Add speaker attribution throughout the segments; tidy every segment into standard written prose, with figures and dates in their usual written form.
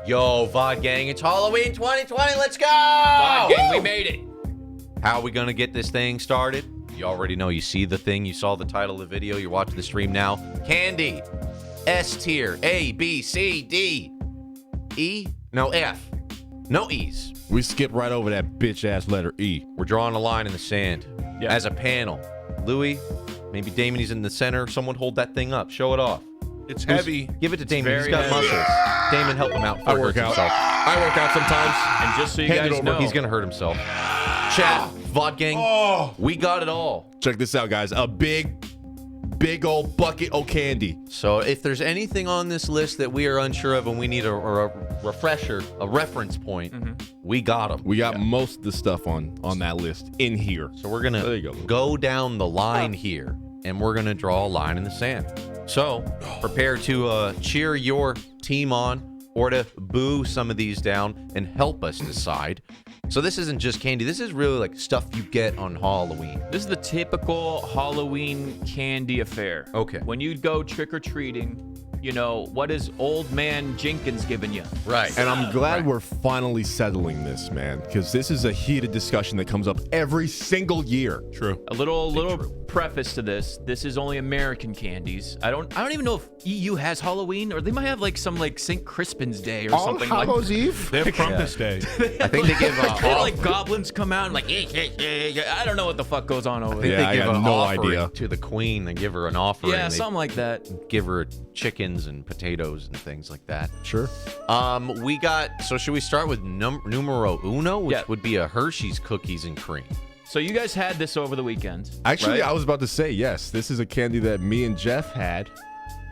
Speaker 1: Yo, VOD gang, it's Halloween 2020. Let's go!
Speaker 2: VOD gang, we made it.
Speaker 1: How are we going to get this thing started? You already know. You see the thing. You saw the title of the video. You're watching the stream now. Candy. S tier. A, B, C, D. E? No, F. No E's.
Speaker 3: We skip right over that bitch-ass letter E.
Speaker 1: We're drawing a line in the sand.
Speaker 2: Yeah.
Speaker 1: As a panel. Louis, maybe Damon, he's in the center. Someone hold that thing up. Show it off.
Speaker 4: It's heavy.
Speaker 1: Give it to Damon. He's
Speaker 2: very
Speaker 1: got
Speaker 2: heavy.
Speaker 1: muscles. Damon, help him out.
Speaker 3: I work out. I work out sometimes.
Speaker 2: And just so you
Speaker 3: Hand it
Speaker 2: guys
Speaker 3: over.
Speaker 2: know,
Speaker 1: He's going to hurt himself. Chat, VOD gang, we got it all.
Speaker 3: Check this out, guys. A big old bucket of candy.
Speaker 1: So if there's anything on this list that we are unsure of and we need a refresher, a reference point, we got them.
Speaker 3: We got most of the stuff on that list in here.
Speaker 1: So we're going
Speaker 3: There you
Speaker 1: to
Speaker 3: go.
Speaker 1: go down the line here, and we're going to draw a line in the sand. So prepare to cheer your team on or to boo some of these down and help us decide. So this isn't just candy. This is really like stuff you get on Halloween.
Speaker 2: this is the typical Halloween candy affair.
Speaker 1: Okay.
Speaker 2: When you go trick-or-treating, you know, what is old man Jenkins giving you?
Speaker 1: Right.
Speaker 3: And I'm glad we're finally settling this, man, because this is a heated discussion that comes up every single year.
Speaker 4: True.
Speaker 2: A little preface to this. This is only American candies. I don't even know if EU has Halloween, or they might have like some like St. Crispin's Day or something like that.
Speaker 3: Eve?
Speaker 4: They have Krampus Day.
Speaker 1: I think they give
Speaker 2: They're like goblins come out and like, I don't know what the fuck goes on over there.
Speaker 3: Yeah, I
Speaker 1: they give
Speaker 3: got
Speaker 1: an
Speaker 3: no
Speaker 1: offering
Speaker 3: idea.
Speaker 1: to the queen. They give her an offering.
Speaker 2: Yeah,
Speaker 1: They
Speaker 2: something like that.
Speaker 1: give her chickens and potatoes and things like that.
Speaker 3: Sure.
Speaker 1: We got, so should we start with numero uno, which
Speaker 2: Yeah.
Speaker 1: would be a Hershey's cookies and cream.
Speaker 2: So you guys had this over the weekend.
Speaker 3: Actually,
Speaker 2: right?
Speaker 3: I was about to say, yes, this is a candy that me and Jeff had,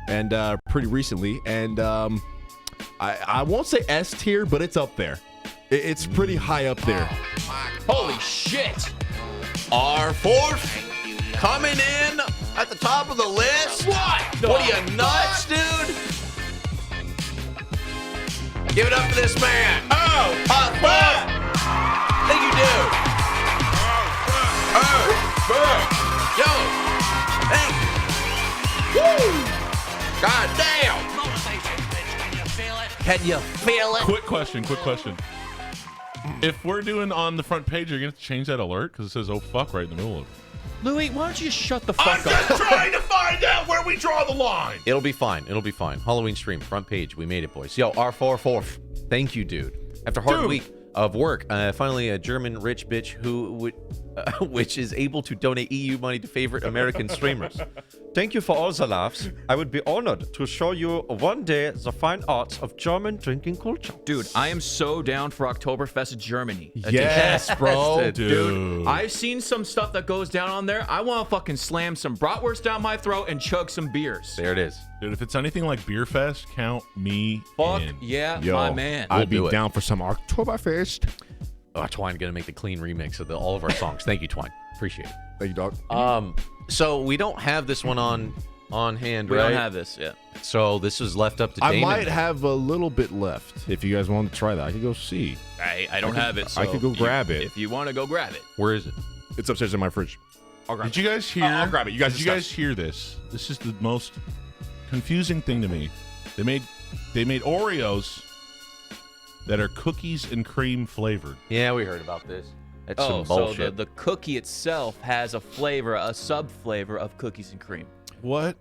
Speaker 3: and pretty recently, and I won't say S tier, but it's up there. It's pretty high up there.
Speaker 2: Holy shit!
Speaker 1: Our fourth coming in at the top of the list.
Speaker 2: What?
Speaker 1: What are you, nuts, dude? Give it up for this man. Oh, thank you, dude. Yo, thank you. Woo! God damn. Can you feel it?
Speaker 4: Quick question. If we're doing on the front page, are you going to change that alert? Because it says, oh, fuck, right in the middle of it.
Speaker 2: Louis, why don't you just shut the fuck
Speaker 4: I'm
Speaker 2: up?
Speaker 4: just trying to find out where we draw the line.
Speaker 1: It'll be fine. It'll be fine. Halloween stream, front page. We made it, boys. Yo, R4 fourth. Thank you, dude. After a hard week of work, finally a German rich bitch who would, which is able to donate EU money to favorite American streamers. Thank you for all the laughs. I would be honored to show you one day the fine arts of German drinking culture.
Speaker 2: Dude, I am so down for Oktoberfest Germany.
Speaker 3: Yes, bro.
Speaker 4: Dude.
Speaker 2: I've seen some stuff that goes down on there. I want to fucking slam some bratwurst down my throat and chug some beers.
Speaker 1: There it is.
Speaker 4: Dude, if it's anything like Beer Fest, count me
Speaker 2: Fuck
Speaker 4: in.
Speaker 2: yeah,
Speaker 3: Yo,
Speaker 2: my man.
Speaker 3: I'd be
Speaker 1: do it.
Speaker 3: down for some Oktoberfest.
Speaker 1: Oh, Twine gonna make the clean remix of all of our songs. Thank you, Twine. Appreciate it.
Speaker 3: Thank you, dog.
Speaker 1: So we don't have this one on hand,
Speaker 2: We
Speaker 1: right?
Speaker 2: don't have this yet.
Speaker 1: So this is left up to
Speaker 3: I
Speaker 1: Damon.
Speaker 3: might have a little bit left. If you guys want to try that, I could go see.
Speaker 2: I don't have it. So
Speaker 3: I could go grab it.
Speaker 2: If you want to go grab it.
Speaker 1: Where is it?
Speaker 3: It's upstairs in my fridge. I'll grab
Speaker 4: Did you guys hear?
Speaker 3: I'll grab it. You guys
Speaker 4: Did you
Speaker 3: discuss.
Speaker 4: guys hear this? This is the most confusing thing to me. They made Oreos that are cookies and cream flavored.
Speaker 1: Yeah, we heard about this. That's
Speaker 2: Oh,
Speaker 1: some
Speaker 2: so
Speaker 1: bullshit.
Speaker 2: the cookie itself has a flavor, a sub-flavor of cookies and cream.
Speaker 4: What?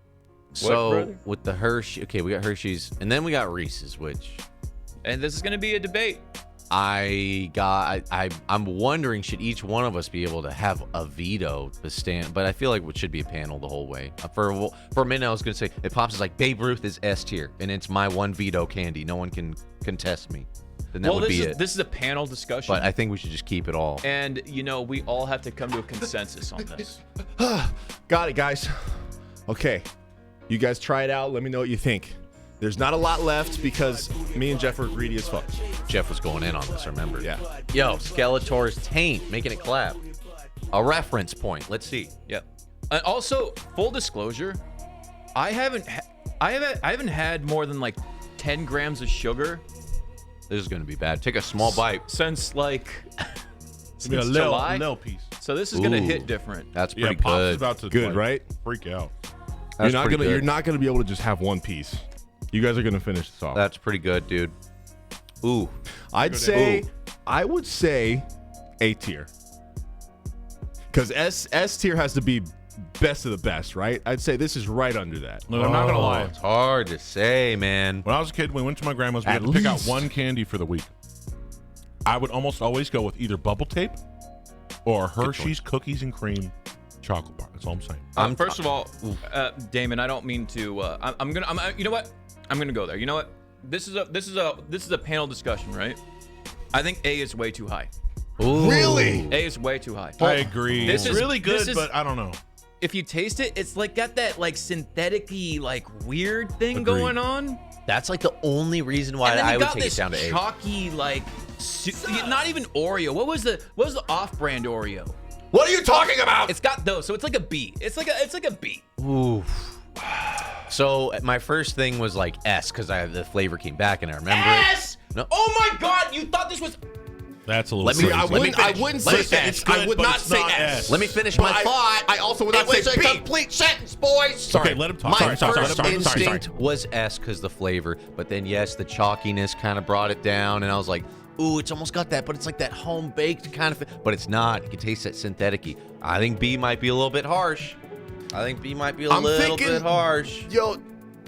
Speaker 1: So
Speaker 2: brother?
Speaker 1: with the Hershey, okay, we got Hershey's, and then we got Reese's, which
Speaker 2: And this is going to be a debate.
Speaker 1: I'm wondering, should each one of us be able to have a veto to stand? But I feel like it should be a panel the whole way. For a minute, I was gonna say if Pops is like Babe Ruth is S tier, and it's my one veto candy. No one can contest me. Then that would be it.
Speaker 2: This is a panel discussion.
Speaker 1: But I think we should just keep it all.
Speaker 2: And, you know, we all have to come to a consensus on this.
Speaker 3: Got it, guys. Okay. You guys try it out. Let me know what you think. There's not a lot left because me and Jeff are greedy as fuck.
Speaker 1: Jeff was going in on this, remember?
Speaker 3: Yeah.
Speaker 1: Yo, Skeletor's taint, making it clap. A reference point. Let's see.
Speaker 2: Yep. And also, full disclosure, I haven't had more than like 10 grams of sugar
Speaker 1: This is gonna be bad. Take a small bite.
Speaker 2: since like
Speaker 4: Give me a
Speaker 2: since
Speaker 4: little,
Speaker 2: July.
Speaker 4: little piece.
Speaker 2: So this is gonna
Speaker 1: Ooh.
Speaker 2: hit different.
Speaker 1: That's
Speaker 4: Yeah,
Speaker 1: pretty
Speaker 4: Pops is
Speaker 1: good.
Speaker 4: about to
Speaker 3: Good,
Speaker 4: like,
Speaker 3: right?
Speaker 4: freak out.
Speaker 1: That's pretty good.
Speaker 3: You're not gonna be able to just have one piece. You guys are gonna finish this off.
Speaker 1: That's pretty good, dude. Ooh.
Speaker 3: I would say A tier. Because S tier has to be best of the best, right? I'd say this is right under that.
Speaker 4: Look, I'm not gonna lie.
Speaker 1: It's hard to say, man.
Speaker 4: When I was a kid, we went to my grandma's. We
Speaker 3: At
Speaker 4: had to pick out
Speaker 3: least.
Speaker 4: one candy for the week. I would almost always go with either bubble tape or Hershey's cookies and cream chocolate bar. That's all I'm saying.
Speaker 2: First of all, Damon, I don't mean to. You know what? I'm gonna go there. You know what? This is a panel discussion, right? I think A is way too high.
Speaker 1: Ooh.
Speaker 3: Really?
Speaker 2: A is way too high.
Speaker 4: I agree.
Speaker 2: This
Speaker 4: It's
Speaker 2: is-
Speaker 4: really good,
Speaker 2: this is-
Speaker 4: but I don't know.
Speaker 2: If you taste it, it's like got that like synthetic-y, like weird thing
Speaker 4: Agreed.
Speaker 2: going on.
Speaker 1: That's like the only reason why
Speaker 2: And then
Speaker 1: I
Speaker 2: you
Speaker 1: would
Speaker 2: got
Speaker 1: take it
Speaker 2: this
Speaker 1: down to A.
Speaker 2: chalky, like not even Oreo. What was the off-brand Oreo?
Speaker 3: What are you talking about?
Speaker 2: It's got those, so it's like a B. It's like a B.
Speaker 1: Ooh. So my first thing was like S because the flavor came back and I remember
Speaker 2: S.
Speaker 1: it. No.
Speaker 2: Oh my God! You thought this was.
Speaker 4: That's a little.
Speaker 1: Let me-
Speaker 4: crazy.
Speaker 1: I
Speaker 3: wouldn't say
Speaker 4: Listen,
Speaker 3: S.
Speaker 4: it's good,
Speaker 3: I would
Speaker 4: but
Speaker 3: not
Speaker 4: it's
Speaker 3: say
Speaker 4: not
Speaker 3: S.
Speaker 4: S.
Speaker 1: Let me finish
Speaker 3: But
Speaker 1: my thought.
Speaker 3: I also would not say B.
Speaker 1: complete sentence, boys.
Speaker 4: Okay, let him talk.
Speaker 1: My
Speaker 4: Sorry,
Speaker 1: first
Speaker 4: sorry.
Speaker 1: instinct was S because the flavor, but then yes, the chalkiness kind of brought it down, and I was like, ooh, it's almost got that, but it's like that home baked kind of, but it's not. You can taste that synthetic-y. I think B might be a little bit harsh. I think B might be a little bit harsh.
Speaker 3: Yo,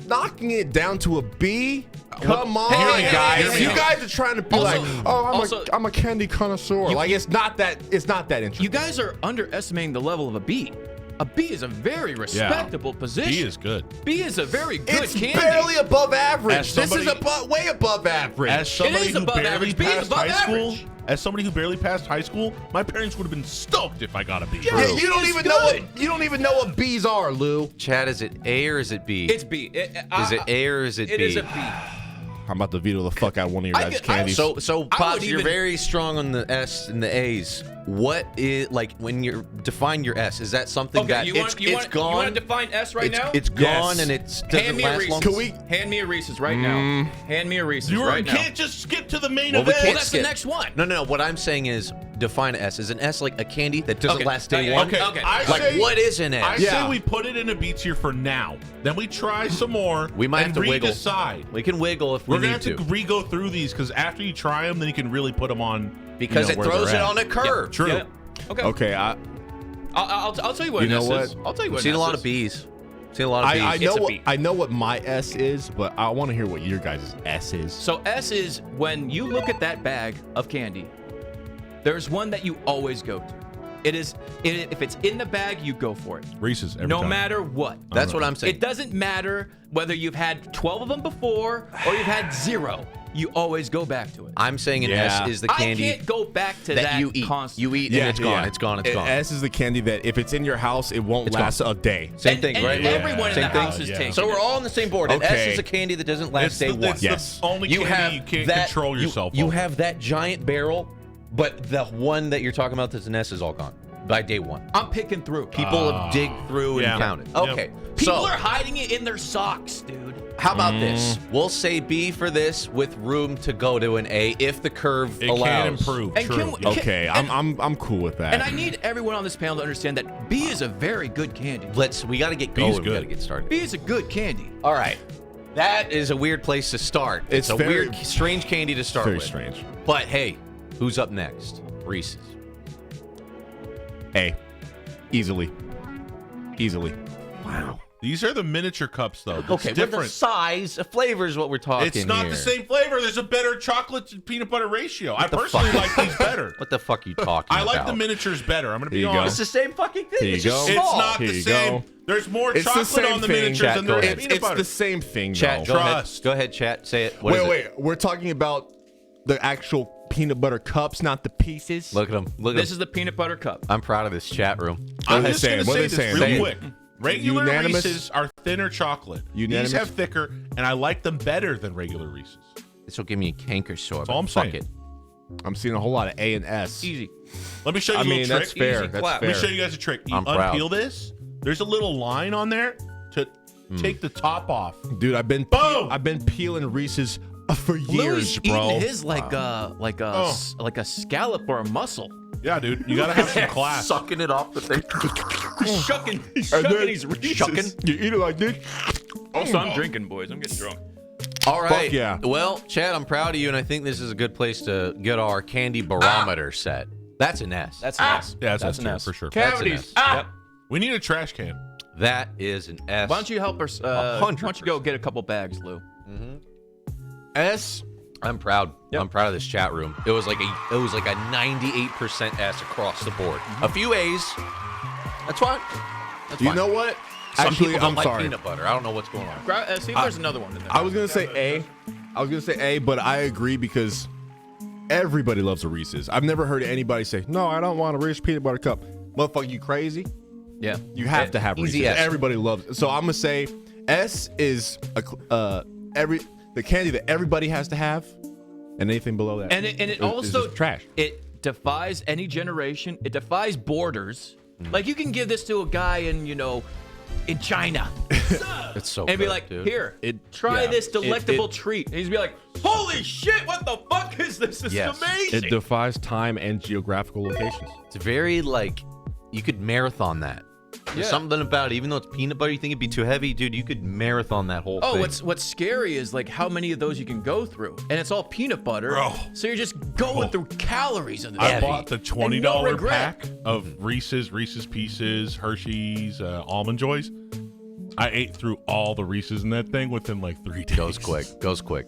Speaker 3: knocking it down to a B? Come on,
Speaker 2: Hey,
Speaker 3: guys.
Speaker 2: hey, hey,
Speaker 3: You
Speaker 2: hey.
Speaker 3: guys are trying to be
Speaker 2: Also-
Speaker 3: like, oh,
Speaker 2: also-
Speaker 3: I'm a candy connoisseur. Like it's not that interesting.
Speaker 2: You guys are underestimating the level of a B. A B is a very respectable position.
Speaker 4: B is good.
Speaker 2: B is a very good
Speaker 3: It's
Speaker 2: candy.
Speaker 3: barely above average.
Speaker 4: As
Speaker 3: This is
Speaker 4: somebody-
Speaker 3: way above average.
Speaker 4: As somebody
Speaker 2: is
Speaker 4: who
Speaker 2: above
Speaker 4: barely
Speaker 2: average. B is
Speaker 4: passed
Speaker 2: above
Speaker 4: high school,
Speaker 2: average.
Speaker 4: as somebody who barely passed high school, my parents would have been stoked if I got a B.
Speaker 3: Yeah, you don't
Speaker 2: It's
Speaker 3: even know
Speaker 2: good.
Speaker 3: what what B's are, Lou.
Speaker 1: Chad, is it A or is it B?
Speaker 2: It's B.
Speaker 1: Is it A or is it B?
Speaker 2: It is a B.
Speaker 3: I'm about to veto the fuck out one of your
Speaker 2: I
Speaker 3: guys'
Speaker 2: could- I-
Speaker 3: candies.
Speaker 1: So
Speaker 2: I
Speaker 1: Pops,
Speaker 2: would
Speaker 1: you're
Speaker 2: even-
Speaker 1: very strong on the S and the A's. What is like when you define your S? Is that something
Speaker 2: Okay,
Speaker 1: that
Speaker 2: you
Speaker 1: it's
Speaker 2: want you
Speaker 1: gone?
Speaker 2: want to define S right now?
Speaker 1: It's gone and it's doesn't
Speaker 2: Hand me a
Speaker 1: last
Speaker 2: Reese's.
Speaker 1: long.
Speaker 3: Can we-
Speaker 2: Hand me a Reese's right now. Hand me a Reese's
Speaker 4: You
Speaker 2: right now.
Speaker 4: can't just skip to the main
Speaker 1: Well, we
Speaker 4: event.
Speaker 1: can't
Speaker 2: Well, that's the
Speaker 1: skip.
Speaker 2: next one.
Speaker 1: No. What I'm saying is define S. Is an S like a candy that doesn't
Speaker 2: Okay,
Speaker 1: last day
Speaker 2: okay,
Speaker 1: one?
Speaker 2: okay.
Speaker 4: I
Speaker 1: Like
Speaker 4: say-
Speaker 1: what is an S?
Speaker 4: I
Speaker 3: Yeah.
Speaker 4: say we put it in a B tier for now. Then we try some more.
Speaker 1: We might
Speaker 4: and
Speaker 1: have to wiggle.
Speaker 4: decide.
Speaker 1: We can wiggle if we
Speaker 4: We're gonna
Speaker 1: need
Speaker 4: have to re-go through these because after you try them, then you can really put them on.
Speaker 1: because
Speaker 4: you know,
Speaker 1: it
Speaker 4: where
Speaker 1: throws
Speaker 4: they're
Speaker 1: it
Speaker 4: at.
Speaker 1: on a curve.
Speaker 4: True.
Speaker 2: Yeah. Okay.
Speaker 3: okay,
Speaker 2: I'll tell you what
Speaker 3: You
Speaker 2: an
Speaker 3: know
Speaker 2: S
Speaker 3: what?
Speaker 2: is. I'll tell you what
Speaker 1: We've seen
Speaker 2: an
Speaker 1: a
Speaker 2: S
Speaker 1: lot
Speaker 2: is.
Speaker 1: of B's. Seen a lot of B's.
Speaker 3: I know
Speaker 2: It's a
Speaker 3: what
Speaker 2: B.
Speaker 3: I know what my S is, but I want to hear what your guys' S is.
Speaker 2: So S is when you look at that bag of candy, there's one that you always go to. If it's in the bag, you go for it.
Speaker 4: Reese's every
Speaker 2: No
Speaker 4: time.
Speaker 2: matter what.
Speaker 1: That's what I'm saying.
Speaker 2: It doesn't matter whether you've had 12 of them before or you've had 0. You always go back to it.
Speaker 1: I'm saying an
Speaker 3: Yeah.
Speaker 1: S is the candy
Speaker 2: I can't go back to
Speaker 1: that
Speaker 2: that
Speaker 1: you eat.
Speaker 2: constantly.
Speaker 1: You eat and it's gone. It's gone. It's gone.
Speaker 3: S is the candy that if it's in your house, it won't
Speaker 1: It's
Speaker 3: last a day.
Speaker 1: Same
Speaker 2: And-
Speaker 1: thing,
Speaker 2: and
Speaker 1: right?
Speaker 2: Everyone in
Speaker 1: Same
Speaker 2: the
Speaker 1: thing.
Speaker 2: house is
Speaker 4: Yeah.
Speaker 2: taking
Speaker 1: So we're
Speaker 2: it.
Speaker 1: all on the same board. An S
Speaker 3: Okay.
Speaker 1: is a candy that doesn't last
Speaker 4: It's
Speaker 1: day one.
Speaker 4: it's
Speaker 3: Yes.
Speaker 4: the only
Speaker 1: You
Speaker 4: candy
Speaker 1: have
Speaker 4: you can't
Speaker 1: that,
Speaker 4: control yourself.
Speaker 1: You
Speaker 4: over.
Speaker 1: have that giant barrel, but the one that you're talking about that's an S is all gone by day one.
Speaker 2: I'm picking through.
Speaker 1: People have dig through and
Speaker 4: yeah.
Speaker 1: counted.
Speaker 4: Yep.
Speaker 1: Okay,
Speaker 2: People
Speaker 1: so
Speaker 2: are hiding it in their socks, dude.
Speaker 1: how about this? We'll say B for this with room to go to an A if the curve
Speaker 4: It
Speaker 1: allows.
Speaker 4: can improve.
Speaker 2: And
Speaker 4: True.
Speaker 2: can we-
Speaker 3: Okay, I'm cool with that.
Speaker 2: And I need everyone on this panel to understand that B is a very good candy.
Speaker 1: We got to get
Speaker 4: B's
Speaker 1: going. We
Speaker 4: good.
Speaker 1: got to get started.
Speaker 2: B is a good candy.
Speaker 1: All right. That is a weird place to start. It's a
Speaker 3: very-
Speaker 1: weird, strange candy to start
Speaker 3: very
Speaker 1: with.
Speaker 3: strange.
Speaker 1: But hey, who's up next? Reese's.
Speaker 3: A, easily.
Speaker 1: Wow.
Speaker 4: These are the miniature cups, though. It's
Speaker 1: Okay, but the
Speaker 4: different.
Speaker 1: size, flavor is what we're talking
Speaker 4: It's not
Speaker 1: here.
Speaker 4: the same flavor. There's a better chocolate to peanut butter ratio. I
Speaker 1: the
Speaker 4: personally
Speaker 1: fuck?
Speaker 4: like these better.
Speaker 1: What the fuck are you talking
Speaker 4: I
Speaker 1: about?
Speaker 4: like the miniatures better. I'm going to be
Speaker 3: Here you go.
Speaker 4: honest.
Speaker 1: It's the same fucking thing.
Speaker 3: Here you
Speaker 1: It's just
Speaker 3: go.
Speaker 4: It's
Speaker 1: small.
Speaker 4: not
Speaker 3: Here
Speaker 4: the
Speaker 3: you
Speaker 4: same.
Speaker 3: go.
Speaker 4: There's more
Speaker 3: It's the
Speaker 4: chocolate
Speaker 3: same
Speaker 4: on the
Speaker 3: thing.
Speaker 4: miniatures
Speaker 1: Chat,
Speaker 4: than
Speaker 1: go
Speaker 4: there is
Speaker 1: ahead.
Speaker 4: peanut
Speaker 3: It's
Speaker 4: butter.
Speaker 3: the same thing,
Speaker 1: Chat,
Speaker 3: though.
Speaker 1: go ahead.
Speaker 4: Trust.
Speaker 1: Go ahead, chat. Say it. What is it?
Speaker 3: Wait. We're talking about the actual peanut butter cups, not the pieces.
Speaker 1: Look at them. Look at
Speaker 2: This
Speaker 1: them.
Speaker 2: is the peanut butter cup.
Speaker 1: I'm proud of this chat room.
Speaker 4: I'm
Speaker 3: they
Speaker 4: just
Speaker 3: saying?
Speaker 4: going to
Speaker 3: What
Speaker 4: say
Speaker 3: are
Speaker 4: this
Speaker 3: they saying?
Speaker 4: real
Speaker 1: Say it.
Speaker 4: quick. Regular
Speaker 3: Unanimous?
Speaker 4: Reese's are thinner chocolate.
Speaker 3: Unanimous?
Speaker 4: These have thicker, and I like them better than regular Reese's.
Speaker 1: This will give me a canker sore.
Speaker 4: That's all I'm
Speaker 1: Fuck
Speaker 4: saying.
Speaker 1: it.
Speaker 3: I'm seeing a whole lot of A and S.
Speaker 2: Easy.
Speaker 4: Let me show you
Speaker 3: I
Speaker 4: a
Speaker 3: mean,
Speaker 4: little
Speaker 3: that's
Speaker 4: trick.
Speaker 3: fair.
Speaker 2: Easy
Speaker 3: That's
Speaker 2: clap.
Speaker 3: fair.
Speaker 4: Let me show you guys a trick. You
Speaker 1: I'm proud.
Speaker 4: unpeel this. There's a little line on there to take the top off.
Speaker 3: Dude, I've been
Speaker 4: Boom!
Speaker 3: peeling Reese's for
Speaker 2: Louis
Speaker 3: years, bro.
Speaker 2: eating his like a scallop or a mussel.
Speaker 4: Yeah, dude. You got to have some class.
Speaker 1: Sucking it off the thing.
Speaker 2: He's shucking
Speaker 3: And then-
Speaker 2: these Reese's.
Speaker 1: Shucking.
Speaker 3: You eat it like this.
Speaker 2: Also, I'm drinking, boys. I'm getting drunk.
Speaker 1: All right.
Speaker 3: Fuck yeah.
Speaker 1: Well, Chad, I'm proud of you, and I think this is a good place to get our candy barometer set. That's an S.
Speaker 2: That's an S.
Speaker 4: Yeah,
Speaker 2: That's an
Speaker 4: S
Speaker 2: S
Speaker 4: for sure.
Speaker 1: That's an
Speaker 2: Cavities.
Speaker 1: S.
Speaker 2: Yep.
Speaker 4: We need a trash can.
Speaker 1: That is an S.
Speaker 2: Why don't you help us? Why don't you go
Speaker 1: 100%.
Speaker 2: get a couple bags, Lou?
Speaker 3: S.
Speaker 1: I'm proud.
Speaker 2: Yep.
Speaker 1: I'm proud of this chat room. It was like a 98% S across the board. A few A's. That's fine. That's
Speaker 3: You
Speaker 1: fine.
Speaker 3: know what?
Speaker 1: Some
Speaker 3: Actually,
Speaker 1: people don't
Speaker 3: I'm
Speaker 1: like
Speaker 3: sorry.
Speaker 1: peanut butter. I don't know what's going on.
Speaker 2: See if there's another one in there.
Speaker 3: I was gonna say A. But I agree because everybody loves a Reese's. I've never heard anybody say, "No, I don't want a Reese's peanut butter cup." Motherfucker, you crazy?
Speaker 2: Yeah.
Speaker 3: You have to have
Speaker 1: Easy
Speaker 3: Reese's.
Speaker 1: S.
Speaker 3: Everybody loves it. So I'm gonna say S is the candy that everybody has to have, and anything below that.
Speaker 2: And it
Speaker 3: is
Speaker 2: also
Speaker 3: just trash.
Speaker 2: It defies any generation. It defies borders. Like you can give this to a guy in in China
Speaker 1: It's so
Speaker 2: and be
Speaker 1: good,
Speaker 2: like,
Speaker 1: dude.
Speaker 2: here,
Speaker 3: It-
Speaker 2: try
Speaker 3: yeah,
Speaker 2: this
Speaker 3: it-
Speaker 2: delectable
Speaker 3: it-
Speaker 2: treat. And he's be like, holy shit, what the fuck is this? This
Speaker 1: Yes.
Speaker 2: is amazing.
Speaker 3: It defies time and geographical locations.
Speaker 1: It's very you could marathon that. There's
Speaker 2: Yeah.
Speaker 1: something about it. Even though it's peanut butter, you think it'd be too heavy, dude. You could marathon that whole thing.
Speaker 2: What's scary is like how many of those you can go through, and it's all peanut butter.
Speaker 4: Bro.
Speaker 2: So you're just going through calories in this.
Speaker 4: I
Speaker 2: thing.
Speaker 4: bought the
Speaker 2: And
Speaker 4: $20
Speaker 2: no regret.
Speaker 4: pack of Reese's Pieces, Hershey's, Almond Joys. I ate through all the Reese's in that thing within like 3 days.
Speaker 1: Goes quick.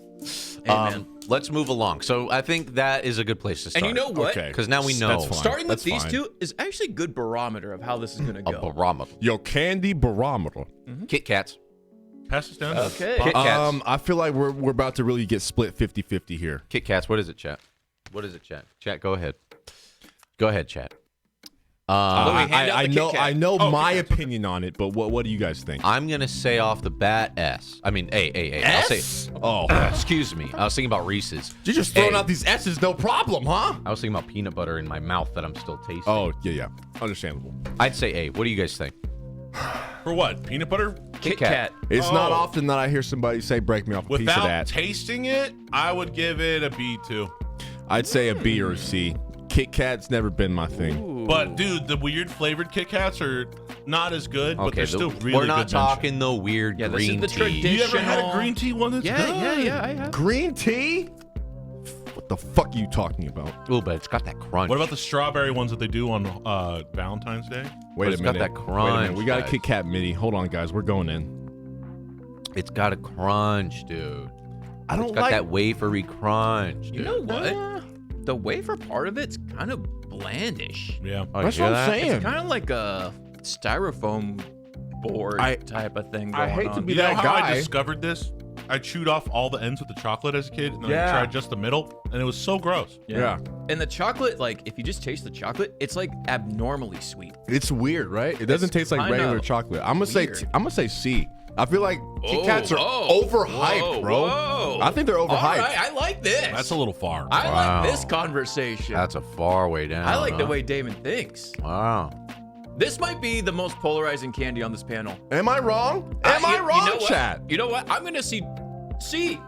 Speaker 2: Hey, man.
Speaker 1: Let's move along. So I think that is a good place to start.
Speaker 2: And you know what?
Speaker 3: Okay.
Speaker 1: Because now we know.
Speaker 3: That's fine.
Speaker 2: Starting with
Speaker 3: That's
Speaker 2: these
Speaker 3: fine.
Speaker 2: two is actually a good barometer of how this is going to
Speaker 1: A
Speaker 2: go.
Speaker 1: barometer.
Speaker 3: Yo, candy barometer.
Speaker 1: Kit Kats.
Speaker 4: Pass this down.
Speaker 2: Okay.
Speaker 1: Kit Kats.
Speaker 3: I feel like we're about to really get split 50-50 here.
Speaker 1: Kit Kats. What is it, chat? What is it, chat? Chat, go ahead. Go ahead, chat.
Speaker 2: Louis, hand out
Speaker 3: I
Speaker 2: the
Speaker 3: know
Speaker 2: Kit Kat.
Speaker 3: I know
Speaker 4: Oh,
Speaker 3: my
Speaker 4: Kit Kats,
Speaker 3: opinion on it, but what do you guys think?
Speaker 1: I'm gonna say off the bat S. I mean A. I'll say.
Speaker 3: Oh,
Speaker 1: Excuse me. I was thinking about Reese's.
Speaker 3: you're just throwing
Speaker 1: A.
Speaker 3: out these S's, no problem, huh?
Speaker 1: I was thinking about peanut butter in my mouth that I'm still tasting.
Speaker 3: Oh, yeah, understandable.
Speaker 1: I'd say A. What do you guys think?
Speaker 4: For what? Peanut butter?
Speaker 2: Kit Kat.
Speaker 3: It's not
Speaker 4: Oh.
Speaker 3: often that I hear somebody say, "Break me off a piece of
Speaker 4: Without
Speaker 3: that."
Speaker 4: tasting it, I would give it a B too.
Speaker 3: I'd say a B or a C. Kit Kat's never been my thing.
Speaker 4: But dude, the weird flavored Kit Kats are not as good, but
Speaker 1: Okay,
Speaker 4: they're still really
Speaker 1: we're not
Speaker 4: good
Speaker 1: talking the weird
Speaker 2: Yeah, this is
Speaker 1: green
Speaker 2: the
Speaker 1: tea.
Speaker 2: tradition.
Speaker 4: You ever had a
Speaker 2: Traditional-
Speaker 4: green tea one that's good?
Speaker 2: I have.
Speaker 3: Green tea? What the fuck are you talking about?
Speaker 1: Oh, but it's got that crunch.
Speaker 4: What about the strawberry ones that they do on Valentine's Day?
Speaker 3: Wait
Speaker 1: it's
Speaker 3: a
Speaker 1: got
Speaker 3: minute.
Speaker 1: that
Speaker 3: Wait a minute.
Speaker 1: crunch,
Speaker 3: We got a
Speaker 1: guys.
Speaker 3: Kit Kat mini. Hold on, guys. We're going in.
Speaker 1: It's got a crunch, dude.
Speaker 3: I don't
Speaker 1: It's got
Speaker 3: like
Speaker 1: that wafery crunch, dude.
Speaker 2: You know what? The wafer part of it's kind of blandish.
Speaker 4: Yeah.
Speaker 1: Oh, you
Speaker 3: That's
Speaker 1: hear
Speaker 3: what I'm
Speaker 1: that?
Speaker 3: saying.
Speaker 2: It's kind of like a styrofoam board type of thing going
Speaker 3: I hate
Speaker 2: on.
Speaker 3: to be
Speaker 4: You know
Speaker 3: that
Speaker 4: how I
Speaker 3: guy.
Speaker 4: discovered this? I chewed off all the ends with the chocolate as a kid, and then
Speaker 3: Yeah.
Speaker 4: I tried just the middle, and it was so gross.
Speaker 3: Yeah.
Speaker 2: And the chocolate, like, if you just taste the chocolate, it's like abnormally sweet.
Speaker 3: It's weird, right? It doesn't
Speaker 2: It's
Speaker 3: taste like
Speaker 2: kinda
Speaker 3: regular chocolate. I'm gonna say C. I feel like Kit Kats are overhyped, bro.
Speaker 2: Whoa.
Speaker 3: I think they're overhyped.
Speaker 2: All right, I like this.
Speaker 4: That's a little far.
Speaker 2: I
Speaker 1: Wow.
Speaker 2: like this conversation.
Speaker 1: That's a far way down.
Speaker 2: I like the
Speaker 1: huh?
Speaker 2: way Damon thinks.
Speaker 1: Wow.
Speaker 2: This might be the most polarizing candy on this panel.
Speaker 3: Am I wrong? Am I
Speaker 2: You
Speaker 3: wrong,
Speaker 2: know what?
Speaker 3: chat?
Speaker 2: You know what? I'm gonna see C.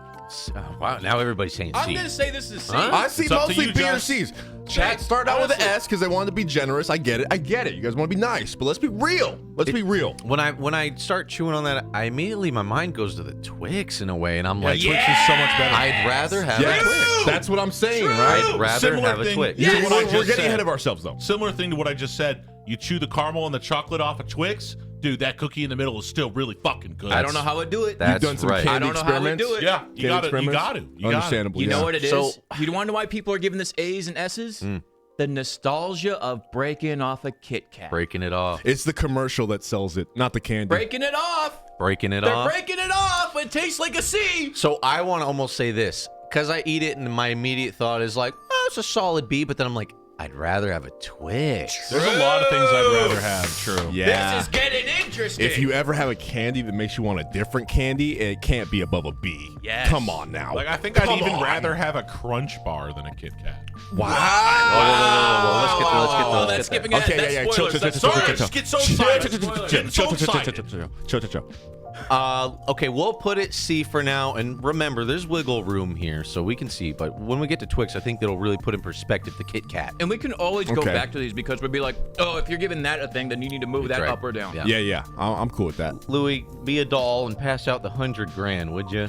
Speaker 1: Oh, wow. Now everybody's saying C.
Speaker 2: I'm gonna say this is C.
Speaker 1: Huh?
Speaker 3: I see
Speaker 4: It's up to
Speaker 3: mostly
Speaker 4: you,
Speaker 3: B or
Speaker 4: Josh.
Speaker 3: C's. Chat started out with an
Speaker 2: honestly-
Speaker 3: S because they wanted to be generous. I get it. You guys want to be nice, but let's be real. Let's be real.
Speaker 1: When I start chewing on that, I immediately my mind goes to the Twix in a way, and I'm like,
Speaker 4: Twix is so much better.
Speaker 1: I'd rather have
Speaker 3: Yes,
Speaker 1: a Twix.
Speaker 3: that's what I'm saying, right?
Speaker 1: I'd rather
Speaker 4: Similar
Speaker 1: have a
Speaker 4: thing-
Speaker 1: Twix.
Speaker 4: Yeah.
Speaker 3: We're
Speaker 4: what I
Speaker 3: we're
Speaker 4: just
Speaker 3: getting
Speaker 4: said.
Speaker 3: ahead of ourselves, though.
Speaker 4: Similar thing to what I just said. You chew the caramel and the chocolate off of Twix, dude. That cookie in the middle is still really fucking good.
Speaker 2: I don't know how I'd do it.
Speaker 1: That's
Speaker 3: You've done some
Speaker 1: right.
Speaker 3: candy
Speaker 2: I don't know how we
Speaker 3: experiments.
Speaker 2: do it.
Speaker 4: Yeah,
Speaker 3: Candy
Speaker 4: you got to. You
Speaker 3: experiments?
Speaker 4: got to. You got
Speaker 3: Understandable.
Speaker 2: You
Speaker 3: yeah.
Speaker 2: know what it is?
Speaker 1: So-
Speaker 2: You want to know why people are giving this A's and S's? The nostalgia of breaking off a Kit Kat.
Speaker 1: Breaking it off.
Speaker 3: It's the commercial that sells it, not the candy.
Speaker 2: Breaking it off.
Speaker 1: Breaking it
Speaker 2: They're
Speaker 1: off.
Speaker 2: breaking it off. It tastes like a C.
Speaker 1: So I want to almost say this because I eat it, and my immediate thought is like, oh, it's a solid B. But then I'm like, I'd rather have a Twix.
Speaker 4: There's a lot of things I'd rather have. True.
Speaker 3: Yeah.
Speaker 2: This is getting interesting.
Speaker 3: If you ever have a candy that makes you want a different candy, it can't be above a B.
Speaker 2: Yes.
Speaker 3: Come on now.
Speaker 4: Like I think I'd
Speaker 3: Come
Speaker 4: even
Speaker 3: on.
Speaker 4: rather have a Crunch Bar than a Kit Kat.
Speaker 3: Wow.
Speaker 2: Oh, that's skipping ahead.
Speaker 3: Okay,
Speaker 2: That's
Speaker 3: yeah.
Speaker 2: spoilers.
Speaker 3: Chill,
Speaker 2: That's
Speaker 3: chill,
Speaker 4: Sorry,
Speaker 3: chill,
Speaker 4: I just
Speaker 3: chill.
Speaker 4: get so excited. Getting so
Speaker 3: Chill.
Speaker 4: excited.
Speaker 1: Okay, we'll put it C for now. And remember, there's wiggle room here, so we can see. But when we get to Twix, I think that'll really put in perspective the Kit Kat.
Speaker 2: And we can always go
Speaker 3: Okay.
Speaker 2: back to these because we'd be like, oh, if you're giving that a thing, then you need to move that
Speaker 1: right.
Speaker 2: up or down.
Speaker 1: Yeah.
Speaker 3: Yeah. I'm cool with that.
Speaker 1: Louis, be a doll and pass out the $100,000, would you?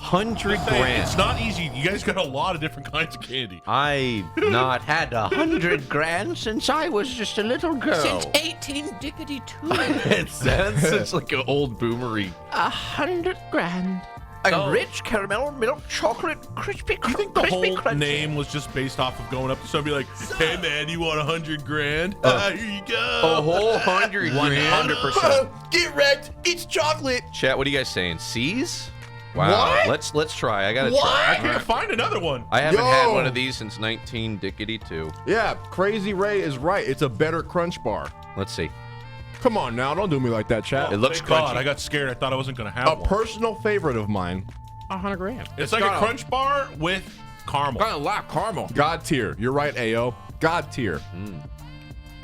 Speaker 1: 100
Speaker 4: It's
Speaker 1: grand.
Speaker 4: not easy. You guys got a lot of different kinds of candy.
Speaker 1: I've not had 100 grand since I was just a little girl.
Speaker 2: Since 18 dickety 2.
Speaker 1: It sounds such like an old boomery.
Speaker 5: 100 grand.
Speaker 2: Oh.
Speaker 5: A rich caramel milk chocolate crispy
Speaker 4: You think the whole
Speaker 5: crunchy.
Speaker 4: name was just based off of going up to somebody like, "Hey man, you want 100 grand? Here you go."
Speaker 1: A whole 100 grand.
Speaker 2: 100%.
Speaker 3: Get wrecked. It's chocolate.
Speaker 1: Chat, what are you guys saying? C's? Wow.
Speaker 3: What?
Speaker 1: Let's try. I gotta
Speaker 4: I
Speaker 1: try.
Speaker 4: can't find another one.
Speaker 1: I haven't had
Speaker 3: Yo.
Speaker 1: one of these since 1992.
Speaker 3: Yeah, Crazy Ray is right. It's a better crunch bar.
Speaker 1: Let's see.
Speaker 3: Come on now, don't do me like that, chat.
Speaker 1: It looks
Speaker 4: Thank God,
Speaker 1: crunchy.
Speaker 4: I got scared. I thought I wasn't gonna have
Speaker 3: A
Speaker 4: one.
Speaker 3: personal favorite of mine. 100 grand.
Speaker 4: It's like a crunch bar with caramel.
Speaker 2: Got a lot of caramel.
Speaker 3: God tier. You're right, Ayo. God tier.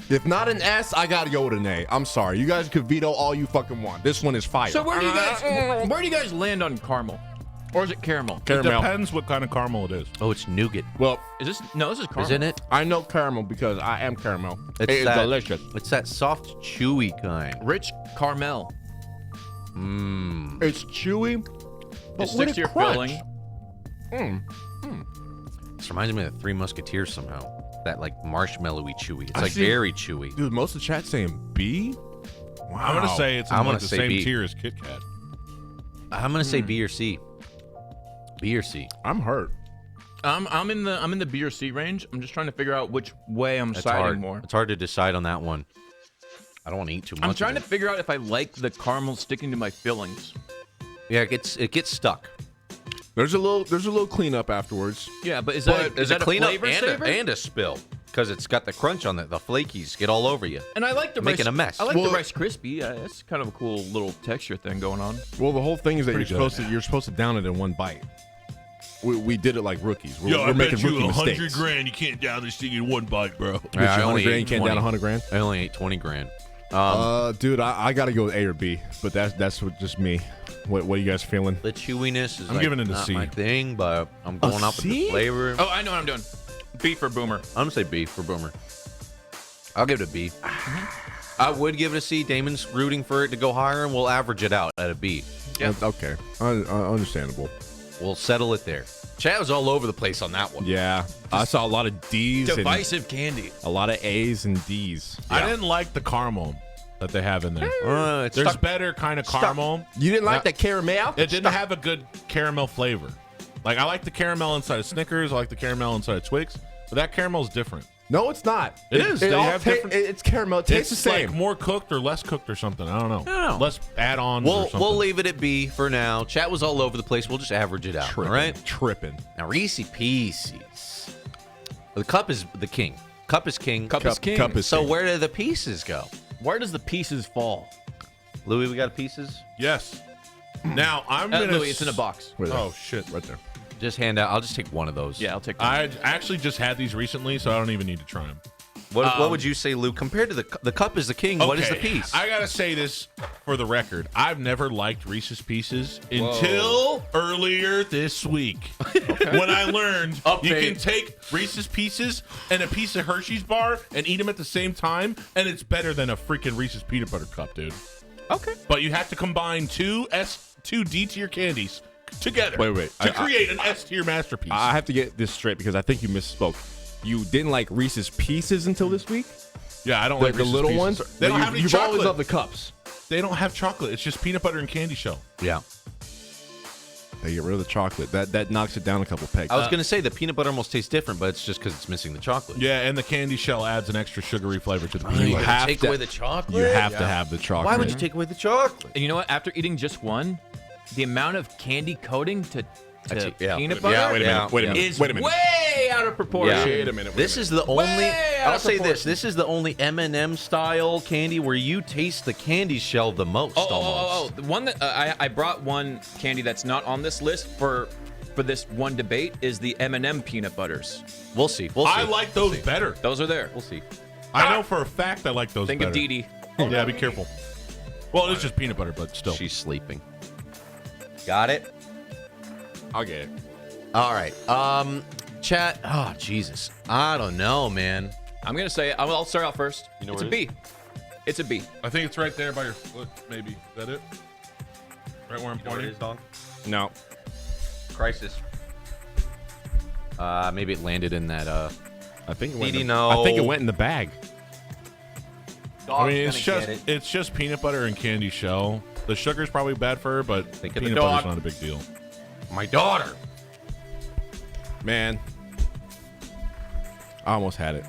Speaker 3: If not an S, I gotta go with an A. I'm sorry. You guys could veto all you fucking want. This one is fire.
Speaker 2: So where do you guys land on caramel? Or is it caramel?
Speaker 4: It
Speaker 3: Caramel.
Speaker 4: depends what kind of caramel it is.
Speaker 1: Oh, it's nougat.
Speaker 3: Well,
Speaker 2: This is caramel.
Speaker 1: Isn't it?
Speaker 3: I know caramel because I am caramel.
Speaker 1: It's
Speaker 3: It is
Speaker 1: that-
Speaker 3: delicious.
Speaker 1: It's that soft, chewy kind.
Speaker 2: Rich caramel.
Speaker 1: Mmm.
Speaker 3: It's chewy, but
Speaker 2: It
Speaker 3: with
Speaker 2: sticks
Speaker 3: a
Speaker 2: to your
Speaker 3: crunch.
Speaker 2: filling.
Speaker 1: This reminds me of the Three Musketeers somehow. That like marshmallowy chewy. It's
Speaker 3: I
Speaker 1: like
Speaker 3: see.
Speaker 1: very chewy.
Speaker 3: Dude, most of the chat saying B. Wow.
Speaker 4: I'm gonna say it's in
Speaker 1: I'm
Speaker 4: like
Speaker 1: gonna
Speaker 4: the
Speaker 1: say
Speaker 4: same
Speaker 1: B.
Speaker 4: tier as Kit Kat.
Speaker 1: I'm gonna say B or C. B or C.
Speaker 3: I'm hurt.
Speaker 2: I'm in the B or C range. I'm just trying to figure out which way I'm
Speaker 1: It's
Speaker 2: siding
Speaker 1: hard.
Speaker 2: more.
Speaker 1: It's hard to decide on that one. I don't want to eat too much.
Speaker 2: I'm
Speaker 1: of
Speaker 2: trying to
Speaker 1: it.
Speaker 2: figure out if I like the caramel sticking to my fillings.
Speaker 1: Yeah, it gets stuck.
Speaker 3: There's a little cleanup afterwards.
Speaker 2: Yeah, but is
Speaker 1: But
Speaker 2: that a
Speaker 1: cleanup
Speaker 2: flavor
Speaker 1: and
Speaker 2: saver?
Speaker 1: and a spill because it's got the crunch on it. The flakies get all over you.
Speaker 2: And I like the
Speaker 1: Making
Speaker 2: rice,
Speaker 1: a mess.
Speaker 2: I like
Speaker 3: Well-
Speaker 2: the Rice Krispie. That's kind of a cool little texture thing going on.
Speaker 3: Well, the whole thing is that
Speaker 4: Pretty
Speaker 3: you're supposed to down it in one bite. We did it like rookies. We're,
Speaker 4: Yo,
Speaker 3: we're
Speaker 4: I bet
Speaker 3: making
Speaker 4: you
Speaker 3: rookie
Speaker 4: 100
Speaker 3: mistakes.
Speaker 4: grand. You can't down this thing in one bite, bro.
Speaker 3: Bet you
Speaker 1: I
Speaker 3: 100
Speaker 1: only
Speaker 3: grand,
Speaker 1: ate
Speaker 3: you can't
Speaker 1: 20.
Speaker 3: down 100 grand.
Speaker 1: I only ate 20 grand.
Speaker 3: Dude, I gotta go with A or B, but that's what, just me. What are you guys feeling?
Speaker 1: The chewiness is
Speaker 4: I'm
Speaker 1: like
Speaker 4: giving it a
Speaker 1: not
Speaker 4: C.
Speaker 1: my thing, but I'm going up with
Speaker 3: C?
Speaker 1: the flavor.
Speaker 2: Oh, I know what I'm doing. B for Boomer.
Speaker 1: I'm gonna say B for Boomer. I'll give it a B. I would give it a C. Damon's rooting for it to go higher, and we'll average it out at a B.
Speaker 2: Yeah.
Speaker 3: Okay, understandable.
Speaker 1: We'll settle it there. Chat was all over the place on that one.
Speaker 3: Yeah, I saw a lot of D's
Speaker 2: Divisive candy.
Speaker 3: and a lot of A's and D's.
Speaker 4: I didn't like the caramel that they have in there.
Speaker 1: It's
Speaker 4: There's
Speaker 1: stuck.
Speaker 4: better kind of caramel.
Speaker 3: You didn't like the caramel?
Speaker 4: It didn't have a good caramel flavor. Like I like the caramel inside of Snickers. I like the caramel inside of Twix. But that caramel is different.
Speaker 3: No, it's not.
Speaker 4: It is. They
Speaker 3: all
Speaker 4: have different-
Speaker 3: It's caramel. It tastes
Speaker 4: It's
Speaker 3: the same.
Speaker 4: like more cooked or less cooked or something. I don't know.
Speaker 1: No.
Speaker 4: Less add-ons or something.
Speaker 1: We'll leave it at B for now. Chat was all over the place. We'll just average it out. All right.
Speaker 3: Tripping.
Speaker 1: Now Reese Pieces. The cup is the king. Cup is king.
Speaker 2: Cup is king.
Speaker 3: Cup is
Speaker 1: So
Speaker 3: king.
Speaker 1: where do the pieces go?
Speaker 2: Where does the pieces fall?
Speaker 1: Louis, we got pieces.
Speaker 4: Yes. Now I'm gonna.
Speaker 2: Louis, it's in a box.
Speaker 3: Wait there.
Speaker 4: Oh shit!
Speaker 3: Right there.
Speaker 1: Just hand out. I'll just take one of those.
Speaker 2: Yeah, I'll take that.
Speaker 4: I actually just had these recently, so I don't even need to try them.
Speaker 1: What would you say, Lou? Compared to the cup is the king. What is the piece?
Speaker 4: I gotta say this for the record. I've never liked Reese's Pieces until earlier this week when I learned you
Speaker 1: Update.
Speaker 4: can take Reese's Pieces and a piece of Hershey's bar and eat them at the same time, and it's better than a freaking Reese's peanut butter cup, dude.
Speaker 2: Okay.
Speaker 4: But you have to combine two D tier candies together
Speaker 3: Wait.
Speaker 4: to create an S tier masterpiece.
Speaker 3: I have to get this straight because I think you misspoke. You didn't like Reese's Pieces until this week?
Speaker 4: yeah, I don't
Speaker 3: The,
Speaker 4: like
Speaker 3: the
Speaker 4: Reese's
Speaker 3: little
Speaker 4: Pieces.
Speaker 3: ones?
Speaker 4: They don't
Speaker 3: But
Speaker 4: have any
Speaker 3: you've
Speaker 4: chocolate.
Speaker 3: always loved the cups.
Speaker 4: They don't have chocolate. It's just peanut butter and candy shell.
Speaker 1: Yeah.
Speaker 3: They get rid of the chocolate. That knocks it down a couple pegs.
Speaker 1: I was gonna say the peanut butter almost tastes different, but it's just because it's missing the chocolate.
Speaker 4: Yeah, and the candy shell adds an extra sugary flavor to the
Speaker 1: You
Speaker 4: peanut butter.
Speaker 3: have
Speaker 1: take
Speaker 3: to-
Speaker 1: away the chocolate.
Speaker 3: You have to have the chocolate.
Speaker 1: Why would you take away the chocolate?
Speaker 2: And you know what? After eating just one, the amount of candy coating to
Speaker 1: yeah.
Speaker 2: peanut butter
Speaker 1: Yeah,
Speaker 3: Wait a minute. Wait a minute.
Speaker 2: is
Speaker 3: Wait a minute.
Speaker 2: way out of proportion.
Speaker 1: Yeah.
Speaker 3: Wait a minute.
Speaker 1: This is the only.
Speaker 2: Way out
Speaker 1: I'll
Speaker 2: of
Speaker 1: say this.
Speaker 2: proportion.
Speaker 1: This is the only M&M style candy where you taste the candy shell the most. Almost.
Speaker 2: The one that I brought one candy that's not on this list for this one debate is the M&M peanut butters.
Speaker 1: We'll see. We'll see.
Speaker 4: I like those better.
Speaker 2: Those are there.
Speaker 1: We'll see.
Speaker 4: I know for a fact I like those
Speaker 2: Think
Speaker 4: better.
Speaker 2: of Dee Dee.
Speaker 4: Yeah, be careful. Well, it's just peanut butter, but still.
Speaker 1: She's sleeping. Got it.
Speaker 3: I'll get it.
Speaker 1: All right. Chat. Oh Jesus. I don't know, man.
Speaker 2: I'm gonna say I'll start out first.
Speaker 1: You know
Speaker 2: It's
Speaker 1: where
Speaker 2: a B. It's a B.
Speaker 4: I think it's right there by your foot, maybe. Is that it? Right where I'm pointing?
Speaker 3: No.
Speaker 1: crisis. Maybe it landed in that.
Speaker 3: I think it went.
Speaker 1: Didi,
Speaker 3: in
Speaker 1: no.
Speaker 3: I think it went in the bag.
Speaker 4: I mean, it's just peanut butter and candy shell. The sugar's probably bad for her, but
Speaker 1: Think of the
Speaker 4: peanut butter's
Speaker 1: dog.
Speaker 4: not a big deal.
Speaker 1: My daughter.
Speaker 3: Man, I almost had it.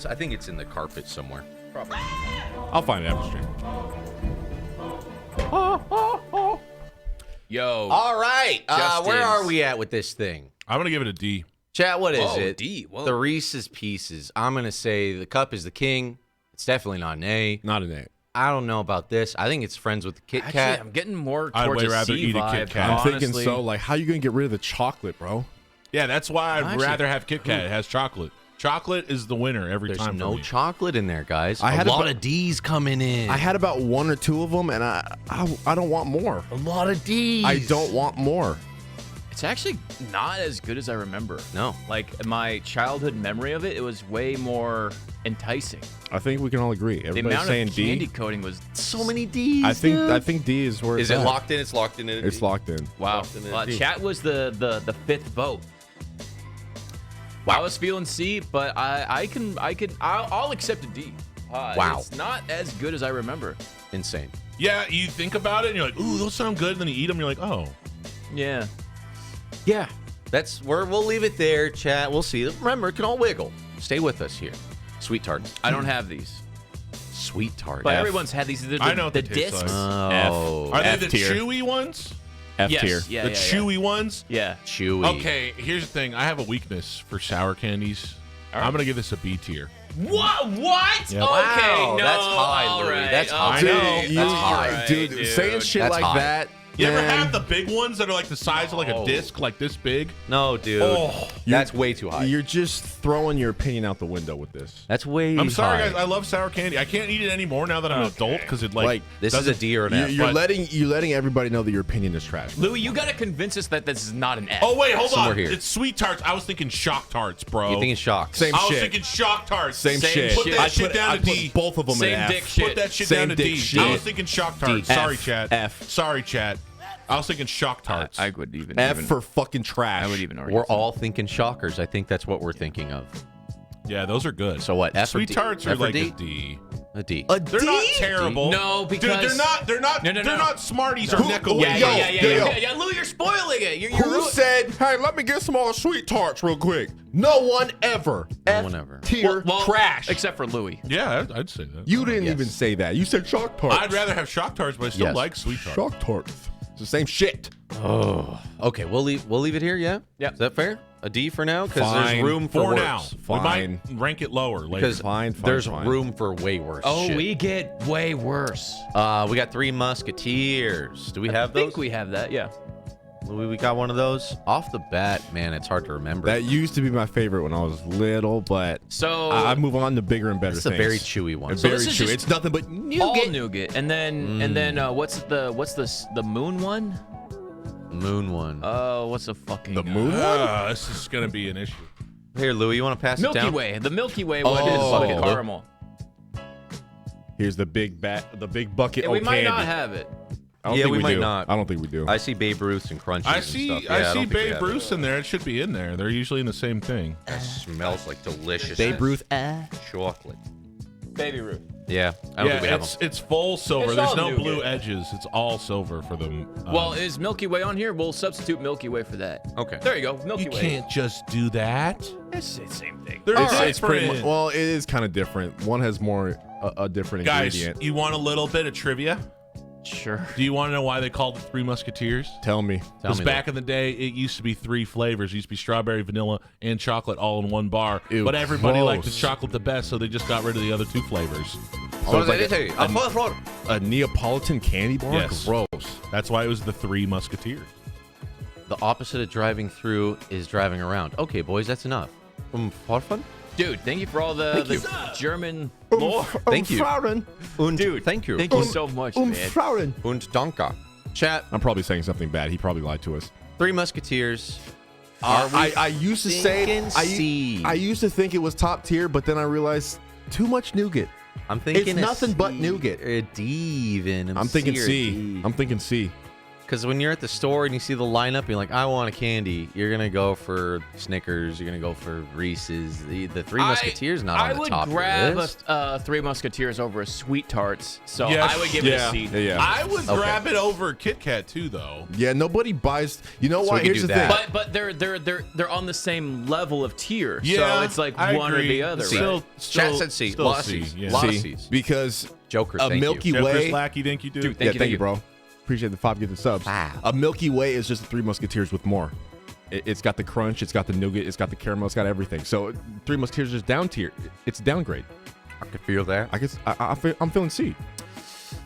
Speaker 1: I think it's in the carpet somewhere. Probably.
Speaker 3: I'll find it after stream.
Speaker 2: Yo.
Speaker 1: All right. Where
Speaker 2: Justin's.
Speaker 1: are we at with this thing?
Speaker 4: I'm gonna give it a D.
Speaker 1: Chat, what is
Speaker 2: Whoa,
Speaker 1: it?
Speaker 2: D, whoa.
Speaker 1: The Reese's Pieces. I'm going to say the cup is the king. It's definitely not an A.
Speaker 3: Not an A.
Speaker 1: I don't know about this. I think it's friends with the Kit
Speaker 2: Actually,
Speaker 1: Kat.
Speaker 2: I'm getting more
Speaker 4: I'd
Speaker 2: towards
Speaker 4: way
Speaker 2: a
Speaker 4: rather
Speaker 2: C
Speaker 4: eat a
Speaker 2: vibe,
Speaker 4: Kit Kat.
Speaker 3: I'm
Speaker 2: honestly.
Speaker 3: thinking so. Like, how you gonna get rid of the chocolate, bro?
Speaker 4: Yeah, that's why I'd
Speaker 2: Actually-
Speaker 4: rather have Kit Kat. It has chocolate. Chocolate is the winner every
Speaker 1: There's
Speaker 4: time.
Speaker 1: no
Speaker 4: for me.
Speaker 1: chocolate in there, guys.
Speaker 3: I had
Speaker 1: a lot
Speaker 3: about-
Speaker 1: of D's coming in.
Speaker 3: I had about one or two of them, and I don't want more.
Speaker 1: a lot of D's.
Speaker 3: I don't want more.
Speaker 2: It's actually not as good as I remember.
Speaker 1: No.
Speaker 2: Like my childhood memory of it, it was way more enticing.
Speaker 3: I think we can all agree.
Speaker 2: The
Speaker 3: Everybody's
Speaker 2: amount
Speaker 3: saying
Speaker 2: of candy
Speaker 3: D.
Speaker 2: coing was
Speaker 1: So many D's.
Speaker 3: I think
Speaker 1: dude.
Speaker 3: D is where
Speaker 1: Is
Speaker 3: it's
Speaker 1: it
Speaker 3: at.
Speaker 1: locked in? It's locked in.
Speaker 3: It's locked in.
Speaker 2: wow.
Speaker 1: Locked in a D.
Speaker 2: Chat was the fifth vote. I was feeling C, but I'll accept a D.
Speaker 1: Wow.
Speaker 2: It's not as good as I remember.
Speaker 1: Insane.
Speaker 4: Yeah, you think about it and you're like, ooh, those sound good. And then you eat them, you're like, oh.
Speaker 2: Yeah.
Speaker 1: Yeah. That's where we'll leave it there, chat. We'll see. Remember, it can all wiggle. Stay with us here. Sweet tarts.
Speaker 2: I don't have these.
Speaker 1: Sweet tart.
Speaker 2: But
Speaker 1: F.
Speaker 2: everyone's had these. The,
Speaker 4: I know what
Speaker 2: the
Speaker 4: they taste
Speaker 2: discs.
Speaker 4: like.
Speaker 1: Oh.
Speaker 4: Are they
Speaker 3: F
Speaker 4: the
Speaker 3: tier.
Speaker 4: chewy ones?
Speaker 3: F
Speaker 2: Yes,
Speaker 3: tier.
Speaker 2: Yeah,
Speaker 4: The
Speaker 2: yeah,
Speaker 4: chewy ones?
Speaker 2: Yeah.
Speaker 1: Chewy.
Speaker 4: Okay, here's the thing. I have a weakness for sour candies.
Speaker 2: All right.
Speaker 4: I'm gonna give this a B tier.
Speaker 2: What? What?
Speaker 4: Yep.
Speaker 2: Okay,
Speaker 1: Wow,
Speaker 2: no.
Speaker 1: that's high,
Speaker 2: all
Speaker 1: Louis.
Speaker 2: right,
Speaker 1: That's high.
Speaker 4: I know.
Speaker 3: Dude,
Speaker 1: That's high.
Speaker 3: dude, saying shit
Speaker 1: That's
Speaker 3: like
Speaker 1: high.
Speaker 3: that.
Speaker 4: You ever
Speaker 3: man,
Speaker 4: have the big ones that are like the size of like a disc, like this big?
Speaker 1: No, dude.
Speaker 4: Oh.
Speaker 1: That's way too high.
Speaker 3: You're just throwing your opinion out the window with this.
Speaker 1: That's way
Speaker 4: I'm sorry,
Speaker 1: high.
Speaker 4: guys. I love sour candy. I can't eat it anymore now that I'm an adult because it like
Speaker 1: This is a D or an F.
Speaker 3: You're
Speaker 4: but-
Speaker 3: letting everybody know that your opinion is trash.
Speaker 2: Louis, you gotta convince us that this is not an F.
Speaker 4: Oh wait, hold
Speaker 1: Somewhere
Speaker 4: on.
Speaker 1: here.
Speaker 4: It's sweet tarts. I was thinking shock tarts, bro.
Speaker 1: You're thinking shocks.
Speaker 3: Same
Speaker 4: I was
Speaker 3: shit.
Speaker 4: thinking shock tarts.
Speaker 3: Same
Speaker 2: Same
Speaker 3: shit.
Speaker 2: shit.
Speaker 4: Put that shit down
Speaker 3: I
Speaker 4: to D.
Speaker 3: put both of them
Speaker 2: Same
Speaker 3: in
Speaker 2: dick
Speaker 3: F.
Speaker 2: shit.
Speaker 4: Put that shit
Speaker 3: Same
Speaker 4: down to
Speaker 3: dick
Speaker 4: D.
Speaker 3: shit.
Speaker 4: I was thinking shock tarts.
Speaker 3: D.
Speaker 4: Sorry,
Speaker 3: F.
Speaker 4: chat.
Speaker 3: F.
Speaker 4: Sorry, chat. I was thinking shock tarts.
Speaker 2: I would even.
Speaker 3: F
Speaker 2: even,
Speaker 3: for fucking trash.
Speaker 2: I would even argue.
Speaker 1: We're all thinking shockers. I think that's what we're thinking of.
Speaker 4: Yeah, those are good.
Speaker 1: So what? F or
Speaker 4: Sweet
Speaker 1: D?
Speaker 4: tarts are
Speaker 1: F or
Speaker 4: like
Speaker 1: D?
Speaker 4: a D.
Speaker 1: A D.
Speaker 4: They're not terrible.
Speaker 2: No, because-
Speaker 4: Dude, they're not.
Speaker 2: No, no,
Speaker 4: They're
Speaker 2: no.
Speaker 4: not Smarties or Necco
Speaker 2: Yeah,
Speaker 3: Yo,
Speaker 2: yeah, yeah,
Speaker 3: yo,
Speaker 2: yeah,
Speaker 3: yo.
Speaker 2: yeah, yeah. Louis, you're spoiling it. You're
Speaker 3: Who said, hey, let me get some more sweet tarts real quick? No one ever.
Speaker 1: No one ever.
Speaker 3: Tier trash.
Speaker 2: Except for Louis.
Speaker 4: Yeah, I'd say that.
Speaker 3: You didn't
Speaker 1: Yes.
Speaker 3: even say that. You said shock tarts.
Speaker 4: I'd rather have shock tarts, but I still
Speaker 1: Yes.
Speaker 4: like sweet tarts.
Speaker 3: shock tarts. It's the same shit.
Speaker 1: Oh. Okay, we'll leave it here, yeah?
Speaker 2: Yeah.
Speaker 1: Is that fair? A D for now? Because there's
Speaker 3: Fine.
Speaker 1: room for,
Speaker 4: For
Speaker 1: worse.
Speaker 4: now,
Speaker 3: Fine.
Speaker 4: we might rank it lower later.
Speaker 1: Because
Speaker 3: Fine,
Speaker 1: there's
Speaker 3: fine.
Speaker 1: room for way worse
Speaker 2: Oh,
Speaker 1: shit.
Speaker 2: we get way worse.
Speaker 1: We got 3 Musketeers. Do we have
Speaker 2: I
Speaker 1: those?
Speaker 2: think we have that. Yeah.
Speaker 1: We got one of those? Off the bat, man, it's hard to remember.
Speaker 3: That used to be my favorite when I was little, but
Speaker 2: So
Speaker 3: I move on to bigger and better
Speaker 1: It's a
Speaker 3: things.
Speaker 1: very chewy one.
Speaker 3: And
Speaker 2: So
Speaker 3: very
Speaker 2: this is
Speaker 3: chewy.
Speaker 2: just
Speaker 3: It's nothing but
Speaker 2: all
Speaker 3: nougat.
Speaker 2: nougat, and then what's the moon one?
Speaker 1: Moon one.
Speaker 2: Oh, what's the fucking
Speaker 3: The moon one?
Speaker 4: This is gonna be an issue.
Speaker 1: Here, Louis, you want to pass it
Speaker 2: Milky
Speaker 1: down?
Speaker 2: Way. The Milky Way one is
Speaker 3: Oh.
Speaker 2: fucking caramel.
Speaker 3: Here's the big bucket
Speaker 2: And
Speaker 3: of
Speaker 2: we might
Speaker 3: candy.
Speaker 2: not have it.
Speaker 3: I don't
Speaker 1: Yeah,
Speaker 3: think
Speaker 1: we might
Speaker 3: do.
Speaker 1: not.
Speaker 3: I don't think we do.
Speaker 1: I see Babe Ruths and Crunchies
Speaker 4: I
Speaker 1: and
Speaker 4: see.
Speaker 1: stuff. Yeah,
Speaker 4: I
Speaker 1: don't
Speaker 4: see
Speaker 1: think we
Speaker 4: Babe
Speaker 1: have it.
Speaker 4: Ruth in there. It should be in there. They're usually in the same thing.
Speaker 1: Smells like delicious.
Speaker 3: Babe Ruth.
Speaker 1: chocolate.
Speaker 2: Baby Ruth.
Speaker 1: Yeah, I don't think we have
Speaker 4: it's
Speaker 1: them.
Speaker 4: it's full silver.
Speaker 2: It's
Speaker 4: There's
Speaker 2: all
Speaker 4: no
Speaker 2: nougat.
Speaker 4: blue edges. It's all silver for them.
Speaker 2: Well, is Milky Way on here? We'll substitute Milky Way for that.
Speaker 1: Okay.
Speaker 2: There you go. Milky
Speaker 4: you
Speaker 2: Way.
Speaker 4: can't just do that.
Speaker 2: It's the same thing.
Speaker 4: They're
Speaker 3: It's pretty much,
Speaker 4: different.
Speaker 3: well, it is kind of different. One has more a different
Speaker 4: Guys,
Speaker 3: ingredient.
Speaker 4: you want a little bit of trivia?
Speaker 2: Sure.
Speaker 4: Do you want to know why they called it Three Musketeers?
Speaker 3: Tell me.
Speaker 1: Tell
Speaker 4: Because
Speaker 1: me
Speaker 4: back in the day, it used to be 3 flavors. It used to be strawberry, vanilla, and chocolate all in one bar.
Speaker 3: Ew,
Speaker 4: but everybody liked the
Speaker 3: gross.
Speaker 4: chocolate the best, so they just got rid of the other 2 flavors.
Speaker 3: So it's like a Neapolitan candy bar?
Speaker 4: Yes.
Speaker 3: Gross.
Speaker 4: That's why it was the Three Musketeers.
Speaker 1: The opposite of driving through is driving around. Okay, boys, that's enough. Fun?
Speaker 2: Dude, thank you for all the German lore.
Speaker 1: Thank you.
Speaker 3: Frauen.
Speaker 1: Und thank you.
Speaker 2: Thank you so much, man.
Speaker 3: Frauen.
Speaker 1: Und danke. Chat,
Speaker 3: I'm probably saying something bad. He probably lied to us.
Speaker 1: 3 Musketeers. Are we
Speaker 3: I used to say
Speaker 1: thinking C?
Speaker 3: I used to think it was top tier, but then I realized too much nougat.
Speaker 1: I'm thinking
Speaker 3: It's
Speaker 1: a
Speaker 3: nothing but
Speaker 1: C
Speaker 3: nougat.
Speaker 1: or a D even.
Speaker 3: I'm thinking
Speaker 1: or
Speaker 3: C.
Speaker 1: D.
Speaker 3: I'm thinking C.
Speaker 1: Because when you're at the store and you see the lineup, you're like, I want a candy. You're gonna go for Snickers. You're gonna go for Reese's. The Three Musketeers not on the top
Speaker 2: I would grab
Speaker 1: of the list.
Speaker 2: Three Musketeers over a Sweet Tarts, so
Speaker 4: Yes.
Speaker 2: I would give it a C.
Speaker 3: Yeah.
Speaker 4: I would grab it over Kit Kat too, though.
Speaker 3: Yeah, nobody buys. You know
Speaker 1: So
Speaker 3: what?
Speaker 1: we could
Speaker 3: Here's
Speaker 1: do
Speaker 3: the
Speaker 1: that.
Speaker 3: thing.
Speaker 2: But they're on the same level of tier, so
Speaker 4: Yeah,
Speaker 2: it's like
Speaker 4: I
Speaker 2: one or
Speaker 4: agree.
Speaker 2: the other.
Speaker 4: Still,
Speaker 2: right?
Speaker 1: Chat said C.
Speaker 4: Still
Speaker 1: Lot of
Speaker 4: C.
Speaker 1: C's.
Speaker 4: Yeah.
Speaker 1: Lot of
Speaker 3: See,
Speaker 1: C's.
Speaker 3: because
Speaker 1: Joker,
Speaker 3: a
Speaker 1: thank
Speaker 3: Milky
Speaker 1: you.
Speaker 3: Way.
Speaker 4: Joker's Lackey, thank you, dude.
Speaker 2: Dude, thank
Speaker 3: Thank
Speaker 2: you.
Speaker 3: you, bro. Appreciate the 5 gifted subs.
Speaker 1: Wow.
Speaker 3: A Milky Way is just the Three Musketeers with more. It's got the crunch, it's got the nougat, it's got the caramel, it's got everything. So Three Musketeers is down tier. It's a downgrade.
Speaker 1: I can feel that.
Speaker 3: I'm feeling C.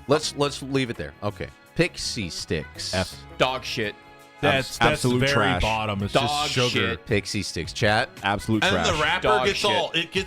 Speaker 1: Let's leave it there. Okay. Pixie sticks.
Speaker 3: F.
Speaker 2: Dog shit.
Speaker 4: That's
Speaker 3: absolute
Speaker 4: very
Speaker 3: trash.
Speaker 4: bottom. It's
Speaker 2: Dog
Speaker 4: just sugar.
Speaker 2: shit.
Speaker 1: Pixie sticks. Chat.
Speaker 3: Absolute
Speaker 4: And
Speaker 3: trash.
Speaker 4: then the wrapper
Speaker 2: Dog
Speaker 4: gets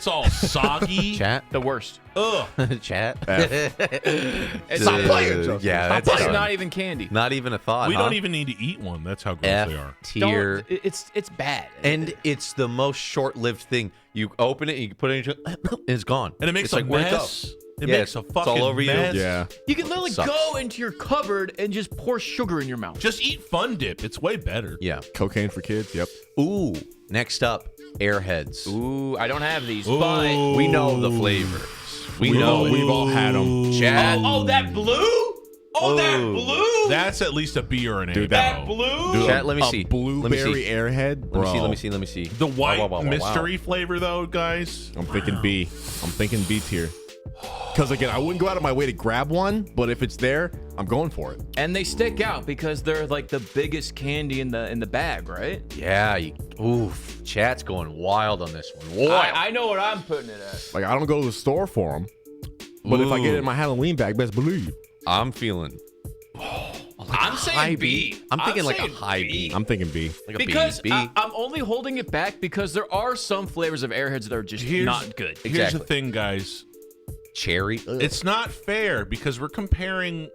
Speaker 2: shit.
Speaker 4: all soggy.
Speaker 1: Chat.
Speaker 2: The worst.
Speaker 4: Ugh.
Speaker 1: Chat.
Speaker 2: It's
Speaker 3: Stop
Speaker 2: not,
Speaker 3: playing, Justin.
Speaker 1: Yeah,
Speaker 3: Stop
Speaker 1: that's
Speaker 2: it's
Speaker 3: playing.
Speaker 2: not even candy.
Speaker 1: not even a thought.
Speaker 4: We
Speaker 1: huh?
Speaker 4: don't even need to eat one. That's how gross
Speaker 1: F
Speaker 4: they are.
Speaker 1: tier.
Speaker 2: Don't, it's bad.
Speaker 1: And it's the most short-lived thing. You open it, you put it into, and it's gone.
Speaker 4: And it makes
Speaker 1: it's
Speaker 4: a
Speaker 1: like, where'd it go?
Speaker 4: mess. It
Speaker 1: Yeah,
Speaker 4: makes a
Speaker 1: it's
Speaker 4: fucking
Speaker 1: all over you.
Speaker 4: mess.
Speaker 3: Yeah.
Speaker 2: you can literally
Speaker 1: Sucks.
Speaker 2: go into your cupboard and just pour sugar in your mouth.
Speaker 4: Just eat Fun Dip. It's way better.
Speaker 1: Yeah.
Speaker 3: Cocaine for kids. Yep.
Speaker 1: Ooh. Next up, Airheads.
Speaker 2: Ooh, I don't have these,
Speaker 4: Ooh.
Speaker 2: but
Speaker 1: We know the flavors. We
Speaker 3: We've
Speaker 1: know
Speaker 3: all,
Speaker 1: it.
Speaker 3: we've all had them.
Speaker 1: Chat.
Speaker 2: oh, that blue? Oh, that
Speaker 1: Ooh.
Speaker 2: blue?
Speaker 4: That's at least a B or an A.
Speaker 3: Dude,
Speaker 2: that
Speaker 4: bro.
Speaker 2: blue?
Speaker 1: Chat, let me
Speaker 3: a
Speaker 1: see.
Speaker 3: blueberry
Speaker 1: Let me see.
Speaker 3: airhead. Bro.
Speaker 1: Let me see.
Speaker 4: The white
Speaker 1: Wow.
Speaker 4: mystery flavor, though, guys.
Speaker 3: I'm thinking B. I'm thinking B tier. Because again, I wouldn't go out of my way to grab one, but if it's there, I'm going for it.
Speaker 2: And they stick out because they're like the biggest candy in the bag, right?
Speaker 1: Yeah. Oof. Chat's going wild on this one. Wild.
Speaker 2: I know what I'm putting it at.
Speaker 3: Like I don't go to the store for them, but if I get it in my Halloween bag, best believe.
Speaker 1: I'm feeling.
Speaker 2: I'm saying B.
Speaker 1: I'm thinking like a
Speaker 2: saying
Speaker 1: high B.
Speaker 3: I'm thinking B.
Speaker 1: Like a
Speaker 2: Because
Speaker 1: B.
Speaker 2: I'm only holding it back because there are some flavors of Airheads that are just not good.
Speaker 4: Here's the
Speaker 1: Exactly.
Speaker 4: thing, guys.
Speaker 1: Cherry. Ugh.
Speaker 4: It's not fair because we're comparing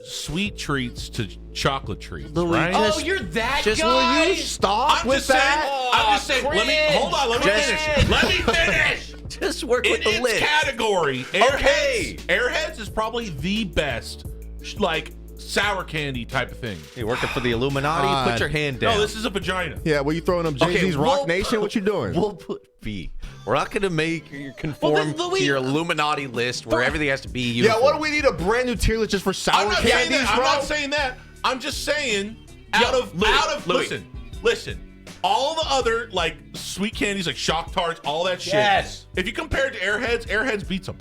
Speaker 4: sweet treats to chocolate treats,
Speaker 1: Louis,
Speaker 4: right?
Speaker 2: Oh, you're that
Speaker 1: Just
Speaker 2: guy?
Speaker 1: will you stop
Speaker 4: I'm
Speaker 1: with
Speaker 4: just saying.
Speaker 1: that?
Speaker 4: I'm just saying. Let me hold on. Let me
Speaker 1: Just-
Speaker 4: finish. Let me finish.
Speaker 1: Just work
Speaker 4: In
Speaker 1: with the
Speaker 4: its
Speaker 1: list.
Speaker 4: category,
Speaker 1: Okay.
Speaker 4: Airheads is probably the best, like sour candy type of thing.
Speaker 1: You working for the Illuminati?
Speaker 3: God.
Speaker 1: Put your hand down.
Speaker 4: No, this is a vagina.
Speaker 3: Yeah, what you throwing up Jay-Z's
Speaker 1: we'll-
Speaker 3: Rock Nation? What you doing?
Speaker 1: We'll put B. We're not going to make you conform
Speaker 2: Well, then, Louis-
Speaker 1: to your Illuminati list where everything has to be
Speaker 3: yeah,
Speaker 1: uniform.
Speaker 3: what do we need a brand new tier list just for sour
Speaker 4: I'm not saying
Speaker 3: candies,
Speaker 4: that. I'm
Speaker 3: bro?
Speaker 4: not saying that. I'm just saying
Speaker 2: Louis.
Speaker 4: listen. All the other like sweet candies like Shock Tarts, all that shit.
Speaker 1: Yes.
Speaker 4: If you compare it to Airheads beats them.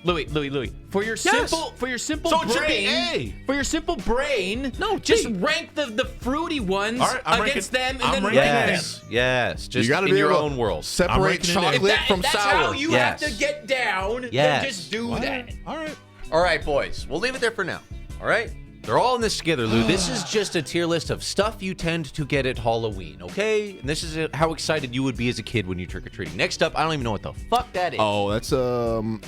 Speaker 2: Louis. For your simple
Speaker 4: So it should be
Speaker 2: brain,
Speaker 4: A.
Speaker 2: for your simple brain,
Speaker 1: No,
Speaker 2: just
Speaker 1: B.
Speaker 2: rank the fruity ones
Speaker 4: All right, I'm
Speaker 2: against
Speaker 4: ranking-
Speaker 2: them and
Speaker 4: I'm
Speaker 2: then
Speaker 4: ranking
Speaker 2: rank
Speaker 1: Yes.
Speaker 2: them.
Speaker 1: Yes. Just
Speaker 3: You gotta
Speaker 1: in
Speaker 3: be
Speaker 1: your
Speaker 3: able to
Speaker 1: own world.
Speaker 4: I'm
Speaker 3: Separate
Speaker 4: ranking it in.
Speaker 3: chocolate
Speaker 2: If
Speaker 3: from
Speaker 2: that's
Speaker 3: sour.
Speaker 2: how you
Speaker 1: Yes.
Speaker 2: have to get down,
Speaker 1: Yes.
Speaker 2: then just do that.
Speaker 4: All right.
Speaker 1: All right, boys. We'll leave it there for now. All right? They're all in this together, Lou. This is just a tier list of stuff you tend to get at Halloween, okay? And this is how excited you would be as a kid when you trick-or-treating. Next up, I don't even know what the fuck that is.
Speaker 3: Oh, that's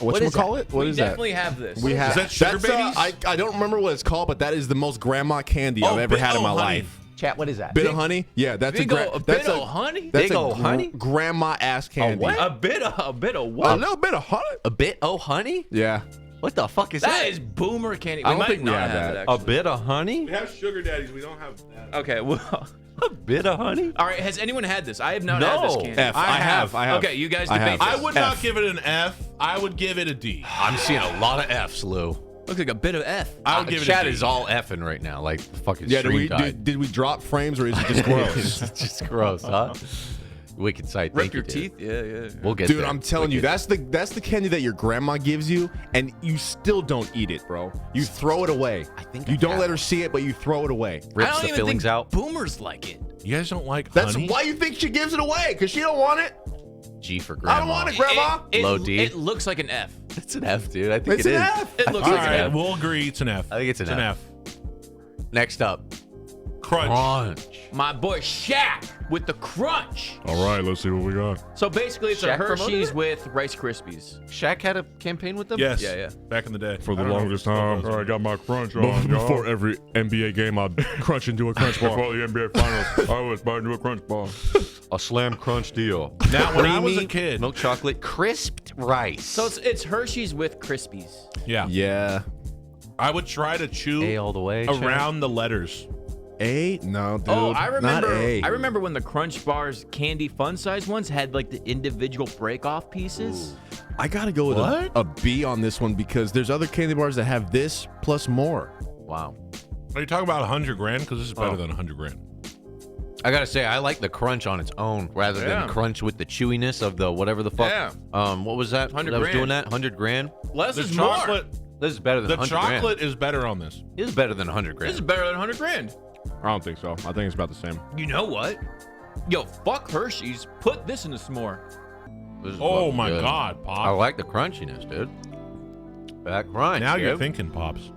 Speaker 1: What is
Speaker 3: call it? What
Speaker 2: We
Speaker 3: is that?
Speaker 2: definitely have this.
Speaker 3: We have.
Speaker 4: Is that Sugar
Speaker 3: that's,
Speaker 4: Babies?
Speaker 3: I don't remember what it's called, but that is the most grandma candy I've ever had in my
Speaker 4: honey.
Speaker 3: life.
Speaker 1: Chat, what is that?
Speaker 3: Bit of honey? Yeah, that's
Speaker 2: Big
Speaker 3: a
Speaker 2: ol'
Speaker 3: that's
Speaker 2: bit of honey?
Speaker 3: That's
Speaker 1: Big ol' honey?
Speaker 3: grandma ass candy.
Speaker 1: what?
Speaker 2: A bit of
Speaker 3: A
Speaker 2: what?
Speaker 3: little bit of honey.
Speaker 1: A bit honey?
Speaker 3: Yeah.
Speaker 1: What the fuck is
Speaker 2: That
Speaker 1: that?
Speaker 2: is boomer candy.
Speaker 3: I
Speaker 2: We
Speaker 3: don't
Speaker 2: might
Speaker 3: think we
Speaker 2: not
Speaker 3: have
Speaker 2: have
Speaker 3: that.
Speaker 2: it
Speaker 1: A
Speaker 2: actually.
Speaker 1: bit of honey?
Speaker 4: We have sugar daddies. We don't have that.
Speaker 2: Okay, well,
Speaker 1: A bit of honey?
Speaker 2: all right. Has anyone had this? I have not
Speaker 1: No.
Speaker 2: had this candy.
Speaker 3: F.
Speaker 4: I have.
Speaker 3: I have.
Speaker 2: Okay, you guys
Speaker 3: I
Speaker 2: debate
Speaker 3: have.
Speaker 2: this.
Speaker 4: I would
Speaker 3: F.
Speaker 4: not give it an F. I would give it a D.
Speaker 1: I'm seeing a lot of F's, Lou.
Speaker 2: Looks like a bit of F.
Speaker 4: I would give it
Speaker 1: Chat
Speaker 4: a D.
Speaker 1: is all effing right now, like the fucking
Speaker 3: Yeah,
Speaker 1: stream died.
Speaker 3: did we drop frames or is it just gross?
Speaker 1: It's just gross, huh? Wicked sight.
Speaker 2: Rip
Speaker 1: Thank
Speaker 2: your
Speaker 1: you,
Speaker 2: teeth.
Speaker 1: dude.
Speaker 2: Yeah.
Speaker 1: We'll get
Speaker 3: Dude,
Speaker 1: there.
Speaker 3: I'm telling you, that's the candy that your grandma gives you, and you still don't eat it, bro. You throw it away.
Speaker 1: I think
Speaker 3: you
Speaker 1: I
Speaker 3: don't
Speaker 1: have.
Speaker 3: let her see it, but you throw it away.
Speaker 2: I
Speaker 1: rips
Speaker 2: don't
Speaker 1: the
Speaker 2: even
Speaker 1: fillings
Speaker 2: think
Speaker 1: out.
Speaker 2: boomers like it.
Speaker 4: You guys don't like
Speaker 3: That's
Speaker 4: honey?
Speaker 3: why you think she gives it away, because she don't want it.
Speaker 1: G for grandma.
Speaker 3: I don't want it, grandma.
Speaker 1: Low D.
Speaker 2: It looks like an F.
Speaker 1: It's an F, dude. I think
Speaker 3: It's
Speaker 1: it
Speaker 3: an
Speaker 1: is.
Speaker 3: F.
Speaker 2: It looks
Speaker 4: All
Speaker 2: like
Speaker 4: right,
Speaker 2: an F.
Speaker 4: we'll agree it's an F.
Speaker 1: I think it's an F. Next up,
Speaker 4: Crunch.
Speaker 1: Crunch.
Speaker 2: My boy Shaq with the crunch.
Speaker 3: All right, let's see what we got.
Speaker 2: So basically, it's
Speaker 1: Shaq
Speaker 2: a Hershey's
Speaker 1: promoted it?
Speaker 2: with Rice Krispies.
Speaker 1: Shaq had a campaign with them?
Speaker 4: Yes.
Speaker 2: Yeah.
Speaker 4: Back in the day.
Speaker 3: For the
Speaker 4: I don't know
Speaker 3: longest
Speaker 4: if it still
Speaker 3: time,
Speaker 4: does.
Speaker 3: I got my crunch on. Before every NBA game, I'd crunch into a crunch bar. Before the NBA Finals, I was biting into a crunch bar.
Speaker 1: A slam crunch deal.
Speaker 4: Now, when I was a
Speaker 1: Creamy
Speaker 4: kid,
Speaker 1: milk chocolate, crisped rice.
Speaker 2: So it's Hershey's with Krispies.
Speaker 4: yeah,
Speaker 3: Yeah.
Speaker 4: I would try to chew
Speaker 1: A all the way. Chad.
Speaker 4: around the letters.
Speaker 3: A? No, dude.
Speaker 2: Oh, I remember.
Speaker 3: Not A.
Speaker 2: I remember when the Crunch Bars candy fun size ones had like the individual break off pieces.
Speaker 3: I gotta go with a B on this one because there's other candy bars that have this plus more.
Speaker 1: Wow.
Speaker 4: Are you talking about 100 grand? Because this is better than 100 grand.
Speaker 1: I gotta say, I like the crunch on its own rather than crunch with the chewiness of the whatever the fuck.
Speaker 2: Yeah.
Speaker 1: What was that?
Speaker 2: 100
Speaker 1: that was
Speaker 2: grand.
Speaker 1: doing that? 100 grand?
Speaker 2: Less
Speaker 4: The
Speaker 2: is
Speaker 4: chocolate,
Speaker 2: more.
Speaker 1: This is better than
Speaker 4: the
Speaker 1: 100
Speaker 4: chocolate
Speaker 1: grand.
Speaker 4: is better on this.
Speaker 1: It is better than 100 grand.
Speaker 2: This is better than 100 grand.
Speaker 3: I don't think so. I think it's about the same.
Speaker 2: You know what? Yo, fuck Hershey's. Put this in the s'more.
Speaker 1: This is
Speaker 4: Oh
Speaker 1: fucking
Speaker 4: my
Speaker 1: good.
Speaker 4: God,
Speaker 1: I
Speaker 4: Pops.
Speaker 1: like the crunchiness, dude. That crunch.
Speaker 4: Now you're
Speaker 1: dude.
Speaker 4: thinking, Pops.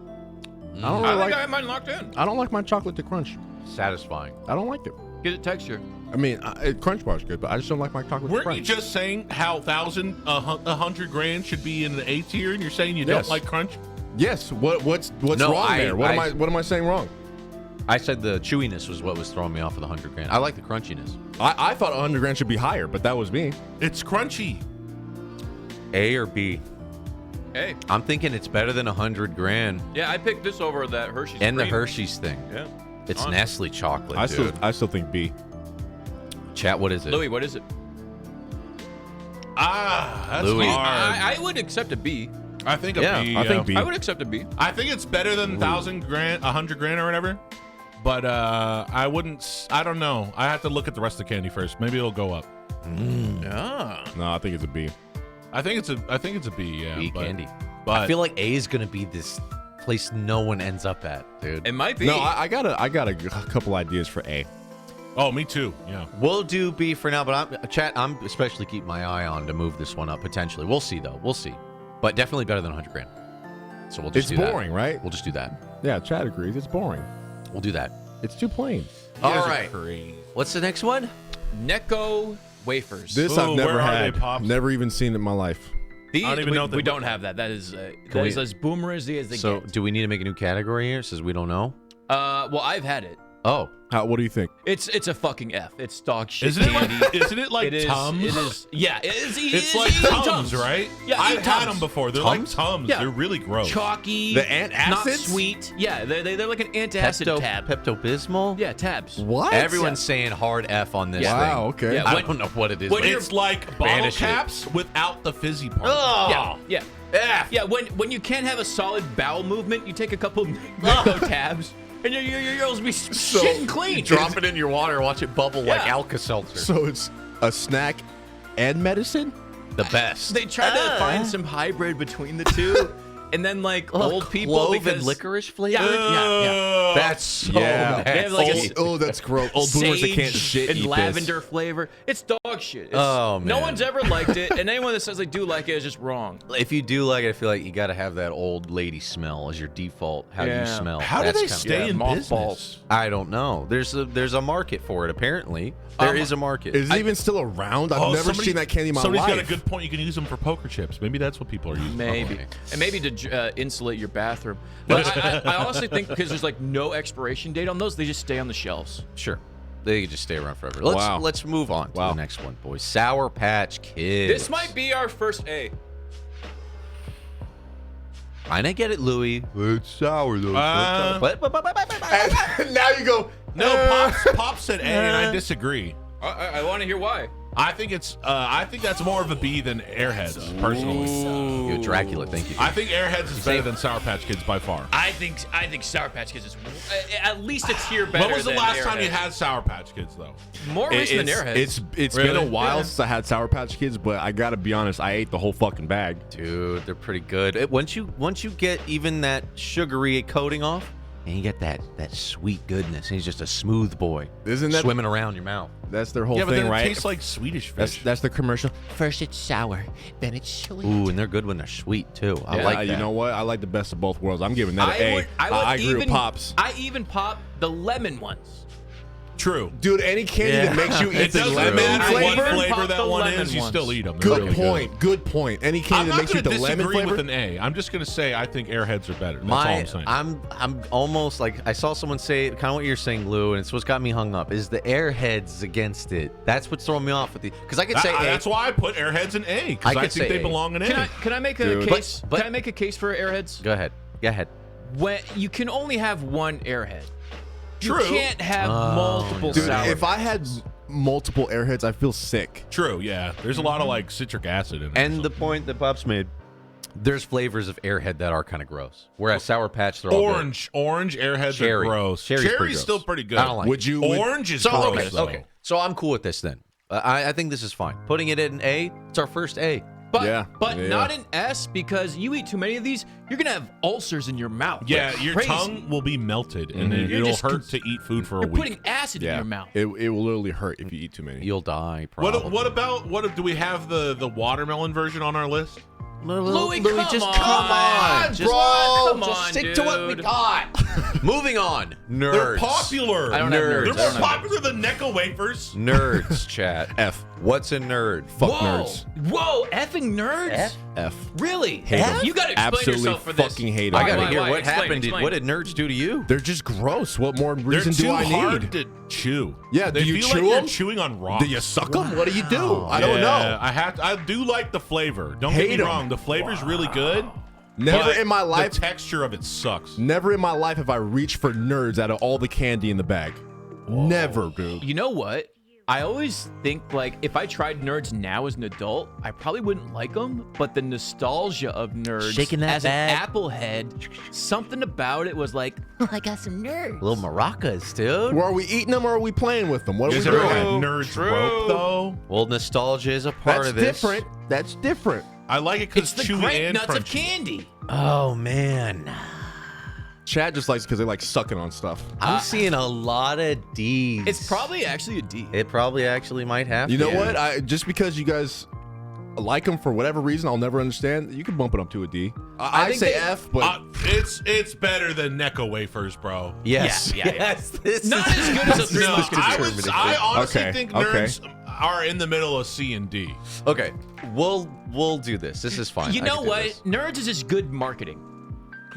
Speaker 3: I don't
Speaker 2: I
Speaker 3: really
Speaker 2: think
Speaker 3: like.
Speaker 2: I have mine locked in.
Speaker 3: I don't like my chocolate to crunch.
Speaker 1: Satisfying.
Speaker 3: I don't like it.
Speaker 2: Get the texture.
Speaker 3: I mean, Crunch Bar's good, but I just don't like my chocolate to
Speaker 4: Weren't
Speaker 3: crunch.
Speaker 4: you just saying how 100 grand should be in the A tier, and you're saying you don't
Speaker 3: Yes.
Speaker 4: like crunch?
Speaker 3: Yes. What's
Speaker 1: No,
Speaker 3: wrong there? What
Speaker 1: I-
Speaker 3: am I saying wrong?
Speaker 1: I said the chewiness was what was throwing me off of the 100 grand. I like the crunchiness.
Speaker 3: I thought 100 grand should be higher, but that was me.
Speaker 4: It's crunchy.
Speaker 1: A or B?
Speaker 2: Hey,
Speaker 1: I'm thinking it's better than 100 grand.
Speaker 2: yeah, I picked this over that Hershey's.
Speaker 1: And the
Speaker 2: Cream.
Speaker 1: Hershey's thing.
Speaker 2: Yeah.
Speaker 1: It's
Speaker 2: Honestly.
Speaker 1: Nestle chocolate,
Speaker 3: I
Speaker 1: dude.
Speaker 3: still think B.
Speaker 1: Chat, what is it?
Speaker 2: Louis, what is it?
Speaker 4: That's
Speaker 1: Louis.
Speaker 4: hard.
Speaker 2: I would accept a B.
Speaker 4: I think a
Speaker 1: Yeah,
Speaker 4: B.
Speaker 3: I think B.
Speaker 2: I would accept a B.
Speaker 4: I think it's better than 1,000 grand, 100 grand or whatever. But I wouldn't. I don't know. I have to look at the rest of the candy first. Maybe it'll go up.
Speaker 2: Yeah.
Speaker 3: No, I think it's a B.
Speaker 4: I think it's a B. Yeah.
Speaker 1: B
Speaker 4: but,
Speaker 1: candy.
Speaker 4: But
Speaker 1: I feel like A is gonna be this place no one ends up at, dude.
Speaker 2: It might be.
Speaker 3: No, I got a couple ideas for A.
Speaker 4: oh, me too. Yeah.
Speaker 1: We'll do B for now, but I'm especially keeping my eye on to move this one up potentially. We'll see though. We'll see. But definitely better than 100 grand. So we'll just
Speaker 3: It's
Speaker 1: do
Speaker 3: boring,
Speaker 1: that.
Speaker 3: right?
Speaker 1: We'll just do that.
Speaker 3: Yeah, Chad agrees. It's boring.
Speaker 1: We'll do that.
Speaker 3: It's too plain.
Speaker 4: You guys
Speaker 1: All
Speaker 4: are
Speaker 1: right.
Speaker 4: crazy.
Speaker 1: What's the next one?
Speaker 2: Necco Wafers.
Speaker 3: This
Speaker 4: Ooh,
Speaker 3: I've never
Speaker 4: where are
Speaker 3: had.
Speaker 4: they, Pops?
Speaker 3: Never even seen in my life.
Speaker 2: These,
Speaker 4: I don't even
Speaker 2: we,
Speaker 4: know what
Speaker 2: we
Speaker 4: they-
Speaker 2: don't have that. That is
Speaker 1: we-
Speaker 2: as boomer as they
Speaker 1: So
Speaker 2: get.
Speaker 1: do we need to make a new category here? Says we don't know.
Speaker 2: Well, I've had it.
Speaker 1: Oh,
Speaker 3: What do you think?
Speaker 2: It's a fucking F. It's dog shit
Speaker 4: Isn't it
Speaker 2: candy.
Speaker 4: like? Isn't it like
Speaker 2: It is.
Speaker 4: Tums?
Speaker 2: It is. Yeah. It's
Speaker 4: It's like Tums, right?
Speaker 2: Yeah,
Speaker 4: I've
Speaker 2: eat
Speaker 4: had
Speaker 2: Tums.
Speaker 4: them before. They're
Speaker 1: Tums?
Speaker 4: like Tums.
Speaker 2: Yeah.
Speaker 4: They're really gross.
Speaker 2: Chalky.
Speaker 3: The antacids?
Speaker 2: Not sweet. Yeah, they're like an antacid tab.
Speaker 1: Pepto-Bismol?
Speaker 2: Yeah, tabs.
Speaker 3: What?
Speaker 1: Everyone's saying hard F on this
Speaker 2: Yeah.
Speaker 1: thing.
Speaker 3: Wow. Okay.
Speaker 2: Yeah,
Speaker 1: I
Speaker 2: when-
Speaker 1: don't know what it is.
Speaker 2: when
Speaker 1: but
Speaker 2: you're-
Speaker 4: It's like bottle
Speaker 1: Banish it.
Speaker 4: caps without the fizzy part.
Speaker 1: Oh,
Speaker 2: Yeah.
Speaker 1: F.
Speaker 2: Yeah. When you can't have a solid bowel movement, you take a couple Necco tabs, and you're supposed to be shitting clean.
Speaker 1: Drop it in your water, watch it bubble like
Speaker 2: Yeah.
Speaker 1: Alka-Seltzer.
Speaker 3: So it's a snack and medicine?
Speaker 1: The best.
Speaker 2: They try to find some hybrid between the two, and then like old people
Speaker 1: Clove
Speaker 2: because
Speaker 1: and licorice flavor?
Speaker 2: Yeah.
Speaker 1: That's so
Speaker 3: Yeah.
Speaker 2: They have like a
Speaker 1: nasty.
Speaker 3: Oh, that's gross. Old boomers that can't
Speaker 2: sage
Speaker 3: shit
Speaker 2: and
Speaker 3: eat
Speaker 2: lavender flavor. It's dog shit. It's,
Speaker 1: Oh,
Speaker 2: No
Speaker 1: man.
Speaker 2: one's ever liked it, and anyone that says they do like it is just wrong.
Speaker 1: If you do like it, I feel like you got to have that old lady smell as your default. How you
Speaker 2: Yeah.
Speaker 1: smell.
Speaker 4: How do
Speaker 1: That's
Speaker 4: they
Speaker 1: kinda-
Speaker 4: stay in
Speaker 2: mothballs.
Speaker 4: business?
Speaker 1: I don't know. There's a market for it. Apparently, there is a market.
Speaker 3: Is it even still around? I've never
Speaker 4: somebody-
Speaker 3: seen that candy in my
Speaker 4: somebody's
Speaker 3: life.
Speaker 4: got a good point. You can use them for poker chips. Maybe that's what people are using.
Speaker 2: Maybe,
Speaker 1: Okay.
Speaker 2: and maybe to insulate your bathroom. But I honestly think because there's like no expiration date on those, they just stay on the shelves.
Speaker 1: Sure. They can just stay around forever.
Speaker 3: Wow.
Speaker 1: Let's move on to
Speaker 3: Wow.
Speaker 1: the next one, boys. Sour Patch Kids.
Speaker 2: This might be our first A.
Speaker 1: I get it, Louis. It's sour though.
Speaker 4: Uh,
Speaker 3: now you go.
Speaker 4: No, Pops said A, and I disagree.
Speaker 2: I want to hear why.
Speaker 4: I think that's more of a B than Airheads, personally.
Speaker 1: Yo, Dracula, thank you.
Speaker 4: I think Airheads is better than Sour Patch Kids by far.
Speaker 2: I think Sour Patch Kids is at least a tier better.
Speaker 4: When was the
Speaker 2: than
Speaker 4: last time you
Speaker 2: Airheads.
Speaker 4: had Sour Patch Kids, though?
Speaker 2: More recent than Airheads?
Speaker 3: It's
Speaker 4: Really?
Speaker 3: been a while
Speaker 4: Yeah.
Speaker 3: since I had Sour Patch Kids, but I gotta be honest, I ate the whole fucking bag.
Speaker 1: Dude, they're pretty good. Once you get even that sugary coating off, and you get that sweet goodness. He's just a smooth boy.
Speaker 3: Isn't that-
Speaker 1: swimming around your mouth?
Speaker 3: That's their whole
Speaker 4: Yeah, but
Speaker 3: thing,
Speaker 4: then it
Speaker 3: right?
Speaker 4: tastes like Swedish Fish.
Speaker 3: That's the commercial.
Speaker 5: First it's sour, then it's sweet.
Speaker 1: Ooh, and they're good when they're sweet too. I
Speaker 3: Yeah,
Speaker 1: like that.
Speaker 3: you know what? I like the best of both worlds. I'm giving that an A. I agree with Pops.
Speaker 2: I even pop the lemon ones.
Speaker 4: True.
Speaker 3: Dude, any candy
Speaker 1: Yeah.
Speaker 3: that makes you eat
Speaker 4: It
Speaker 3: the
Speaker 4: doesn't
Speaker 3: lemon
Speaker 4: matter what
Speaker 3: flavor.
Speaker 4: flavor
Speaker 2: Pop
Speaker 4: that
Speaker 2: the
Speaker 4: one
Speaker 2: lemon
Speaker 4: is, you
Speaker 2: ones.
Speaker 4: still eat them. They're
Speaker 3: Good
Speaker 4: really
Speaker 3: point. Good point. Any
Speaker 4: I'm
Speaker 3: candy that
Speaker 4: not
Speaker 3: makes you
Speaker 4: going
Speaker 3: eat
Speaker 4: to
Speaker 3: the lemon
Speaker 4: disagree
Speaker 3: flavor.
Speaker 4: with an A. I'm just going to say I think Airheads are better. That's all I'm saying.
Speaker 1: I'm almost like I saw someone say kind of what you're saying, Lou, and it's what's got me hung up is the Airheads against it. That's what's throwing me off with the because I could say A.
Speaker 4: That's why I put Airheads in A, because
Speaker 1: I
Speaker 4: I
Speaker 1: could
Speaker 4: think
Speaker 1: say
Speaker 4: they
Speaker 1: A.
Speaker 4: belong in A.
Speaker 2: Can I make a
Speaker 3: Dude.
Speaker 2: case?
Speaker 1: But-
Speaker 2: Can I make a case for Airheads?
Speaker 1: Go ahead.
Speaker 2: When you can only have one Airhead. You can't have multiple
Speaker 3: Dude,
Speaker 2: sour.
Speaker 3: if I had multiple Airheads, I feel sick.
Speaker 4: True, yeah. There's a lot of like citric acid in it.
Speaker 1: And the point that Bob's made, there's flavors of Airhead that are kind of gross. Whereas Sour Patch, they're all good.
Speaker 4: Orange Airheads
Speaker 1: Cherry.
Speaker 4: are gross.
Speaker 1: Cherry's pretty
Speaker 4: Cherry's
Speaker 1: gross.
Speaker 4: still pretty good.
Speaker 1: I don't like
Speaker 3: Would you?
Speaker 4: Orange is
Speaker 1: So
Speaker 4: gross.
Speaker 1: okay,
Speaker 4: though.
Speaker 1: okay. So I'm cool with this then. I think this is fine. Putting it in A, it's our first A.
Speaker 2: but
Speaker 3: Yeah.
Speaker 2: not an S, because you eat too many of these, you're gonna have ulcers in your mouth.
Speaker 4: Yeah,
Speaker 2: Like
Speaker 4: your
Speaker 2: crazy.
Speaker 4: tongue will be melted, and
Speaker 2: You're
Speaker 4: it'll
Speaker 2: just
Speaker 4: hurt to eat food for a
Speaker 2: You're
Speaker 4: week.
Speaker 2: putting acid in
Speaker 3: Yeah,
Speaker 2: your mouth.
Speaker 3: it will literally hurt if you eat too many.
Speaker 1: You'll die. Probably.
Speaker 4: What do we have the watermelon version on our list?
Speaker 2: Louis,
Speaker 1: just
Speaker 2: come
Speaker 1: come on,
Speaker 2: on,
Speaker 1: just,
Speaker 2: bro. Come
Speaker 1: just
Speaker 2: on,
Speaker 1: stick to what we
Speaker 2: dude.
Speaker 1: got. Moving on, nerds.
Speaker 4: They're popular.
Speaker 2: I don't have nerds.
Speaker 1: Nerds.
Speaker 2: I
Speaker 4: They're
Speaker 2: don't
Speaker 4: more
Speaker 2: have
Speaker 4: popular than Necco Wafers.
Speaker 1: Nerds, chat.
Speaker 3: F.
Speaker 1: What's a nerd?
Speaker 3: Fuck
Speaker 2: Whoa,
Speaker 3: nerds.
Speaker 2: whoa, effing nerds.
Speaker 3: F.
Speaker 2: Really?
Speaker 3: Hate 'em.
Speaker 2: You gotta explain
Speaker 3: Absolutely
Speaker 2: yourself for this.
Speaker 3: fucking hate 'em.
Speaker 1: I gotta
Speaker 2: Why,
Speaker 1: hear
Speaker 2: why?
Speaker 1: what
Speaker 2: Explain,
Speaker 1: happened.
Speaker 2: explain.
Speaker 1: What did nerds do to you?
Speaker 3: They're just gross. What more
Speaker 4: They're
Speaker 3: reason
Speaker 4: too
Speaker 3: do I
Speaker 4: hard
Speaker 3: need?
Speaker 4: to chew.
Speaker 3: Yeah,
Speaker 4: they
Speaker 3: do you
Speaker 4: feel
Speaker 3: chew
Speaker 4: like you're
Speaker 3: 'em?
Speaker 4: chewing on rocks.
Speaker 3: Do you suck them? What do you do? I don't
Speaker 4: Yeah,
Speaker 3: know.
Speaker 4: I do like the flavor. Don't
Speaker 3: Hate
Speaker 4: get me
Speaker 3: 'em.
Speaker 4: wrong. The flavor's really good.
Speaker 3: Never
Speaker 4: but
Speaker 3: in my life.
Speaker 4: the texture of it sucks.
Speaker 3: Never in my life have I reached for nerds out of all the candy in the bag. Never, dude.
Speaker 2: You know what? I always think, like, if I tried nerds now as an adult, I probably wouldn't like them. But the nostalgia of nerds
Speaker 5: Shaking that
Speaker 2: as
Speaker 5: bag.
Speaker 2: an Apple head, something about it was like,
Speaker 5: Oh, I got some nerds.
Speaker 1: Little maracas, dude.
Speaker 3: Well, are we eating them or are we playing with them? What are we
Speaker 4: Is there
Speaker 3: doing?
Speaker 4: a nerds rope though?
Speaker 1: Well, nostalgia is a part
Speaker 3: That's
Speaker 1: of this.
Speaker 3: different. That's different.
Speaker 4: I like it because
Speaker 2: it's the
Speaker 4: chewy
Speaker 2: grape
Speaker 4: and
Speaker 2: nuts of
Speaker 4: crunchy.
Speaker 2: candy.
Speaker 1: Oh man,
Speaker 3: Chad just likes because they like sucking on stuff.
Speaker 1: I'm seeing a lot of D's.
Speaker 2: It's probably actually a D.
Speaker 1: It probably actually might have.
Speaker 3: You know
Speaker 1: to.
Speaker 3: what? Just because you guys like them for whatever reason, I'll never understand. You can bump it up to a D. I
Speaker 2: think
Speaker 3: say
Speaker 2: they-
Speaker 3: F, but
Speaker 4: It's better than Necco Wafers, bro.
Speaker 1: Yes.
Speaker 2: Yeah, yeah, yeah.
Speaker 1: Yes. This
Speaker 2: Not
Speaker 1: is,
Speaker 2: as good as a Three
Speaker 4: No,
Speaker 2: Musketeers.
Speaker 4: I honestly
Speaker 3: Okay,
Speaker 4: think
Speaker 3: okay.
Speaker 4: nerds are in the middle of C and D.
Speaker 1: Okay, we'll do this. This is fine.
Speaker 2: You
Speaker 1: I
Speaker 2: know
Speaker 1: can do
Speaker 2: what?
Speaker 1: this.
Speaker 2: Nerds is just good marketing.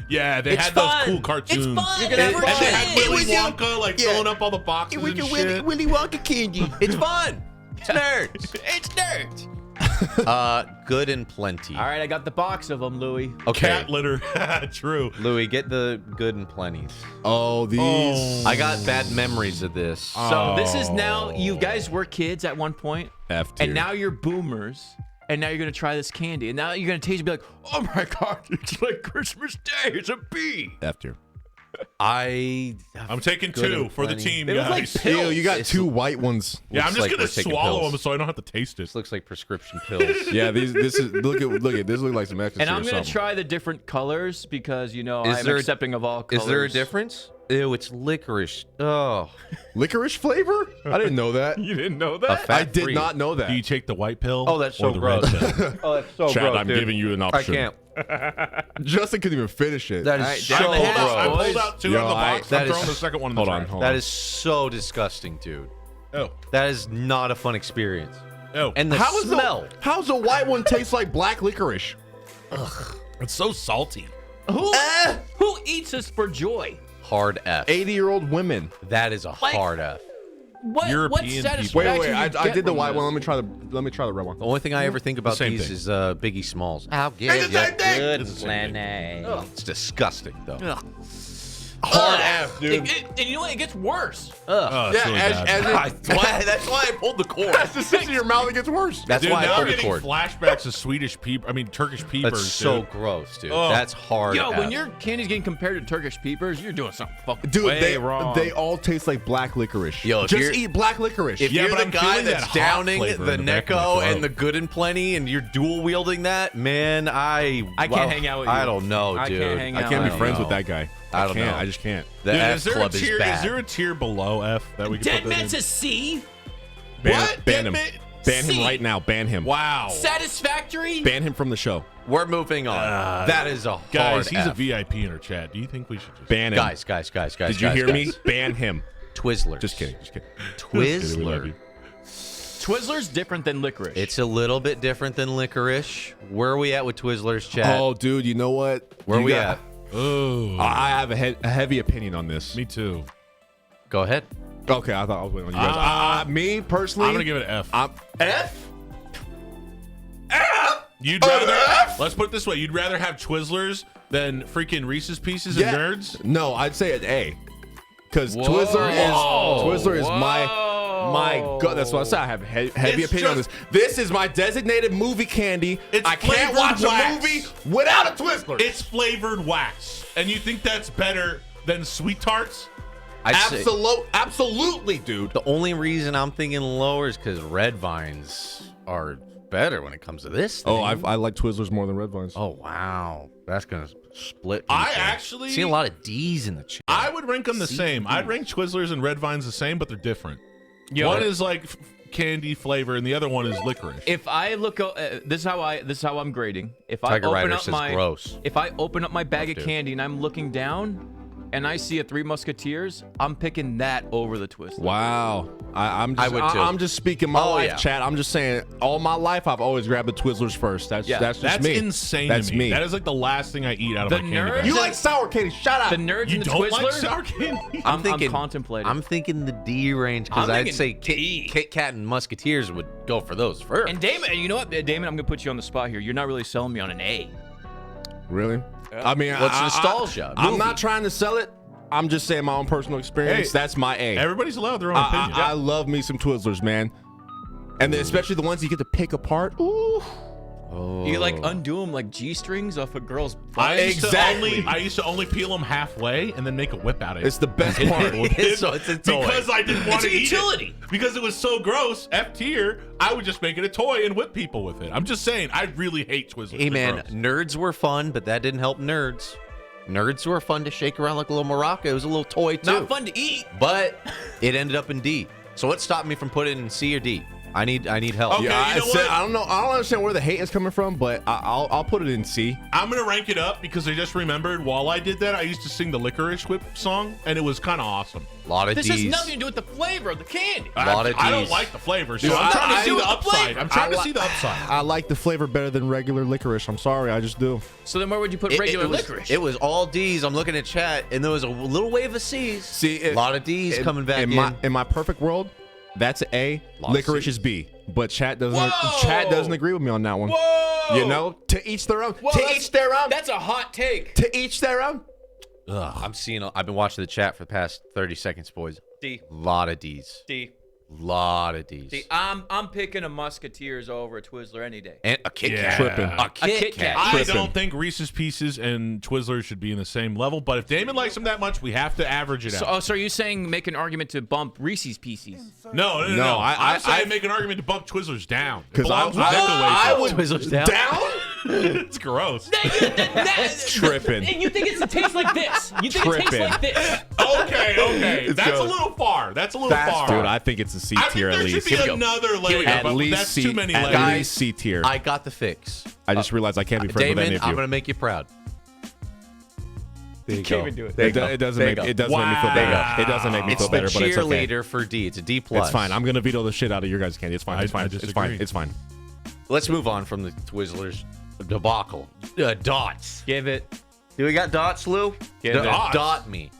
Speaker 4: Yeah, they
Speaker 2: It's
Speaker 4: had
Speaker 2: fun.
Speaker 4: those cool cartoons.
Speaker 2: It's fun.
Speaker 1: You're gonna have
Speaker 2: It's
Speaker 1: fun.
Speaker 4: And they had
Speaker 1: It
Speaker 4: Willy
Speaker 1: was your-
Speaker 4: Wonka like
Speaker 1: yeah.
Speaker 4: filling up all the boxes and shit.
Speaker 1: Willy Wonka candy. It's fun. It's nerds.
Speaker 2: It's nerds.
Speaker 1: Good and plenty.
Speaker 2: All right, I got the box of them, Louis.
Speaker 1: Okay,
Speaker 4: Cat litter. True.
Speaker 1: Louis, get the good and plenties.
Speaker 3: oh, these
Speaker 1: I got bad memories of this.
Speaker 2: So this is now, you guys were kids at one point,
Speaker 3: F tier.
Speaker 2: and now you're boomers, and now you're going to try this candy, and now you're going to taste it and be like, oh my God, it's like Christmas Day. It's a B.
Speaker 3: F tier.
Speaker 4: I'm taking
Speaker 1: Good
Speaker 4: 2
Speaker 1: and
Speaker 4: for the
Speaker 1: plenty.
Speaker 4: team,
Speaker 2: They look like
Speaker 4: guys.
Speaker 2: pills.
Speaker 3: Ew, you got
Speaker 1: It's-
Speaker 3: two white ones.
Speaker 4: Yeah, I'm
Speaker 1: Looks
Speaker 4: just
Speaker 1: like
Speaker 4: gonna
Speaker 1: we're taking
Speaker 4: swallow
Speaker 1: pills.
Speaker 4: them so I don't have to taste it.
Speaker 1: This looks like prescription pills.
Speaker 3: Yeah, this is look at this look like some ecstasy
Speaker 2: And
Speaker 3: or
Speaker 2: I'm going to
Speaker 3: something.
Speaker 2: try the different colors because, you know,
Speaker 1: Is
Speaker 2: I'm
Speaker 1: there-
Speaker 2: accepting of all colors.
Speaker 1: Is there a difference? Ew, it's licorice. Oh,
Speaker 3: Licorice flavor? I didn't know that.
Speaker 2: You didn't know
Speaker 1: a
Speaker 2: that?
Speaker 1: fat
Speaker 3: I did
Speaker 1: free.
Speaker 3: not know that.
Speaker 4: Do you take the white pill?
Speaker 1: Oh, that's
Speaker 4: or
Speaker 1: so
Speaker 4: the
Speaker 1: gross.
Speaker 4: red pill?
Speaker 1: Oh, that's so
Speaker 3: Chad,
Speaker 1: gross,
Speaker 3: I'm
Speaker 1: dude.
Speaker 3: giving you an
Speaker 1: I
Speaker 3: option.
Speaker 1: can't.
Speaker 3: Justin couldn't even finish it.
Speaker 1: That is
Speaker 2: All right,
Speaker 1: so
Speaker 2: down the hatch,
Speaker 1: gross.
Speaker 4: I
Speaker 2: boys.
Speaker 4: pulled out 2
Speaker 3: Yo,
Speaker 4: out of the box.
Speaker 1: that
Speaker 4: I'm
Speaker 1: is-
Speaker 4: throwing the second one in the
Speaker 3: Hold on,
Speaker 4: trash.
Speaker 3: hold
Speaker 1: That is so disgusting, dude.
Speaker 4: Oh.
Speaker 1: That is not a fun experience.
Speaker 4: Oh.
Speaker 1: And the
Speaker 3: How is
Speaker 1: smell.
Speaker 3: how's the white one taste like black licorice?
Speaker 4: It's so salty.
Speaker 2: Who eats this for joy?
Speaker 1: Hard F.
Speaker 3: 80-year-old women.
Speaker 1: That is a
Speaker 2: Like-
Speaker 1: hard F.
Speaker 2: What
Speaker 4: European people.
Speaker 2: satisfaction
Speaker 3: Wait,
Speaker 2: you
Speaker 3: I
Speaker 2: get
Speaker 3: did the
Speaker 2: from
Speaker 3: white
Speaker 2: this?
Speaker 3: one. Let me try the red one.
Speaker 1: The only thing I ever think about
Speaker 4: same
Speaker 1: these
Speaker 4: thing.
Speaker 1: is Biggie Smalls. I'll give
Speaker 3: It's the same thing.
Speaker 1: good
Speaker 4: It's the same thing.
Speaker 1: plenty. It's disgusting, though.
Speaker 3: Hard F, dude.
Speaker 2: And you know what? It gets worse.
Speaker 4: Oh, it's
Speaker 3: Yeah,
Speaker 4: really
Speaker 3: as
Speaker 4: bad.
Speaker 1: That's why I pulled the cord.
Speaker 3: as it sits in your mouth, it gets worse.
Speaker 1: That's
Speaker 4: Dude,
Speaker 1: why I
Speaker 4: now I'm
Speaker 1: pulled the
Speaker 4: getting
Speaker 1: cord.
Speaker 4: flashbacks of Turkish peepers.
Speaker 1: That's so
Speaker 4: dude.
Speaker 1: gross, dude.
Speaker 4: Ugh.
Speaker 1: That's hard
Speaker 2: Yo,
Speaker 1: F.
Speaker 2: when your candy's getting compared to Turkish peepers, you're doing something fucking
Speaker 3: Dude,
Speaker 2: way
Speaker 3: they
Speaker 2: wrong.
Speaker 3: all taste like black licorice.
Speaker 1: Yo, if
Speaker 3: just
Speaker 1: you're-
Speaker 3: eat black licorice.
Speaker 1: If
Speaker 4: Yeah,
Speaker 1: you're
Speaker 4: but
Speaker 1: the
Speaker 4: I'm
Speaker 1: guy
Speaker 4: feeling
Speaker 1: that's
Speaker 4: that hot
Speaker 1: downing
Speaker 4: flavor
Speaker 1: the
Speaker 4: in the back of my
Speaker 1: Necco
Speaker 4: throat.
Speaker 1: and the good and plenty, and you're dual wielding that, man, I
Speaker 2: can't hang out with you.
Speaker 1: I don't know,
Speaker 2: I
Speaker 1: dude.
Speaker 2: can't hang
Speaker 3: I
Speaker 2: out
Speaker 3: can't
Speaker 2: with
Speaker 3: be
Speaker 2: you.
Speaker 3: friends
Speaker 1: know.
Speaker 3: with that guy.
Speaker 1: I don't
Speaker 3: can't.
Speaker 1: know.
Speaker 3: I just can't.
Speaker 1: The
Speaker 4: Dude,
Speaker 1: F
Speaker 4: is there
Speaker 1: club
Speaker 4: a tier?
Speaker 1: is bad.
Speaker 4: Is there a tier below F that we can
Speaker 2: Dead
Speaker 4: put that
Speaker 2: Man's
Speaker 4: in?
Speaker 2: a C?
Speaker 3: Ban him.
Speaker 4: Dead
Speaker 3: Ban him
Speaker 2: C.
Speaker 3: right now. Ban him.
Speaker 4: Wow.
Speaker 2: Satisfactory?
Speaker 3: Ban him from the show.
Speaker 1: We're moving on. That is a
Speaker 4: Guys,
Speaker 1: hard
Speaker 4: he's a
Speaker 1: F.
Speaker 4: VIP in our chat. Do you think we should just
Speaker 3: Ban him.
Speaker 1: Guys.
Speaker 3: Did you hear me? Ban him.
Speaker 1: Twizzlers.
Speaker 3: Just kidding. Just kidding.
Speaker 1: Twizzler.
Speaker 2: Twizzler's different than licorice.
Speaker 1: It's a little bit different than licorice. Where are we at with Twizzlers, chat?
Speaker 3: Oh, dude, you know what?
Speaker 1: Where
Speaker 3: You
Speaker 1: we
Speaker 3: got-
Speaker 1: at?
Speaker 4: Oh,
Speaker 3: I have a heavy opinion on this.
Speaker 4: me too.
Speaker 1: Go ahead.
Speaker 3: Okay, I thought I was waiting on you guys. Me personally,
Speaker 4: I'm gonna give it an F.
Speaker 3: F.
Speaker 4: You'd rather let's put it this way: you'd rather have Twizzlers than freaking Reese's Pieces
Speaker 3: Yeah.
Speaker 4: and Nerds.
Speaker 3: No, I'd say an A. because Twizzler is my god. That's what I said. I have heavy
Speaker 4: It's
Speaker 3: opinion on
Speaker 4: just-
Speaker 3: this. This is my designated movie candy.
Speaker 4: It's
Speaker 3: I can't
Speaker 4: flavored
Speaker 3: watch
Speaker 4: wax.
Speaker 3: a movie without a Twizzler.
Speaker 4: It's flavored wax, and you think that's better than sweet tarts?
Speaker 1: I'd say
Speaker 3: Absolutely, dude.
Speaker 1: the only reason I'm thinking lower is because red vines are better when it comes to this thing.
Speaker 3: Oh, I like Twizzlers more than Red Vines.
Speaker 1: Oh, wow. That's going to split.
Speaker 4: I
Speaker 1: people.
Speaker 4: actually-
Speaker 1: see a lot of D's in the chat.
Speaker 4: I would rank them the same. I'd rank Twizzlers and Red Vines the same, but they're different. One is like candy flavor, and the other one is licorice.
Speaker 2: If I look, this is how I'm grading. If I
Speaker 1: Tiger
Speaker 2: open
Speaker 1: Rider
Speaker 2: up
Speaker 1: says
Speaker 2: my,
Speaker 1: gross.
Speaker 2: if I open up my bag
Speaker 1: Rough
Speaker 2: of
Speaker 1: dude.
Speaker 2: candy and I'm looking down, and I see a Three Musketeers, I'm picking that over the Twizzler.
Speaker 3: Wow.
Speaker 1: I would too.
Speaker 3: I'm just speaking my life,
Speaker 1: yeah.
Speaker 3: chat. I'm just saying, all my life, I've always grabbed the Twizzlers first. That's just
Speaker 4: That's
Speaker 3: me.
Speaker 4: insane
Speaker 3: That's
Speaker 4: to me.
Speaker 3: me.
Speaker 4: That is like the last thing I eat out of
Speaker 2: The
Speaker 4: my candy
Speaker 2: nerds-
Speaker 4: bag.
Speaker 3: You like sour candy? Shut up.
Speaker 2: The nerds
Speaker 4: You
Speaker 2: and the
Speaker 4: don't
Speaker 2: Twizzler.
Speaker 4: like sour candy?
Speaker 2: I'm contemplating.
Speaker 1: I'm thinking the D range because
Speaker 2: I'm
Speaker 1: I'd
Speaker 2: thinking
Speaker 1: say
Speaker 2: D.
Speaker 1: Kit Kat and Musketeers would go for those first.
Speaker 2: And Damon, you know what, Damon, I'm gonna put you on the spot here. You're not really selling me on an A.
Speaker 3: Really? I mean,
Speaker 1: What's nostalgia?
Speaker 3: I'm
Speaker 1: Movie.
Speaker 3: not trying to sell it. I'm just saying my own personal experience.
Speaker 4: Hey,
Speaker 3: That's my A.
Speaker 4: Everybody's allowed their own opinion.
Speaker 3: I love me some Twizzlers, man. And then especially the ones you get to pick apart. Ooh.
Speaker 2: You like undo them like G-strings off a girl's butt.
Speaker 4: I
Speaker 3: Exactly.
Speaker 4: used to only peel them halfway and then make a whip out of it.
Speaker 3: It's the best part.
Speaker 1: So it's a toy.
Speaker 4: Because I didn't want
Speaker 2: It's
Speaker 4: to
Speaker 2: a
Speaker 4: eat
Speaker 2: utility.
Speaker 4: it. Because it was so gross, F tier, I would just make it a toy and whip people with it. I'm just saying, I really hate Twizzlers.
Speaker 1: Hey,
Speaker 4: They're
Speaker 1: man,
Speaker 4: gross.
Speaker 1: nerds were fun, but that didn't help nerds. Nerds were fun to shake around like a little maraca. It was a little toy, too.
Speaker 2: Not fun to eat.
Speaker 1: But it ended up in D. So what stopped me from putting it in C or D? I need help.
Speaker 4: Okay.
Speaker 3: Yeah,
Speaker 4: you know what?
Speaker 3: I don't know. I don't understand where the hate is coming from, but I'll put it in C.
Speaker 4: I'm going to rank it up because I just remembered while I did that, I used to sing the Licorice Whip song, and it was kind of awesome.
Speaker 1: A lot of
Speaker 2: This
Speaker 1: D's.
Speaker 2: has nothing to do with the flavor of the candy.
Speaker 1: Lot of
Speaker 4: I don't
Speaker 1: Ds.
Speaker 4: like the flavor, so
Speaker 3: Dude,
Speaker 4: I'm trying to see
Speaker 2: see
Speaker 4: the
Speaker 2: the
Speaker 4: upside.
Speaker 2: flavor.
Speaker 4: I'm trying to see the upside.
Speaker 3: I like the flavor better than regular licorice. I'm sorry, I just do.
Speaker 2: So then where would you put
Speaker 1: It-
Speaker 2: regular
Speaker 1: it was,
Speaker 2: licorice?
Speaker 1: It was all D's. I'm looking at chat, and there was a little wave of C's.
Speaker 3: See,
Speaker 1: a lot of D's coming back in.
Speaker 3: In my perfect world, that's an A.
Speaker 1: Lot of
Speaker 3: Licorice
Speaker 1: C's.
Speaker 3: is B. But chat doesn't.
Speaker 2: Whoa!
Speaker 3: Chat doesn't agree with me on that one.
Speaker 2: Whoa!
Speaker 3: You know, to each their own.
Speaker 2: Whoa,
Speaker 3: to
Speaker 2: that's-
Speaker 3: each their own.
Speaker 2: That's a hot take.
Speaker 3: To each their own.
Speaker 1: I've been watching the chat for the past 30 seconds, boys.
Speaker 2: D.
Speaker 1: Lot of D's.
Speaker 2: D.
Speaker 1: Lot of D's.
Speaker 2: D. I'm picking a Musketeers over a Twizzler any day.
Speaker 1: And a Kit
Speaker 4: Yeah.
Speaker 1: Kat.
Speaker 3: Tripping.
Speaker 1: A Kit
Speaker 2: Kit Kat.
Speaker 1: Kat.
Speaker 4: I
Speaker 3: Tripping.
Speaker 4: don't think Reese's Pieces and Twizzlers should be in the same level, but if Damon likes them that much, we have to average it out.
Speaker 2: So are you saying make an argument to bump Reese's Pieces?
Speaker 4: No. I'm saying make an argument to bump Twizzlers down. It
Speaker 3: 'Cause
Speaker 4: belongs with
Speaker 3: I
Speaker 4: Necco
Speaker 3: would
Speaker 4: Wafers.
Speaker 1: Twizzlers down.
Speaker 4: It's gross.
Speaker 3: Tripping.
Speaker 2: And you think it tastes like this? You think it tastes
Speaker 3: Tripping.
Speaker 2: like this?
Speaker 4: Okay. That's a
Speaker 3: good.
Speaker 4: little far. That's a little far.
Speaker 3: Dude, I think it's a C
Speaker 4: I think
Speaker 3: tier at
Speaker 4: there
Speaker 3: least.
Speaker 4: should be another layer,
Speaker 3: At
Speaker 4: but
Speaker 3: least
Speaker 4: that's
Speaker 3: C.
Speaker 4: too many
Speaker 3: At
Speaker 4: layers.
Speaker 3: least C tier.
Speaker 1: I got the fix.
Speaker 3: I just realized I can't be friends with any
Speaker 1: Damon,
Speaker 3: of you.
Speaker 1: I'm going to make you proud. There you
Speaker 2: Can't
Speaker 1: go.
Speaker 2: even do it.
Speaker 1: There you
Speaker 3: It
Speaker 1: go.
Speaker 3: doesn't
Speaker 1: There
Speaker 3: make
Speaker 1: you go.
Speaker 3: it doesn't make me feel better.
Speaker 4: Wow.
Speaker 3: It doesn't make me
Speaker 1: It's
Speaker 3: feel
Speaker 1: the
Speaker 3: better, but it's okay.
Speaker 1: cheerleader for D. It's a D+.
Speaker 3: It's fine. I'm gonna veto the shit out of your guys' candy. It's fine. It's
Speaker 4: I
Speaker 3: fine. It's fine.
Speaker 4: disagree.
Speaker 3: It's fine.
Speaker 1: Let's move on from the Twizzlers debacle. Dots.
Speaker 2: Give it.
Speaker 1: Do we got dots, Lou?
Speaker 2: Give it.
Speaker 1: Dot me.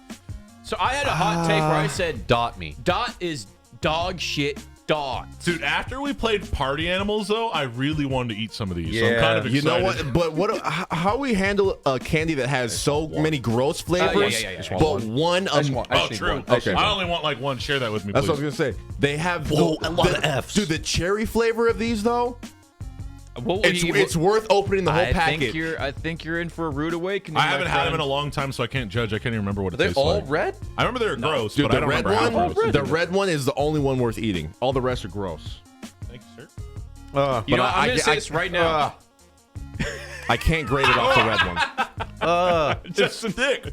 Speaker 2: So I had a hot take where I said
Speaker 1: Dot me.
Speaker 2: Dot is dog shit dot.
Speaker 4: Dude, after we played Party Animals, though, I really wanted to eat some of these. So I'm
Speaker 1: Yeah.
Speaker 4: kind of
Speaker 3: You
Speaker 4: excited.
Speaker 3: know what? But how we handle a candy that has so many gross flavors,
Speaker 2: yeah.
Speaker 3: but one of
Speaker 4: Oh, true.
Speaker 3: Okay.
Speaker 4: I only want like one. Share that with me,
Speaker 3: That's
Speaker 4: please.
Speaker 3: what I was gonna say. They have
Speaker 1: Whoa, a lot of Fs.
Speaker 3: Dude, the cherry flavor of these though,
Speaker 2: What
Speaker 3: it's worth opening the whole package.
Speaker 2: I think you're in for a rude awakening.
Speaker 4: I
Speaker 2: my
Speaker 4: haven't had them in
Speaker 2: friend.
Speaker 4: a long time, so I can't judge. I can't even remember what it
Speaker 1: They're
Speaker 4: tastes
Speaker 1: all
Speaker 4: like.
Speaker 1: red?
Speaker 4: I remember they were gross,
Speaker 3: Dude,
Speaker 4: but I
Speaker 3: the
Speaker 4: don't
Speaker 3: red
Speaker 4: remember how gross.
Speaker 3: the red one is the only one worth eating. All the rest are gross.
Speaker 4: Thank you, sir.
Speaker 2: You know,
Speaker 3: But
Speaker 2: I'm gonna say this right now.
Speaker 3: I can't grade it off the red one.
Speaker 4: Just a dick.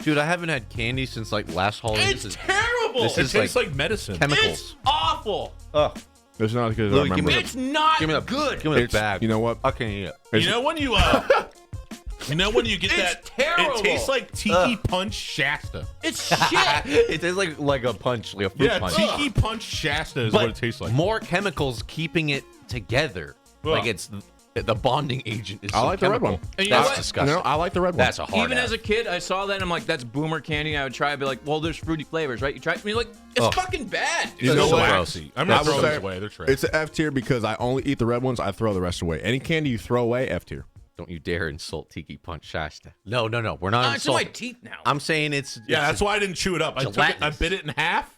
Speaker 1: Dude, I haven't had candy since like last holiday.
Speaker 4: It's terrible.
Speaker 1: this
Speaker 4: It
Speaker 1: is
Speaker 4: tastes like medicine.
Speaker 1: chemicals.
Speaker 2: It's awful.
Speaker 3: It's not because I
Speaker 1: Louis, give
Speaker 3: remember.
Speaker 1: me
Speaker 2: It's not
Speaker 1: Give me the
Speaker 2: good.
Speaker 1: Give me the
Speaker 3: It's-
Speaker 1: bag.
Speaker 3: you know what?
Speaker 1: I can't eat it.
Speaker 4: You know when you get
Speaker 2: It's
Speaker 4: that?
Speaker 2: terrible.
Speaker 4: It tastes like Tiki Punch Shasta.
Speaker 2: It's shit.
Speaker 1: It tastes like a punch, like a fruit
Speaker 4: Yeah,
Speaker 1: punch.
Speaker 4: Tiki Punch Shasta is
Speaker 1: But
Speaker 4: what it tastes like.
Speaker 1: more chemicals keeping it together.
Speaker 4: Ugh.
Speaker 1: Like it's the bonding agent is
Speaker 3: I
Speaker 1: some
Speaker 3: like the red
Speaker 1: chemical.
Speaker 3: one.
Speaker 2: And you know
Speaker 1: That's
Speaker 2: what?
Speaker 1: disgusting.
Speaker 3: No, I like the red one.
Speaker 1: That's a hard
Speaker 2: Even
Speaker 1: ass.
Speaker 2: as a kid, I saw that and I'm like, that's boomer candy. I would try. I'd be like, well, there's fruity flavors, right? You try. I mean, like, it's
Speaker 1: Ugh.
Speaker 2: fucking bad.
Speaker 3: You
Speaker 4: They're
Speaker 3: know
Speaker 4: so
Speaker 3: what?
Speaker 4: waxy. I'm
Speaker 3: I
Speaker 4: not
Speaker 3: will
Speaker 4: throwing
Speaker 3: say
Speaker 4: these away. They're trash.
Speaker 3: It's an F tier because I only eat the red ones. I throw the rest away. Any candy you throw away, F tier.
Speaker 1: Don't you dare insult Tiki Punch Shasta. No. We're not
Speaker 2: It's in my
Speaker 1: insulting.
Speaker 2: teeth now.
Speaker 1: I'm saying it's
Speaker 4: That's why I didn't chew it up. I
Speaker 1: gelatinous.
Speaker 4: bit it in half,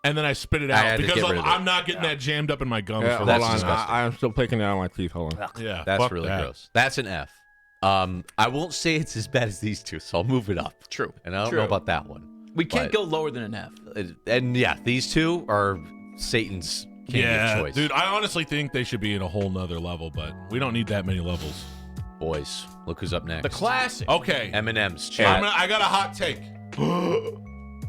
Speaker 4: and then I spit it
Speaker 1: I
Speaker 4: out
Speaker 1: had to
Speaker 4: because
Speaker 1: get rid of it.
Speaker 4: I'm not getting that jammed up in my gums.
Speaker 3: Yeah,
Speaker 4: for
Speaker 1: that's
Speaker 3: hold on.
Speaker 1: disgusting.
Speaker 3: I'm still picking it out of my teeth. Hold on.
Speaker 4: yeah,
Speaker 1: That's
Speaker 4: fuck
Speaker 1: really
Speaker 4: that.
Speaker 1: gross. That's an F. I won't say it's as bad as these two, so I'll move it up.
Speaker 2: True.
Speaker 1: And I don't
Speaker 2: True.
Speaker 1: know about that one.
Speaker 2: We can't
Speaker 1: but-
Speaker 2: go lower than an F.
Speaker 1: And yeah, these two are Satan's candy of choice.
Speaker 4: Dude, I honestly think they should be in a whole nother level, but we don't need that many levels.
Speaker 1: Boys, look who's up next.
Speaker 2: The classic.
Speaker 4: Okay,
Speaker 1: M&M's. Chat.
Speaker 4: I got a hot take.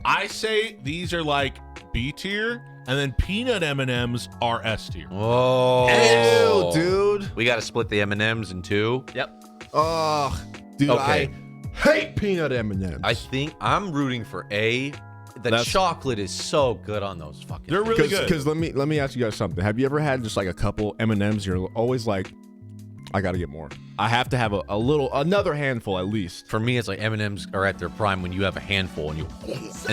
Speaker 4: I say these are like B tier, and then peanut M&Ms are S tier.
Speaker 1: Oh,
Speaker 3: Ew, dude.
Speaker 1: We got to split the M&Ms in two.
Speaker 2: Yep.
Speaker 3: Oh, dude,
Speaker 1: Okay.
Speaker 3: I hate peanut M&Ms.
Speaker 1: I think I'm rooting for A. The
Speaker 3: That's-
Speaker 1: chocolate is so good on those fucking.
Speaker 4: They're really good.
Speaker 3: Because let me ask you guys something. Have you ever had just like a couple M&Ms? You're always like, I got to get more. I have to have another handful at least.
Speaker 1: For me, it's like M&Ms are at their prime when you have a handful and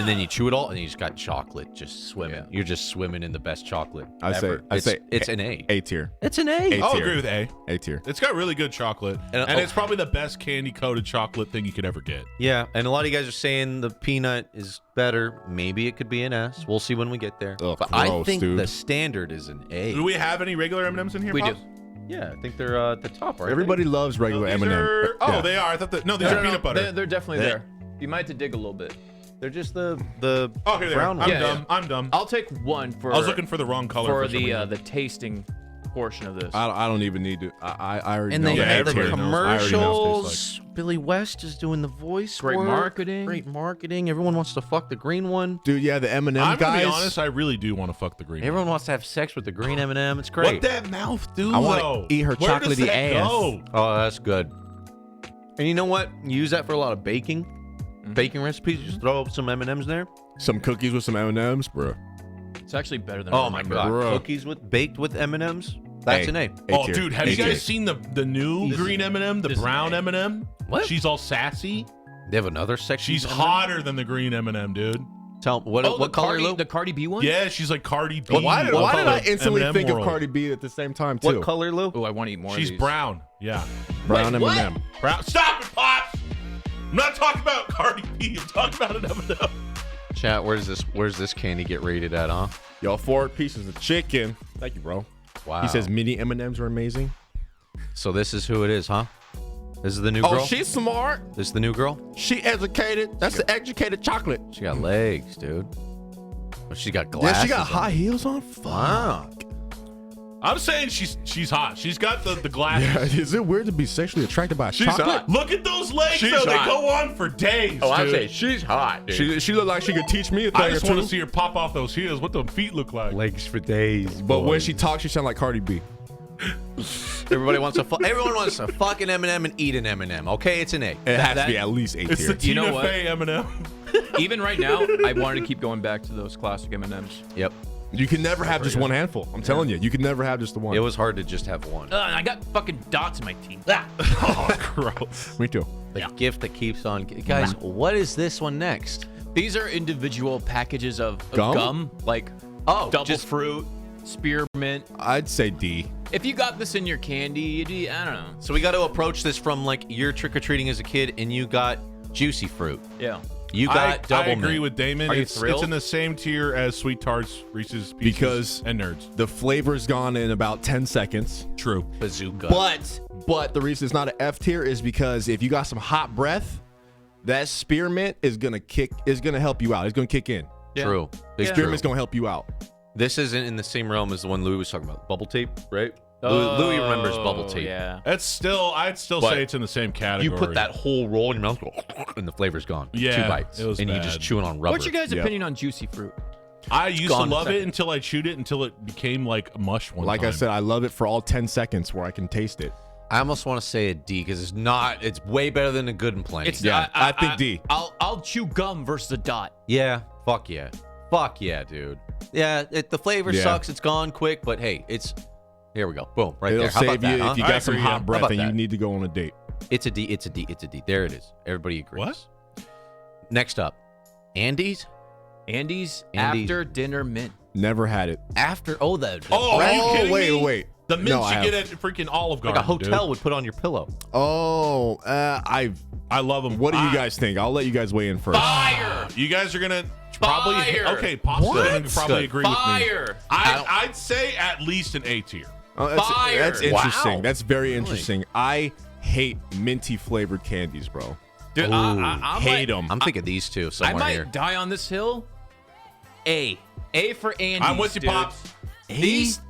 Speaker 1: then you chew it all and you just got chocolate just swimming.
Speaker 2: Yeah.
Speaker 1: You're just swimming in the best chocolate.
Speaker 3: I
Speaker 1: ever.
Speaker 3: say
Speaker 1: it's an A.
Speaker 3: A tier.
Speaker 1: It's an A.
Speaker 4: I'll
Speaker 3: tier.
Speaker 4: agree with A.
Speaker 3: A tier.
Speaker 4: It's got really good chocolate,
Speaker 1: And-
Speaker 4: and it's probably the best candy-coated chocolate thing you could ever get.
Speaker 1: Yeah, and a lot of you guys are saying the peanut is better. Maybe it could be an S. We'll see when we get there.
Speaker 3: Ugh,
Speaker 1: but I
Speaker 3: gross,
Speaker 1: think
Speaker 3: dude.
Speaker 1: the standard is an A.
Speaker 4: Do we have any regular M&Ms in here?
Speaker 2: We do.
Speaker 4: Pops?
Speaker 1: Yeah, I think they're at the top, right?
Speaker 3: Everybody loves regular
Speaker 4: No, these
Speaker 3: M&M.
Speaker 4: are- Oh,
Speaker 3: Yeah.
Speaker 4: they are. I thought that. No, these are peanut butter.
Speaker 2: They're definitely
Speaker 3: They-
Speaker 2: there. You might have to dig a little bit.
Speaker 1: They're just the
Speaker 4: Oh, here they are.
Speaker 1: brown
Speaker 4: I'm
Speaker 1: ones.
Speaker 2: Yeah,
Speaker 4: dumb.
Speaker 2: yeah.
Speaker 4: I'm dumb.
Speaker 2: I'll take one for.
Speaker 4: I was looking for the wrong color
Speaker 2: for
Speaker 4: for some
Speaker 2: the
Speaker 4: reason.
Speaker 2: the tasting portion of this.
Speaker 3: I don't even need to. I already
Speaker 1: And
Speaker 3: know.
Speaker 1: they
Speaker 4: Yeah,
Speaker 1: have the
Speaker 4: everybody knows. I already know what it
Speaker 1: commercials. Billy West is doing the voice.
Speaker 2: Great
Speaker 1: work.
Speaker 2: marketing.
Speaker 1: Great marketing. Everyone wants to fuck the green one.
Speaker 3: Dude, yeah, the M&M
Speaker 4: I'm
Speaker 3: guys.
Speaker 4: gonna be honest. I really do want to fuck the green.
Speaker 1: Everyone wants to have sex with the green M&M. It's great.
Speaker 4: What that mouth do?
Speaker 3: I wanna
Speaker 4: though?
Speaker 3: eat her
Speaker 4: Where does
Speaker 3: chocolatey
Speaker 4: that
Speaker 3: ass.
Speaker 4: go?
Speaker 1: Oh, that's good. And you know what? You use that for a lot of baking. Baking recipes. You just throw up some M&Ms there.
Speaker 3: Some cookies with some M&Ms, bro.
Speaker 2: It's actually better than.
Speaker 1: Oh
Speaker 2: I
Speaker 1: my
Speaker 2: remember.
Speaker 1: god.
Speaker 3: Bro.
Speaker 1: Cookies baked with M&Ms. That's
Speaker 3: Hey.
Speaker 1: an A.
Speaker 3: A
Speaker 4: Oh,
Speaker 3: tier.
Speaker 4: dude, have
Speaker 3: A
Speaker 4: you
Speaker 3: tier.
Speaker 4: guys seen the new green M&M, the
Speaker 2: this is
Speaker 4: brown
Speaker 2: A.
Speaker 4: M&M?
Speaker 1: What?
Speaker 4: She's all sassy.
Speaker 1: They have another section.
Speaker 4: She's
Speaker 1: M&M?
Speaker 4: hotter than the green M&M, dude.
Speaker 1: Tell what
Speaker 2: Oh,
Speaker 1: what color? Lou?
Speaker 2: The Cardi B one.
Speaker 4: Yeah, she's like Cardi B.
Speaker 3: But why did I
Speaker 4: of
Speaker 3: instantly
Speaker 4: M&M
Speaker 3: think
Speaker 4: world.
Speaker 3: of Cardi B at the same time, too?
Speaker 1: What color, Lou?
Speaker 2: Oh, I want to eat more.
Speaker 4: She's
Speaker 2: of these.
Speaker 4: brown. Yeah.
Speaker 3: Brown
Speaker 2: Wait, what?
Speaker 3: M&M.
Speaker 4: Brown. Stop it, Pops! I'm not talking about Cardi B. I'm talking about an M&M.
Speaker 1: Chat. Where's this candy get rated at? Huh?
Speaker 3: Y'all 4 pieces of chicken. Thank you, bro.
Speaker 1: Wow.
Speaker 3: He says mini M&Ms are amazing.
Speaker 1: So this is who it is, huh? This is the new girl.
Speaker 3: Oh, she's smart.
Speaker 1: This is the new girl.
Speaker 3: She educated. That's the educated chocolate.
Speaker 1: She got legs, dude. Oh, she got
Speaker 3: Yeah,
Speaker 1: glasses.
Speaker 3: she got
Speaker 1: on.
Speaker 3: high heels on. Fuck.
Speaker 1: Wow.
Speaker 4: I'm saying she's hot. She's got the glasses.
Speaker 3: Yeah, is it weird to be sexually attracted by chocolate?
Speaker 4: Look at those legs,
Speaker 3: She's
Speaker 4: though.
Speaker 3: hot.
Speaker 4: They go on for days, dude.
Speaker 1: she's hot, dude.
Speaker 3: She looked like she could teach me a thing
Speaker 4: I
Speaker 3: or
Speaker 4: just want
Speaker 3: two.
Speaker 4: to see her pop off those heels. What the feet look like?
Speaker 1: Legs for days.
Speaker 3: But when she talks, she sounds like Cardi B.
Speaker 1: everybody wants to everyone wants to fuck an M&M and eat an M&M. Okay, it's an A.
Speaker 3: It has
Speaker 2: that-
Speaker 3: to be at least A
Speaker 4: It's
Speaker 3: tier.
Speaker 4: the
Speaker 2: You know
Speaker 4: Tina
Speaker 2: what?
Speaker 4: Fey M&M.
Speaker 2: Even right now, I wanted to keep going back to those classic M&Ms.
Speaker 1: Yep.
Speaker 3: You can never have just one handful. I'm telling you, you can never have just the one.
Speaker 1: It was hard to just have one.
Speaker 2: I got fucking dots in my teeth.
Speaker 4: Oh, gross.
Speaker 3: Me too.
Speaker 1: The gift that keeps on. Guys, what is this one next?
Speaker 2: These are individual packages of
Speaker 3: Gum?
Speaker 2: gum, like double
Speaker 1: just-
Speaker 2: fruit, spearmint.
Speaker 3: I'd say D.
Speaker 2: If you got this in your candy, I don't know.
Speaker 1: So we got to approach this from like you're trick or treating as a kid and you got juicy fruit.
Speaker 2: Yeah.
Speaker 1: You got
Speaker 4: I
Speaker 1: double
Speaker 4: agree
Speaker 1: mint.
Speaker 4: with Damon.
Speaker 1: Are you
Speaker 4: It's
Speaker 1: thrilled?
Speaker 4: in the same tier as Sweet Tarts, Reese's Pieces,
Speaker 3: Because-
Speaker 4: and Nerds.
Speaker 3: The flavor's gone in about 10 seconds.
Speaker 4: True.
Speaker 1: bazooka.
Speaker 3: But the reason it's not an F tier is because if you got some hot breath, that spearmint is gonna help you out. It's gonna kick in.
Speaker 2: Yeah.
Speaker 1: True. Big
Speaker 2: Yeah.
Speaker 1: true.
Speaker 3: Spearmint's gonna help you out.
Speaker 1: This isn't in the same realm as the one Louis was talking about. Bubble tape, right? Louis remembers bubble tape.
Speaker 2: Yeah.
Speaker 4: I'd still
Speaker 1: But
Speaker 4: say it's in the same category.
Speaker 1: You put that whole roll in your mouth, and the flavor's gone.
Speaker 4: Yeah,
Speaker 1: 2 bites,
Speaker 4: it was
Speaker 1: and you're just
Speaker 4: bad.
Speaker 1: chewing on rubber.
Speaker 2: What's your guys'
Speaker 3: Yep.
Speaker 2: opinion on juicy fruit?
Speaker 4: I used to
Speaker 1: gone in a
Speaker 4: love it
Speaker 1: second.
Speaker 4: until I chewed it until it became like mush one
Speaker 3: Like
Speaker 4: time.
Speaker 3: I said, I love it for all 10 seconds where I can taste it.
Speaker 1: I almost want to say a D because it's not. It's way better than a good and plenty.
Speaker 3: Yeah, I think D.
Speaker 2: I'll chew gum versus a dot.
Speaker 1: Yeah. Fuck yeah. Fuck yeah, dude. Yeah. The flavor
Speaker 3: Yeah.
Speaker 1: sucks. It's gone quick, but hey, it's. Here we go. Boom. Right
Speaker 3: It'll
Speaker 1: there. How about
Speaker 3: save
Speaker 1: that,
Speaker 3: you
Speaker 1: huh?
Speaker 3: if you
Speaker 4: I
Speaker 3: got some
Speaker 4: agree, yeah.
Speaker 3: hot
Speaker 1: How
Speaker 3: breath
Speaker 1: about
Speaker 3: and you
Speaker 1: that?
Speaker 3: need to go on a date.
Speaker 1: It's a D. It's a D. It's a D. There it is. Everybody agrees.
Speaker 4: What?
Speaker 1: Next up, Andes.
Speaker 2: Andy's
Speaker 1: Andy.
Speaker 2: after dinner mint.
Speaker 3: Never had it.
Speaker 1: After the
Speaker 4: Oh, are you
Speaker 1: bread-
Speaker 4: kidding
Speaker 3: wait,
Speaker 4: me?
Speaker 3: wait.
Speaker 4: The mints
Speaker 3: No, I
Speaker 4: you get at
Speaker 3: have.
Speaker 4: freaking Olive
Speaker 1: Like
Speaker 4: Garden.
Speaker 1: a hotel
Speaker 4: dude.
Speaker 1: would put on your pillow.
Speaker 3: Oh,
Speaker 4: I love them.
Speaker 3: what do you guys think? I'll let you guys weigh in first.
Speaker 2: Fire!
Speaker 4: You guys are gonna probably
Speaker 2: Fire!
Speaker 4: okay. Possibly gonna probably
Speaker 1: Good.
Speaker 4: agree with me.
Speaker 2: Fire!
Speaker 4: I'd say at least an A tier.
Speaker 2: Fire!
Speaker 3: That's interesting.
Speaker 1: Wow.
Speaker 3: That's very interesting. I hate minty flavored candies, bro.
Speaker 2: Dude, I
Speaker 3: Hate them.
Speaker 1: I'm thinking these two
Speaker 2: I
Speaker 1: somewhere
Speaker 2: might
Speaker 1: here.
Speaker 2: die on this hill. A for Andy.
Speaker 4: I'm with you,
Speaker 2: dude.
Speaker 4: Pops.
Speaker 2: These things.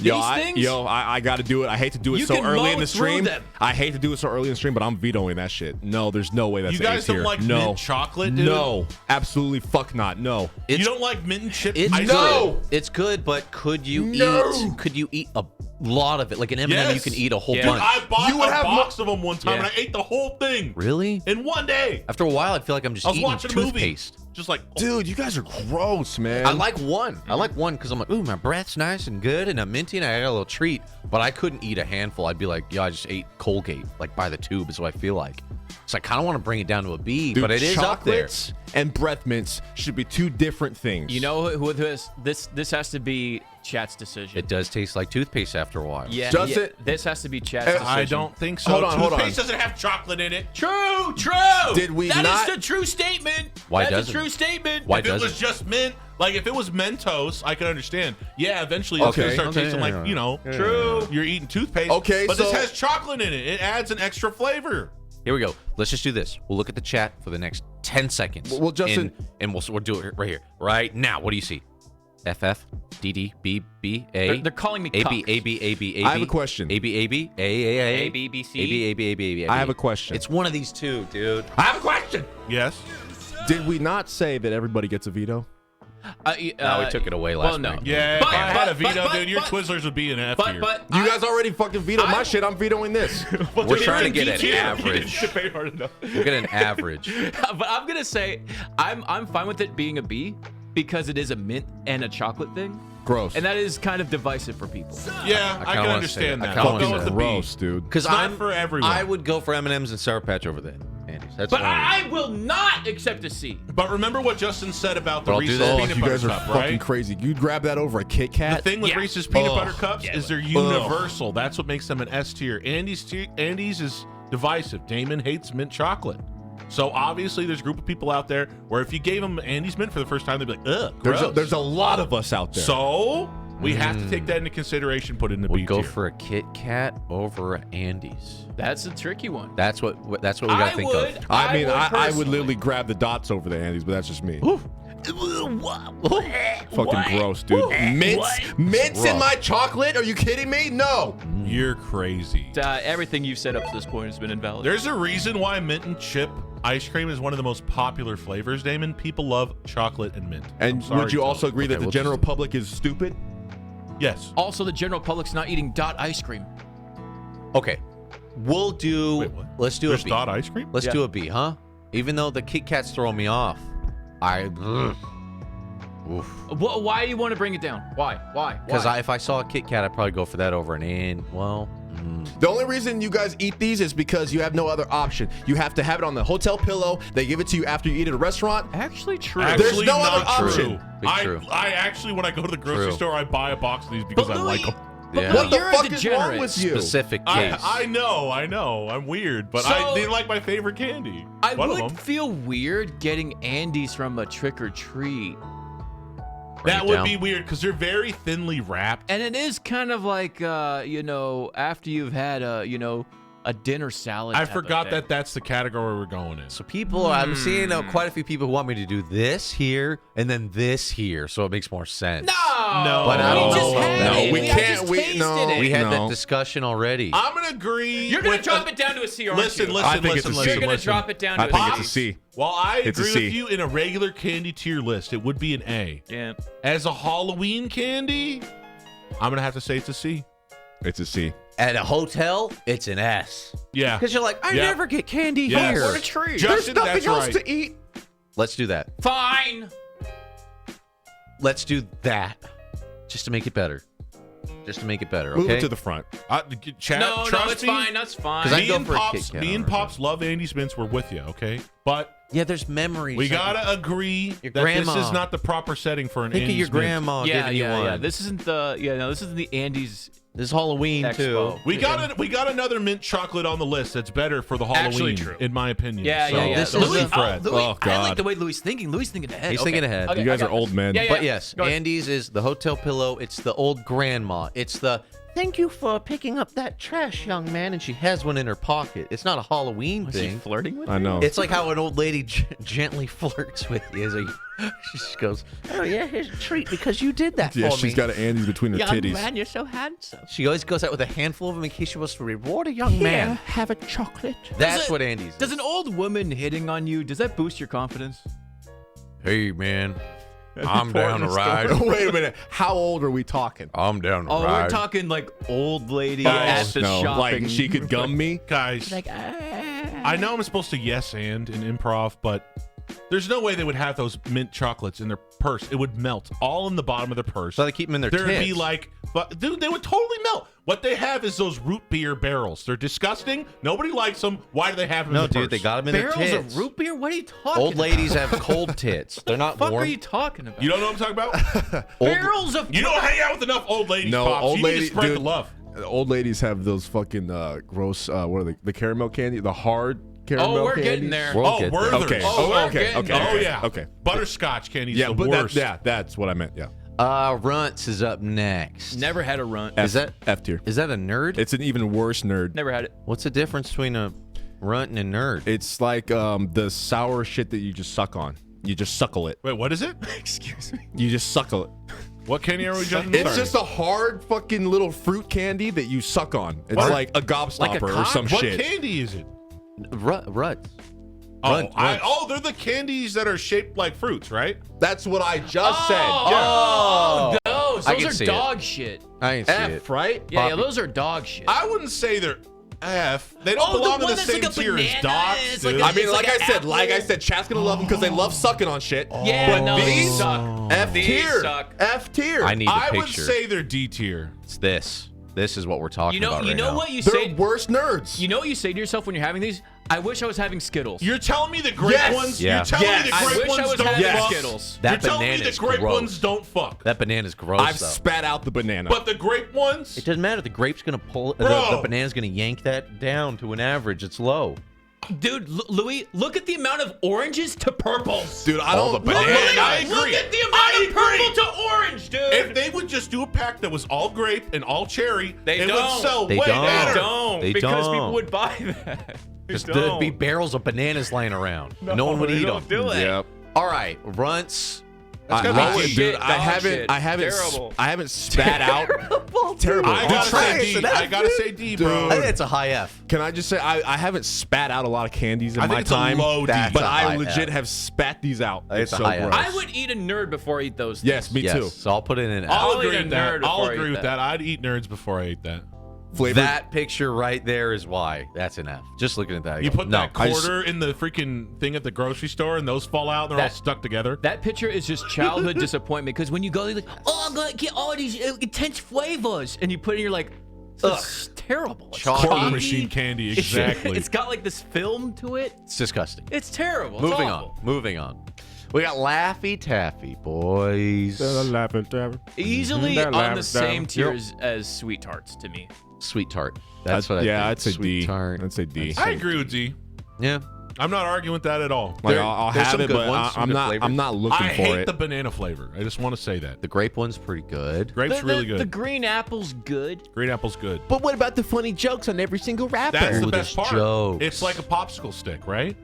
Speaker 3: I got to do it. I hate to do it
Speaker 2: You
Speaker 3: so
Speaker 2: can
Speaker 3: early
Speaker 2: mow
Speaker 3: in the
Speaker 2: through
Speaker 3: stream.
Speaker 2: them.
Speaker 3: I hate to do it so early in the stream, but I'm vetoing that shit. No, there's no way that's
Speaker 4: You guys
Speaker 3: A tier.
Speaker 4: don't like
Speaker 3: no.
Speaker 4: mint chocolate, dude?
Speaker 3: No, absolutely fuck not. No.
Speaker 4: You don't like mint and chip
Speaker 1: It's
Speaker 4: ice
Speaker 1: good.
Speaker 4: cream?
Speaker 1: It's good, but could you
Speaker 3: No.
Speaker 1: eat? Could you eat a lot of it? Like an M&M, you
Speaker 4: Yes.
Speaker 1: can eat a whole
Speaker 2: Yeah.
Speaker 1: bunch.
Speaker 4: I bought
Speaker 3: You would
Speaker 4: a
Speaker 3: have
Speaker 4: box of them one time
Speaker 2: Yeah.
Speaker 4: and I ate the whole thing
Speaker 1: Really?
Speaker 4: in one day.
Speaker 1: After a while, I feel like I'm just
Speaker 4: I was
Speaker 1: eating
Speaker 4: watching a movie.
Speaker 1: toothpaste.
Speaker 4: Just like,
Speaker 3: Dude, you guys are gross, man.
Speaker 1: I like one. I like one because I'm like, ooh, my breath's nice and good, and I'm minty, and I got a little treat. But I couldn't eat a handful. I'd be like, yeah, I just ate Colgate, like by the tube is what I feel like. So I kind of want to bring it down to a B,
Speaker 3: Dude,
Speaker 1: but it is up there.
Speaker 3: chocolates and breath mints should be two different things.
Speaker 2: You know who this has to be Chat's decision.
Speaker 1: It does taste like toothpaste after a while.
Speaker 2: Yeah,
Speaker 3: Does
Speaker 2: yeah,
Speaker 3: it?
Speaker 2: This has to be Chat's decision.
Speaker 4: I don't think so.
Speaker 3: Hold on, hold on.
Speaker 4: Toothpaste doesn't have chocolate in it.
Speaker 2: True.
Speaker 3: Did we
Speaker 2: That
Speaker 3: not-
Speaker 2: is a true statement.
Speaker 1: Why
Speaker 2: That's
Speaker 1: doesn't
Speaker 2: a
Speaker 1: it?
Speaker 2: true statement.
Speaker 1: Why
Speaker 4: If it
Speaker 1: doesn't
Speaker 4: was just mint, like if it was Mentos, I could understand. Yeah, eventually it's
Speaker 3: Okay.
Speaker 4: gonna start
Speaker 1: Okay,
Speaker 4: tasting
Speaker 1: yeah,
Speaker 4: like,
Speaker 1: yeah.
Speaker 4: you know,
Speaker 2: True.
Speaker 4: you're eating toothpaste.
Speaker 3: Okay,
Speaker 4: but this
Speaker 3: so-
Speaker 4: has chocolate in it. It adds an extra flavor.
Speaker 1: Here we go. Let's just do this. We'll look at the chat for the next 10 seconds.
Speaker 3: Well, Justin-
Speaker 1: and we'll do it right here, right now. What do you see? FF, DD, B, B, A.
Speaker 2: They're calling me
Speaker 1: A, B,
Speaker 2: cuck.
Speaker 1: A, B, A, B, A, B.
Speaker 3: I have a question.
Speaker 1: A, B, A, B, A, A, A,
Speaker 2: A, B, B, C.
Speaker 1: A, B, A, B, A, B, A, B.
Speaker 3: I have a question.
Speaker 1: It's one of these two, dude.
Speaker 4: I have a question. Yes.
Speaker 3: Did we not say that everybody gets a veto?
Speaker 1: No, we took it away last
Speaker 2: no.
Speaker 1: week.
Speaker 4: Yeah,
Speaker 2: But-
Speaker 4: if I had a
Speaker 2: but-
Speaker 4: veto,
Speaker 2: but-
Speaker 4: dude, your
Speaker 2: but-
Speaker 4: Twizzlers would be an F tier.
Speaker 2: But
Speaker 3: You guys already fucking vetoed my shit. I'm vetoing this.
Speaker 1: We're trying to get an
Speaker 4: You
Speaker 1: average.
Speaker 4: didn't very hard enough.
Speaker 1: We'll get an average.
Speaker 2: but I'm gonna say I'm fine with it being a B because it is a mint and a chocolate thing,
Speaker 3: Gross.
Speaker 2: and that is kind of divisive for people.
Speaker 4: Yeah, I
Speaker 1: kinda
Speaker 4: can
Speaker 1: wanna
Speaker 4: understand
Speaker 1: say it. I
Speaker 4: that.
Speaker 1: kinda
Speaker 4: I'll
Speaker 1: wanna
Speaker 4: go
Speaker 1: say
Speaker 4: with
Speaker 1: it.
Speaker 4: the B.
Speaker 3: Gross, dude.
Speaker 1: Because
Speaker 4: It's not for everyone.
Speaker 1: I would go for M&M's and Sour Patch over that. Andes. That's
Speaker 2: But
Speaker 1: one of them.
Speaker 2: I will not accept a C.
Speaker 4: But remember what Justin said about the
Speaker 1: But I'll do
Speaker 4: Reese's
Speaker 1: this.
Speaker 3: Oh,
Speaker 4: peanut
Speaker 3: you
Speaker 4: butter
Speaker 3: guys are
Speaker 4: cup,
Speaker 3: fucking
Speaker 4: right?
Speaker 3: crazy. You'd grab that over a Kit
Speaker 4: The
Speaker 3: Kat?
Speaker 4: thing with
Speaker 2: Yeah.
Speaker 4: Reese's peanut
Speaker 3: Ugh.
Speaker 4: butter cups is they're universal. That's what makes them an S tier. Andy's is divisive. Damon hates mint chocolate. So obviously there's a group of people out there where if you gave them Andy's mint for the first time, they'd be like, ugh, gross.
Speaker 3: There's a lot of us out there.
Speaker 4: So we have to take that into consideration, put it in the B
Speaker 1: We'd go
Speaker 4: tier.
Speaker 1: for a Kit Kat over a Andes.
Speaker 2: That's a tricky one.
Speaker 1: That's what we gotta think of.
Speaker 3: I mean, I would
Speaker 2: personally.
Speaker 3: literally grab the dots over the Andes, but that's just me. Fucking gross, dude. Mints in my chocolate? Are you kidding me? No.
Speaker 4: You're crazy.
Speaker 2: Everything you've said up to this point has been invalid.
Speaker 4: There's a reason why mint and chip ice cream is one of the most popular flavors, Damon. People love chocolate and mint. I'm
Speaker 3: And
Speaker 4: sorry
Speaker 3: would you
Speaker 4: to
Speaker 3: also
Speaker 4: tell
Speaker 3: agree that the
Speaker 1: we'll
Speaker 3: general public is stupid?
Speaker 4: Yes.
Speaker 2: Also, the general public's not eating dot ice cream.
Speaker 1: Okay, we'll do.
Speaker 4: Wait, what?
Speaker 1: Let's do
Speaker 4: There's
Speaker 1: a B.
Speaker 4: Dot ice cream?
Speaker 1: Let's
Speaker 2: Yeah.
Speaker 1: do a B, huh? Even though the Kit Kats throw me off, oof.
Speaker 2: Why do you want to bring it down? Why?
Speaker 1: Because
Speaker 2: Why?
Speaker 1: if I saw a Kit Kat, I'd probably go for that over an and. Well,
Speaker 3: The only reason you guys eat these is because you have no other option. You have to have it on the hotel pillow. They give it to you after you eat at a restaurant.
Speaker 2: Actually true.
Speaker 3: There's no
Speaker 4: not
Speaker 3: other
Speaker 4: true.
Speaker 3: option.
Speaker 1: Big true.
Speaker 4: I actually, when I go to the grocery
Speaker 1: True.
Speaker 4: store, I buy a box of these because I like them.
Speaker 1: Yeah.
Speaker 3: What the
Speaker 2: You're a
Speaker 3: fuck is wrong
Speaker 2: degenerate.
Speaker 3: with you?
Speaker 1: Specific case.
Speaker 4: I know. I'm weird, but
Speaker 2: So-
Speaker 4: they're like my favorite candy.
Speaker 2: I
Speaker 4: One of
Speaker 2: would
Speaker 4: them.
Speaker 2: feel weird getting Andes from a trick or treat.
Speaker 1: Bring
Speaker 4: That
Speaker 1: it
Speaker 4: would
Speaker 1: down.
Speaker 4: be weird because they're very thinly wrapped.
Speaker 2: And it is kind of like, after you've had a dinner salad.
Speaker 4: I
Speaker 2: type of
Speaker 4: forgot
Speaker 2: thing.
Speaker 4: that's the category we're going in.
Speaker 1: So people, I'm seeing quite a few people who want me to do this here and then this here, so it makes more sense.
Speaker 4: No.
Speaker 1: But I don't
Speaker 2: we
Speaker 1: know
Speaker 2: just
Speaker 1: about
Speaker 2: had
Speaker 1: that.
Speaker 2: it.
Speaker 3: No, we
Speaker 2: I
Speaker 3: can't-
Speaker 2: just
Speaker 3: we-
Speaker 2: tasted
Speaker 3: no.
Speaker 2: it.
Speaker 1: We had
Speaker 3: No.
Speaker 1: that discussion already.
Speaker 4: I'm gonna agree.
Speaker 2: You're gonna
Speaker 4: with
Speaker 2: drop it down to a C, aren't
Speaker 4: Listen,
Speaker 2: you?
Speaker 4: listen,
Speaker 3: I think it's a
Speaker 4: listen,
Speaker 3: C.
Speaker 2: You're
Speaker 4: listen,
Speaker 2: gonna
Speaker 4: listen.
Speaker 2: drop it down to
Speaker 3: I
Speaker 2: a
Speaker 3: think
Speaker 2: C.
Speaker 3: it's a C.
Speaker 4: While I
Speaker 3: It's a
Speaker 4: agree
Speaker 3: C.
Speaker 4: with you in a regular candy tier list, it would be an A.
Speaker 2: Yeah.
Speaker 4: As a Halloween candy, I'm gonna have to say it's a C.
Speaker 3: It's a C.
Speaker 1: At a hotel, it's an S.
Speaker 4: Yeah.
Speaker 1: Because you're like, I
Speaker 4: Yeah.
Speaker 1: never get candy
Speaker 4: Yes.
Speaker 1: here.
Speaker 2: Or a tree.
Speaker 4: Justin, that's right.
Speaker 3: eat.
Speaker 1: Let's do that.
Speaker 2: Fine.
Speaker 1: Let's do that. Just to make it better. Just to make it better,
Speaker 3: Move
Speaker 1: okay?
Speaker 3: it to the front.
Speaker 4: Chat,
Speaker 2: No,
Speaker 4: trust
Speaker 2: it's
Speaker 4: me.
Speaker 2: fine. That's fine.
Speaker 1: 'Cause I
Speaker 4: Me
Speaker 1: go
Speaker 4: and
Speaker 1: for a
Speaker 4: Pops,
Speaker 1: Kit Kat
Speaker 4: me and
Speaker 1: over
Speaker 4: Pops love Andy's Mints. We're with you, okay? But
Speaker 1: Yeah, there's memories.
Speaker 4: we
Speaker 1: Like,
Speaker 4: gotta agree
Speaker 1: Your
Speaker 4: that this
Speaker 1: grandma.
Speaker 4: is not the proper setting for an
Speaker 1: Think
Speaker 4: Andy's
Speaker 1: of your
Speaker 4: Mint.
Speaker 1: grandma
Speaker 2: yeah,
Speaker 1: giving you one.
Speaker 2: yeah. This isn't the Andes
Speaker 1: This is Halloween too.
Speaker 2: Expo.
Speaker 4: We got another mint chocolate on the list that's better for the Halloween,
Speaker 2: Actually true.
Speaker 4: in my opinion.
Speaker 2: Yeah,
Speaker 4: So,
Speaker 2: yeah, yeah.
Speaker 1: this
Speaker 4: don't
Speaker 1: is
Speaker 4: be
Speaker 1: a-
Speaker 4: Fred.
Speaker 2: Louis,
Speaker 3: Oh,
Speaker 2: I
Speaker 3: God.
Speaker 2: like the way Louis thinking. Louis thinking ahead.
Speaker 1: He's
Speaker 2: Okay.
Speaker 1: thinking ahead.
Speaker 2: Okay,
Speaker 3: You guys
Speaker 2: I
Speaker 3: are
Speaker 2: got
Speaker 3: old
Speaker 2: this.
Speaker 3: men.
Speaker 2: Yeah, yeah.
Speaker 1: But yes,
Speaker 2: Go ahead.
Speaker 1: Andy's is the hotel pillow. It's the old grandma. It's the thank you for picking up that trash, young man. And she has one in her pocket. It's not a Halloween
Speaker 2: Was he
Speaker 1: thing.
Speaker 2: flirting with
Speaker 3: I know.
Speaker 1: It's like how an old lady gently flirts with you. She just goes, "Oh yeah, here's a treat because you did that
Speaker 3: Yeah,
Speaker 1: for
Speaker 3: she's
Speaker 1: me."
Speaker 3: got an Andes between her
Speaker 5: Young
Speaker 3: titties.
Speaker 5: man, you're so handsome.
Speaker 1: She always goes out with a handful of them in case she wants to reward a young
Speaker 5: Here,
Speaker 1: man.
Speaker 5: have a chocolate.
Speaker 1: That's what Andy's.
Speaker 2: Does an old woman hitting on you, does that boost your confidence?
Speaker 1: Hey man, I'm down to ride.
Speaker 3: Wait a minute. How old are we talking?
Speaker 1: I'm down to
Speaker 2: Oh,
Speaker 1: ride.
Speaker 2: we're talking like old lady
Speaker 4: Guys,
Speaker 2: at the
Speaker 3: no,
Speaker 2: shopping.
Speaker 3: like she could gum me.
Speaker 4: Guys,
Speaker 5: Like,
Speaker 4: I know I'm supposed to yes and in improv, but there's no way they would have those mint chocolates in their purse. It would melt all in the bottom of their purse.
Speaker 1: So they keep them in their
Speaker 4: There would be
Speaker 1: tits.
Speaker 4: like, but dude, they would totally melt. What they have is those root beer barrels. They're disgusting. Nobody likes them. Why do they have them?
Speaker 1: No,
Speaker 4: in the
Speaker 1: dude, they
Speaker 4: purse?
Speaker 1: got them in
Speaker 2: Barrels
Speaker 1: their tits.
Speaker 2: of root beer? What are you talking
Speaker 1: Old
Speaker 2: about?
Speaker 1: ladies have cold tits. They're not
Speaker 2: What the fuck
Speaker 1: warm.
Speaker 2: are you talking about?
Speaker 4: You don't know what I'm talking about?
Speaker 2: Barrels of
Speaker 4: You don't hang out with enough old ladies,
Speaker 3: No,
Speaker 4: Pops.
Speaker 3: old
Speaker 4: You need
Speaker 3: lady,
Speaker 4: to spread
Speaker 3: dude.
Speaker 4: the love.
Speaker 3: The old ladies have those fucking gross. What are they? The caramel candy, the hard caramel.
Speaker 2: Oh, we're
Speaker 3: candies?
Speaker 2: getting there.
Speaker 1: We'll
Speaker 4: Oh,
Speaker 1: get there.
Speaker 4: Werther's.
Speaker 3: Okay.
Speaker 2: Oh, we're
Speaker 3: okay.
Speaker 2: getting
Speaker 3: Okay.
Speaker 2: there.
Speaker 4: Oh, yeah.
Speaker 3: Okay.
Speaker 4: Butterscotch candy's
Speaker 3: Yeah,
Speaker 4: the
Speaker 3: but
Speaker 4: worst.
Speaker 3: that's what I meant. Yeah.
Speaker 1: Runts is up next.
Speaker 2: Never had a runt.
Speaker 1: Is that
Speaker 3: F tier?
Speaker 1: is that a nerd?
Speaker 3: It's an even worse nerd.
Speaker 2: Never had it.
Speaker 1: What's the difference between a runt and a nerd?
Speaker 3: It's like the sour shit that you just suck on. You just suckle it.
Speaker 4: Wait, what is it?
Speaker 2: Excuse me.
Speaker 3: You just suckle it.
Speaker 4: What candy are we judging?
Speaker 3: It's
Speaker 4: Sorry.
Speaker 3: just a hard fucking little fruit candy that you suck on. It's
Speaker 4: What?
Speaker 3: like a gobstopper or
Speaker 2: cock?
Speaker 3: some
Speaker 4: What
Speaker 3: shit.
Speaker 4: candy is it?
Speaker 1: Ruts.
Speaker 4: Oh, they're the candies that are shaped like fruits, right?
Speaker 3: That's what I just said.
Speaker 2: Oh, those.
Speaker 1: I can
Speaker 2: Those
Speaker 1: see
Speaker 2: are
Speaker 1: it.
Speaker 2: dog shit.
Speaker 1: I can see
Speaker 3: F,
Speaker 1: it.
Speaker 3: right?
Speaker 2: Yeah, yeah,
Speaker 1: Poppy.
Speaker 2: those are dog shit.
Speaker 4: I wouldn't say they're F. They don't
Speaker 2: Oh, the
Speaker 4: belong in
Speaker 2: one
Speaker 4: the
Speaker 2: that's
Speaker 4: same
Speaker 2: like a
Speaker 4: tier as
Speaker 2: banana,
Speaker 4: dogs,
Speaker 2: it's like
Speaker 4: dude.
Speaker 2: a-
Speaker 3: I mean,
Speaker 2: It's
Speaker 3: like
Speaker 2: like
Speaker 3: I
Speaker 2: an
Speaker 3: said, Chat's gonna love them because they love sucking on shit.
Speaker 2: yeah,
Speaker 3: but
Speaker 2: no,
Speaker 3: these
Speaker 2: these suck.
Speaker 3: F
Speaker 2: These
Speaker 3: tier.
Speaker 2: suck.
Speaker 3: F tier.
Speaker 1: I need the
Speaker 4: I would
Speaker 1: picture.
Speaker 4: say they're D tier.
Speaker 1: It's this. This is what we're talking
Speaker 2: You know,
Speaker 1: about
Speaker 2: you
Speaker 1: right
Speaker 2: know
Speaker 1: now.
Speaker 2: what you
Speaker 3: They're
Speaker 2: say.
Speaker 3: worse nerds.
Speaker 2: You know what you say to yourself when you're having these? I wish I was having Skittles.
Speaker 4: You're telling me the grape
Speaker 3: Yes.
Speaker 4: ones?
Speaker 1: Yeah.
Speaker 4: You're telling
Speaker 3: Yes.
Speaker 4: me the
Speaker 2: I
Speaker 4: grape
Speaker 2: wish I
Speaker 4: ones
Speaker 2: was
Speaker 4: don't
Speaker 2: having
Speaker 4: fuck?
Speaker 2: Skittles.
Speaker 1: That
Speaker 4: You're telling me
Speaker 1: banana
Speaker 4: the
Speaker 1: is
Speaker 4: grape
Speaker 1: gross.
Speaker 4: ones don't fuck.
Speaker 1: That banana's gross
Speaker 3: I've
Speaker 1: though.
Speaker 3: spat out the banana.
Speaker 4: But the grape ones?
Speaker 1: It doesn't matter. The grape's gonna pull. The
Speaker 4: Bro.
Speaker 1: banana's gonna yank that down to an average. It's low.
Speaker 2: Dude, Louis, look at the amount of oranges to purples.
Speaker 3: Dude, I
Speaker 1: All
Speaker 3: don't.
Speaker 1: the bananas.
Speaker 4: I agree.
Speaker 2: Look at the amount of purple to orange, dude.
Speaker 4: If they would just do a pack that was all grape and all cherry,
Speaker 2: They
Speaker 4: it
Speaker 2: don't.
Speaker 4: would sell
Speaker 1: They
Speaker 4: way
Speaker 1: don't.
Speaker 4: better.
Speaker 2: don't,
Speaker 1: They
Speaker 2: because
Speaker 1: don't.
Speaker 2: people would buy that. They
Speaker 1: Just
Speaker 2: don't.
Speaker 1: there'd be barrels of bananas lying around. No one would
Speaker 2: they
Speaker 1: eat
Speaker 2: don't
Speaker 1: them.
Speaker 2: do it.
Speaker 3: Yep.
Speaker 1: All right, runts.
Speaker 3: I,
Speaker 2: gotta be
Speaker 3: I-
Speaker 2: shit,
Speaker 3: dude,
Speaker 2: dog
Speaker 3: I haven't.
Speaker 2: shit.
Speaker 3: I haven't.
Speaker 2: Terrible.
Speaker 3: I haven't spat out. Terrible.
Speaker 4: I gotta
Speaker 1: Try
Speaker 4: say
Speaker 1: it.
Speaker 4: D. I gotta say D, bro.
Speaker 1: I think it's a high F.
Speaker 3: Can I just say I haven't spat out a lot of candies in
Speaker 4: I think
Speaker 3: my
Speaker 4: it's a
Speaker 3: time,
Speaker 4: low D.
Speaker 1: That's
Speaker 3: but
Speaker 1: a
Speaker 3: I
Speaker 1: high
Speaker 3: legit
Speaker 1: F.
Speaker 3: have spat these out.
Speaker 1: I think it's a
Speaker 3: so
Speaker 1: high F.
Speaker 3: gross.
Speaker 2: I would eat a nerd before I eat those things.
Speaker 3: Yes, me
Speaker 1: Yes,
Speaker 3: too.
Speaker 1: so I'll put it in F.
Speaker 4: I'll
Speaker 2: I'll
Speaker 4: agree
Speaker 2: eat a
Speaker 4: with that.
Speaker 2: nerd
Speaker 4: I'll
Speaker 2: before I
Speaker 4: agree
Speaker 2: eat
Speaker 4: with
Speaker 2: that.
Speaker 4: that. I'd eat nerds before I ate that.
Speaker 3: Flavored.
Speaker 1: That picture right there is why. That's an F. Just looking at that. I
Speaker 4: You
Speaker 1: go,
Speaker 4: put
Speaker 1: no,
Speaker 4: that quarter in the freaking thing at the grocery store, and those fall out, and they're all
Speaker 2: That-
Speaker 4: stuck together.
Speaker 2: That picture is just childhood disappointment because when you go, you're like, oh, I'm gonna get all these intense flavors, and you put it in, you're like, this is terrible. It's
Speaker 1: Chalky.
Speaker 4: Cotton
Speaker 2: chalky.
Speaker 4: machine candy,
Speaker 2: It's-
Speaker 4: exactly.
Speaker 2: It's got like this film to it.
Speaker 1: It's disgusting.
Speaker 2: It's terrible. It's
Speaker 1: Moving
Speaker 2: awful.
Speaker 1: on. Moving on. We got Laffy Taffy, boys.
Speaker 2: Easily
Speaker 3: That
Speaker 2: on
Speaker 3: lamb
Speaker 2: the same
Speaker 3: down.
Speaker 2: tier as Sweet Tarts to me.
Speaker 1: Sweet tart. That's what I
Speaker 3: yeah,
Speaker 1: think.
Speaker 3: I'd say
Speaker 1: Sweet
Speaker 3: D.
Speaker 1: tart.
Speaker 3: I'd say D.
Speaker 4: I agree with D.
Speaker 1: Yeah.
Speaker 4: I'm not arguing with that at all.
Speaker 3: Like
Speaker 1: There-
Speaker 3: I'll
Speaker 1: there's
Speaker 3: have
Speaker 1: some
Speaker 3: it,
Speaker 1: good
Speaker 3: but
Speaker 1: ones, some
Speaker 3: I'm
Speaker 1: good
Speaker 3: not.
Speaker 1: flavors.
Speaker 3: I'm not looking
Speaker 4: I
Speaker 3: for
Speaker 4: hate
Speaker 3: it.
Speaker 4: the banana flavor. I just want to say that.
Speaker 1: The grape one's pretty good.
Speaker 4: Grape's really
Speaker 2: The
Speaker 4: good.
Speaker 2: green apple's good.
Speaker 4: Green apple's good.
Speaker 5: But what about the funny jokes on every single rapper?
Speaker 4: That's the
Speaker 1: Ooh,
Speaker 4: best
Speaker 1: there's
Speaker 4: part.
Speaker 1: jokes.
Speaker 4: It's like a popsicle stick, right?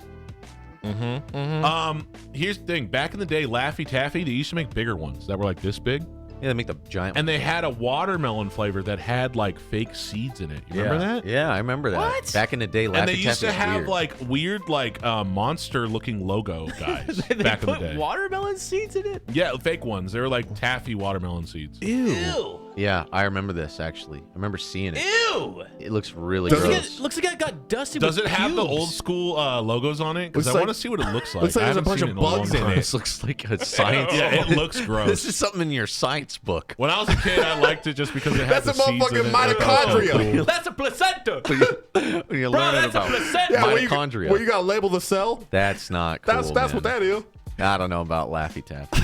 Speaker 4: Here's the thing. Back in the day, Laffy Taffy, they used to make bigger ones that were like this big,
Speaker 1: Yeah, they make the giant.
Speaker 4: and they had a watermelon flavor that had like fake seeds in it. You remember that?
Speaker 1: Yeah, I remember that.
Speaker 2: What?
Speaker 1: Back in the day, Laffy
Speaker 4: And they
Speaker 1: Taffy
Speaker 4: used to
Speaker 1: was
Speaker 4: have
Speaker 1: weird.
Speaker 4: like weird, like monster-looking logo guys
Speaker 2: They
Speaker 4: back in the
Speaker 2: put
Speaker 4: day.
Speaker 2: watermelon seeds in it.
Speaker 4: Yeah, fake ones. They were like taffy watermelon seeds.
Speaker 2: Ew.
Speaker 1: Yeah, I remember this actually. I remember seeing it.
Speaker 2: Ew.
Speaker 1: It looks really
Speaker 3: Does it-
Speaker 1: gross.
Speaker 2: Looks like it got dusted.
Speaker 4: Does
Speaker 2: with
Speaker 4: it have the
Speaker 2: pubes.
Speaker 4: old school logos on it? Because
Speaker 3: Looks
Speaker 4: I
Speaker 3: like-
Speaker 4: want to see what it looks like.
Speaker 3: looks like
Speaker 4: I
Speaker 3: there's a
Speaker 4: haven't
Speaker 3: bunch
Speaker 4: seen
Speaker 3: of
Speaker 4: it in a long
Speaker 3: bugs in
Speaker 4: time.
Speaker 3: it.
Speaker 1: This looks like a science.
Speaker 4: Yeah, it looks gross.
Speaker 1: This is something in your science book.
Speaker 4: When I was a kid, I liked it just because it had
Speaker 3: That's
Speaker 4: the
Speaker 3: a
Speaker 4: seeds in
Speaker 3: motherfucking
Speaker 4: it. I thought it was
Speaker 3: mitochondria.
Speaker 4: cool.
Speaker 2: That's a placenta.
Speaker 1: When you're
Speaker 2: Bro,
Speaker 1: learning
Speaker 2: that's a
Speaker 1: about
Speaker 2: placenta.
Speaker 3: Yeah, where you,
Speaker 1: mitochondria.
Speaker 3: where you gotta label the cell.
Speaker 1: That's not cool.
Speaker 3: That's what that is.
Speaker 1: I don't know about Laffy Taffy.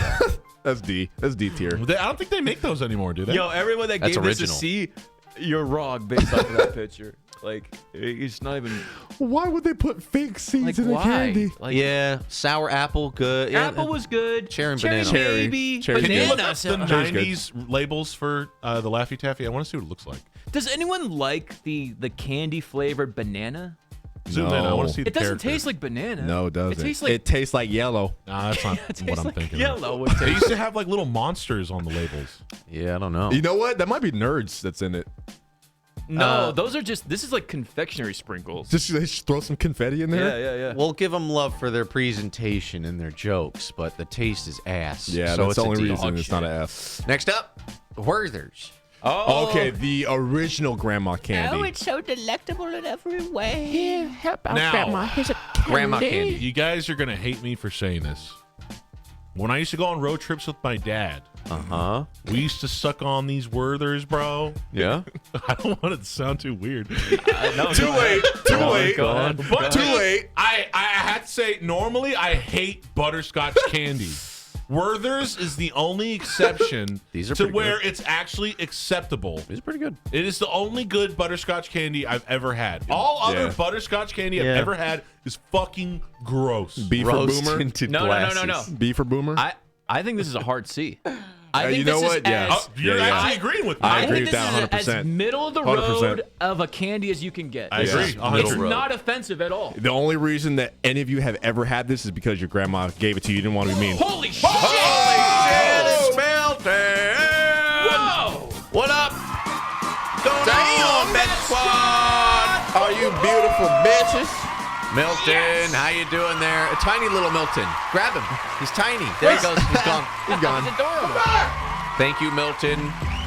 Speaker 3: That's D. That's D tier.
Speaker 4: I don't think they make those anymore, do they?
Speaker 2: Yo, everyone that
Speaker 1: That's
Speaker 2: gave this a
Speaker 1: original.
Speaker 2: C, You're wrong based off of that picture. Like, it's not even.
Speaker 3: Why would they put fake seeds
Speaker 2: Like,
Speaker 3: in the
Speaker 2: why?
Speaker 3: candy?
Speaker 2: Like,
Speaker 1: Yeah, sour apple, good. Yeah,
Speaker 2: apple was good.
Speaker 1: Cherry and banana.
Speaker 2: Maybe.
Speaker 3: Cherry.
Speaker 4: Can you
Speaker 2: Banana.
Speaker 4: look up the
Speaker 3: Cherry's good.
Speaker 4: 90s labels for the Laffy Taffy? I want to see what it looks like.
Speaker 2: Does anyone like the candy flavored banana?
Speaker 4: Zoom in. I want to see the
Speaker 2: It doesn't
Speaker 4: character.
Speaker 2: taste like banana.
Speaker 3: No, it doesn't.
Speaker 2: It tastes like
Speaker 3: yellow.
Speaker 4: Nah, that's not
Speaker 2: it
Speaker 4: what
Speaker 2: tastes
Speaker 4: I'm
Speaker 2: like
Speaker 4: thinking.
Speaker 2: yellow.
Speaker 4: Of. They used to have like little monsters on the labels.
Speaker 1: Yeah, I don't know.
Speaker 3: You know what? That might be Nerds that's in it.
Speaker 2: No, those are just. This is like confectionery sprinkles.
Speaker 3: Just they just throw some confetti in there.
Speaker 2: Yeah.
Speaker 1: We'll give them love for their presentation and their jokes, but the taste is ass.
Speaker 3: Yeah,
Speaker 1: so
Speaker 3: that's
Speaker 1: it's
Speaker 3: the
Speaker 1: a
Speaker 3: only
Speaker 1: D.
Speaker 3: reason it's not an F.
Speaker 1: Next up, Werther's.
Speaker 2: Oh,
Speaker 3: Okay, the original grandma candy.
Speaker 5: Oh, it's so delectable in every way. Here, help out,
Speaker 4: Now,
Speaker 5: Grandma. Here's a candy.
Speaker 1: Grandma candy.
Speaker 4: You guys are gonna hate me for saying this. When I used to go on road trips with my dad,
Speaker 1: Uh-huh.
Speaker 4: we used to suck on these Werthers, bro.
Speaker 1: Yeah?
Speaker 4: I don't want it to sound too weird.
Speaker 3: Too late. Too late.
Speaker 2: Go on.
Speaker 4: But
Speaker 3: Too late.
Speaker 4: I have to say, normally I hate butterscotch candy. Werther's is the only exception
Speaker 1: These are
Speaker 4: to
Speaker 1: pretty
Speaker 4: where
Speaker 1: good.
Speaker 4: it's actually acceptable.
Speaker 1: It's pretty good.
Speaker 4: It is the only good butterscotch candy I've ever had. All other
Speaker 3: Yeah.
Speaker 4: butterscotch candy I've
Speaker 1: Yeah.
Speaker 4: ever had is fucking gross.
Speaker 3: B for
Speaker 1: Rose
Speaker 3: Boomer.
Speaker 1: tinted
Speaker 2: No.
Speaker 1: glasses.
Speaker 3: B for Boomer.
Speaker 2: I think this is a hard C. I think
Speaker 3: you know
Speaker 2: this
Speaker 3: what?
Speaker 2: is
Speaker 3: Yeah.
Speaker 2: as.
Speaker 4: Oh, you're
Speaker 3: Yeah, yeah.
Speaker 4: actually agreeing with me.
Speaker 3: I
Speaker 2: I
Speaker 3: agree
Speaker 2: think
Speaker 3: with
Speaker 2: this
Speaker 3: that
Speaker 2: is as
Speaker 3: 100%.
Speaker 2: middle of the
Speaker 3: 100%.
Speaker 2: road of a candy as you can get.
Speaker 4: I agree.
Speaker 2: It's
Speaker 4: 100%.
Speaker 2: not offensive at all.
Speaker 3: The only reason that any of you have ever had this is because your grandma gave it to you. You didn't want to be mean.
Speaker 2: Holy shit!
Speaker 1: It's melting!
Speaker 2: Whoa!
Speaker 1: What up? Damn, Bet Squad!
Speaker 5: Are you beautiful bitches?
Speaker 1: Milton, how you doing there? A tiny little Milton. Grab him. He's tiny. There he goes. He's gone.
Speaker 3: He's gone.
Speaker 2: It's adorable.
Speaker 1: Thank you, Milton.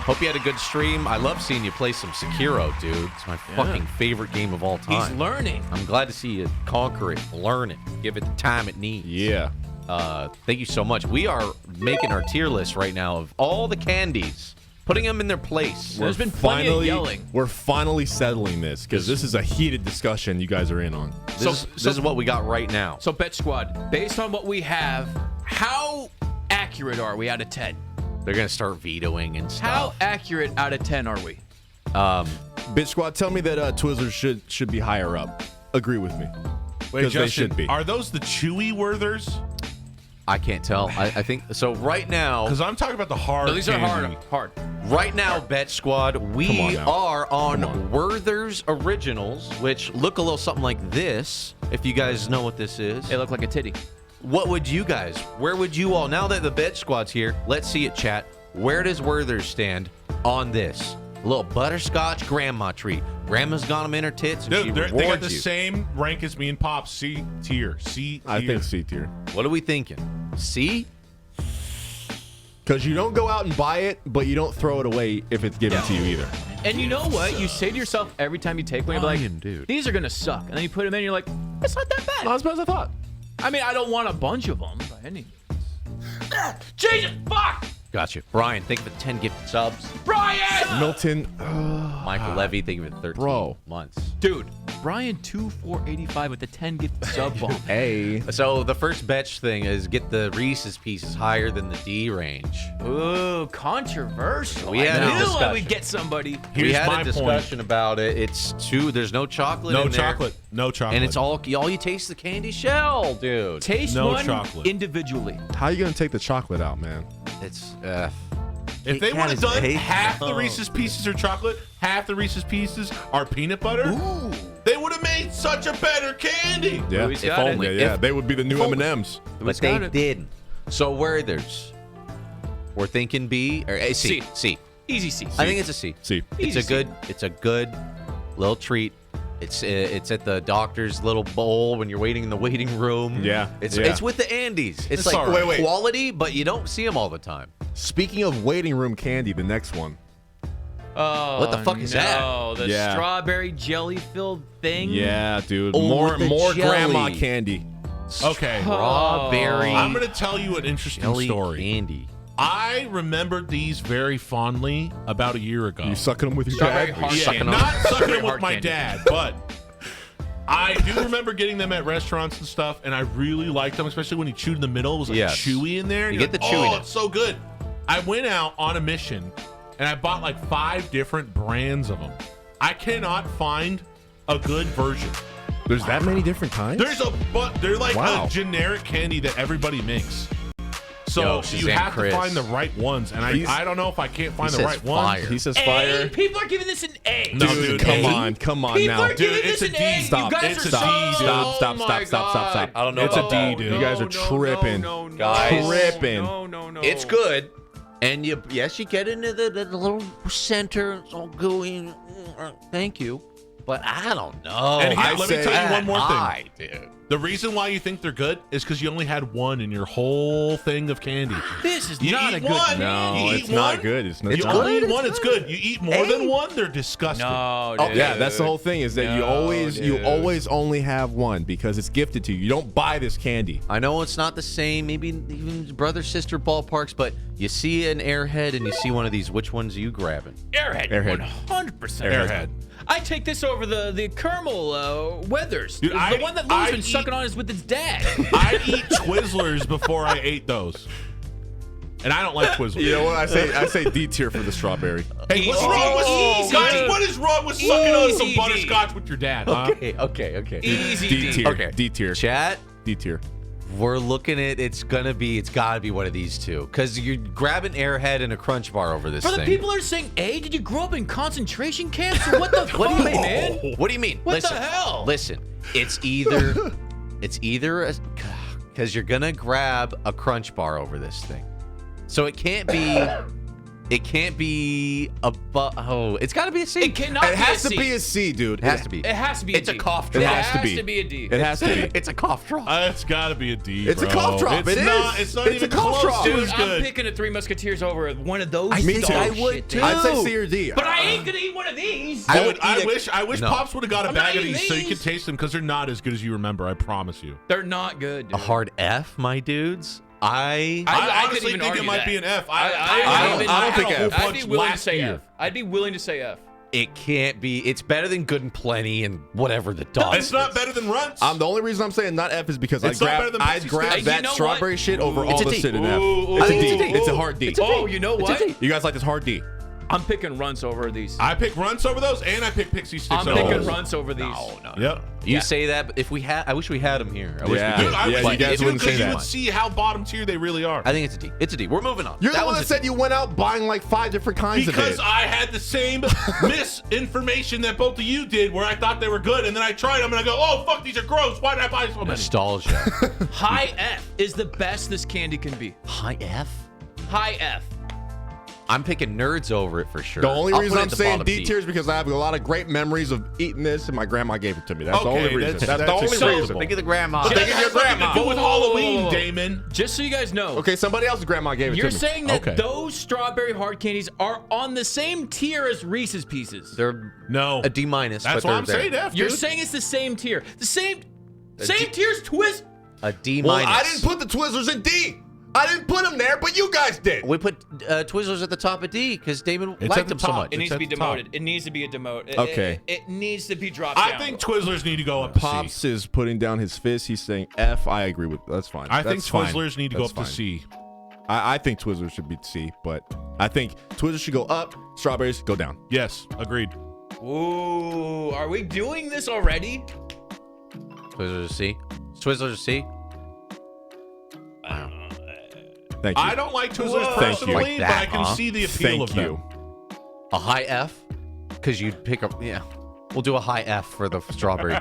Speaker 1: Hope you had a good stream. I love seeing you play some Sekiro, dude. It's my fucking favorite game of all
Speaker 2: He's
Speaker 1: time.
Speaker 2: learning.
Speaker 1: I'm glad to see you conquer it, learn it, give it the time it needs.
Speaker 3: Yeah.
Speaker 1: Thank you so much. We are making our tier list right now of all the candies, putting them in their place.
Speaker 2: There's been plenty of yelling.
Speaker 3: We're finally settling this because this is a heated discussion you guys are in on.
Speaker 1: This is what we got right now.
Speaker 2: So, Bet Squad, based on what we have, how accurate are we out of 10?
Speaker 1: They're gonna start vetoing and
Speaker 2: How
Speaker 1: stuff.
Speaker 2: accurate out of 10 are we?
Speaker 3: Bitch Squad, tell me that Twizzlers should be higher up. Agree with me.
Speaker 4: Wait,
Speaker 3: 'Cause
Speaker 4: Justin,
Speaker 3: they should be.
Speaker 4: are those the chewy Werthers?
Speaker 1: I can't tell. I think so. Right now,
Speaker 4: Because I'm talking about the hard
Speaker 2: No, these are
Speaker 4: candy.
Speaker 2: hard.
Speaker 1: right now, Bet Squad,
Speaker 3: Come on
Speaker 1: we
Speaker 3: now.
Speaker 1: are on,
Speaker 3: Come on.
Speaker 1: Werther's Originals, which look a little something like this. If you guys know what this is,
Speaker 2: They look like a titty.
Speaker 1: what would you guys? Where would you all? Now that the Bet Squad's here, let's see it, chat. Where does Werther's stand on this? A little butterscotch grandma treat. Grandma's got them in her tits, and she
Speaker 4: Dude, they got
Speaker 1: rewards
Speaker 4: the
Speaker 1: you.
Speaker 4: same rank as me and Pop. C tier. C tier.
Speaker 3: I think C tier.
Speaker 1: What are we thinking? C?
Speaker 3: Because you don't go out and buy it, but you don't throw it away if it's given to you either.
Speaker 2: And you know what? You say to yourself every time you take one, you're like,
Speaker 1: Ryan, dude.
Speaker 2: these are going to suck. And then you put them in and you're like, it's not that bad.
Speaker 3: Not as bad as I thought.
Speaker 2: I mean, I don't want a bunch of them by any means. Jesus, fuck!
Speaker 1: Gotcha. Brian, think of it 10 gifted subs.
Speaker 2: Brian!
Speaker 3: Milton,
Speaker 1: Michael Levy, think of it 13
Speaker 3: Bro.
Speaker 1: months.
Speaker 2: Dude, Brian 2485 with the 10 gift sub bomb.
Speaker 3: hey.
Speaker 1: So the first betch thing is get the Reese's Pieces higher than the D range.
Speaker 2: Ooh, controversial.
Speaker 1: We had a
Speaker 2: I knew I
Speaker 1: discussion.
Speaker 2: would get somebody.
Speaker 1: We
Speaker 4: Here's
Speaker 1: had
Speaker 4: my
Speaker 1: a discussion about it. It's there's no chocolate
Speaker 4: No
Speaker 1: in there.
Speaker 4: chocolate. No chocolate.
Speaker 1: And it's all you taste the candy shell, dude.
Speaker 2: Taste
Speaker 4: No
Speaker 2: one
Speaker 4: chocolate.
Speaker 2: individually.
Speaker 3: How you going to take the chocolate out, man?
Speaker 1: It's
Speaker 4: If they would have done
Speaker 1: hate-
Speaker 4: half the
Speaker 1: Oh.
Speaker 4: Reese's Pieces are chocolate, half the Reese's Pieces are peanut butter, they would have made such a better candy.
Speaker 3: Yeah.
Speaker 2: Louis
Speaker 1: if
Speaker 2: got it.
Speaker 1: only.
Speaker 3: Yeah,
Speaker 1: If-
Speaker 3: they would be the new M&Ms.
Speaker 1: but they didn't. So Werther's. We're thinking B or A, C.
Speaker 2: C.
Speaker 1: C.
Speaker 2: Easy C.
Speaker 1: I think it's a C.
Speaker 3: C.
Speaker 2: Easy C.
Speaker 1: It's a good little treat. It's at the doctor's little bowl when you're waiting in the waiting room.
Speaker 3: Yeah,
Speaker 1: It's
Speaker 3: yeah.
Speaker 1: it's with the Andes. It's like
Speaker 4: all right.
Speaker 3: Wait.
Speaker 1: quality, but you don't see them all the time.
Speaker 3: Speaking of waiting room candy, the next one.
Speaker 2: Oh,
Speaker 1: What the fuck is that?
Speaker 2: No, the
Speaker 3: Yeah.
Speaker 2: strawberry jelly filled thing.
Speaker 3: Yeah, dude.
Speaker 1: Oh,
Speaker 3: more
Speaker 1: with the
Speaker 3: more grandma
Speaker 1: jelly.
Speaker 3: candy.
Speaker 4: Okay.
Speaker 1: Strawberry
Speaker 4: I'm going to tell you an interesting
Speaker 1: jelly
Speaker 4: story.
Speaker 1: candy.
Speaker 4: I remembered these very fondly about a year ago.
Speaker 3: You sucking them with your
Speaker 2: Strawberry
Speaker 3: dad?
Speaker 2: hard
Speaker 4: Yeah,
Speaker 1: sucking
Speaker 4: not sucking
Speaker 2: Strawberry
Speaker 4: them with
Speaker 2: hard
Speaker 4: my
Speaker 2: candy.
Speaker 4: dad, but I do remember getting them at restaurants and stuff, and I really liked them, especially when you chewed in the middle. It was like
Speaker 1: Yes.
Speaker 4: chewy in there. and
Speaker 1: You
Speaker 4: you're
Speaker 1: get the
Speaker 4: like, oh,
Speaker 1: chewiness.
Speaker 4: it's so good. I went out on a mission, and I bought like 5 different brands of them. I cannot find a good version.
Speaker 3: There's that many different kinds?
Speaker 4: They're like
Speaker 3: Wow.
Speaker 4: a generic candy that everybody makes. So
Speaker 1: Yo,
Speaker 4: you
Speaker 1: Shazam
Speaker 4: have
Speaker 1: Chris.
Speaker 4: to find the right ones, and I don't know if I can't find the
Speaker 1: says
Speaker 4: right ones.
Speaker 1: fire.
Speaker 3: He says
Speaker 2: A.
Speaker 3: fire.
Speaker 2: People are giving this an A.
Speaker 4: No,
Speaker 3: Dude,
Speaker 4: dude,
Speaker 3: come
Speaker 4: A?
Speaker 3: on
Speaker 2: People
Speaker 3: now.
Speaker 2: are giving
Speaker 4: Dude, it's
Speaker 2: this
Speaker 4: a
Speaker 2: an
Speaker 4: D.
Speaker 2: A.
Speaker 3: Stop.
Speaker 2: You guys
Speaker 4: It's
Speaker 2: are
Speaker 4: a
Speaker 2: so.
Speaker 4: D, dude.
Speaker 2: Oh
Speaker 3: Stop.
Speaker 2: my God.
Speaker 1: I don't know
Speaker 4: It's a
Speaker 1: about
Speaker 4: D,
Speaker 1: that.
Speaker 4: dude.
Speaker 3: You guys are tripping.
Speaker 2: No,
Speaker 1: Guys.
Speaker 3: Tripping.
Speaker 2: No.
Speaker 1: It's good. And you get into the little center. It's all gooey. Thank you. But I don't know.
Speaker 4: And here,
Speaker 3: I
Speaker 4: let me
Speaker 3: say
Speaker 4: tell you one more thing.
Speaker 1: High, dude.
Speaker 4: The reason why you think they're good is because you only had one in your whole thing of candy.
Speaker 2: This is
Speaker 4: You
Speaker 2: not
Speaker 4: eat
Speaker 2: a good
Speaker 4: one.
Speaker 3: No,
Speaker 4: You
Speaker 3: it's
Speaker 4: eat
Speaker 3: not
Speaker 4: one?
Speaker 3: good. It's not.
Speaker 4: You
Speaker 3: it's not.
Speaker 4: only eat
Speaker 1: good,
Speaker 4: one,
Speaker 1: it's
Speaker 4: it's good. You eat more than one, they're disgusting.
Speaker 2: No,
Speaker 1: Okay.
Speaker 2: dude.
Speaker 3: Yeah, that's the whole thing is that you
Speaker 2: dude.
Speaker 3: always only have one because it's gifted to you. You don't buy this candy.
Speaker 1: I know it's not the same, maybe even brother sister ballparks, but you see an Airhead and you see one of these. Which ones are you grabbing?
Speaker 2: Airhead.
Speaker 3: Airhead.
Speaker 2: 100%.
Speaker 4: Airhead.
Speaker 2: I take this over the caramel Weathers.
Speaker 4: Dude,
Speaker 2: the
Speaker 4: I-
Speaker 2: one that
Speaker 4: I
Speaker 2: Lou's been
Speaker 4: eat-
Speaker 2: sucking on is with his dad.
Speaker 4: I'd eat Twizzlers before I ate those. And I don't like Twizzlers.
Speaker 3: You know what? I say D tier for the strawberry.
Speaker 4: Hey, what's
Speaker 2: Easy,
Speaker 4: wrong with
Speaker 2: easy,
Speaker 4: guys?
Speaker 2: dude.
Speaker 4: What is wrong with sucking on some
Speaker 2: Easy,
Speaker 4: butterscotch with your dad? Huh?
Speaker 1: Okay.
Speaker 2: Easy
Speaker 3: D
Speaker 2: D.
Speaker 3: tier.
Speaker 1: Okay.
Speaker 3: D tier.
Speaker 1: Chat,
Speaker 3: D tier.
Speaker 1: we're looking at it's gotta be one of these two. Because you're grabbing Airhead and a Crunch Bar over this
Speaker 2: For the
Speaker 1: thing.
Speaker 2: people that are saying, A, did you grow up in concentration camps? Or what the
Speaker 1: What do
Speaker 2: fuck,
Speaker 1: you mean?
Speaker 2: man?
Speaker 1: What do you mean?
Speaker 2: What
Speaker 1: listen,
Speaker 2: the hell?
Speaker 1: Listen, it's either because you're gonna grab a Crunch Bar over this thing, so it can't be it's got to be a C.
Speaker 2: It cannot
Speaker 3: It
Speaker 2: be
Speaker 3: has
Speaker 2: a
Speaker 3: to
Speaker 2: C.
Speaker 3: be a C, dude.
Speaker 1: It has to be.
Speaker 2: It has to be a
Speaker 1: It's a
Speaker 2: D.
Speaker 1: cough
Speaker 2: It
Speaker 1: drop.
Speaker 3: has to
Speaker 2: has
Speaker 3: be.
Speaker 2: to be a D.
Speaker 3: It has to be.
Speaker 1: It's a cough drop.
Speaker 4: It's got to be a D.
Speaker 3: It's a
Speaker 4: bro.
Speaker 3: cough drop.
Speaker 4: It's
Speaker 3: It
Speaker 4: not,
Speaker 3: is.
Speaker 4: It's not
Speaker 3: It's
Speaker 4: even
Speaker 3: a cough
Speaker 4: close
Speaker 3: drop.
Speaker 4: to
Speaker 2: Dude,
Speaker 4: as
Speaker 2: I'm
Speaker 4: good.
Speaker 2: picking the Three Musketeers over one of those.
Speaker 1: I think
Speaker 2: dog
Speaker 1: I would
Speaker 2: shit,
Speaker 1: too.
Speaker 2: dude.
Speaker 3: I'd say C or D.
Speaker 2: But I ain't gonna eat one of these.
Speaker 1: I
Speaker 4: Dude,
Speaker 1: would
Speaker 4: I
Speaker 1: eat
Speaker 4: wish
Speaker 1: No.
Speaker 4: Pops would have got a
Speaker 2: I'm
Speaker 4: bag
Speaker 2: not
Speaker 4: of
Speaker 2: eating
Speaker 4: these so you
Speaker 2: these.
Speaker 4: could taste them because they're not as good as you remember. I promise you.
Speaker 2: They're not good.
Speaker 1: A
Speaker 2: Dude.
Speaker 1: hard F, my dudes.
Speaker 2: I
Speaker 4: I
Speaker 2: could
Speaker 4: honestly
Speaker 2: even
Speaker 4: think it
Speaker 2: argue
Speaker 4: might
Speaker 2: that.
Speaker 4: be an F.
Speaker 2: I
Speaker 3: don't think
Speaker 4: had a
Speaker 3: F.
Speaker 4: whole
Speaker 2: I'd be
Speaker 4: bunch
Speaker 2: willing to
Speaker 4: last
Speaker 2: say
Speaker 4: year.
Speaker 2: F. I'd be willing to say F.
Speaker 1: It can't be. It's better than Good and Plenty and whatever the dog.
Speaker 4: It's not better than Runts.
Speaker 3: The only reason I'm saying not F is because
Speaker 4: It's not better than
Speaker 3: I'd
Speaker 4: Pepsi
Speaker 3: grab
Speaker 4: Sticks.
Speaker 3: that
Speaker 2: You know
Speaker 3: strawberry
Speaker 2: what?
Speaker 3: shit over all
Speaker 1: It's a
Speaker 3: the
Speaker 1: D.
Speaker 3: shit in F.
Speaker 4: Ooh,
Speaker 3: It's a
Speaker 1: ooh,
Speaker 3: D.
Speaker 1: ooh,
Speaker 3: It's a hard D.
Speaker 2: Oh, you know what?
Speaker 3: You guys like this hard D?
Speaker 2: I'm picking Runts over these.
Speaker 4: I pick Runts over those, and I pick Pixie Sticks
Speaker 2: I'm
Speaker 4: over
Speaker 2: picking
Speaker 4: those.
Speaker 2: Runts over these.
Speaker 1: No.
Speaker 4: Yep.
Speaker 1: You say that, but if we had, I wish we had them here. I wish
Speaker 3: Yeah.
Speaker 1: we
Speaker 4: Dude,
Speaker 1: did.
Speaker 4: I
Speaker 3: Yeah,
Speaker 4: wish
Speaker 3: you
Speaker 4: we
Speaker 3: guys
Speaker 4: did,
Speaker 3: wouldn't say
Speaker 4: because you
Speaker 3: that.
Speaker 4: would see how bottom tier they really are.
Speaker 1: I think it's a D. It's a D. We're moving on.
Speaker 3: You're the one
Speaker 1: one's
Speaker 3: that
Speaker 1: a
Speaker 3: said
Speaker 1: D.
Speaker 3: you went out buying like 5 different kinds of
Speaker 4: Because
Speaker 3: it.
Speaker 4: I had the same misinformation that both of you did, where I thought they were good, and then I tried them, and I go, "Oh fuck, these are gross. Why did I buy so many?"
Speaker 1: nostalgia.
Speaker 2: High F is the best this candy can be.
Speaker 1: High F.
Speaker 2: High F.
Speaker 1: I'm picking Nerds over it for sure.
Speaker 3: The only
Speaker 1: I'll
Speaker 3: reason
Speaker 1: put it
Speaker 3: I'm
Speaker 1: at the
Speaker 3: saying
Speaker 1: bottom
Speaker 3: D tier is because I have a lot of great memories of eating this, and my grandma gave it to me. That's the
Speaker 4: Okay,
Speaker 3: only reason.
Speaker 4: that's
Speaker 3: That's the only
Speaker 4: acceptable.
Speaker 3: reason.
Speaker 1: Think of the grandma.
Speaker 4: But that
Speaker 2: Just-
Speaker 4: has
Speaker 3: your
Speaker 4: nothing
Speaker 3: grandma.
Speaker 4: to do with
Speaker 2: Whoa, whoa, whoa,
Speaker 4: Halloween,
Speaker 2: whoa.
Speaker 4: Damon.
Speaker 2: Just so you guys know,
Speaker 3: Okay, somebody else's grandma gave it
Speaker 2: you're
Speaker 3: to me.
Speaker 2: saying that
Speaker 4: Okay.
Speaker 2: those strawberry hard candies are on the same tier as Reese's Pieces.
Speaker 1: They're
Speaker 4: No.
Speaker 1: a D minus.
Speaker 4: That's
Speaker 1: but
Speaker 4: why
Speaker 1: they're
Speaker 4: I'm
Speaker 1: there.
Speaker 4: saying F,
Speaker 2: You're
Speaker 4: dude.
Speaker 2: saying it's the same tier. The same
Speaker 1: D-
Speaker 2: tier as Twizzler.
Speaker 1: A D
Speaker 3: Well,
Speaker 1: minus.
Speaker 3: I didn't put the Twizzlers in D. I didn't put them there, but you guys did.
Speaker 1: We put Twizzlers at the top of D because Damon
Speaker 4: It's
Speaker 1: liked
Speaker 4: at the
Speaker 1: them so
Speaker 4: top.
Speaker 1: much.
Speaker 2: It needs to
Speaker 4: at
Speaker 2: be
Speaker 4: the top.
Speaker 2: demoted. It needs to be a demote.
Speaker 3: Okay.
Speaker 2: It needs to be dropped
Speaker 4: I
Speaker 2: down.
Speaker 4: think Twizzlers need to go up to
Speaker 3: Pops
Speaker 4: C.
Speaker 3: is putting down his fist. He's saying F. I agree with. That's fine.
Speaker 4: I think
Speaker 3: That's fine.
Speaker 4: Twizzlers need to go
Speaker 3: That's
Speaker 4: up to
Speaker 3: fine.
Speaker 4: C.
Speaker 3: I think Twizzlers should be C, but I think Twizzlers should go up. Strawberries go down.
Speaker 4: Yes, agreed.
Speaker 2: Ooh, are we doing this already?
Speaker 1: Twizzlers a C. Twizzlers a C.
Speaker 3: Thank you.
Speaker 4: I don't like Twizzlers
Speaker 3: Thank you.
Speaker 4: personally,
Speaker 1: Like that,
Speaker 4: but I can
Speaker 1: huh?
Speaker 4: see the appeal
Speaker 3: Thank
Speaker 4: of
Speaker 3: you.
Speaker 4: them.
Speaker 1: A high F because you'd pick up. Yeah, we'll do a high F for the strawberry.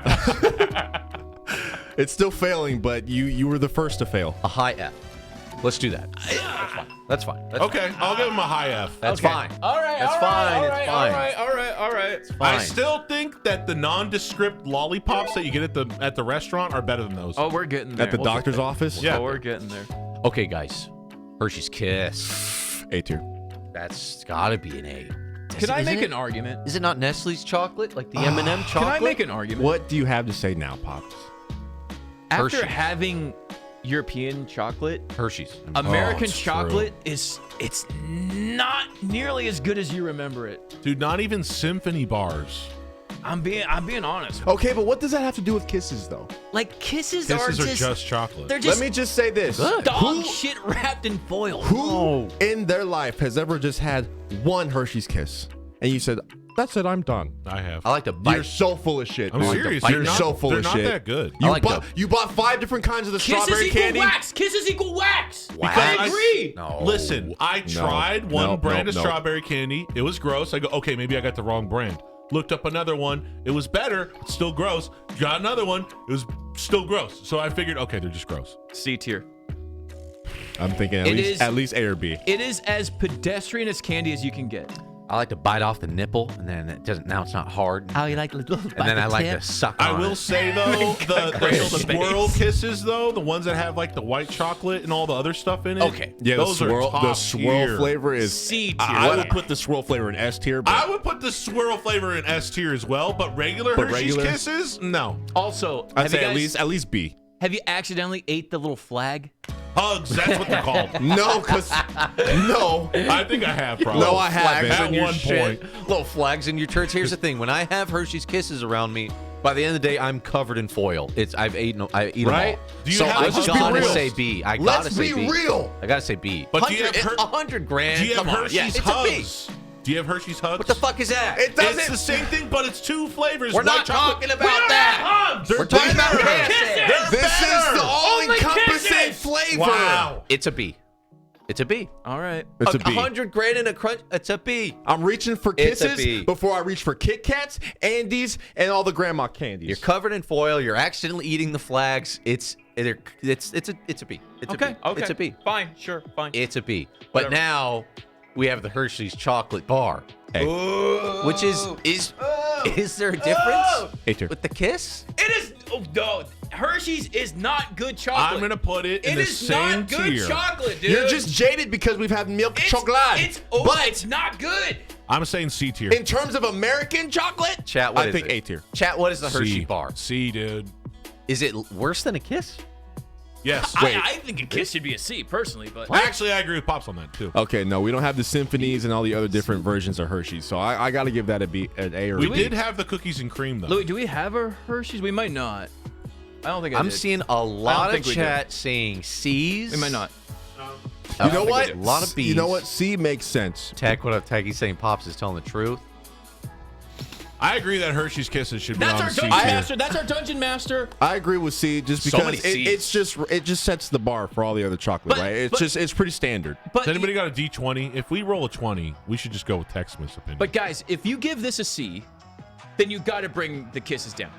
Speaker 3: It's still failing, but you were the first to fail.
Speaker 1: A high F. Let's do that. That's fine. That's fine. That's
Speaker 4: Okay, I'll give them a high F.
Speaker 1: That's
Speaker 2: Okay.
Speaker 1: fine.
Speaker 2: All right.
Speaker 1: That's
Speaker 2: all
Speaker 1: fine.
Speaker 2: Right,
Speaker 1: It's
Speaker 2: all
Speaker 1: fine.
Speaker 2: right. All right. All right.
Speaker 4: I
Speaker 1: Fine.
Speaker 4: still think that the nondescript lollipops that you get at the restaurant are better than those.
Speaker 2: Oh, we're getting there.
Speaker 3: At the doctor's office?
Speaker 4: Yeah.
Speaker 2: Oh, we're getting there.
Speaker 1: Okay, guys. Hershey's Kiss.
Speaker 3: A tier.
Speaker 1: That's gotta be an A.
Speaker 2: Can I
Speaker 1: Isn't
Speaker 2: make
Speaker 1: it?
Speaker 2: an argument?
Speaker 1: Is it not Nestle's chocolate, like the M&M chocolate?
Speaker 2: Can I make an argument?
Speaker 3: What do you have to say now, Pops?
Speaker 2: After
Speaker 1: Hershey's.
Speaker 2: having European chocolate,
Speaker 1: Hershey's.
Speaker 2: American
Speaker 4: it's true.
Speaker 2: chocolate it's not nearly as good as you remember it.
Speaker 4: Dude, not even symphony bars.
Speaker 2: I'm being honest.
Speaker 3: Okay, but what does that have to do with kisses, though?
Speaker 2: Like kisses
Speaker 4: Kisses
Speaker 2: are
Speaker 4: are just chocolate.
Speaker 2: They're just
Speaker 3: Let me just say this.
Speaker 2: dog shit wrapped in foil.
Speaker 3: Who in their life has ever just had one Hershey's Kiss? And you said, that's it, I'm done.
Speaker 4: I have.
Speaker 1: I like to
Speaker 3: You're
Speaker 1: bite.
Speaker 3: so full of shit.
Speaker 4: I'm
Speaker 3: dude.
Speaker 4: serious.
Speaker 3: You're so full
Speaker 4: they're
Speaker 3: of
Speaker 4: not
Speaker 3: shit.
Speaker 4: that good.
Speaker 3: You bought 5 different kinds of the
Speaker 2: Kisses
Speaker 3: strawberry
Speaker 2: equal
Speaker 3: candy.
Speaker 2: wax. Kisses equal wax.
Speaker 1: Wax?
Speaker 2: I agree.
Speaker 1: No.
Speaker 4: Listen, I tried one brand of
Speaker 3: no.
Speaker 4: strawberry candy. It was gross. I go, okay, maybe I got the wrong brand. Looked up another one. It was better, but still gross. Got another one. It was still gross. So I figured, okay, they're just gross.
Speaker 2: C tier.
Speaker 3: I'm thinking at least A or B.
Speaker 2: It is as pedestrian as candy as you can get.
Speaker 1: I like to bite off the nipple, and then it doesn't. Now it's not hard.
Speaker 5: Oh, you like little
Speaker 1: And then I like to suck on
Speaker 4: I will
Speaker 1: it.
Speaker 4: say though, the swirl kisses though, the ones that have like the white chocolate and all the other stuff in it.
Speaker 1: Okay.
Speaker 3: Yeah,
Speaker 4: those
Speaker 3: the
Speaker 4: are top
Speaker 3: swirl
Speaker 4: tier.
Speaker 3: flavor is
Speaker 2: C tier.
Speaker 3: I would put the swirl flavor in S tier. But
Speaker 4: I would put the swirl flavor in S tier as well, but regular Hershey's Kisses, no.
Speaker 2: Also,
Speaker 3: I'd
Speaker 2: have
Speaker 3: say
Speaker 2: you guys,
Speaker 3: at least B.
Speaker 2: have you accidentally ate the little flag?
Speaker 4: Hugs, that's what they're called.
Speaker 3: No, because no.
Speaker 4: I think I have probably.
Speaker 3: No, I haven't.
Speaker 4: At
Speaker 1: in your
Speaker 4: one
Speaker 1: shit.
Speaker 4: point.
Speaker 1: Little flags in your shirts. Here's the thing: when I have Hershey's Kisses around me, by the end of the day, I'm covered in foil. I eat them
Speaker 3: Right?
Speaker 1: all.
Speaker 4: Do you
Speaker 1: So
Speaker 4: have-
Speaker 1: I
Speaker 4: let's just be
Speaker 1: gotta
Speaker 4: real.
Speaker 1: say B. I gotta
Speaker 3: Let's
Speaker 1: say
Speaker 3: be
Speaker 1: B.
Speaker 3: real.
Speaker 1: I gotta say B.
Speaker 4: But do you have
Speaker 1: 100 grand?
Speaker 4: Do you have
Speaker 1: Come on.
Speaker 4: Hershey's
Speaker 1: Yeah, it's a B.
Speaker 4: Hugs? Do you have Hershey's Hugs?
Speaker 1: What the fuck is that?
Speaker 3: It doesn't.
Speaker 4: It's the same thing, but it's 2 flavors.
Speaker 1: We're
Speaker 4: white
Speaker 1: not
Speaker 4: chocolate.
Speaker 1: talking about that.
Speaker 4: Hugs. They're
Speaker 1: We're talking about
Speaker 4: better.
Speaker 1: Kisses.
Speaker 4: They're
Speaker 3: This is
Speaker 4: better.
Speaker 3: the all-encompassing flavor.
Speaker 4: Wow.
Speaker 1: It's a B. It's a B.
Speaker 2: All right.
Speaker 3: It's a B.
Speaker 1: 100 grand in a crunch. It's a B.
Speaker 3: I'm reaching for
Speaker 1: It's a
Speaker 3: kisses
Speaker 1: B.
Speaker 3: before I reach for Kit Kats, Andes, and all the grandma candies.
Speaker 1: You're covered in foil. You're accidentally eating the flags. It's a B. It's a B. It's a B.
Speaker 2: Fine. Sure. Fine.
Speaker 1: It's a B. But
Speaker 2: Whatever.
Speaker 1: now we have the Hershey's chocolate bar, which is there a difference
Speaker 3: A tier.
Speaker 1: with the kiss?
Speaker 2: It is. Oh, no. Hershey's is not good chocolate.
Speaker 4: I'm gonna put it in
Speaker 2: It
Speaker 4: the
Speaker 2: is
Speaker 4: same
Speaker 2: not good
Speaker 4: tier.
Speaker 2: chocolate, dude.
Speaker 3: You're just jaded because we've had milk chocolate.
Speaker 2: It's not good.
Speaker 4: I'm saying C tier.
Speaker 3: In terms of American chocolate,
Speaker 1: Chat, what
Speaker 3: I
Speaker 1: is
Speaker 3: think
Speaker 1: it?
Speaker 3: A tier.
Speaker 1: Chat, what is the Hershey
Speaker 4: C.
Speaker 1: bar?
Speaker 4: C, dude.
Speaker 1: Is it worse than a kiss?
Speaker 4: Yes.
Speaker 2: I think a kiss should be a C, personally, but
Speaker 4: Actually, I agree with Pops on that too.
Speaker 3: Okay, no, we don't have the symphonies and all the other different versions of Hershey's, so I got to give that a B, an A or
Speaker 4: We
Speaker 3: B.
Speaker 4: did have the cookies and cream though.
Speaker 2: Louis, do we have a Hershey's? We might not. I don't think I
Speaker 1: I'm
Speaker 2: did.
Speaker 1: seeing a lot of
Speaker 2: think we did.
Speaker 1: chat saying C's.
Speaker 2: We might not.
Speaker 3: You know
Speaker 1: think
Speaker 3: what?
Speaker 1: we did. A lot of B's.
Speaker 3: You know what? C makes sense.
Speaker 1: Tech, what up, Tech? He's saying Pops is telling the truth.
Speaker 4: I agree that Hershey's Kisses should be
Speaker 2: That's
Speaker 4: on
Speaker 2: our
Speaker 4: C
Speaker 2: dungeon
Speaker 4: tier.
Speaker 2: master. That's our dungeon master.
Speaker 3: I agree with C just
Speaker 1: So
Speaker 3: because
Speaker 1: many Cs.
Speaker 3: it just sets the bar for all the other chocolate,
Speaker 2: But-
Speaker 3: right?
Speaker 2: but-
Speaker 3: It's pretty standard.
Speaker 2: But
Speaker 4: Has anybody got a D20? If we roll a 20, we should just go with Tech Smith's opinion.
Speaker 2: But guys, if you give this a C, then you got to bring the kisses down,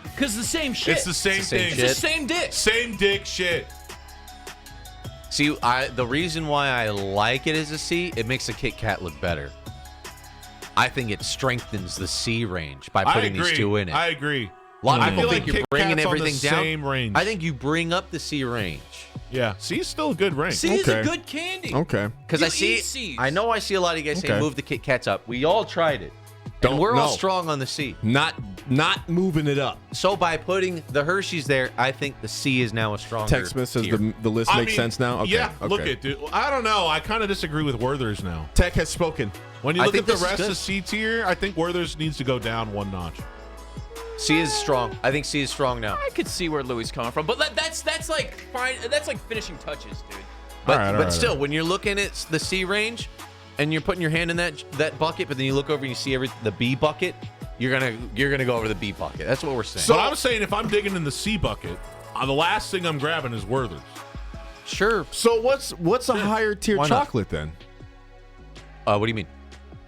Speaker 2: because the same shit.
Speaker 4: it's the same
Speaker 1: It's the same
Speaker 4: thing.
Speaker 2: It's the same dick.
Speaker 4: Same dick shit.
Speaker 1: See, the reason why I like it as a C, it makes the Kit Kat look better. I think it strengthens the C range by
Speaker 4: I
Speaker 1: putting
Speaker 4: agree.
Speaker 1: these two in it.
Speaker 4: I agree.
Speaker 1: A lot of
Speaker 4: I
Speaker 1: people
Speaker 4: feel
Speaker 1: think
Speaker 4: like
Speaker 1: you're
Speaker 4: Kit
Speaker 1: bringing
Speaker 4: Kat's on the
Speaker 1: everything down.
Speaker 4: same range.
Speaker 1: I think you bring up the C range.
Speaker 4: Yeah, C is still a good range.
Speaker 2: C is a
Speaker 3: Okay.
Speaker 2: good candy.
Speaker 3: Okay.
Speaker 1: Because
Speaker 2: You
Speaker 1: I see,
Speaker 2: eat Cs.
Speaker 1: I know I see a lot of you guys saying
Speaker 3: Okay.
Speaker 1: move the Kit Kats up. We all tried it.
Speaker 3: Don't-
Speaker 1: and we're all
Speaker 3: no.
Speaker 1: strong on the C.
Speaker 3: Not moving it up.
Speaker 1: So by putting the Hershey's there, I think the C is now a stronger
Speaker 3: Tech Smith says
Speaker 1: tier.
Speaker 3: the list
Speaker 4: I
Speaker 3: makes
Speaker 4: mean,
Speaker 3: sense now. Okay.
Speaker 4: Yeah,
Speaker 3: okay.
Speaker 4: look at dude. I don't know. I kind of disagree with Werther's now.
Speaker 3: Tech has spoken.
Speaker 4: When you
Speaker 1: I
Speaker 4: look
Speaker 1: think
Speaker 4: at the
Speaker 1: this is
Speaker 4: rest
Speaker 1: good.
Speaker 4: of C tier, I think Werther's needs to go down one notch.
Speaker 1: C is strong. I think C is strong now.
Speaker 2: I could see where Louis is coming from, but that's like fine. That's like finishing touches, dude.
Speaker 1: But,
Speaker 3: All right,
Speaker 1: but still, when you're looking at the C range and you're putting your hand in that bucket, but then you look over and you see the B bucket, you're gonna go over the B bucket. That's what we're saying.
Speaker 4: So I'm saying if I'm digging in the C bucket, the last thing I'm grabbing is Werther's.
Speaker 1: sure.
Speaker 3: So what's a higher tier
Speaker 1: Why not?
Speaker 3: chocolate then?
Speaker 1: What do you mean?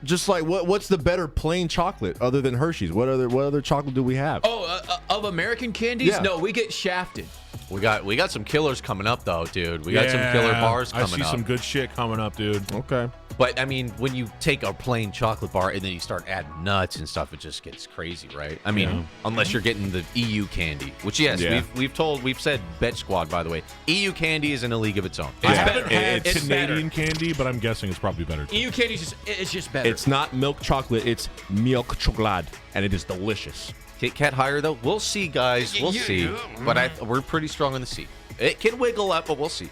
Speaker 3: Just like what's the better plain chocolate other than Hershey's? What other chocolate do we have?
Speaker 2: Oh, of American candies?
Speaker 3: Yeah.
Speaker 2: No, we get shafted.
Speaker 1: We got some killers coming up though, dude. We got some killer bars coming
Speaker 4: I see
Speaker 1: up.
Speaker 4: some good shit coming up, dude.
Speaker 3: Okay.
Speaker 1: But I mean, when you take a plain chocolate bar and then you start adding nuts and stuff, it just gets crazy, right? I mean, unless you're getting the EU candy, which yes,
Speaker 3: Yeah.
Speaker 1: we've said Bet Squad, by the way. EU candy is in a league of its own.
Speaker 4: I haven't
Speaker 2: better.
Speaker 4: had
Speaker 2: It's
Speaker 4: Canadian candy, but I'm guessing it's probably better.
Speaker 2: EU candies it's just better.
Speaker 3: It's not milk chocolate, it's milk chocolate, and it is delicious.
Speaker 1: Kit Kat higher though. We'll see, guys. We'll see. But we're pretty strong on the C. It can wiggle up, but we'll see.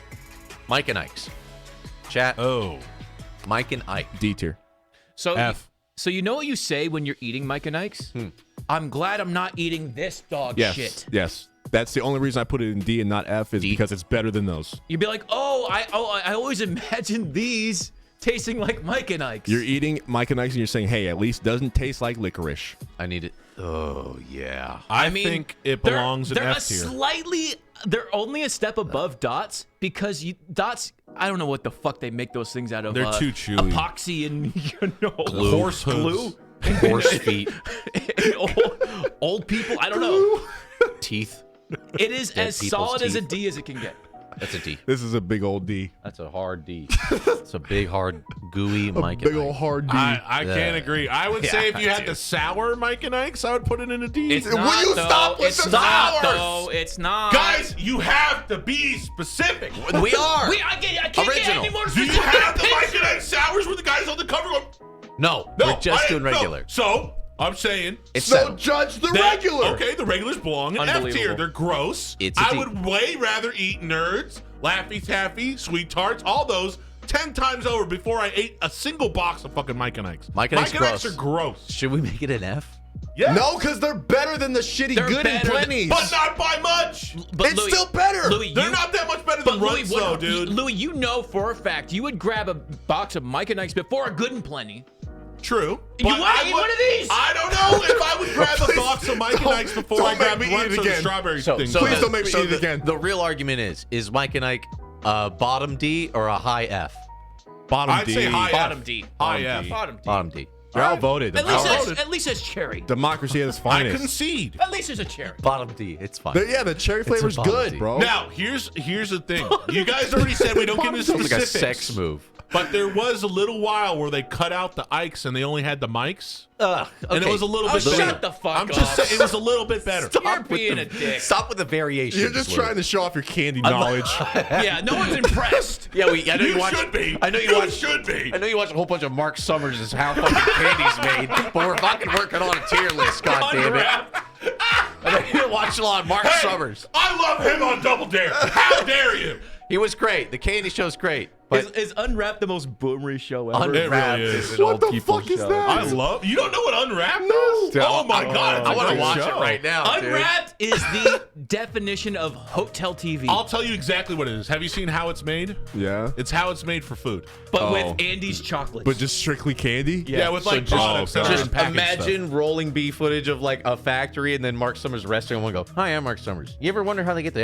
Speaker 1: Mike and Ike's chat.
Speaker 4: Oh,
Speaker 1: Mike and Ike.
Speaker 3: D tier.
Speaker 2: so
Speaker 4: F.
Speaker 2: So you know what you say when you're eating Mike and Ike's? I'm glad I'm not eating this dog
Speaker 3: Yes.
Speaker 2: shit.
Speaker 3: Yes. That's the only reason I put it in D and not F is because it's better than those.
Speaker 2: You'd be like, I always imagined these tasting like Mike and Ike's.
Speaker 3: You're eating Mike and Ike's and you're saying, hey, at least doesn't taste like licorice.
Speaker 1: I need it. Oh, yeah.
Speaker 4: I think it belongs in
Speaker 2: they're
Speaker 4: F tier.
Speaker 2: They're only a step above Dots because Dots. I don't know what the fuck they make those things out of.
Speaker 4: They're too chewy.
Speaker 2: Epoxy and
Speaker 4: Horse
Speaker 2: glue.
Speaker 1: Horse feet.
Speaker 2: And old people. I don't know.
Speaker 1: Teeth.
Speaker 2: It is
Speaker 1: Dead
Speaker 2: as
Speaker 1: people's
Speaker 2: solid as a
Speaker 1: teeth.
Speaker 2: D as it can get.
Speaker 1: That's a D.
Speaker 3: This is a big old D.
Speaker 1: That's a hard D. It's a big, hard, gooey Mike
Speaker 3: Big
Speaker 1: and
Speaker 3: old
Speaker 1: Ike.
Speaker 3: hard D.
Speaker 4: I can't agree. I would say if you had
Speaker 1: dude.
Speaker 4: the sour Mike and Ike's, I would put it in a D.
Speaker 2: It's
Speaker 3: Will
Speaker 2: not,
Speaker 3: you
Speaker 2: though.
Speaker 3: stop with
Speaker 2: It's
Speaker 3: the
Speaker 2: not,
Speaker 3: sours?
Speaker 2: though. It's not.
Speaker 4: Guys, you have to be specific.
Speaker 1: We are.
Speaker 2: I can't get
Speaker 1: Original.
Speaker 2: any more
Speaker 4: Do you
Speaker 2: specific.
Speaker 4: have the Mike and Ike's sours where the guys on the cover go,
Speaker 1: No,
Speaker 4: no,
Speaker 1: we're just
Speaker 4: I-
Speaker 1: doing
Speaker 4: no.
Speaker 1: regular.
Speaker 4: So, I'm saying
Speaker 1: It's
Speaker 3: So
Speaker 1: settled.
Speaker 3: judge the
Speaker 4: that-
Speaker 3: regular.
Speaker 4: Okay, the regulars belong in F tier.
Speaker 2: Unbelievable.
Speaker 4: They're gross.
Speaker 1: It's a
Speaker 4: I
Speaker 1: D.
Speaker 4: would way rather eat Nerds, Laffy Taffy, Sweet Tarts, all those 10 times over before I ate a single box of fucking Mike and Ike's.
Speaker 1: Mike and Ike's
Speaker 4: Ike's are
Speaker 1: gross.
Speaker 4: gross.
Speaker 1: Should we make it an F?
Speaker 4: Yeah.
Speaker 3: No, because they're better than the shitty
Speaker 2: They're
Speaker 3: good and
Speaker 2: better than-
Speaker 3: plenties.
Speaker 4: But not by much.
Speaker 2: But
Speaker 3: It's still better.
Speaker 2: Louis,
Speaker 4: They're not that much better than Runts, though, dude.
Speaker 2: Louis, you know for a fact you would grab a box of Mike and Ike's before a Good and Plenty.
Speaker 4: True.
Speaker 2: You
Speaker 4: But
Speaker 2: wanna
Speaker 4: I
Speaker 2: eat
Speaker 4: would-
Speaker 2: one of these?
Speaker 4: I don't know if I would grab a box of Mike and Ike's before
Speaker 3: don't
Speaker 4: I grab
Speaker 3: make me eat
Speaker 4: Runts
Speaker 3: it
Speaker 4: or the
Speaker 3: again.
Speaker 4: strawberry
Speaker 1: So,
Speaker 4: thing.
Speaker 1: so
Speaker 3: Please
Speaker 1: the-
Speaker 3: don't make me
Speaker 1: so
Speaker 3: eat it
Speaker 1: the-
Speaker 3: again.
Speaker 1: The real argument is Mike and Ike bottom D or a high F?
Speaker 3: Bottom
Speaker 4: I'd
Speaker 3: D.
Speaker 4: say high
Speaker 2: Bottom
Speaker 4: F.
Speaker 2: D.
Speaker 4: High F.
Speaker 2: Bottom D.
Speaker 1: Bottom D.
Speaker 3: They're outvoted.
Speaker 2: At least it's cherry.
Speaker 3: Democracy at its
Speaker 4: I
Speaker 3: finest.
Speaker 4: concede.
Speaker 2: At least it's a cherry.
Speaker 1: Bottom D. It's fine.
Speaker 3: Yeah, the cherry
Speaker 1: a
Speaker 3: flavor's
Speaker 1: bottom
Speaker 3: good,
Speaker 1: D.
Speaker 3: bro.
Speaker 4: Now, here's the thing. You guys already said we don't get into
Speaker 1: Sounds like a
Speaker 4: specifics.
Speaker 1: sex move.
Speaker 4: But there was a little while where they cut out the Ikes and they only had the Mikes.
Speaker 1: Ugh,
Speaker 4: And it was a little
Speaker 2: Oh,
Speaker 4: bit better.
Speaker 2: shut the fuck
Speaker 4: I'm just
Speaker 2: up.
Speaker 4: saying, it was a little bit better.
Speaker 2: You're being a dick.
Speaker 1: Stop with the variations.
Speaker 3: You're just
Speaker 1: Lou.
Speaker 3: trying to show off your candy knowledge.
Speaker 2: Yeah, no one's impressed.
Speaker 1: Yeah, I know you,
Speaker 4: You
Speaker 1: watch.
Speaker 4: should be.
Speaker 1: I know you
Speaker 4: You
Speaker 1: watch.
Speaker 4: should be.
Speaker 1: I know you watch a whole bunch of Mark Summers' is how fucking candy's made, but we're fucking working on a tier list. God damn it!
Speaker 4: Unwrapped.
Speaker 1: I know you watch a lot of Mark
Speaker 4: Hey,
Speaker 1: Summers.
Speaker 4: I love him on Double Dare. How dare you?
Speaker 1: He was great. The candy show's great, but
Speaker 2: Is Unwrapped the most boomery show ever?
Speaker 1: Unwrapped
Speaker 4: really
Speaker 1: is
Speaker 4: is.
Speaker 1: an
Speaker 3: What
Speaker 1: old
Speaker 3: the
Speaker 1: people's
Speaker 3: fuck is
Speaker 1: show.
Speaker 3: that?
Speaker 4: I love. You don't know what Unwrapped
Speaker 3: No.
Speaker 4: is? Oh my god!
Speaker 1: I want to
Speaker 4: to
Speaker 1: watch it right now. Dude.
Speaker 2: Unwrapped is the definition of hotel TV,
Speaker 4: I'll tell you exactly what it is. Have you seen How It's Made?
Speaker 3: Yeah.
Speaker 4: It's how it's made for food.
Speaker 2: but
Speaker 3: Oh.
Speaker 2: with Andy's chocolates.
Speaker 3: But just strictly candy?
Speaker 4: Yeah, with like
Speaker 1: just-
Speaker 4: products that are
Speaker 1: Just
Speaker 4: in packaged
Speaker 1: imagine rolling B footage of like a factory and then Mark Summers resting and one go, "Hi, I'm Mark Summers. You ever wonder how they get the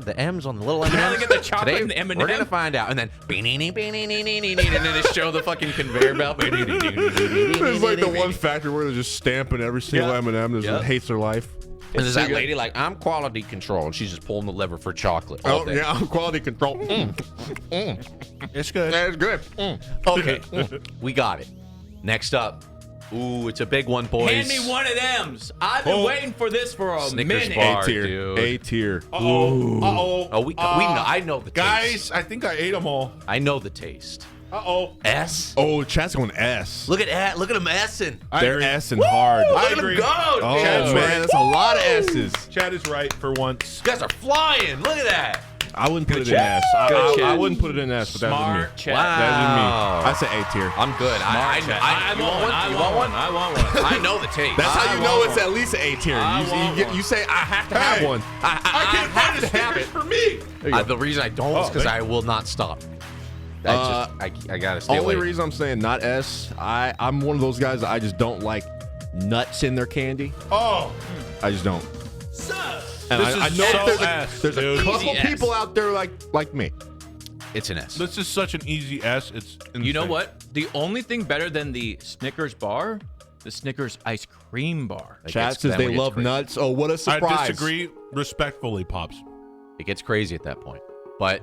Speaker 1: the M's on the little M&Ms?
Speaker 2: How they get the chocolate
Speaker 1: Today,
Speaker 2: in the M&M?
Speaker 1: We're gonna find out." And then, and then they show the fucking conveyor belt.
Speaker 3: There's like the one factory where they're just stamping every single
Speaker 2: Yeah.
Speaker 3: M&M that
Speaker 2: Yeah.
Speaker 3: hates their life.
Speaker 1: And there's that lady like, "I'm quality control," and she's just pulling the lever for chocolate all
Speaker 3: Oh,
Speaker 1: day.
Speaker 3: yeah, quality control.
Speaker 4: It's good.
Speaker 3: That's good.
Speaker 1: Okay, we got it. Next up, ooh, it's a big one, boys.
Speaker 2: Hand me one of them's. I've been
Speaker 4: Oh.
Speaker 2: waiting for this for a
Speaker 1: Snickers
Speaker 2: minute.
Speaker 1: bar.
Speaker 3: A tier.
Speaker 1: dude.
Speaker 3: A tier.
Speaker 4: Uh-oh. Uh-oh.
Speaker 1: Oh, we know. I know the taste.
Speaker 4: Guys, I think I ate them all.
Speaker 1: I know the taste.
Speaker 4: Uh-oh.
Speaker 1: S.
Speaker 3: Oh, chat's going S.
Speaker 1: Look at that. Look at him S-ing.
Speaker 4: I
Speaker 3: They're
Speaker 4: agree.
Speaker 3: S and hard.
Speaker 4: I
Speaker 1: Look at
Speaker 4: agree.
Speaker 1: him go.
Speaker 3: Oh,
Speaker 4: Chad's
Speaker 3: man,
Speaker 4: right.
Speaker 3: that's a lot of S's.
Speaker 4: Chad is right for once.
Speaker 1: You guys are flying. Look at that.
Speaker 3: I wouldn't put it in
Speaker 2: chat.
Speaker 3: S. I
Speaker 2: Good chat.
Speaker 3: wouldn't put it in S, but that's
Speaker 2: Smart
Speaker 3: me.
Speaker 2: chat.
Speaker 3: That's
Speaker 1: Wow.
Speaker 3: me. I say A tier.
Speaker 1: I'm good. I
Speaker 2: I
Speaker 1: you
Speaker 2: want one. I
Speaker 1: You
Speaker 2: want one. I want one.
Speaker 1: I know the taste.
Speaker 3: That's how you
Speaker 2: I
Speaker 3: know
Speaker 2: want
Speaker 3: it's
Speaker 2: one.
Speaker 3: at least an A tier.
Speaker 2: I want one.
Speaker 3: You say, I have to have
Speaker 4: Hey.
Speaker 3: one.
Speaker 4: I can't find a Snickers for me.
Speaker 1: The reason I don't is because I will not stop. I gotta stay
Speaker 3: Only
Speaker 1: away.
Speaker 3: reason I'm saying not S, I'm one of those guys that I just don't like nuts in their candy.
Speaker 4: Oh.
Speaker 3: I just don't. And
Speaker 4: This
Speaker 3: I
Speaker 4: is
Speaker 3: know
Speaker 4: so
Speaker 3: there's a
Speaker 4: dude.
Speaker 3: couple
Speaker 2: Easy S.
Speaker 3: people out there like me.
Speaker 1: It's an S.
Speaker 4: This is such an easy S. It's insane.
Speaker 2: You know what? The only thing better than the Snickers bar, the Snickers ice cream bar.
Speaker 1: It
Speaker 3: Chat
Speaker 1: gets-
Speaker 3: says
Speaker 1: that
Speaker 3: they
Speaker 1: one gets
Speaker 3: love
Speaker 1: crazy.
Speaker 3: nuts. Oh, what a
Speaker 4: I
Speaker 3: surprise.
Speaker 4: disagree respectfully, Pops.
Speaker 1: It gets crazy at that point. But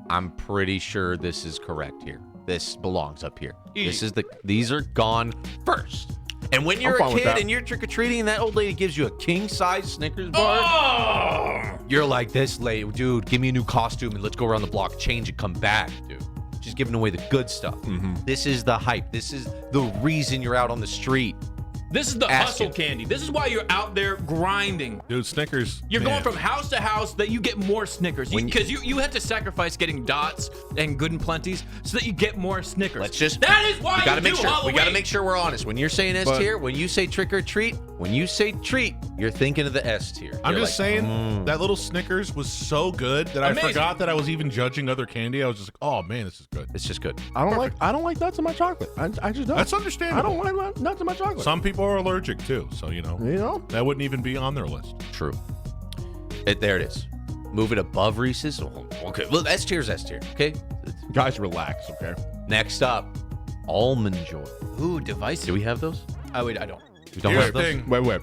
Speaker 1: I'm pretty sure this is correct here. This belongs up here. This is these are gone first. And when you're a
Speaker 3: fine with
Speaker 1: kid
Speaker 3: that.
Speaker 1: and you're trick-or-treating and that old lady gives you a king-size Snickers bar, you're like, this lady, dude, give me a new costume and let's go around the block, change and come back, dude. She's giving away the good stuff. This is the hype. This is the reason you're out on the street.
Speaker 2: This is the
Speaker 1: Ask
Speaker 2: hustle
Speaker 1: it.
Speaker 2: candy. This is why you're out there grinding.
Speaker 4: Dude, Snickers.
Speaker 2: You're
Speaker 4: man.
Speaker 2: going from house to house that you get more Snickers. Because you have to sacrifice getting dots and good and plenties so that you get more Snickers.
Speaker 1: Let's just.
Speaker 2: That is why
Speaker 1: we gotta
Speaker 2: you
Speaker 1: make
Speaker 2: do
Speaker 1: sure.
Speaker 2: Halloween.
Speaker 1: We gotta make sure we're honest. When you're saying S tier, when you say trick or treat, when you say treat, you're thinking of the S tier.
Speaker 4: I'm
Speaker 1: You're
Speaker 4: just
Speaker 1: like,
Speaker 4: saying that little Snickers was so good that
Speaker 2: Amazing.
Speaker 4: I forgot that I was even judging other candy. I was just like, oh man, this is good.
Speaker 1: It's just good.
Speaker 3: I don't like nuts in my chocolate. I just don't.
Speaker 4: That's
Speaker 3: I
Speaker 4: understandable.
Speaker 3: don't like nuts in my chocolate.
Speaker 4: Some people are allergic too, so you know that wouldn't even be on their list.
Speaker 1: True. There it is. Move it above Reese's. Oh, okay. Well, S tier's S tier. Okay.
Speaker 3: Guys, relax, okay?
Speaker 1: Next up, Almond Joy.
Speaker 2: Ooh, divisive.
Speaker 1: Do we have those?
Speaker 2: Oh, wait, I don't.
Speaker 1: We don't
Speaker 4: Here's
Speaker 1: have
Speaker 4: the
Speaker 1: those.
Speaker 4: thing.
Speaker 3: Wait.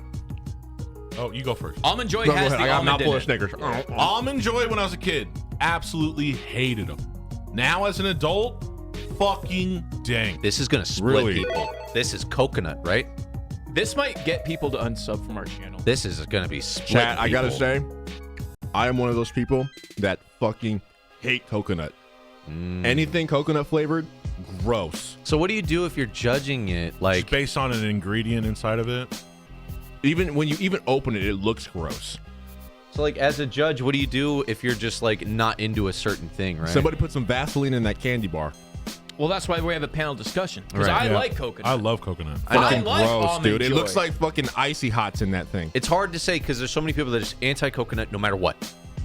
Speaker 4: Oh, you go first.
Speaker 2: Almond Joy
Speaker 3: Go
Speaker 2: has
Speaker 3: ahead.
Speaker 2: the
Speaker 3: I got a
Speaker 2: almond
Speaker 3: mouthful
Speaker 2: in
Speaker 3: of
Speaker 2: it.
Speaker 3: Snickers.
Speaker 4: Almond Joy when I was a kid, absolutely hated them. Now as an adult, fucking dang.
Speaker 1: This is gonna split
Speaker 3: Really?
Speaker 1: people. This is coconut, right?
Speaker 2: This might get people to unsub from our channel.
Speaker 1: This is gonna be split.
Speaker 3: Chat, I gotta
Speaker 1: people.
Speaker 3: say, I am one of those people that fucking hate coconut. Anything coconut flavored, gross.
Speaker 1: So what do you do if you're judging it?
Speaker 4: Just
Speaker 1: Like,
Speaker 4: based on an ingredient inside of it.
Speaker 3: Even when you even open it, it looks gross.
Speaker 1: so like as a judge, what do you do if you're just like not into a certain thing, right?
Speaker 3: Somebody put some Vaseline in that candy bar.
Speaker 2: Well, that's why we have a panel discussion. Because
Speaker 1: Right,
Speaker 2: I
Speaker 4: Yeah.
Speaker 2: like coconut.
Speaker 4: I love coconut.
Speaker 1: I know.
Speaker 2: I
Speaker 3: Fucking
Speaker 2: like
Speaker 3: gross,
Speaker 2: Almond
Speaker 3: dude. It
Speaker 2: Joy.
Speaker 3: looks like fucking icy hots in that thing.
Speaker 1: It's hard to say because there's so many people that are just anti-coconut no matter what.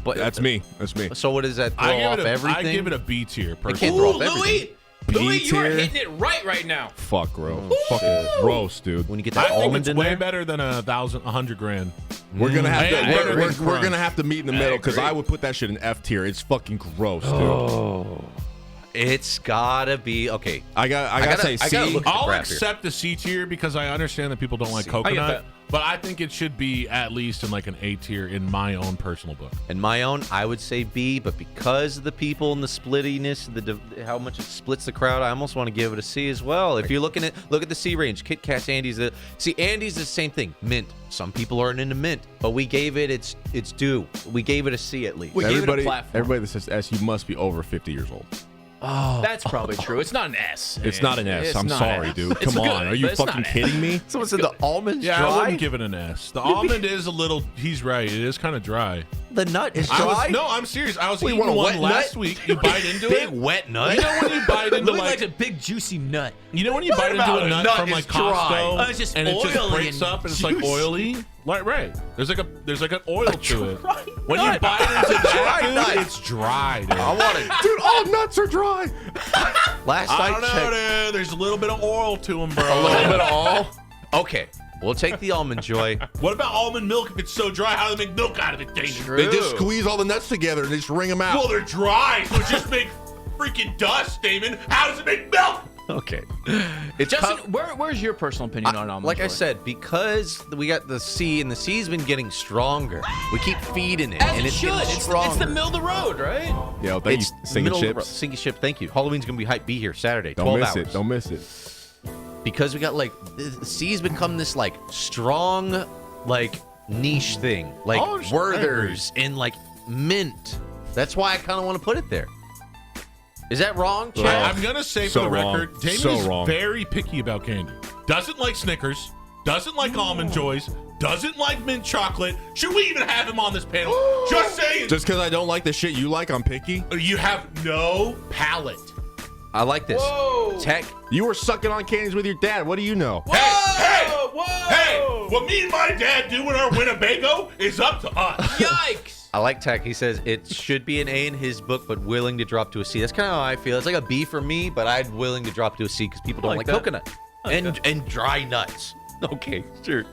Speaker 1: But
Speaker 3: That's me. That's me.
Speaker 1: So what does that throw off everything?
Speaker 4: I give it a B tier.
Speaker 1: can't
Speaker 4: Personally.
Speaker 1: throw
Speaker 2: Ooh,
Speaker 1: off everything.
Speaker 2: Louis, you are
Speaker 3: tier.
Speaker 2: hitting it right now.
Speaker 3: Fuck, gross. Fucking gross, dude.
Speaker 1: When you get
Speaker 4: I
Speaker 1: that
Speaker 4: think
Speaker 1: almond
Speaker 4: it's
Speaker 1: in
Speaker 4: way
Speaker 1: there.
Speaker 4: better than 100 grand.
Speaker 3: We're gonna have
Speaker 4: I
Speaker 3: to.
Speaker 4: agree.
Speaker 3: We're gonna have to meet in the middle because
Speaker 2: agree.
Speaker 3: I would put that shit in F tier. It's fucking gross, dude.
Speaker 1: Oh, it's gotta be okay.
Speaker 3: I gotta say,
Speaker 1: I gotta
Speaker 3: C.
Speaker 1: look at the
Speaker 4: I'll
Speaker 1: graph here.
Speaker 4: accept the C tier because I understand that people don't like
Speaker 2: I get
Speaker 4: coconut,
Speaker 2: that.
Speaker 4: but I think it should be at least in like an A tier in my own personal book.
Speaker 1: In my own, I would say B, but because of the people and the splittiness, how much it splits the crowd, I almost want to give it a C as well. If you're look at the C range, Kit Kats, Andes. Andes is the same thing. Mint. Some people aren't into mint, but we gave it its due. We gave it a C at least.
Speaker 2: We gave it a platform.
Speaker 3: Everybody that says S, you must be over 50 years old.
Speaker 2: That's probably true. It's not an S.
Speaker 3: It's not an S.
Speaker 2: It's
Speaker 3: I'm
Speaker 2: not
Speaker 3: sorry,
Speaker 2: an S.
Speaker 3: dude.
Speaker 2: It's
Speaker 3: Come
Speaker 2: good,
Speaker 3: on. Are you
Speaker 2: but it's not
Speaker 3: fucking
Speaker 2: an S.
Speaker 3: kidding me?
Speaker 1: Someone said the almonds
Speaker 4: Yeah, I
Speaker 1: dry.
Speaker 4: wouldn't give it an S. The almond is a little. He's right. It is kind of dry.
Speaker 1: The nut is dry.
Speaker 4: I'm serious. I was
Speaker 1: Wait,
Speaker 4: eating
Speaker 1: want a
Speaker 4: one
Speaker 1: wet
Speaker 4: last
Speaker 1: nut?
Speaker 4: week. You bite into
Speaker 1: Big
Speaker 4: it.
Speaker 1: wet nut.
Speaker 4: You know when you bite into
Speaker 2: Louis likes a
Speaker 4: like.
Speaker 2: big juicy nut.
Speaker 4: You know when you bite into
Speaker 1: about
Speaker 4: a
Speaker 1: a
Speaker 4: nut
Speaker 1: nut
Speaker 4: from
Speaker 1: is
Speaker 4: like
Speaker 1: dry?
Speaker 4: Costco,
Speaker 2: Oh, it's just
Speaker 4: and it just
Speaker 2: oily
Speaker 4: breaks
Speaker 2: and
Speaker 4: up and it's like
Speaker 2: juicy.
Speaker 4: oily. Right. There's like an oil to it. When you
Speaker 2: nut.
Speaker 4: bite into that,
Speaker 1: Dry
Speaker 4: dude,
Speaker 1: nut.
Speaker 4: it's dry. Dude.
Speaker 1: I want it.
Speaker 3: Dude, all nuts are dry.
Speaker 1: Last
Speaker 4: I
Speaker 1: I
Speaker 4: don't know,
Speaker 1: checked.
Speaker 4: dude. There's a little bit of oil to them, bro.
Speaker 1: A little bit of all. Okay, we'll take the Almond Joy.
Speaker 4: What about almond milk if it's so dry? How do they make milk out of it, Damon?
Speaker 3: They just squeeze all the nuts together and they just wring them out.
Speaker 4: Well, they're dry, so it just makes freaking dust, Damon. How does it make milk?
Speaker 1: Okay, it's
Speaker 2: Justin, where's your personal opinion on almond
Speaker 1: like
Speaker 2: joy?
Speaker 1: I said, because we got the C and the C's been getting stronger. We keep feeding it,
Speaker 2: As
Speaker 1: and
Speaker 2: it
Speaker 1: it's
Speaker 2: should.
Speaker 1: getting
Speaker 2: It's
Speaker 1: stronger.
Speaker 2: the middle of the road, right?
Speaker 3: Yo, thank
Speaker 1: It's
Speaker 3: you, singing
Speaker 1: middle of the road.
Speaker 3: chips.
Speaker 1: Sinking ship. Thank you. Halloween's gonna be hype. Be here Saturday.
Speaker 3: Don't
Speaker 1: 12
Speaker 3: miss
Speaker 1: hours.
Speaker 3: it. Don't miss it.
Speaker 1: Because we got like the C's become this like strong, like niche thing, like
Speaker 4: Oh, I
Speaker 1: Werther's and like mint. That's why I kind of want to put it there. Is that wrong,
Speaker 3: Well,
Speaker 1: Chad?
Speaker 4: I'm gonna say
Speaker 3: So
Speaker 4: for the
Speaker 3: wrong.
Speaker 4: record, Damon
Speaker 3: So
Speaker 4: is
Speaker 3: wrong.
Speaker 4: very picky about candy. Doesn't like Snickers. Doesn't like almond joys. Doesn't like mint chocolate. Should we even have him on this panel? Just saying.
Speaker 3: Just because I don't like the shit you like, I'm picky.
Speaker 4: You have no palate.
Speaker 1: I like this.
Speaker 2: Whoa.
Speaker 1: Tech.
Speaker 3: You were sucking on candies with your dad. What do you know?
Speaker 4: Hey,
Speaker 2: Whoa!
Speaker 4: hey! What me and my dad do in our Winnebago is up to us.
Speaker 2: Yikes!
Speaker 1: I like Tech. He says it should be an A in his book, but willing to drop to a C. That's kind of how I feel. It's like a B for me, but I'm willing to drop to a C because people don't
Speaker 2: like
Speaker 1: like
Speaker 2: that.
Speaker 1: coconut and dry nuts. Okay, sure.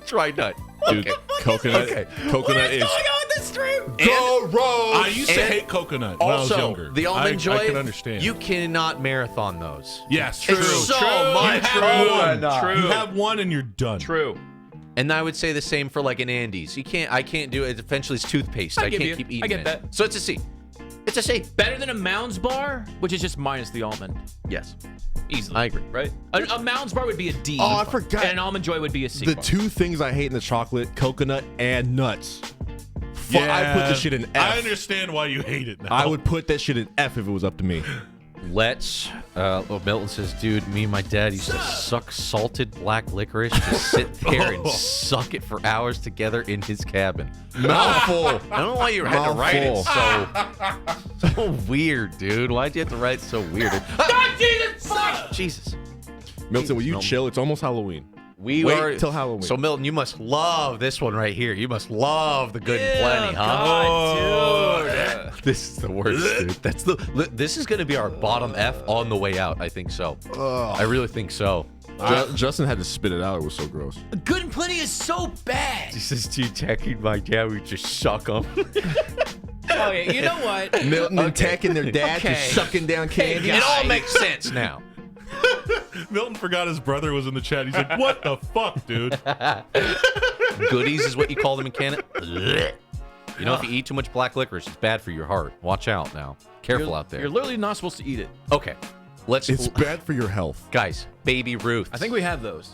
Speaker 1: Dry nut.
Speaker 3: Dude, coconut.
Speaker 1: Okay.
Speaker 3: Coconut is.
Speaker 2: on with this stream?
Speaker 3: Go Rose!
Speaker 4: I used to
Speaker 1: And
Speaker 4: hate coconut when I was
Speaker 1: Also,
Speaker 4: younger.
Speaker 1: the Almond Joy,
Speaker 4: I can understand.
Speaker 1: you cannot marathon those.
Speaker 4: yes, true.
Speaker 1: It's so
Speaker 4: true.
Speaker 1: much
Speaker 4: You have
Speaker 1: fun.
Speaker 4: one.
Speaker 2: True.
Speaker 4: You have one and you're done.
Speaker 2: True.
Speaker 1: And I would say the same for like an Andes. I can't do it. Eventually, it's toothpaste.
Speaker 2: I
Speaker 1: I
Speaker 2: give
Speaker 1: can't
Speaker 2: you-
Speaker 1: keep eating
Speaker 2: I get
Speaker 1: it.
Speaker 2: that.
Speaker 1: So it's a C. It's a C.
Speaker 2: Better than a Mounds bar, which is just minus the almond.
Speaker 1: Yes.
Speaker 2: Easily.
Speaker 1: I agree.
Speaker 2: Right? A Mounds bar would be a D.
Speaker 3: Oh, I forgot.
Speaker 2: And an Almond Joy would be a C.
Speaker 3: The
Speaker 2: bar.
Speaker 3: two things I hate in the chocolate: coconut and nuts. I put the shit in F.
Speaker 4: I understand why you hate it now.
Speaker 3: I would put that shit in F if it was up to me.
Speaker 1: Milton says, dude, me and my dad used to suck salted black licorice, just sit there and suck it for hours together in his cabin.
Speaker 3: Mouthful.
Speaker 1: I don't know why you had to write it so weird, dude. Why'd you have to write it so weird? Jesus.
Speaker 3: Milton, will you chill? It's almost Halloween. Wait till Halloween.
Speaker 1: So, Milton, you must love this one right here. You must love the good and plenty, huh?
Speaker 2: God, dude.
Speaker 1: This is the worst, dude. This is going to be our bottom F on the way out. I think so. I really think so.
Speaker 3: Justin had to spit it out. It was so gross.
Speaker 2: Good and plenty is so bad.
Speaker 1: This is too teching my dad. We just suck them.
Speaker 2: Oh, yeah, you know what?
Speaker 3: Milton and Tech and their dad just sucking down candy.
Speaker 1: It all makes sense now.
Speaker 4: Milton forgot his brother was in the chat. He's like, what the fuck, dude?
Speaker 1: Goodies is what you call them in Canada. You know, if you eat too much black licorice, it's bad for your heart. Watch out now. Careful out there.
Speaker 2: You're literally not supposed to eat it.
Speaker 1: Okay.
Speaker 3: It's bad for your health.
Speaker 1: Guys, Baby Ruth.
Speaker 2: I think we have those.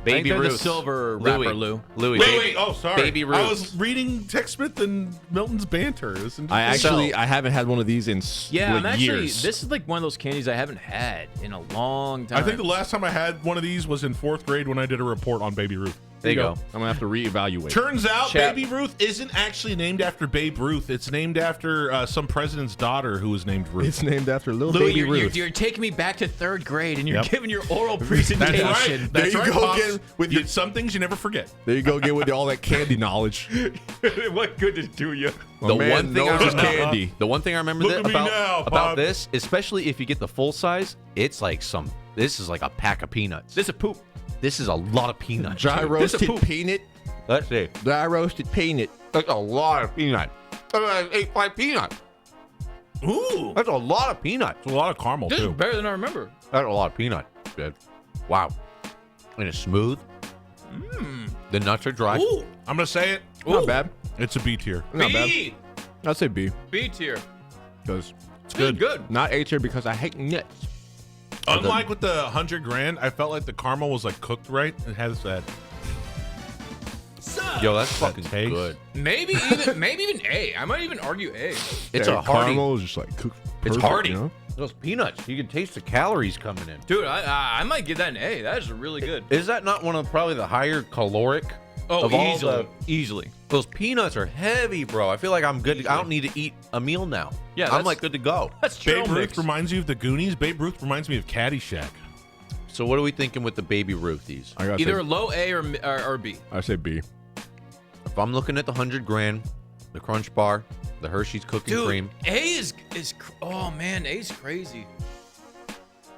Speaker 1: Baby
Speaker 2: they're the
Speaker 1: Ruth.
Speaker 2: silver
Speaker 1: Louis.
Speaker 2: wrapper, Lou.
Speaker 1: Louis.
Speaker 4: Wait. Oh, sorry.
Speaker 1: Baby Ruth.
Speaker 4: I was reading Tech Smith and Milton's banter.
Speaker 3: I haven't had one of these in years.
Speaker 2: This is like one of those candies I haven't had in a long time.
Speaker 4: I think the last time I had one of these was in 4th grade when I did a report on Baby Ruth.
Speaker 1: There you go.
Speaker 3: I'm going to have to reevaluate.
Speaker 4: Turns out
Speaker 1: Chat.
Speaker 4: Baby Ruth isn't actually named after Babe Ruth. It's named after some president's daughter who was named Ruth.
Speaker 3: It's named after little
Speaker 2: Louis,
Speaker 3: Baby Ruth.
Speaker 2: You're taking me back to 3rd grade, and you're
Speaker 4: Yep.
Speaker 2: giving your oral presentation.
Speaker 4: That's right.
Speaker 3: There
Speaker 4: That's
Speaker 3: you
Speaker 4: right,
Speaker 3: go
Speaker 4: Pops.
Speaker 3: again with your-
Speaker 4: Some things you never forget.
Speaker 3: There you go again with all that candy knowledge.
Speaker 2: What good did it do you?
Speaker 1: The
Speaker 3: man
Speaker 1: one thing I
Speaker 3: knows his
Speaker 1: remember,
Speaker 3: candy.
Speaker 1: The one thing I remember
Speaker 4: Look at me now,
Speaker 1: about
Speaker 4: Pop.
Speaker 1: this, especially if you get the full size, it's like this is like a pack of peanuts.
Speaker 2: This is a poop.
Speaker 1: This is a lot of peanuts.
Speaker 3: Dry
Speaker 1: dude.
Speaker 3: roasted
Speaker 2: poop.
Speaker 3: peanut.
Speaker 1: Let's see.
Speaker 3: Dry roasted peanut.
Speaker 1: That's a lot of peanut. I ate 5 peanuts.
Speaker 4: Ooh.
Speaker 1: That's a lot of peanuts.
Speaker 4: It's a lot of caramel,
Speaker 2: This is
Speaker 4: too.
Speaker 2: better than I remember.
Speaker 1: That's a lot of peanut, dude. Wow. And it's smooth. The nuts are dry.
Speaker 2: Ooh.
Speaker 4: I'm going to say it.
Speaker 3: Not bad.
Speaker 4: It's a B tier.
Speaker 3: Not bad.
Speaker 2: B.
Speaker 3: I'd say B.
Speaker 2: B tier.
Speaker 3: Because
Speaker 4: It's good.
Speaker 2: Good.
Speaker 3: not A tier because I hate nuts.
Speaker 4: Unlike with the 100 grand, I felt like the caramel was like cooked right. It has that.
Speaker 1: Yo, that's fucking
Speaker 4: taste.
Speaker 1: good.
Speaker 2: Maybe even A. I might even argue A.
Speaker 1: It's
Speaker 3: Yeah,
Speaker 1: a hearty.
Speaker 3: caramel is just like cooked.
Speaker 1: It's
Speaker 3: perfect,
Speaker 1: hearty.
Speaker 3: You know?
Speaker 1: Those peanuts, you can taste the calories coming in.
Speaker 2: Dude, I might give that an A. That is really good.
Speaker 1: Is that not one of probably the higher caloric?
Speaker 2: Oh,
Speaker 1: of all
Speaker 2: easily. Easily.
Speaker 1: Those peanuts are heavy, bro. I feel like I'm good. I don't need to eat a meal now.
Speaker 2: Yeah,
Speaker 1: I'm
Speaker 2: that's-
Speaker 1: like good to go.
Speaker 2: That's
Speaker 4: Babe
Speaker 2: trail
Speaker 4: Ruth
Speaker 2: mix.
Speaker 4: reminds you of the Goonies. Babe Ruth reminds me of Caddyshack.
Speaker 1: So what are we thinking with the Baby Ruthies?
Speaker 3: I gotta
Speaker 2: Either
Speaker 3: say,
Speaker 2: low A or B.
Speaker 3: I say B.
Speaker 1: If I'm looking at the 100 grand, the Crunch Bar, the Hershey's cooking
Speaker 2: Dude,
Speaker 1: cream,
Speaker 2: A is oh man, A's crazy.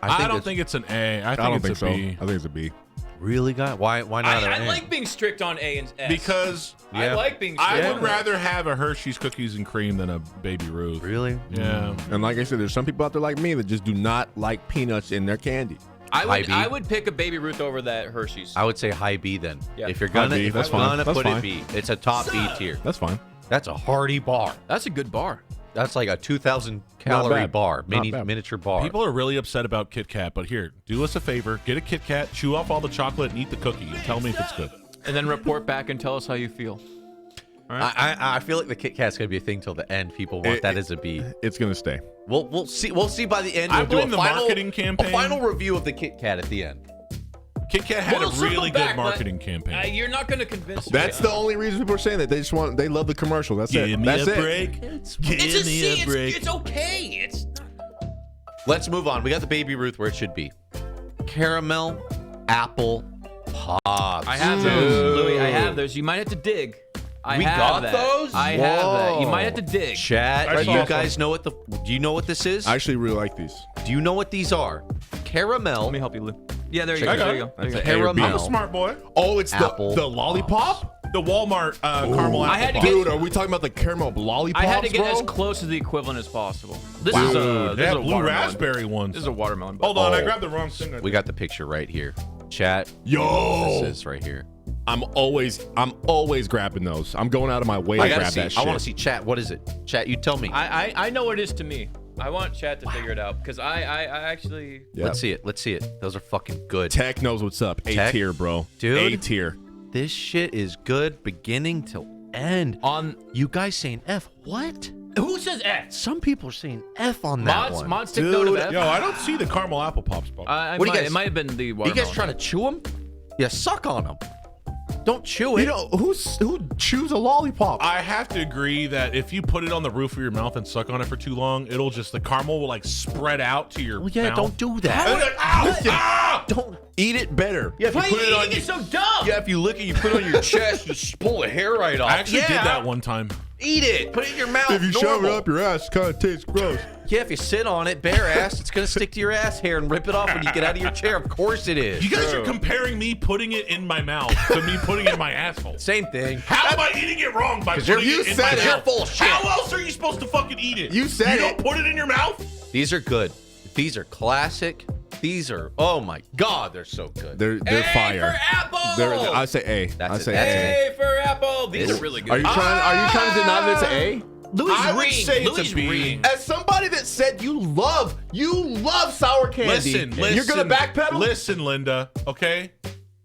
Speaker 4: I don't think it's an A. I
Speaker 3: I don't think
Speaker 4: it's
Speaker 3: so.
Speaker 4: a
Speaker 3: I
Speaker 4: B.
Speaker 3: think it's a B.
Speaker 1: really got why not an
Speaker 2: I
Speaker 1: A?
Speaker 2: like being strict on A and S.
Speaker 4: Because
Speaker 2: I
Speaker 1: Yeah.
Speaker 2: like being
Speaker 4: I
Speaker 2: strict.
Speaker 4: would rather have a Hershey's cookies and cream than a Baby Ruth.
Speaker 1: Really?
Speaker 4: Yeah.
Speaker 3: And like I said, there's some people out there like me that just do not like peanuts in their candy.
Speaker 1: High B.
Speaker 2: I would pick a Baby Ruth over that Hershey's.
Speaker 1: I would say high B then.
Speaker 2: Yeah.
Speaker 1: If you're
Speaker 3: High
Speaker 1: gonna,
Speaker 3: B,
Speaker 1: if
Speaker 3: that's
Speaker 1: I'm
Speaker 3: fine.
Speaker 1: gonna
Speaker 3: That's
Speaker 1: put
Speaker 3: fine.
Speaker 1: it B, it's a top B tier.
Speaker 3: That's fine.
Speaker 1: That's a hearty bar.
Speaker 2: That's a good bar.
Speaker 1: That's like a 2,000 calorie
Speaker 3: bad.
Speaker 1: bar,
Speaker 3: Not bad.
Speaker 1: miniature bar.
Speaker 4: People are really upset about Kit Kat, but here, do us a favor. Get a Kit Kat, chew off all the chocolate, and eat the cookie. And tell me if it's good.
Speaker 2: And then report back and tell us how you feel.
Speaker 1: I feel like the Kit Kat's gonna be a thing till the end. People want that as a B.
Speaker 3: It's gonna stay.
Speaker 1: We'll see. We'll see by the end.
Speaker 4: I
Speaker 1: We'll do
Speaker 4: blame
Speaker 1: a
Speaker 4: the
Speaker 1: final
Speaker 4: marketing campaign.
Speaker 1: A final review of the Kit Kat at the end.
Speaker 4: Kit Kat had
Speaker 2: We'll
Speaker 4: a
Speaker 2: circle
Speaker 4: really
Speaker 2: back,
Speaker 4: good
Speaker 2: but,
Speaker 4: marketing campaign.
Speaker 2: You're not going to convince me.
Speaker 3: That's the only reason people are saying that. They love the commercial. That's it. That's it.
Speaker 2: It's a C. It's okay. It's not.
Speaker 1: Let's move on. We got the Baby Ruth where it should be. Caramel apple pops.
Speaker 2: I have those, Louis. I have those. You might have to dig. I
Speaker 1: We
Speaker 2: have
Speaker 1: got
Speaker 2: that.
Speaker 1: those?
Speaker 2: I have that. You
Speaker 1: Whoa.
Speaker 2: might have to dig.
Speaker 1: Chat,
Speaker 4: I
Speaker 1: do
Speaker 4: saw
Speaker 1: you
Speaker 4: some.
Speaker 1: guys know what the? Do you know what this is?
Speaker 3: I actually really like these.
Speaker 1: Do you know what these are? Caramel.
Speaker 2: Let me help you, Lou. Yeah, there you
Speaker 4: I
Speaker 2: go.
Speaker 4: got
Speaker 2: There you
Speaker 4: it.
Speaker 2: go. There you
Speaker 3: That's
Speaker 2: go.
Speaker 3: A or B.
Speaker 1: Caramel.
Speaker 4: I'm a smart boy.
Speaker 3: Oh, it's
Speaker 1: Apple
Speaker 3: the lollipop.
Speaker 4: The Walmart caramel
Speaker 2: I
Speaker 4: apple
Speaker 2: had to
Speaker 4: pop.
Speaker 2: get-
Speaker 3: Dude, are we talking about the caramel lollipops,
Speaker 2: I had to get
Speaker 3: bro?
Speaker 2: as close to the equivalent as possible. This
Speaker 3: Wow.
Speaker 2: is a
Speaker 4: They
Speaker 2: this is
Speaker 4: have
Speaker 2: a
Speaker 4: blue
Speaker 2: watermelon.
Speaker 4: raspberry ones.
Speaker 2: This is a watermelon.
Speaker 4: Hold on, I
Speaker 1: Oh.
Speaker 4: grabbed the wrong thing.
Speaker 1: We got the picture right here. Chat.
Speaker 3: Yo,
Speaker 1: This is right here.
Speaker 3: I'm always grabbing those. I'm going out of my way
Speaker 1: I
Speaker 3: to
Speaker 1: gotta
Speaker 3: grab
Speaker 1: see.
Speaker 3: that shit.
Speaker 1: I want to see chat. What is it? Chat, you tell me.
Speaker 2: I know what it is to me. I want Chad to figure it out because I actually.
Speaker 3: Yeah.
Speaker 1: Let's see it. Let's see it. Those are fucking good.
Speaker 3: Tech knows what's up. A
Speaker 1: Tech?
Speaker 3: tier, bro.
Speaker 1: Dude.
Speaker 3: A tier.
Speaker 1: This shit is good beginning till end.
Speaker 2: On
Speaker 1: You guys saying F? What?
Speaker 2: Who says F?
Speaker 1: Some people are saying F on that one.
Speaker 2: Mods take note of F.
Speaker 4: Yo, I don't see the caramel apple pops.
Speaker 1: What do you guys-
Speaker 2: It might have been the
Speaker 1: You
Speaker 2: watermelon.
Speaker 1: guys trying to chew them? Yeah, suck on them. Don't chew it.
Speaker 3: You know, who chews a lollipop?
Speaker 4: I have to agree that if you put it on the roof of your mouth and suck on it for too long, the caramel will like spread out to your
Speaker 1: Well, yeah,
Speaker 4: mouth.
Speaker 1: don't do that.
Speaker 4: And like, ow, ah!
Speaker 1: Don't.
Speaker 3: Eat it better.
Speaker 1: Yeah, if you
Speaker 2: Why
Speaker 1: put it on.
Speaker 2: eating is so dumb?
Speaker 1: Yeah, if you lick it, you put it on your chest, you pull the hair right off.
Speaker 4: I actually
Speaker 1: yeah.
Speaker 4: did that one time.
Speaker 1: Eat it. Put it in your mouth.
Speaker 3: If you shove it
Speaker 1: normal.
Speaker 3: up your ass, it kind of tastes gross.
Speaker 1: Yeah, if you sit on it bare ass, it's gonna stick to your ass hair and rip it off when you get out of your chair. Of course it is.
Speaker 4: You guys are comparing me putting it in my mouth to me putting it in my asshole.
Speaker 1: Same thing.
Speaker 4: How am I eating it wrong by
Speaker 1: 'Cause
Speaker 4: putting
Speaker 1: you
Speaker 4: it in
Speaker 1: said
Speaker 4: my
Speaker 1: it.
Speaker 4: mouth?
Speaker 1: You're full of shit.
Speaker 4: How else are you supposed to fucking eat it?
Speaker 3: You said
Speaker 4: You don't
Speaker 3: it.
Speaker 4: put it in your mouth?
Speaker 1: These are good. These are classic. These are, oh my God, they're so good.
Speaker 3: They're
Speaker 2: A
Speaker 3: fire.
Speaker 2: for apple.
Speaker 3: I say A.
Speaker 1: That's
Speaker 3: I
Speaker 1: it.
Speaker 3: say
Speaker 1: That's
Speaker 3: A.
Speaker 2: A for apple. These
Speaker 1: It's-
Speaker 2: are really good.
Speaker 3: Are you trying to deny that it's an
Speaker 2: Louis
Speaker 4: I would
Speaker 2: ring.
Speaker 4: say it's a
Speaker 2: Louis
Speaker 4: B.
Speaker 2: ring.
Speaker 3: A? As somebody that said you love sour candy,
Speaker 4: Listen,
Speaker 3: you're gonna backpedal?
Speaker 4: Listen, Linda, okay?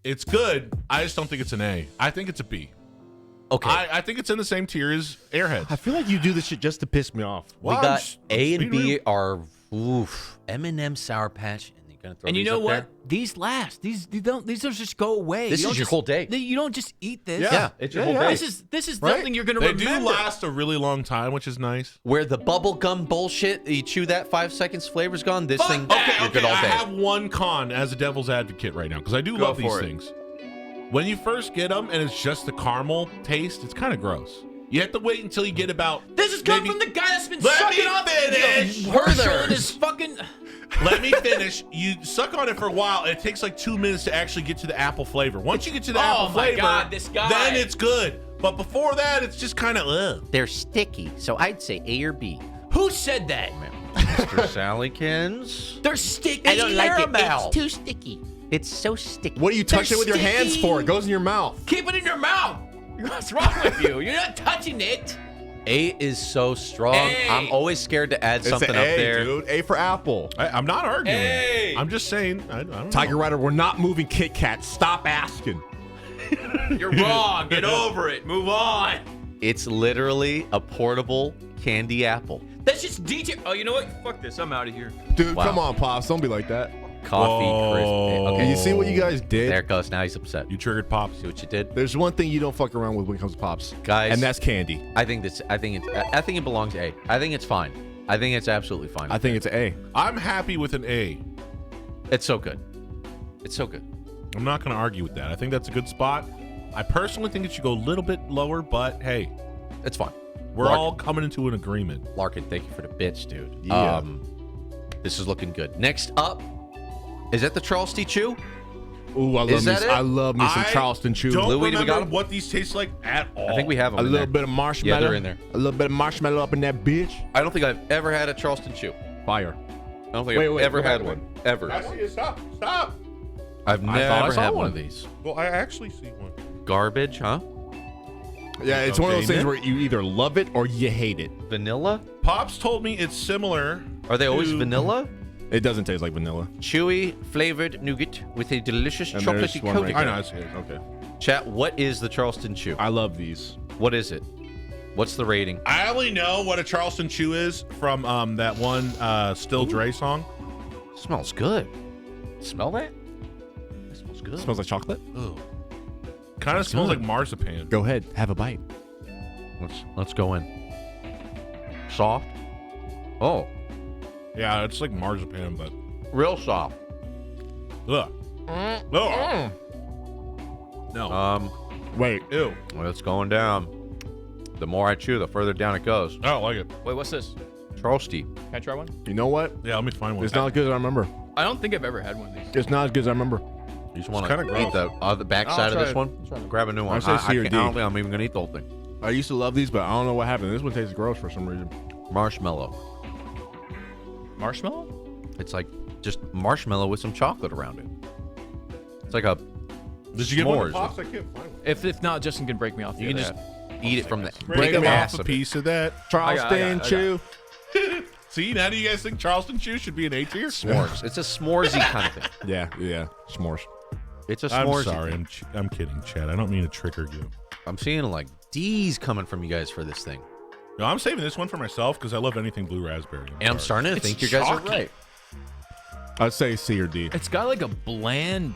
Speaker 4: It's good. I just don't think it's an A. I think it's a B.
Speaker 1: Okay.
Speaker 4: I think it's in the same tier as Airheads.
Speaker 3: I feel like you do this shit just to piss me off.
Speaker 1: we
Speaker 4: Well,
Speaker 1: got
Speaker 4: I'm
Speaker 1: A and
Speaker 4: being
Speaker 1: B
Speaker 4: real.
Speaker 1: are M&M Sour Patch, and you're gonna throw
Speaker 2: And you
Speaker 1: these
Speaker 2: know
Speaker 1: up
Speaker 2: what?
Speaker 1: there?
Speaker 2: These last. These don't just go away.
Speaker 1: This
Speaker 2: You don't
Speaker 1: is your
Speaker 2: just-
Speaker 1: whole day.
Speaker 2: You don't just eat this.
Speaker 1: Yeah, it's your whole
Speaker 3: yeah.
Speaker 1: day.
Speaker 2: This is
Speaker 3: Right?
Speaker 2: something you're gonna
Speaker 4: They
Speaker 2: remember.
Speaker 4: do last a really long time, which is nice.
Speaker 1: Where the bubble gum bullshit, you chew that 5 seconds, flavor's gone. This
Speaker 2: Fuck
Speaker 1: thing,
Speaker 2: that.
Speaker 1: you're
Speaker 4: Okay,
Speaker 1: good all
Speaker 4: I
Speaker 1: day.
Speaker 4: have one con as a devil's advocate right now because I do
Speaker 2: Go
Speaker 4: love these
Speaker 2: for it.
Speaker 4: things. When you first get them and it's just the caramel taste, it's kind of gross. You have to wait until you get about.
Speaker 2: This is coming
Speaker 4: maybe-
Speaker 2: from the guy that's been
Speaker 4: Let
Speaker 2: sucking
Speaker 4: me
Speaker 2: off
Speaker 4: finish.
Speaker 2: Herschel and his fucking.
Speaker 4: Let me finish. You suck on it for a while. And it takes like 2 minutes to actually get to the apple flavor. Once you get to the apple
Speaker 2: my
Speaker 4: flavor,
Speaker 2: God, this guy.
Speaker 4: then it's good. But before that, it's just kind of ugh.
Speaker 5: They're sticky, so I'd say A or B.
Speaker 2: Who said that?
Speaker 1: Mr. Sallikins.
Speaker 2: They're sticky.
Speaker 5: I don't like it.
Speaker 2: caramel.
Speaker 5: It's too sticky. It's so sticky.
Speaker 3: What are you touching it with your hands
Speaker 2: sticky.
Speaker 3: for? It goes in your mouth.
Speaker 2: Keep it in your mouth. What's wrong with you? You're not touching it.
Speaker 1: A is so strong.
Speaker 2: A.
Speaker 1: I'm always scared to add
Speaker 3: It's
Speaker 1: something
Speaker 3: an
Speaker 1: up
Speaker 3: A,
Speaker 1: there.
Speaker 3: dude. A for apple.
Speaker 4: I'm not arguing.
Speaker 2: Hey!
Speaker 4: I'm just saying. I don't
Speaker 3: Tiger
Speaker 4: know.
Speaker 3: Rider, we're not moving Kit Kat. Stop asking.
Speaker 2: You're wrong. Get over it. Move on.
Speaker 1: It's literally a portable candy apple.
Speaker 2: That's just DJ. Oh, you know what? Fuck this. I'm out of here.
Speaker 3: Dude,
Speaker 1: Wow.
Speaker 3: come on, Pops. Don't be like that.
Speaker 1: Coffee crisp.
Speaker 4: Whoa.
Speaker 1: Okay,
Speaker 3: You see what you guys did?
Speaker 1: there it goes. Now he's upset.
Speaker 4: You triggered Pops.
Speaker 1: See what you did,
Speaker 3: There's one thing you don't fuck around with when it comes to Pops.
Speaker 1: guys?
Speaker 3: And that's candy.
Speaker 1: I think it belongs A. I think it's fine. I think it's absolutely fine.
Speaker 3: I think it's an A.
Speaker 4: I'm happy with an A.
Speaker 1: It's so good. It's so good.
Speaker 4: I'm not going to argue with that. I think that's a good spot. I personally think it should go a little bit lower, but hey,
Speaker 1: It's fine.
Speaker 4: we're all coming into an agreement.
Speaker 1: Larkin, thank you for the bits, dude.
Speaker 3: Yeah.
Speaker 1: This is looking good. Next up, is that the Charleston Chew?
Speaker 3: Ooh, I love
Speaker 1: Is
Speaker 3: me.
Speaker 1: that it?
Speaker 3: I love me some
Speaker 4: I
Speaker 3: Charleston Chew.
Speaker 4: Don't
Speaker 1: Louis, do we got
Speaker 4: remember
Speaker 1: 'em?
Speaker 4: what these taste like at all.
Speaker 1: I think we have them
Speaker 3: A
Speaker 1: in
Speaker 3: little
Speaker 1: there.
Speaker 3: bit of marshmallow.
Speaker 1: Yeah, they're in there.
Speaker 3: A little bit of marshmallow up in that bitch.
Speaker 1: I don't think I've ever had a Charleston Chew.
Speaker 3: Fire.
Speaker 1: I don't think I've
Speaker 3: Wait,
Speaker 1: ever
Speaker 3: go
Speaker 1: had
Speaker 3: back
Speaker 1: one. Ever.
Speaker 4: I see it. Stop. Stop.
Speaker 1: I've
Speaker 3: I thought I
Speaker 1: never
Speaker 3: saw
Speaker 1: had one
Speaker 3: one.
Speaker 1: of these.
Speaker 4: Well, I actually see one.
Speaker 1: Garbage, huh?
Speaker 3: Yeah, it's one of those things
Speaker 4: Damon?
Speaker 3: where you either love it or you hate it.
Speaker 1: Vanilla?
Speaker 4: Pops told me it's similar.
Speaker 1: Are they always
Speaker 4: to-
Speaker 1: vanilla?
Speaker 3: It doesn't taste like vanilla.
Speaker 1: Chewy flavored nougat with a delicious
Speaker 3: And there's
Speaker 1: chocolatey
Speaker 3: one
Speaker 1: coating.
Speaker 3: right
Speaker 4: I know. I see it.
Speaker 3: Okay.
Speaker 1: Chat, what is the Charleston Chew?
Speaker 3: I love these.
Speaker 1: What is it? What's the rating?
Speaker 4: I only know what a Charleston Chew is from that one Still Dre song.
Speaker 1: Smells good. Smell that? That smells good.
Speaker 3: It smells like chocolate.
Speaker 4: Ooh. Kind of smells like marzipan.
Speaker 3: Go ahead, have a bite.
Speaker 1: Let's go in. Soft. Oh,
Speaker 4: Yeah, it's like marzipan, but
Speaker 1: real soft.
Speaker 4: ugh. Ugh. No.
Speaker 3: Wait.
Speaker 4: Ew.
Speaker 1: Well, it's going down. The more I chew, the further down it goes.
Speaker 4: I don't like it.
Speaker 2: Wait, what's this?
Speaker 1: Charleston.
Speaker 2: Can I try one?
Speaker 3: You know what?
Speaker 4: Yeah, let me find one.
Speaker 3: It's not as good as I remember.
Speaker 2: I don't think I've ever had one of these.
Speaker 3: It's not as good as I remember.
Speaker 1: You just want
Speaker 4: kinda
Speaker 1: to
Speaker 4: gross.
Speaker 1: eat the back
Speaker 3: I'll
Speaker 1: side of
Speaker 3: try
Speaker 1: this
Speaker 3: it.
Speaker 1: one? Grab a new one.
Speaker 3: I'll say C or
Speaker 1: can't-
Speaker 3: D.
Speaker 1: I don't think I'm even going to eat the whole thing.
Speaker 3: I used to love these, but I don't know what happened. This one tastes gross for some reason.
Speaker 1: Marshmallow.
Speaker 2: Marshmallow?
Speaker 1: It's like just marshmallow with some chocolate around it. It's like a
Speaker 4: Did you get one
Speaker 1: s'mores.
Speaker 4: of Pops? I can't find one.
Speaker 2: If not, Justin can break me off.
Speaker 1: You can just eat it from the
Speaker 4: Break
Speaker 1: the
Speaker 4: them
Speaker 1: ass
Speaker 4: off a
Speaker 1: of it.
Speaker 4: piece of that.
Speaker 3: Charleston
Speaker 2: I
Speaker 3: Chew.
Speaker 4: See, now do you guys think Charleston Chew should be an A tier?
Speaker 1: S'mores. It's a s'moresy kind of thing.
Speaker 3: Yeah, s'mores.
Speaker 1: It's a
Speaker 4: I'm
Speaker 1: s'moresy
Speaker 4: sorry.
Speaker 1: thing.
Speaker 4: I'm kidding, Chad. I don't mean to trigger you.
Speaker 1: I'm seeing like D's coming from you guys for this thing.
Speaker 4: No, I'm saving this one for myself because I love anything blue raspberry.
Speaker 1: And I'm starting to
Speaker 2: It's
Speaker 1: think you guys are
Speaker 2: chalky.
Speaker 1: right.
Speaker 3: I'd say C or D.
Speaker 2: It's got like a bland,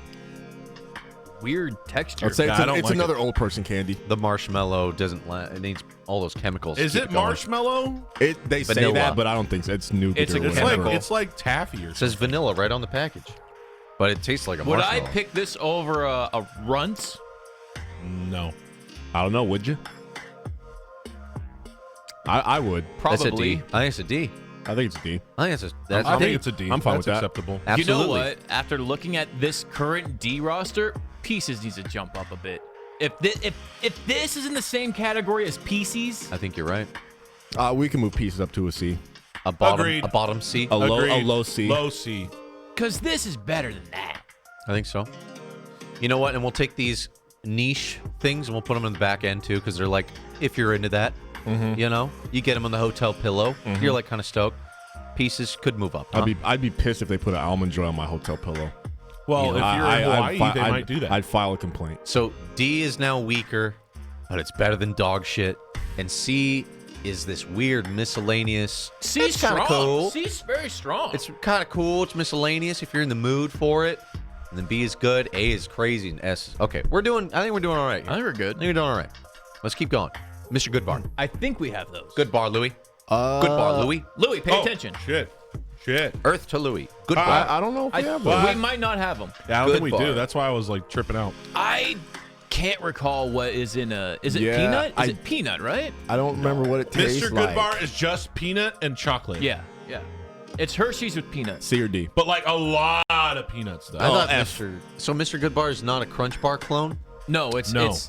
Speaker 2: weird texture.
Speaker 3: I'd say
Speaker 4: Yeah, I don't
Speaker 3: it's
Speaker 4: like
Speaker 3: another old person candy.
Speaker 1: The marshmallow doesn't. It needs all those chemicals. to
Speaker 4: Is
Speaker 1: keep
Speaker 4: it
Speaker 1: going.
Speaker 4: marshmallow?
Speaker 3: They say
Speaker 1: Vanilla.
Speaker 3: that, but I don't think so. It's nougat.
Speaker 2: It's a
Speaker 3: or
Speaker 4: It's
Speaker 3: whatever.
Speaker 2: chemical.
Speaker 4: it's like taffy or
Speaker 1: It
Speaker 4: something.
Speaker 1: says vanilla right on the package, but it tastes like a
Speaker 2: Would I
Speaker 1: marshmallow.
Speaker 2: pick this over a Runt?
Speaker 4: No.
Speaker 3: I don't know. Would you? I would.
Speaker 1: That's a
Speaker 2: Probably.
Speaker 1: D. I think it's a D.
Speaker 3: I think it's D.
Speaker 1: I think it's a. That's
Speaker 4: I
Speaker 1: a
Speaker 4: think
Speaker 1: D.
Speaker 4: it's a D.
Speaker 3: I'm fine
Speaker 4: That's
Speaker 3: with that.
Speaker 4: acceptable.
Speaker 1: Absolutely.
Speaker 2: You know what? After looking at this current D roster, Pieces needs to jump up a bit. If this is in the same category as Pieces,
Speaker 1: I think you're right.
Speaker 3: We can move pieces up to a C.
Speaker 1: A bottom.
Speaker 4: Agreed.
Speaker 1: A bottom C.
Speaker 3: A low
Speaker 4: Agreed.
Speaker 3: C.
Speaker 4: Low C.
Speaker 2: because this is better than that.
Speaker 1: I think so. You know what? And we'll take these niche things and we'll put them in the back end too, because they're like, if you're into that, you know, you get them on the hotel pillow. You're like kind of stoked. Pieces could move up. Huh?
Speaker 3: I'd be pissed if they put an Almond Joy on my hotel pillow.
Speaker 4: Well, if you're in Hawaii, they
Speaker 3: I'd-
Speaker 4: might do that.
Speaker 3: I'd file a complaint.
Speaker 1: So D is now weaker, but it's better than dog shit. And C is this weird miscellaneous.
Speaker 2: C's
Speaker 1: It's kinda
Speaker 2: strong.
Speaker 1: cool.
Speaker 2: C's very strong.
Speaker 1: It's kind of cool. It's miscellaneous if you're in the mood for it. And then B is good. A is crazy. And S. Okay, I think we're doing all right.
Speaker 2: I think we're good.
Speaker 1: I think we're doing all right. Let's keep going. Mr. Goodbar.
Speaker 2: I think we have those.
Speaker 1: Good bar, Louie. Good bar, Louie.
Speaker 2: Louis, pay
Speaker 4: Oh,
Speaker 2: attention.
Speaker 4: Shit.
Speaker 1: Earth to Louie. Good bar.
Speaker 3: I don't know if we have
Speaker 2: We
Speaker 3: one.
Speaker 2: might not have them.
Speaker 4: Yeah, I don't
Speaker 1: Good
Speaker 4: think we
Speaker 1: bar.
Speaker 4: do. That's why I was like tripping out.
Speaker 2: I can't recall what is in a. Is it
Speaker 3: Yeah,
Speaker 2: peanut? Is
Speaker 3: I-
Speaker 2: it peanut, right?
Speaker 3: I don't remember what it tastes
Speaker 4: Mr.
Speaker 3: like.
Speaker 4: Goodbar is just peanut and chocolate.
Speaker 2: Yeah. It's Hershey's with peanuts.
Speaker 3: C or D.
Speaker 4: But like a lot of peanuts though.
Speaker 1: I thought
Speaker 3: F.
Speaker 1: Mr. Goodbar is not a Crunch Bar clone?
Speaker 2: No, it's
Speaker 4: No.
Speaker 2: it's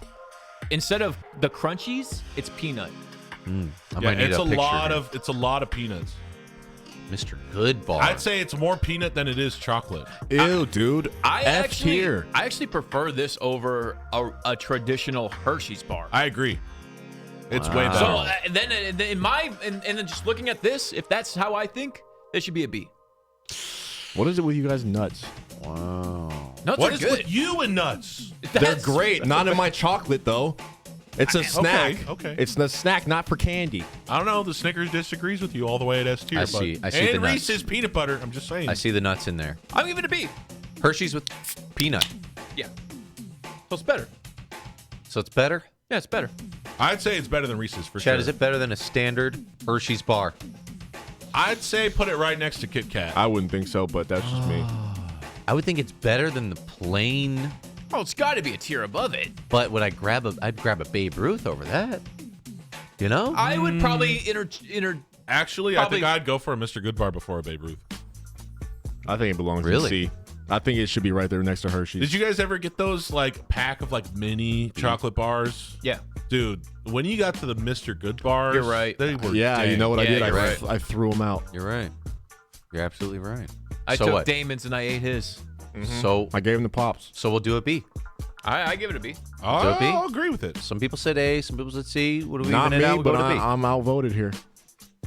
Speaker 2: instead of the crunchies, it's peanut.
Speaker 1: I
Speaker 4: Yeah,
Speaker 1: might need
Speaker 4: it's a
Speaker 1: picture
Speaker 4: lot
Speaker 1: here.
Speaker 4: of peanuts.
Speaker 1: Mr. Goodbar.
Speaker 4: I'd say it's more peanut than it is chocolate.
Speaker 3: Ew, dude.
Speaker 2: I
Speaker 3: F tier.
Speaker 2: actually prefer this over a traditional Hershey's bar.
Speaker 4: I agree. It's way better.
Speaker 2: So then then just looking at this, if that's how I think, it should be a B.
Speaker 3: What is it with you guys nuts?
Speaker 1: Wow.
Speaker 2: Nuts
Speaker 4: What
Speaker 2: are
Speaker 4: is
Speaker 2: good.
Speaker 4: with you and nuts?
Speaker 3: They're
Speaker 2: That's-
Speaker 3: great. Not in my chocolate though. It's a snack.
Speaker 4: okay.
Speaker 3: It's a snack, not for candy.
Speaker 4: I don't know. The Snickers disagrees with you all the way at S tier.
Speaker 1: I
Speaker 4: but-
Speaker 1: see the
Speaker 4: And
Speaker 1: nuts.
Speaker 4: Reese's peanut butter. I'm just saying.
Speaker 1: I see the nuts in there.
Speaker 2: I'm giving it a B.
Speaker 1: Hershey's with peanut.
Speaker 2: Yeah. So it's better.
Speaker 1: So it's better?
Speaker 2: Yeah, it's better.
Speaker 4: I'd say it's better than Reese's for
Speaker 1: Chad,
Speaker 4: sure.
Speaker 1: is it better than a standard Hershey's bar?
Speaker 4: I'd say put it right next to Kit Kat.
Speaker 3: I wouldn't think so, but that's just me.
Speaker 1: I would think it's better than the plain,
Speaker 2: Oh, it's got to be a tier above it.
Speaker 1: but would I'd grab a Babe Ruth over that. You know?
Speaker 2: I would probably
Speaker 4: Actually,
Speaker 2: Probably-
Speaker 4: I think I'd go for a Mr. Goodbar before a Babe Ruth.
Speaker 3: I think it belongs
Speaker 1: Really?
Speaker 3: in C. I think it should be right there next to Hershey's.
Speaker 4: Did you guys ever get those like pack of like mini chocolate bars?
Speaker 2: Yeah.
Speaker 4: Dude, when you got to the Mr. Good bars,
Speaker 2: You're right.
Speaker 4: They were
Speaker 3: Yeah, you
Speaker 4: dang.
Speaker 3: know what I
Speaker 2: Yeah,
Speaker 3: did?
Speaker 2: you're right.
Speaker 3: I threw them out.
Speaker 1: You're right. You're absolutely right.
Speaker 2: I
Speaker 1: so
Speaker 2: took
Speaker 1: what?
Speaker 2: Damon's and I ate his.
Speaker 1: So
Speaker 3: I gave them the pops.
Speaker 1: so we'll do a B.
Speaker 2: I give it a B.
Speaker 4: I'll,
Speaker 1: B?
Speaker 4: I'll agree with it.
Speaker 1: Some people said A, some people said C. What do we
Speaker 3: Not
Speaker 1: even
Speaker 3: me,
Speaker 1: it out? We
Speaker 3: but
Speaker 1: go to B.
Speaker 3: I'm outvoted here.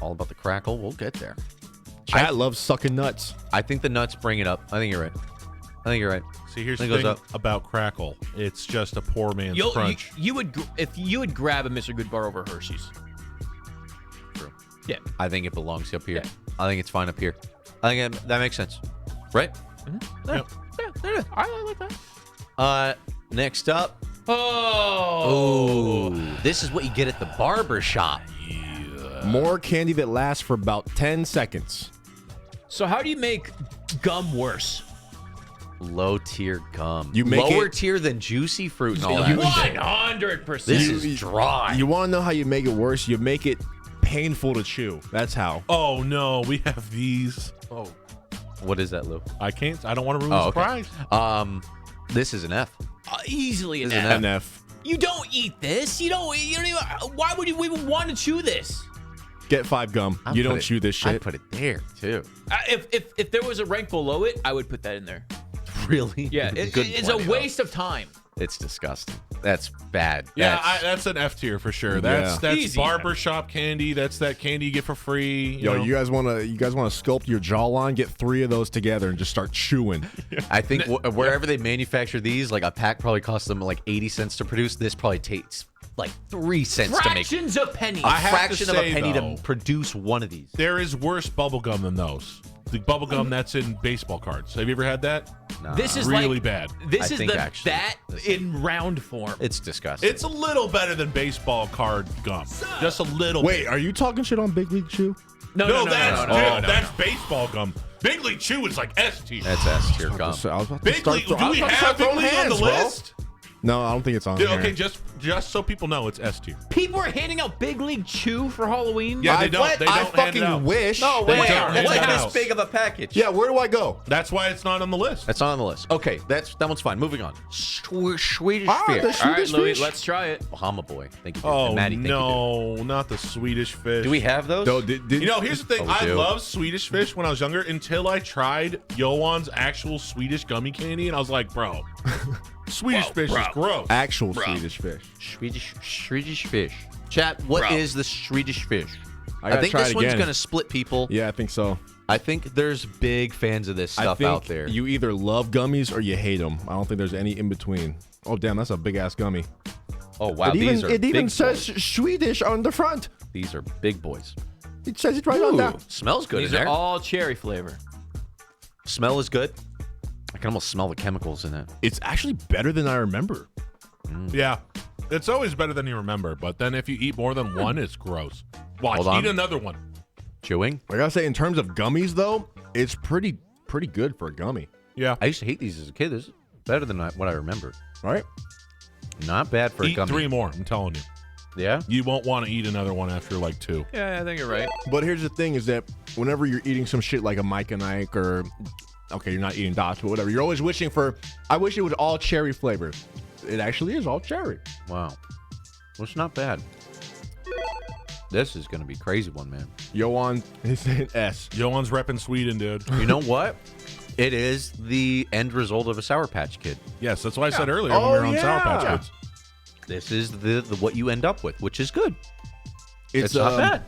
Speaker 1: All about the crackle. We'll get there.
Speaker 3: Chat loves sucking nuts.
Speaker 1: I think the nuts bring it up. I think you're right. I think you're right.
Speaker 4: See, here's
Speaker 1: I
Speaker 4: the
Speaker 1: think it
Speaker 4: thing
Speaker 1: goes up.
Speaker 4: about Crackle. It's just a poor man's crunch.
Speaker 2: You would if you would grab a Mr. Good bar over Hershey's.
Speaker 1: True.
Speaker 2: Yeah.
Speaker 1: I think it belongs up here.
Speaker 2: Yeah.
Speaker 1: I think it's fine up here. I think that makes sense. Right?
Speaker 4: Yep.
Speaker 2: Yeah, I like that.
Speaker 1: Next up.
Speaker 2: Oh.
Speaker 1: Oh, this is what you get at the barber shop.
Speaker 3: More candy that lasts for about 10 seconds.
Speaker 2: So how do you make gum worse?
Speaker 1: Low tier gum.
Speaker 3: You make
Speaker 1: lower
Speaker 3: it-
Speaker 1: tier than juicy fruit and all that shit.
Speaker 2: 100%.
Speaker 1: This is dry.
Speaker 3: You want to know how you make it worse? You make it painful to chew. That's how.
Speaker 4: Oh no, we have these.
Speaker 1: Oh. What is that, Lou?
Speaker 4: I can't. I don't want to ruin the
Speaker 1: Oh, okay.
Speaker 4: surprise.
Speaker 1: This is an F.
Speaker 2: Easily an
Speaker 1: This is
Speaker 2: F.
Speaker 1: an
Speaker 3: NF.
Speaker 2: You don't eat this. You don't even, why would you even want to chew this?
Speaker 3: Get 5 gum.
Speaker 1: I'd
Speaker 3: You
Speaker 1: put
Speaker 3: don't
Speaker 1: it-
Speaker 3: chew this
Speaker 1: I'd
Speaker 3: shit.
Speaker 1: put it there too.
Speaker 2: If there was a rank below it, I would put that in there.
Speaker 1: Really?
Speaker 2: Yeah,
Speaker 1: Good
Speaker 2: it's
Speaker 1: point.
Speaker 2: a waste of time.
Speaker 1: It's disgusting. That's bad.
Speaker 4: Yeah, that's an F tier for sure. That's
Speaker 2: Easy.
Speaker 4: barbershop candy. That's that candy you get for free.
Speaker 3: Yo,
Speaker 4: know?
Speaker 3: you guys want to sculpt your jawline? Get 3 of those together and just start chewing.
Speaker 1: I think wherever they manufacture these, like a pack probably costs them like 80 cents to produce. This probably takes like 3 cents to make.
Speaker 2: Fractions of pennies.
Speaker 1: A
Speaker 4: I have to
Speaker 1: fraction of a
Speaker 4: say,
Speaker 1: penny
Speaker 4: though,
Speaker 1: to produce one of these.
Speaker 4: There is worse bubble gum than those. The bubble gum that's in baseball cards. Have you ever had that?
Speaker 1: Nah,
Speaker 2: This is
Speaker 4: really
Speaker 2: like,
Speaker 4: bad.
Speaker 2: This
Speaker 1: I
Speaker 2: is
Speaker 1: think
Speaker 2: the
Speaker 1: actually
Speaker 2: that
Speaker 1: this
Speaker 2: in round form.
Speaker 1: it's disgusting.
Speaker 4: It's a little better than baseball card gum. Just a little
Speaker 3: Wait,
Speaker 4: bit.
Speaker 3: are you talking shit on Big League Chew?
Speaker 4: No, that's baseball gum. Big League Chew is like S tier.
Speaker 1: That's S tier gum.
Speaker 3: So I was about to
Speaker 4: Big
Speaker 3: start
Speaker 4: League,
Speaker 3: throw-
Speaker 4: do
Speaker 3: I was
Speaker 4: we
Speaker 3: about to
Speaker 4: have
Speaker 3: start
Speaker 4: Big
Speaker 3: throwing
Speaker 4: League on the
Speaker 3: hands, bro.
Speaker 4: list?
Speaker 3: No, I don't think it's on
Speaker 4: Yeah,
Speaker 3: here.
Speaker 4: okay, just so people know, it's S tier.
Speaker 2: People are handing out Big League Chew for Halloween.
Speaker 4: Yeah, they
Speaker 3: I-
Speaker 4: don't.
Speaker 3: what?
Speaker 4: They
Speaker 3: I
Speaker 4: don't hand it
Speaker 3: fucking
Speaker 4: out.
Speaker 3: wish.
Speaker 1: No
Speaker 4: They
Speaker 1: way.
Speaker 4: don't
Speaker 1: It's
Speaker 4: hand
Speaker 1: like
Speaker 4: it
Speaker 1: this
Speaker 4: out.
Speaker 1: big of a package.
Speaker 3: Yeah, where do I go?
Speaker 4: That's why it's not on the list.
Speaker 1: That's not on the list. Okay, that one's fine. Moving on. Swedish
Speaker 3: Ah,
Speaker 1: Fish.
Speaker 3: the
Speaker 2: All right,
Speaker 3: Swedish
Speaker 2: Louis,
Speaker 3: Fish?
Speaker 2: let's try it.
Speaker 1: Bahama Boy. Thank you. Dude.
Speaker 4: Oh
Speaker 1: And Maddie, thank you,
Speaker 4: no, not the Swedish Fish.
Speaker 1: dude. Do we have those?
Speaker 3: No, did,
Speaker 4: You know, here's the thing.
Speaker 1: Oh, we
Speaker 4: I
Speaker 1: do.
Speaker 4: loved Swedish Fish when I was younger until I tried Johan's actual Swedish gummy candy, and I was like, bro, Swedish Fish is gross.
Speaker 3: actual Swedish Fish?
Speaker 1: Swedish Fish. Chat, what is the Swedish Fish?
Speaker 3: I
Speaker 1: I
Speaker 3: gotta
Speaker 1: think
Speaker 3: try
Speaker 1: this
Speaker 3: it
Speaker 1: one's
Speaker 3: again.
Speaker 1: going to split people.
Speaker 3: Yeah, I think so.
Speaker 1: I think there's big fans of this
Speaker 3: I
Speaker 1: stuff
Speaker 3: think
Speaker 1: out there.
Speaker 3: you either love gummies or you hate them. I don't think there's any in between. Oh, damn, that's a big ass gummy.
Speaker 1: Oh, wow.
Speaker 3: it
Speaker 1: These are
Speaker 3: even
Speaker 1: big
Speaker 3: says
Speaker 1: boys.
Speaker 3: Swedish on the front.
Speaker 1: These are big boys.
Speaker 3: It says it right on there.
Speaker 1: Smells good
Speaker 2: These
Speaker 1: in
Speaker 2: are
Speaker 1: there.
Speaker 2: all cherry flavor.
Speaker 1: Smell is good. I can almost smell the chemicals in it.
Speaker 3: It's actually better than I remember.
Speaker 4: Yeah, it's always better than you remember, but then if you eat more than one, it's gross. Watch,
Speaker 1: Hold on.
Speaker 4: eat another one.
Speaker 1: Chewing.
Speaker 3: I gotta say, in terms of gummies, though, it's pretty good for a gummy.
Speaker 4: Yeah,
Speaker 1: I used to hate these as a kid. This is better than what I remember.
Speaker 3: All right.
Speaker 1: Not bad for a
Speaker 4: eat
Speaker 1: gummy.
Speaker 4: 3 more. I'm telling you,
Speaker 1: Yeah?
Speaker 4: you won't want to eat another one after like 2.
Speaker 2: Yeah, I think you're right.
Speaker 3: But here's the thing: is that whenever you're eating some shit like a Mike and Ike, or okay, you're not eating dots, but whatever, you're always wishing for. I wish it was all cherry flavor. It actually is all cherry.
Speaker 1: Wow. Well, it's not bad. This is going to be a crazy one, man.
Speaker 3: Johan is an S.
Speaker 4: Johan's repping Sweden, dude.
Speaker 1: You know what? It is the end result of a Sour Patch Kid.
Speaker 4: Yes, that's what I said earlier when we were on Sour Patch Kids.
Speaker 1: This is the what you end up with, which is good.
Speaker 3: It's
Speaker 1: not bad.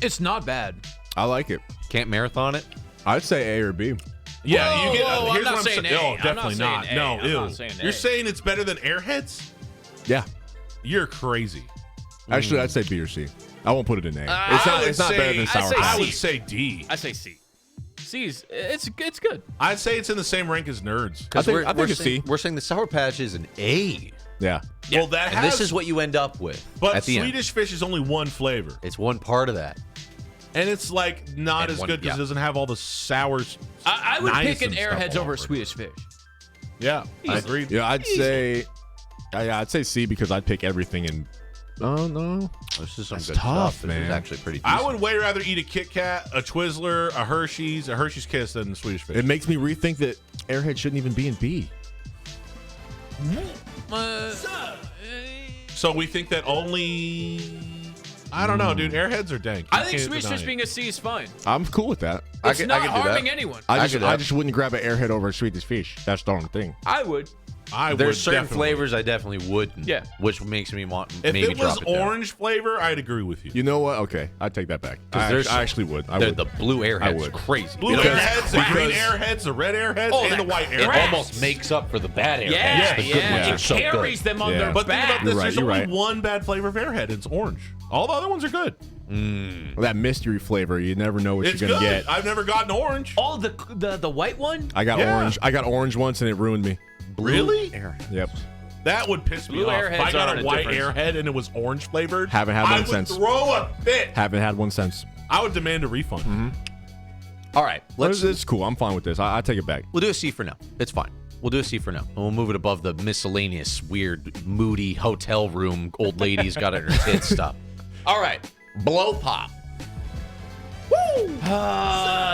Speaker 2: It's not bad.
Speaker 3: I like it.
Speaker 1: Can't marathon it.
Speaker 3: I'd say A or B.
Speaker 4: Yeah,
Speaker 2: Whoa,
Speaker 4: you get.
Speaker 2: whoa, I'm
Speaker 4: here's
Speaker 2: not
Speaker 4: what I'm
Speaker 2: saying
Speaker 4: saying.
Speaker 2: A.
Speaker 4: No,
Speaker 2: I'm not
Speaker 4: definitely
Speaker 2: saying
Speaker 4: not.
Speaker 2: A.
Speaker 4: No,
Speaker 2: I'm
Speaker 4: ew.
Speaker 2: not saying
Speaker 4: You're
Speaker 2: A.
Speaker 4: saying it's better than Airheads?
Speaker 3: Yeah.
Speaker 4: You're crazy.
Speaker 3: Actually, I'd say B or C. I won't put it in A.
Speaker 4: I
Speaker 3: It's not
Speaker 4: would
Speaker 3: better
Speaker 4: say-
Speaker 3: than Sour
Speaker 2: say
Speaker 3: Patch.
Speaker 4: I
Speaker 2: C.
Speaker 4: would say D.
Speaker 2: I say C. C's. It's good.
Speaker 4: I'd say it's in the same rank as Nerds.
Speaker 3: I think
Speaker 1: we're
Speaker 3: it's
Speaker 1: saying,
Speaker 3: C.
Speaker 1: we're saying the Sour Patch is an A.
Speaker 3: Yeah.
Speaker 4: Well, that
Speaker 1: And
Speaker 4: has.
Speaker 1: this is what you end up with
Speaker 4: But
Speaker 1: at the end.
Speaker 4: Swedish Fish is only one flavor,
Speaker 1: It's one part of that.
Speaker 4: and it's like not
Speaker 1: And
Speaker 4: as
Speaker 1: one-
Speaker 4: good because
Speaker 1: yeah.
Speaker 4: it doesn't have all the sours.
Speaker 2: I would
Speaker 4: nice
Speaker 2: pick an
Speaker 4: and stuff
Speaker 2: Airheads
Speaker 4: all
Speaker 2: over
Speaker 4: over it.
Speaker 2: Swedish Fish.
Speaker 4: Yeah, I agree.
Speaker 3: Yeah, I'd say. Yeah, I'd say C because I'd pick everything in. Oh no.
Speaker 1: This is some
Speaker 3: That's
Speaker 1: good
Speaker 3: tough,
Speaker 1: stuff. This is
Speaker 3: man.
Speaker 1: actually pretty decent.
Speaker 4: I would way rather eat a Kit Kat, a Twizzler, a Hershey's Kiss than Swedish Fish.
Speaker 3: It makes me rethink that Airhead shouldn't even be in B.
Speaker 4: So we think that only. I don't know, dude. Airheads are dank.
Speaker 2: I
Speaker 4: You
Speaker 2: think
Speaker 4: can't
Speaker 2: Swedish
Speaker 4: deny
Speaker 2: Fish
Speaker 4: it.
Speaker 2: being a C is fine.
Speaker 3: I'm cool with that.
Speaker 1: I
Speaker 2: It's
Speaker 1: could-
Speaker 2: not
Speaker 1: I could do that.
Speaker 2: harming anyone.
Speaker 3: I
Speaker 1: could do that.
Speaker 3: just wouldn't grab an Airhead over a Swedish Fish. That's the only thing.
Speaker 2: I would.
Speaker 4: I would
Speaker 1: There's certain
Speaker 4: definitely.
Speaker 1: flavors I definitely wouldn't.
Speaker 2: Yeah.
Speaker 1: Which makes me want
Speaker 4: If
Speaker 1: maybe
Speaker 4: it was
Speaker 1: drop it down.
Speaker 4: orange flavor, I'd agree with you.
Speaker 3: You know what? Okay, I'd take that back.
Speaker 1: there's
Speaker 3: I actually would. I
Speaker 1: The,
Speaker 3: would.
Speaker 1: the blue
Speaker 3: I
Speaker 1: Airheads
Speaker 3: would.
Speaker 1: crazy.
Speaker 4: Blue
Speaker 3: Because-
Speaker 4: Airheads, the green
Speaker 3: because-
Speaker 4: Airheads, the red Airheads,
Speaker 2: Oh,
Speaker 4: and
Speaker 2: that-
Speaker 4: the white
Speaker 1: It
Speaker 4: Airheads.
Speaker 1: almost makes up for the bad Airheads.
Speaker 2: Yeah,
Speaker 1: The good ones
Speaker 2: It
Speaker 1: are so
Speaker 2: carries
Speaker 1: good.
Speaker 2: them on
Speaker 3: Yeah.
Speaker 2: their
Speaker 4: But think
Speaker 2: back.
Speaker 4: about this:
Speaker 3: You're right,
Speaker 4: there's
Speaker 3: you're
Speaker 4: only
Speaker 3: right.
Speaker 4: one bad flavor of Airhead. It's orange. All the other ones are good.
Speaker 3: Well, that mystery flavor, you never know what
Speaker 4: It's
Speaker 3: you're gonna
Speaker 4: good.
Speaker 3: get.
Speaker 4: I've never gotten orange.
Speaker 2: Oh, the white one?
Speaker 3: I got
Speaker 4: Yeah.
Speaker 3: orange. I got orange once and it ruined me.
Speaker 4: Really?
Speaker 1: Airheads.
Speaker 3: Yep.
Speaker 4: That would piss me
Speaker 2: Blue
Speaker 4: off. If
Speaker 2: Airheads
Speaker 4: I got
Speaker 2: are
Speaker 4: a
Speaker 2: a
Speaker 4: white
Speaker 2: difference.
Speaker 4: Airhead and it was orange flavored,
Speaker 3: Haven't had one
Speaker 4: I would
Speaker 3: since.
Speaker 4: throw a fit.
Speaker 3: Haven't had one since.
Speaker 4: I would demand a refund.
Speaker 1: All right.
Speaker 3: It's cool. I'm fine with this. I take it back.
Speaker 1: We'll do a C for now. It's fine. We'll do a C for now. And we'll move it above the miscellaneous, weird, moody hotel room old lady's got at her tits stuff. All right. Blow pop.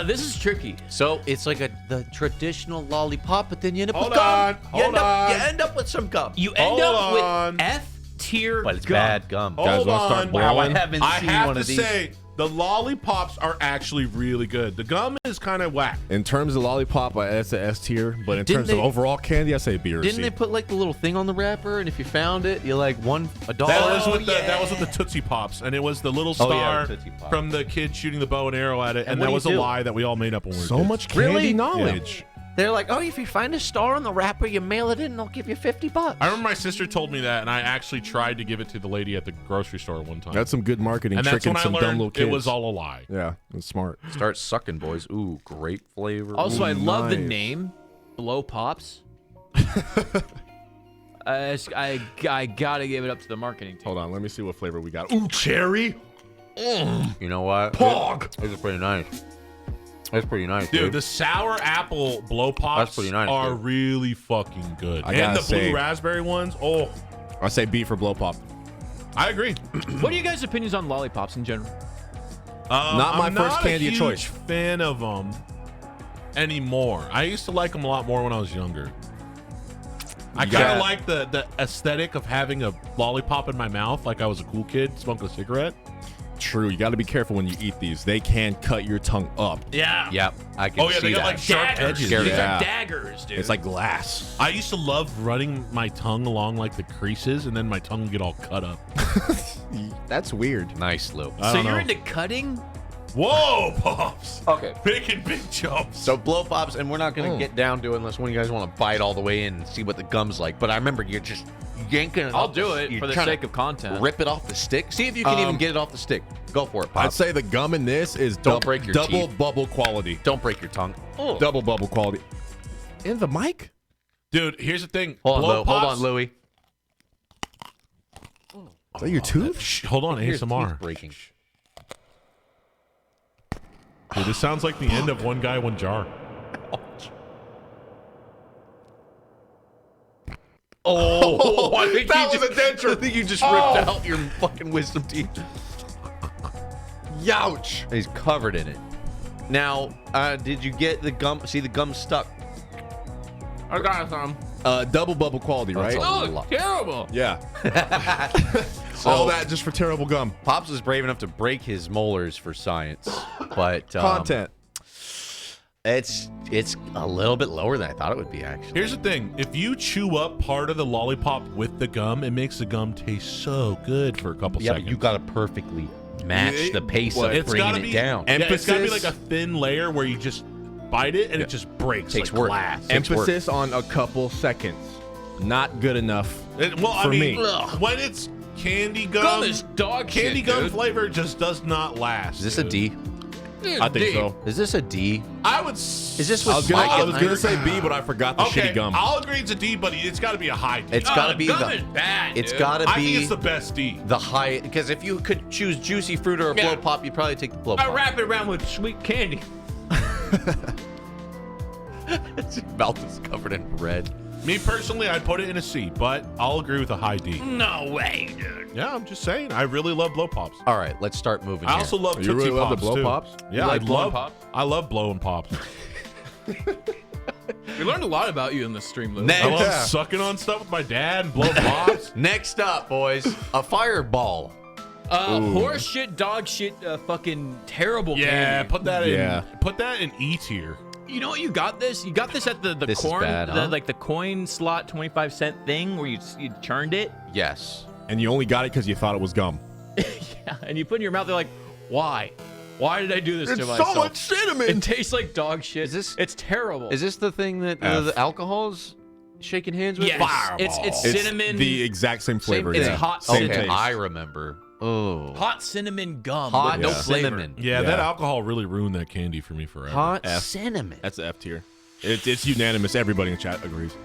Speaker 2: This is tricky.
Speaker 1: So it's like the traditional lollipop, but then you end up
Speaker 4: Hold
Speaker 1: with gum.
Speaker 4: on, hold on.
Speaker 1: You end up with some gum.
Speaker 2: You end
Speaker 4: Hold
Speaker 2: up
Speaker 4: on.
Speaker 2: with F tier
Speaker 1: But it's
Speaker 2: gum.
Speaker 1: bad gum.
Speaker 3: Guys
Speaker 4: Hold
Speaker 3: wanna start
Speaker 4: on.
Speaker 3: blowing?
Speaker 1: Wow, I haven't
Speaker 4: I
Speaker 1: seen
Speaker 4: have
Speaker 1: one
Speaker 4: to
Speaker 1: of these.
Speaker 4: say, The lollipops are actually really good. The gum is kind of whack.
Speaker 3: In terms of lollipop, that's a S tier. But in
Speaker 1: Didn't
Speaker 3: terms of
Speaker 1: they-
Speaker 3: overall candy, I say B or
Speaker 1: Didn't
Speaker 3: C.
Speaker 1: they put like the little thing on the wrapper, and if you found it, you like won $1?
Speaker 4: That was with the Tootsie Pops, and it was the little
Speaker 1: Oh, yeah,
Speaker 4: star
Speaker 1: the Tootsie Pop.
Speaker 4: from the kid shooting the bow and arrow at it, and
Speaker 1: what
Speaker 4: that
Speaker 1: do
Speaker 4: was
Speaker 1: you
Speaker 4: a
Speaker 1: do?
Speaker 4: lie that we all made up when we were
Speaker 3: So
Speaker 4: kids.
Speaker 3: much candy
Speaker 1: Really?
Speaker 3: knowledge.
Speaker 5: They're like, oh, if you find a star on the wrapper, you mail it in and they'll give you $50.
Speaker 4: I remember my sister told me that, and I actually tried to give it to the lady at the grocery store one time.
Speaker 3: That's some good marketing,
Speaker 4: and that's
Speaker 3: tricking
Speaker 4: when I
Speaker 3: some dumb little
Speaker 4: learned
Speaker 3: kids.
Speaker 4: it was all a lie.
Speaker 3: Yeah, that's smart.
Speaker 1: Start sucking, boys. Ooh, grape flavor.
Speaker 2: Also,
Speaker 3: Ooh,
Speaker 2: I love the
Speaker 3: nice.
Speaker 2: name, Blow Pops. I gotta give it up to the marketing team.
Speaker 3: Hold on, let me see what flavor we got. Ooh, cherry.
Speaker 1: You know what?
Speaker 3: Pog.
Speaker 1: This is pretty nice. That's pretty nice,
Speaker 4: Dude,
Speaker 1: dude.
Speaker 4: the sour apple blow pops
Speaker 1: That's pretty nice,
Speaker 4: are
Speaker 1: dude.
Speaker 4: really fucking good.
Speaker 3: I
Speaker 4: And
Speaker 3: gotta
Speaker 4: the
Speaker 3: say-
Speaker 4: blue raspberry ones, oh,
Speaker 3: I say B for blow pop.
Speaker 4: I agree.
Speaker 2: What are you guys' opinions on lollipops in general?
Speaker 3: Not my
Speaker 4: I'm
Speaker 3: first
Speaker 4: not
Speaker 3: candy
Speaker 4: a
Speaker 3: of
Speaker 4: huge
Speaker 3: choice.
Speaker 4: fan of them anymore. I used to like them a lot more when I was younger. I
Speaker 3: You
Speaker 4: kind
Speaker 3: got-
Speaker 4: of like the aesthetic of having a lollipop in my mouth, like I was a cool kid smoking a cigarette.
Speaker 3: True, you got to be careful when you eat these. They can cut your tongue up.
Speaker 4: Yeah.
Speaker 1: Yep, I can
Speaker 4: Oh yeah,
Speaker 1: see
Speaker 4: they got
Speaker 1: that.
Speaker 4: like sharp
Speaker 2: Daggers.
Speaker 4: edges.
Speaker 1: Scary.
Speaker 2: These
Speaker 3: Yeah.
Speaker 2: are daggers, dude.
Speaker 3: It's like glass.
Speaker 4: I used to love running my tongue along like the creases, and then my tongue would get all cut up.
Speaker 3: That's weird.
Speaker 1: Nice, Lou.
Speaker 4: I
Speaker 2: so
Speaker 4: don't
Speaker 2: you're
Speaker 4: know.
Speaker 2: into cutting?
Speaker 4: Whoa, pops!
Speaker 1: Okay.
Speaker 4: Making big jumps.
Speaker 1: So blow pops, and we're not gonna get down to it unless one of you guys want to bite all the way in and see what the gum's like. But I remember you're just yanking it.
Speaker 2: I'll
Speaker 1: off
Speaker 2: do
Speaker 1: the-
Speaker 2: it
Speaker 1: you're
Speaker 2: for the
Speaker 1: trying to
Speaker 2: sake of content.
Speaker 1: Rip it off the stick. See if you can even get it off the stick. Go for it, Pop.
Speaker 3: I'd say the gum in this is
Speaker 1: Don't break your
Speaker 3: double
Speaker 1: teeth.
Speaker 3: bubble quality.
Speaker 1: Don't break your tongue. Oh.
Speaker 3: Double bubble quality. In the mic?
Speaker 4: Dude, here's the thing.
Speaker 1: Hold on,
Speaker 4: Blow
Speaker 1: Lou. Hold
Speaker 4: pops-
Speaker 1: on, Louie.
Speaker 3: Is that your tooth?
Speaker 4: Shh, hold on,
Speaker 1: Here's
Speaker 4: ASMR.
Speaker 1: teeth breaking.
Speaker 4: Dude, this sounds like the end of One Guy, One Jar.
Speaker 1: Oh, I think
Speaker 3: That
Speaker 1: you
Speaker 3: was
Speaker 1: just,
Speaker 3: a denture.
Speaker 1: I think you just ripped out your fucking wisdom teeth.
Speaker 3: Youch.
Speaker 1: He's covered in it. Now, did you get the gum? See, the gum stuck.
Speaker 2: I got some.
Speaker 3: Double bubble quality, right?
Speaker 1: That's a
Speaker 2: Oh,
Speaker 1: lot.
Speaker 2: terrible.
Speaker 3: Yeah.
Speaker 1: So,
Speaker 3: All that just for terrible gum.
Speaker 1: Pops was brave enough to break his molars for science, but
Speaker 3: Content.
Speaker 1: It's a little bit lower than I thought it would be, actually.
Speaker 4: Here's the thing. If you chew up part of the lollipop with the gum, it makes the gum taste so good for a couple
Speaker 1: Yeah,
Speaker 4: seconds.
Speaker 1: but you got to perfectly match the pace
Speaker 3: Well,
Speaker 1: of
Speaker 4: It's gotta
Speaker 1: bringing
Speaker 4: be
Speaker 1: it down.
Speaker 4: Yeah, it's gotta be like
Speaker 3: Emphasis-
Speaker 4: a thin layer where you just bite it and it just breaks.
Speaker 1: Takes
Speaker 4: like
Speaker 1: work.
Speaker 4: glass.
Speaker 1: Takes work.
Speaker 3: Emphasis on a couple seconds. Not good enough.
Speaker 4: Well, I
Speaker 3: for
Speaker 4: mean,
Speaker 3: me.
Speaker 4: when it's candy gum,
Speaker 2: Gum is dog
Speaker 4: candy
Speaker 2: shit,
Speaker 4: gum
Speaker 2: dude.
Speaker 4: flavor just does not last.
Speaker 1: Is this a
Speaker 4: dude.
Speaker 1: D?
Speaker 3: I think so.
Speaker 1: Is this a D?
Speaker 4: I would.
Speaker 1: Is this
Speaker 3: I
Speaker 1: with
Speaker 3: was gonna,
Speaker 1: Mike
Speaker 3: I
Speaker 1: and
Speaker 3: was gonna
Speaker 1: Irish?
Speaker 3: say B, but I forgot the
Speaker 4: Okay,
Speaker 3: shitty gum.
Speaker 4: I'll agree it's a D, but it's got to be a high D.
Speaker 1: It's got to
Speaker 2: Oh,
Speaker 1: be
Speaker 2: gum
Speaker 1: the.
Speaker 2: is bad,
Speaker 1: It's
Speaker 2: dude.
Speaker 1: got to
Speaker 4: I think
Speaker 1: be
Speaker 4: it's the best D.
Speaker 1: the high, because if you could choose juicy fruit or a
Speaker 2: Yeah.
Speaker 1: blow pop, you'd probably take the blow
Speaker 2: I
Speaker 1: pop.
Speaker 2: wrap it around with sweet candy.
Speaker 1: His mouth is covered in red.
Speaker 4: Me personally, I'd put it in a C, but I'll agree with a high D.
Speaker 2: No way, dude.
Speaker 4: Yeah, I'm just saying. I really love blow pops.
Speaker 1: All right, let's start moving.
Speaker 4: I
Speaker 1: here.
Speaker 4: also love
Speaker 3: You
Speaker 4: Tootsie
Speaker 3: really love the
Speaker 4: Pops,
Speaker 3: blow
Speaker 4: too.
Speaker 3: pops?
Speaker 4: Yeah,
Speaker 2: You like
Speaker 4: I
Speaker 2: blowing
Speaker 4: love
Speaker 2: pops?
Speaker 4: I love blowing pops.
Speaker 2: We learned a lot about you in this stream, Lou.
Speaker 4: I
Speaker 1: Next.
Speaker 4: love
Speaker 3: Yeah.
Speaker 4: sucking on stuff with my dad and blowing pops.
Speaker 1: Next up, boys, a fireball.
Speaker 2: Horse shit, dog shit, fucking terrible
Speaker 4: Yeah,
Speaker 2: candy.
Speaker 4: put that in.
Speaker 3: Yeah.
Speaker 4: Put that in E tier.
Speaker 2: You know what you got this? You got this at the
Speaker 1: This is
Speaker 2: corn,
Speaker 1: bad, huh?
Speaker 2: like the coin slot 25-cent thing where you churned it.
Speaker 1: Yes.
Speaker 3: And you only got it because you thought it was gum.
Speaker 2: Yeah, and you put it in your mouth. They're like, why? Why did I do this to myself?
Speaker 3: cinnamon.
Speaker 2: It tastes like dog shit.
Speaker 1: Is this-
Speaker 2: It's terrible.
Speaker 1: Is this the thing that
Speaker 3: F.
Speaker 1: the alcohol's shaking hands with?
Speaker 2: Yes. It's
Speaker 3: It's
Speaker 2: cinnamon.
Speaker 3: the exact same flavor.
Speaker 2: it's
Speaker 3: yeah.
Speaker 2: hot
Speaker 3: Same
Speaker 2: cinnamon.
Speaker 1: Okay,
Speaker 3: taste.
Speaker 1: I remember. Oh.
Speaker 2: hot cinnamon gum.
Speaker 1: Hot
Speaker 2: with no
Speaker 3: Yeah.
Speaker 2: flavor.
Speaker 1: cinnamon.
Speaker 4: Yeah,
Speaker 3: Yeah.
Speaker 4: that alcohol really ruined that candy for me forever.
Speaker 1: Hot
Speaker 3: F.
Speaker 1: cinnamon.
Speaker 3: That's the F tier. It's unanimous. Everybody in the chat agrees.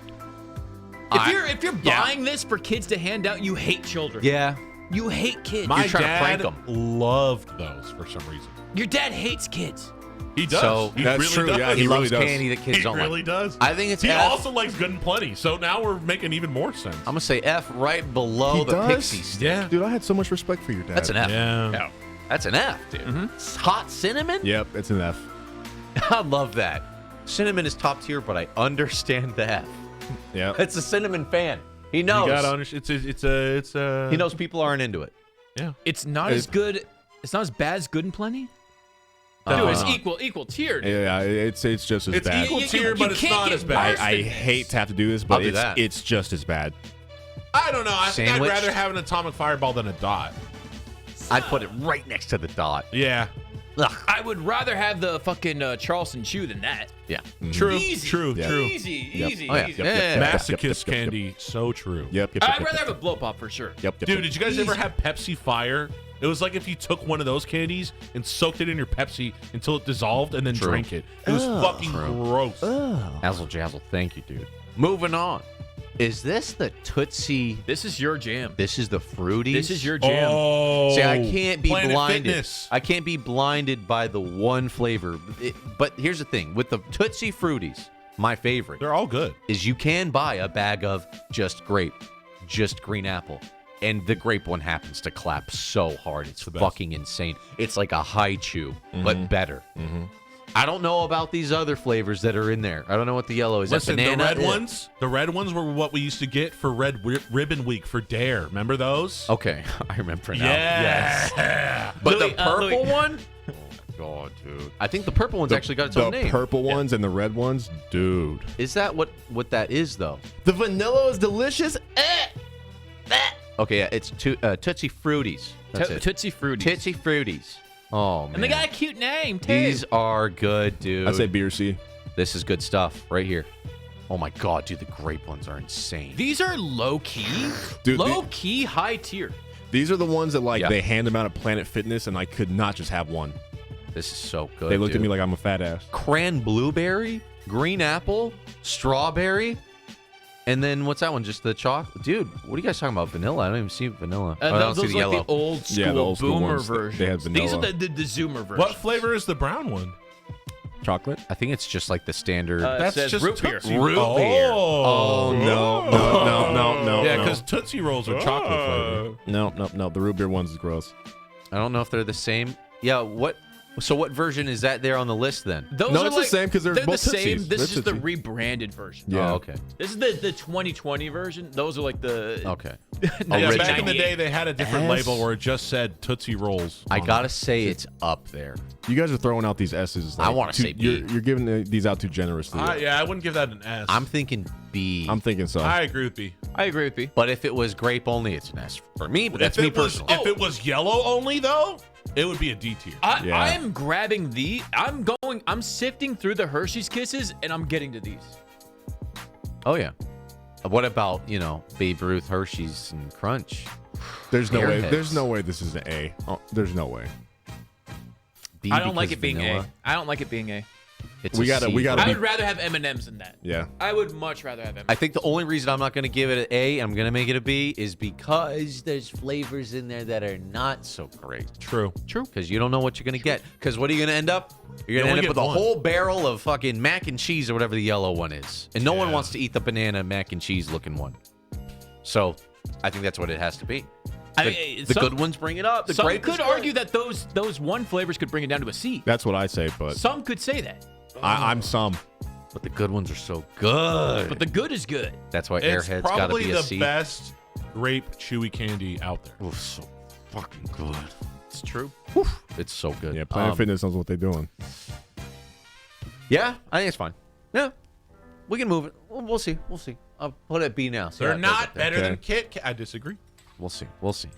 Speaker 2: If you're buying this for kids to hand out, you hate children.
Speaker 1: Yeah.
Speaker 2: You hate kids.
Speaker 4: My
Speaker 1: trying to prank
Speaker 4: dad
Speaker 1: 'em.
Speaker 4: loved those for some reason.
Speaker 2: Your dad hates kids.
Speaker 4: He does.
Speaker 1: So,
Speaker 4: he
Speaker 3: that's
Speaker 4: really
Speaker 3: true,
Speaker 4: does.
Speaker 3: yeah,
Speaker 1: He
Speaker 3: He
Speaker 1: loves
Speaker 3: really does.
Speaker 1: candy that kids
Speaker 4: He
Speaker 1: don't
Speaker 4: really
Speaker 1: like.
Speaker 4: does.
Speaker 1: I think it's
Speaker 4: He
Speaker 1: F.
Speaker 4: also likes Good and Plenty. So now we're making even more sense.
Speaker 1: I'm gonna say F right below
Speaker 3: He
Speaker 1: the
Speaker 3: does?
Speaker 1: pixie stick.
Speaker 4: Yeah.
Speaker 3: Dude, I had so much respect for your dad.
Speaker 1: That's an F.
Speaker 4: Yeah.
Speaker 1: That's an F, dude. Hot cinnamon?
Speaker 3: Yep, it's an F.
Speaker 1: I love that. Cinnamon is top tier, but I understand the F.
Speaker 3: Yeah.
Speaker 1: It's a cinnamon fan. He knows.
Speaker 4: You gotta understand. It's a.
Speaker 1: He knows people aren't into it.
Speaker 4: Yeah.
Speaker 2: It's not as good It's not as bad as Good and Plenty. Dude, it's equal tier. Dude.
Speaker 3: Yeah, it's just as
Speaker 4: It's
Speaker 3: bad.
Speaker 4: equal tier, but it's not as bad.
Speaker 3: I hate to have to do this, but it's just as bad.
Speaker 4: I don't know. I think I'd
Speaker 1: Sandwich?
Speaker 4: rather have an atomic fireball than a dot.
Speaker 1: I'd put it right next to the dot.
Speaker 4: Yeah.
Speaker 1: Ugh.
Speaker 2: I would rather have the fucking Charleston Chew than that.
Speaker 1: Yeah.
Speaker 4: True.
Speaker 2: Easy.
Speaker 4: True.
Speaker 3: Yeah.
Speaker 4: True.
Speaker 2: Easy.
Speaker 3: Yep.
Speaker 2: Easy.
Speaker 1: Oh, yeah.
Speaker 2: Easy.
Speaker 1: Yeah.
Speaker 4: Masochist candy. So true.
Speaker 3: Yep.
Speaker 2: I'd rather have a blow pop for sure.
Speaker 3: Yep.
Speaker 4: Dude, did you guys ever have Pepsi Fire? It was like if you took one of those candies and soaked it in your Pepsi until it dissolved and then drank it. It was fucking gross.
Speaker 1: Azzle Jazzle. Thank you, dude. Moving on. Is this the Tootsie?
Speaker 2: This is your jam.
Speaker 1: This is the Fruities?
Speaker 2: This is your jam.
Speaker 4: Oh.
Speaker 1: See, I can't be
Speaker 4: Planet
Speaker 1: blinded.
Speaker 4: Fitness.
Speaker 1: I can't be blinded by the one flavor. But here's the thing. With the Tootsie Fruities, my favorite
Speaker 4: They're all good.
Speaker 1: is you can buy a bag of just grape, just green apple. And the grape one happens to clap so hard. It's
Speaker 4: best.
Speaker 1: fucking insane. It's like a high chew, but better. I don't know about these other flavors that are in there. I don't know what the yellow is.
Speaker 4: Listen,
Speaker 1: that banana?
Speaker 4: the red ones were what we used to get for Red Ribbon Week for Dare. Remember those?
Speaker 1: Okay, I remember now.
Speaker 4: Yeah.
Speaker 1: Yes. But
Speaker 2: Louis,
Speaker 1: the purple
Speaker 2: Louis.
Speaker 1: one? Oh, God, dude. I think the purple one's actually got its own
Speaker 3: The
Speaker 1: name.
Speaker 3: purple ones and the red ones, dude.
Speaker 1: Is that what that is, though?
Speaker 3: The vanilla is delicious.
Speaker 1: Okay, yeah, it's Tootsie Fruities. That's it.
Speaker 2: Tootsie Fruities.
Speaker 1: Tootsie Fruities. Oh, man.
Speaker 2: And they got a cute name, too.
Speaker 1: These are good, dude.
Speaker 3: I say beer C.
Speaker 1: This is good stuff right here. Oh, my God, dude. The grape ones are insane.
Speaker 2: These are low-key.
Speaker 3: Dude,
Speaker 2: Low-key high tier.
Speaker 3: These are the ones that
Speaker 1: Yeah.
Speaker 3: they hand them out at Planet Fitness, and I could not just have one.
Speaker 1: This is so good,
Speaker 3: They looked at
Speaker 1: dude.
Speaker 3: me like I'm a fat ass.
Speaker 1: Cran blueberry, green apple, strawberry, and then what's that one? Just the chocolate? Dude, what are you guys talking about? Vanilla? I don't even see vanilla. I don't
Speaker 2: Those
Speaker 1: see
Speaker 2: are
Speaker 1: the
Speaker 2: like
Speaker 1: yellow.
Speaker 2: the old school,
Speaker 3: Yeah, the old school
Speaker 2: boomer
Speaker 3: ones, they
Speaker 2: version.
Speaker 3: had
Speaker 2: These are
Speaker 3: vanilla.
Speaker 2: the zoomer version.
Speaker 4: What flavor is the brown one?
Speaker 3: Chocolate?
Speaker 1: I think it's just like the standard.
Speaker 2: It says
Speaker 4: just
Speaker 2: root beer.
Speaker 4: Tootsie.
Speaker 1: Root
Speaker 4: oh.
Speaker 1: beer.
Speaker 3: Oh, no.
Speaker 4: Yeah, because Tootsie Rolls are chocolate flavored.
Speaker 3: No. The root beer ones is gross.
Speaker 1: I don't know if they're the same. Yeah, what? So what version is that there on the list then?
Speaker 2: Those
Speaker 3: No,
Speaker 2: are
Speaker 3: it's the same 'cause they're
Speaker 2: the
Speaker 3: both
Speaker 2: same.
Speaker 3: Tootsies.
Speaker 2: This
Speaker 3: They're
Speaker 2: is just the
Speaker 3: Tootsie.
Speaker 2: rebranded version.
Speaker 3: Yeah.
Speaker 1: Oh, okay.
Speaker 2: This is the 2020 version. Those are like the
Speaker 1: Okay.
Speaker 4: Yeah, back in the
Speaker 2: 1998.
Speaker 4: day, they had a different
Speaker 3: S?
Speaker 4: label where it just said Tootsie Rolls.
Speaker 1: I
Speaker 4: on
Speaker 1: gotta
Speaker 4: it.
Speaker 1: say it's up there.
Speaker 3: You guys are throwing out these S's.
Speaker 1: I wanna say B.
Speaker 3: You're giving these out too generously.
Speaker 4: Yeah, I wouldn't give that an S.
Speaker 1: I'm thinking B.
Speaker 3: I'm thinking so.
Speaker 4: I agree with B.
Speaker 2: I agree with you.
Speaker 1: But if it was grape only, it's an S for me. But that's
Speaker 4: if
Speaker 1: me
Speaker 4: it was,
Speaker 1: personally.
Speaker 4: if it was yellow only though, it would be a D tier.
Speaker 3: Yeah.
Speaker 2: I am grabbing I'm sifting through the Hershey's Kisses and I'm getting to these.
Speaker 1: Oh yeah. What about Babe Ruth, Hershey's, and Crunch?
Speaker 3: There's no way.
Speaker 1: Airheads.
Speaker 3: There's no way this is an A. Oh, there's no way.
Speaker 1: B
Speaker 2: I don't like
Speaker 1: because
Speaker 2: it being
Speaker 1: vanilla.
Speaker 2: A. I don't like it being A.
Speaker 1: It's
Speaker 3: We
Speaker 1: a
Speaker 3: gotta-
Speaker 1: C
Speaker 3: we
Speaker 1: for
Speaker 3: gotta
Speaker 2: I
Speaker 1: me.
Speaker 2: would rather have M&M's than that.
Speaker 3: Yeah.
Speaker 2: I would much rather have M&M's.
Speaker 1: I think the only reason I'm not going to give it an A and I'm going to make it a B is because there's flavors in there that are not so great.
Speaker 4: True.
Speaker 1: True. Because you don't know what you're going to get. Because what are you going to end up? You're going
Speaker 4: You
Speaker 1: to end
Speaker 4: only
Speaker 1: up with a
Speaker 4: get one.
Speaker 1: whole barrel of fucking mac and cheese or whatever the yellow one is. And no one wants to eat the banana mac and cheese looking one. So I think that's what it has to be. The good ones bring it up. The
Speaker 2: Some
Speaker 1: grape is
Speaker 2: could
Speaker 1: good.
Speaker 2: argue that those one flavors could bring it down to a C.
Speaker 3: That's what I say, but
Speaker 2: Some could say that.
Speaker 3: I'm some.
Speaker 1: But the good ones are so good.
Speaker 2: But the good is good.
Speaker 1: That's why
Speaker 4: It's
Speaker 1: Airheads got to
Speaker 4: probably
Speaker 1: be a
Speaker 4: the
Speaker 1: C.
Speaker 4: best grape chewy candy out there.
Speaker 1: Oof, so fucking good.
Speaker 2: It's true.
Speaker 1: It's so good.
Speaker 3: Yeah, Planet Fitness knows what they're doing.
Speaker 1: Yeah, I think it's fine. Yeah, we can move it. We'll see. We'll see. I'll put it at B now. See how
Speaker 4: They're
Speaker 1: it goes
Speaker 4: not
Speaker 1: up there.
Speaker 4: better
Speaker 3: Okay.
Speaker 4: than Kit Kat. I disagree.
Speaker 1: We'll see. We'll see.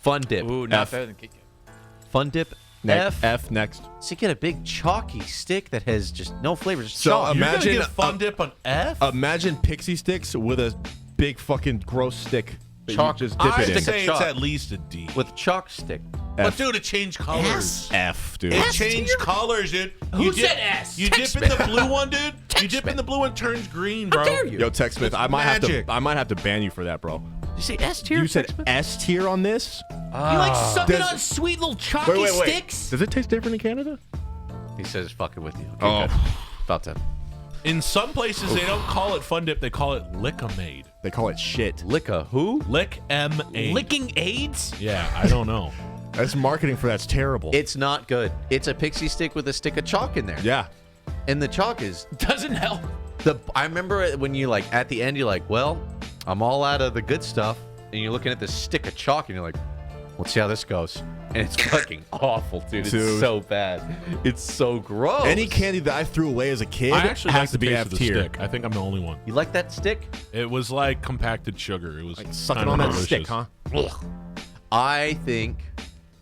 Speaker 1: Fun dip.
Speaker 2: Ooh, not
Speaker 1: F.
Speaker 2: better than Kit Kat.
Speaker 1: Fun dip.
Speaker 3: F next.
Speaker 1: So you get a big chalky stick that has just no flavor. Just
Speaker 3: So
Speaker 1: chalk.
Speaker 4: You're gonna
Speaker 3: Imagine
Speaker 4: give Fun Dip an F?
Speaker 3: Imagine pixie sticks with a big fucking gross stick. That
Speaker 1: Chalk-
Speaker 3: You just dip
Speaker 4: I'd
Speaker 3: it in.
Speaker 4: say
Speaker 1: Chalk.
Speaker 4: it's at least a D.
Speaker 1: with chalk stick.
Speaker 4: But dude, it changed colors.
Speaker 3: F, dude.
Speaker 4: It changed colors, dude.
Speaker 2: Who
Speaker 4: You dip-
Speaker 2: said S?
Speaker 4: You dip in the blue one, dude. You dip in the blue one, turns green, bro.
Speaker 1: dare you?
Speaker 3: Yo, Tech Smith,
Speaker 4: It's
Speaker 3: I might
Speaker 4: magic.
Speaker 3: have to ban you for that, bro.
Speaker 1: Did you say S tier?
Speaker 3: You said S tier on this?
Speaker 2: You like sucking
Speaker 3: Does-
Speaker 2: on sweet little chalky sticks?
Speaker 3: Does it taste different in Canada?
Speaker 1: He says fucking with you. Okay,
Speaker 3: Oh.
Speaker 1: good. About that.
Speaker 4: In some places, they don't call it Fun Dip. They call it Lick-a-Made.
Speaker 3: They call it shit.
Speaker 1: Licka who?
Speaker 4: Lick-M-A.
Speaker 2: Licking AIDS?
Speaker 4: Yeah, I don't know.
Speaker 3: That's marketing for that's terrible.
Speaker 1: It's not good. It's a pixie stick with a stick of chalk in there.
Speaker 3: Yeah.
Speaker 1: And the chalk is
Speaker 2: Doesn't help.
Speaker 1: I remember it when you like at the end you're like, well, I'm all out of the good stuff, and you're looking at this stick of chalk and you're like, let's see how this goes. and it's fucking awful, dude. It's
Speaker 3: Dude.
Speaker 1: so bad. It's so gross.
Speaker 3: Any candy that I threw away as a kid
Speaker 4: I actually
Speaker 3: has
Speaker 4: like
Speaker 3: to
Speaker 4: the
Speaker 3: be
Speaker 4: taste
Speaker 3: F
Speaker 4: of the
Speaker 3: tier.
Speaker 4: stick. I think I'm the only one.
Speaker 1: You like that stick?
Speaker 4: It was like compacted sugar. It was
Speaker 3: Sucking
Speaker 4: kinda
Speaker 3: on that
Speaker 4: delicious.
Speaker 3: stick, huh?
Speaker 1: I think.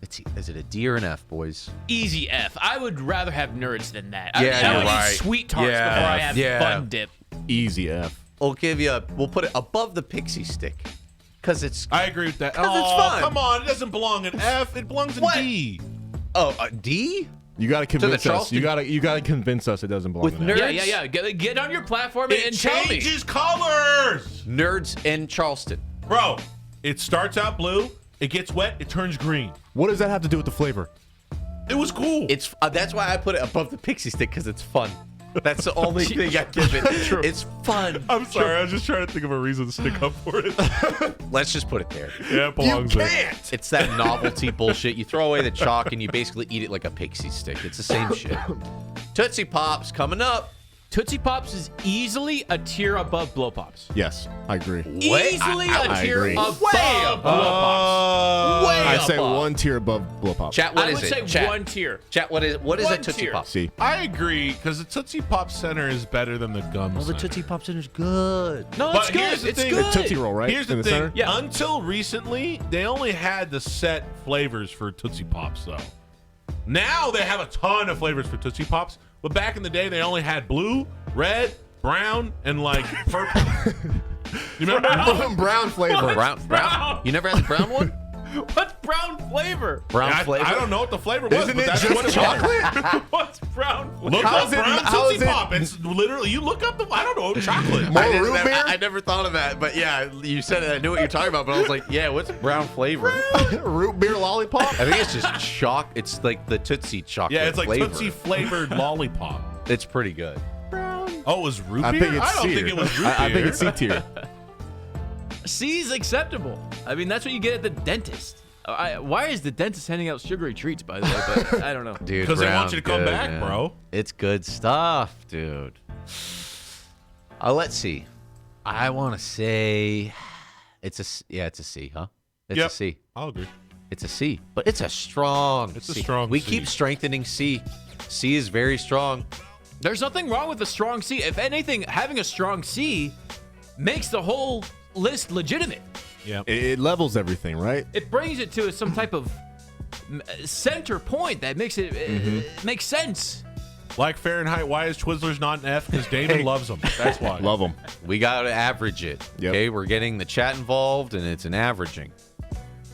Speaker 1: Let's see. Is it a D or an F, boys?
Speaker 6: Easy F. I would rather have nerds than that.
Speaker 1: Yeah,
Speaker 6: I
Speaker 1: you're
Speaker 6: would
Speaker 1: right.
Speaker 6: eat sweet tarts
Speaker 1: Yeah,
Speaker 6: before I have
Speaker 1: yeah.
Speaker 6: fun dip.
Speaker 3: Easy F.
Speaker 1: We'll put it above the pixie stick, because it's.
Speaker 4: I agree with that.
Speaker 1: 'Cause it's
Speaker 4: Oh,
Speaker 1: fun.
Speaker 4: come on. It doesn't belong in F. It belongs in
Speaker 1: What?
Speaker 4: D.
Speaker 1: Oh, a D?
Speaker 3: You gotta convince us.
Speaker 1: Charleston-
Speaker 3: You gotta convince us it doesn't belong
Speaker 1: With
Speaker 3: in there.
Speaker 1: nerds?
Speaker 6: Yeah. Get on your platform
Speaker 4: It
Speaker 6: and tell me.
Speaker 4: changes colors.
Speaker 1: Nerds and Charleston.
Speaker 4: Bro, it starts out blue. It gets wet. It turns green.
Speaker 3: What does that have to do with the flavor?
Speaker 4: It was cool.
Speaker 1: It's that's why I put it above the pixie stick, because it's fun. That's the only thing I give it. It's fun.
Speaker 4: I'm sorry. I was just trying to think of a reason to stick up for it.
Speaker 1: Let's just put it there.
Speaker 4: Yeah, it belongs there.
Speaker 1: It's that novelty bullshit. You throw away the chalk and you basically eat it like a pixie stick. It's the same shit. Tootsie Pops coming up.
Speaker 6: Tootsie Pops is easily a tier above Blow Pops.
Speaker 3: Yes, I agree.
Speaker 6: Easily
Speaker 3: I
Speaker 6: a tier
Speaker 3: agree.
Speaker 6: above
Speaker 1: Way
Speaker 6: Blow
Speaker 1: above.
Speaker 6: Pops. Way
Speaker 3: I
Speaker 6: above.
Speaker 3: say one tier above Blow Pop.
Speaker 1: Chat, what
Speaker 6: I
Speaker 1: is
Speaker 6: would
Speaker 1: it?
Speaker 6: say
Speaker 1: Chat.
Speaker 6: one tier.
Speaker 1: Chat, what is a
Speaker 6: One
Speaker 1: Tootsie
Speaker 6: tier.
Speaker 1: Pop?
Speaker 3: See,
Speaker 4: I agree, because the Tootsie Pop Center is better than the gum center.
Speaker 1: Pop Center's good.
Speaker 6: No,
Speaker 4: But
Speaker 6: it's good.
Speaker 4: here's the
Speaker 6: It's
Speaker 4: thing.
Speaker 6: good.
Speaker 3: the Tootsie Roll, right?
Speaker 4: Here's
Speaker 3: in
Speaker 4: the
Speaker 3: the
Speaker 4: thing.
Speaker 3: center.
Speaker 6: Yeah.
Speaker 4: Until recently, they only had the set flavors for Tootsie Pops, though. Now they have a ton of flavors for Tootsie Pops, but back in the day, they only had blue, red, brown, and like purple. You remember?
Speaker 3: Brown flavor.
Speaker 1: Brown. You never had the brown one?
Speaker 6: What's brown flavor?
Speaker 1: Brown
Speaker 4: I
Speaker 1: flavor.
Speaker 4: don't know what the flavor was,
Speaker 3: Isn't
Speaker 4: but
Speaker 3: it
Speaker 4: that's
Speaker 3: just
Speaker 4: what it
Speaker 3: chocolate?
Speaker 6: What's brown flavor?
Speaker 4: Look
Speaker 3: How
Speaker 4: up
Speaker 3: is it-
Speaker 4: brown
Speaker 3: how is
Speaker 4: Tootsie
Speaker 3: it-
Speaker 4: Pop. It's literally, you look up the, I don't know, chocolate.
Speaker 3: More root beer?
Speaker 1: I never thought of that, but yeah, you said it. I knew what you're talking about, but I was like, yeah, what's brown flavor?
Speaker 3: Root beer lollipop.
Speaker 1: I think it's just chalk. It's like the Tootsie chocolate
Speaker 4: Yeah, it's like
Speaker 1: flavor.
Speaker 4: Tootsie flavored lollipop.
Speaker 1: It's pretty good.
Speaker 4: Oh, it was root
Speaker 3: I
Speaker 4: beer?
Speaker 3: think it's
Speaker 4: I don't
Speaker 3: C
Speaker 4: think
Speaker 3: tier.
Speaker 4: it was root beer.
Speaker 3: I think it's C tier.
Speaker 6: C is acceptable. I mean, that's what you get at the dentist. Why is the dentist handing out sugary treats, by the way? But I don't know.
Speaker 1: Dude,
Speaker 4: Because they want
Speaker 1: brown's
Speaker 4: you to come
Speaker 1: good,
Speaker 4: back,
Speaker 1: man.
Speaker 4: bro.
Speaker 1: It's good stuff, dude. Let's see. I want to say it's a C, huh? It's
Speaker 4: Yep.
Speaker 1: a C.
Speaker 4: I'll agree.
Speaker 1: It's a C, but it's a strong
Speaker 4: It's a
Speaker 1: C.
Speaker 4: strong
Speaker 1: We
Speaker 4: C.
Speaker 1: keep strengthening C. C is very strong.
Speaker 6: There's nothing wrong with a strong C. If anything, having a strong C makes the whole list legitimate.
Speaker 4: Yeah.
Speaker 3: It levels everything, right?
Speaker 6: It brings it to some type of center point that makes it makes sense.
Speaker 4: Like Fahrenheit, why is Twizzlers not an F? Because Damon loves them. That's why.
Speaker 3: Love them.
Speaker 1: We got to average it.
Speaker 3: Yep.
Speaker 1: Okay, we're getting the chat involved, and it's an averaging.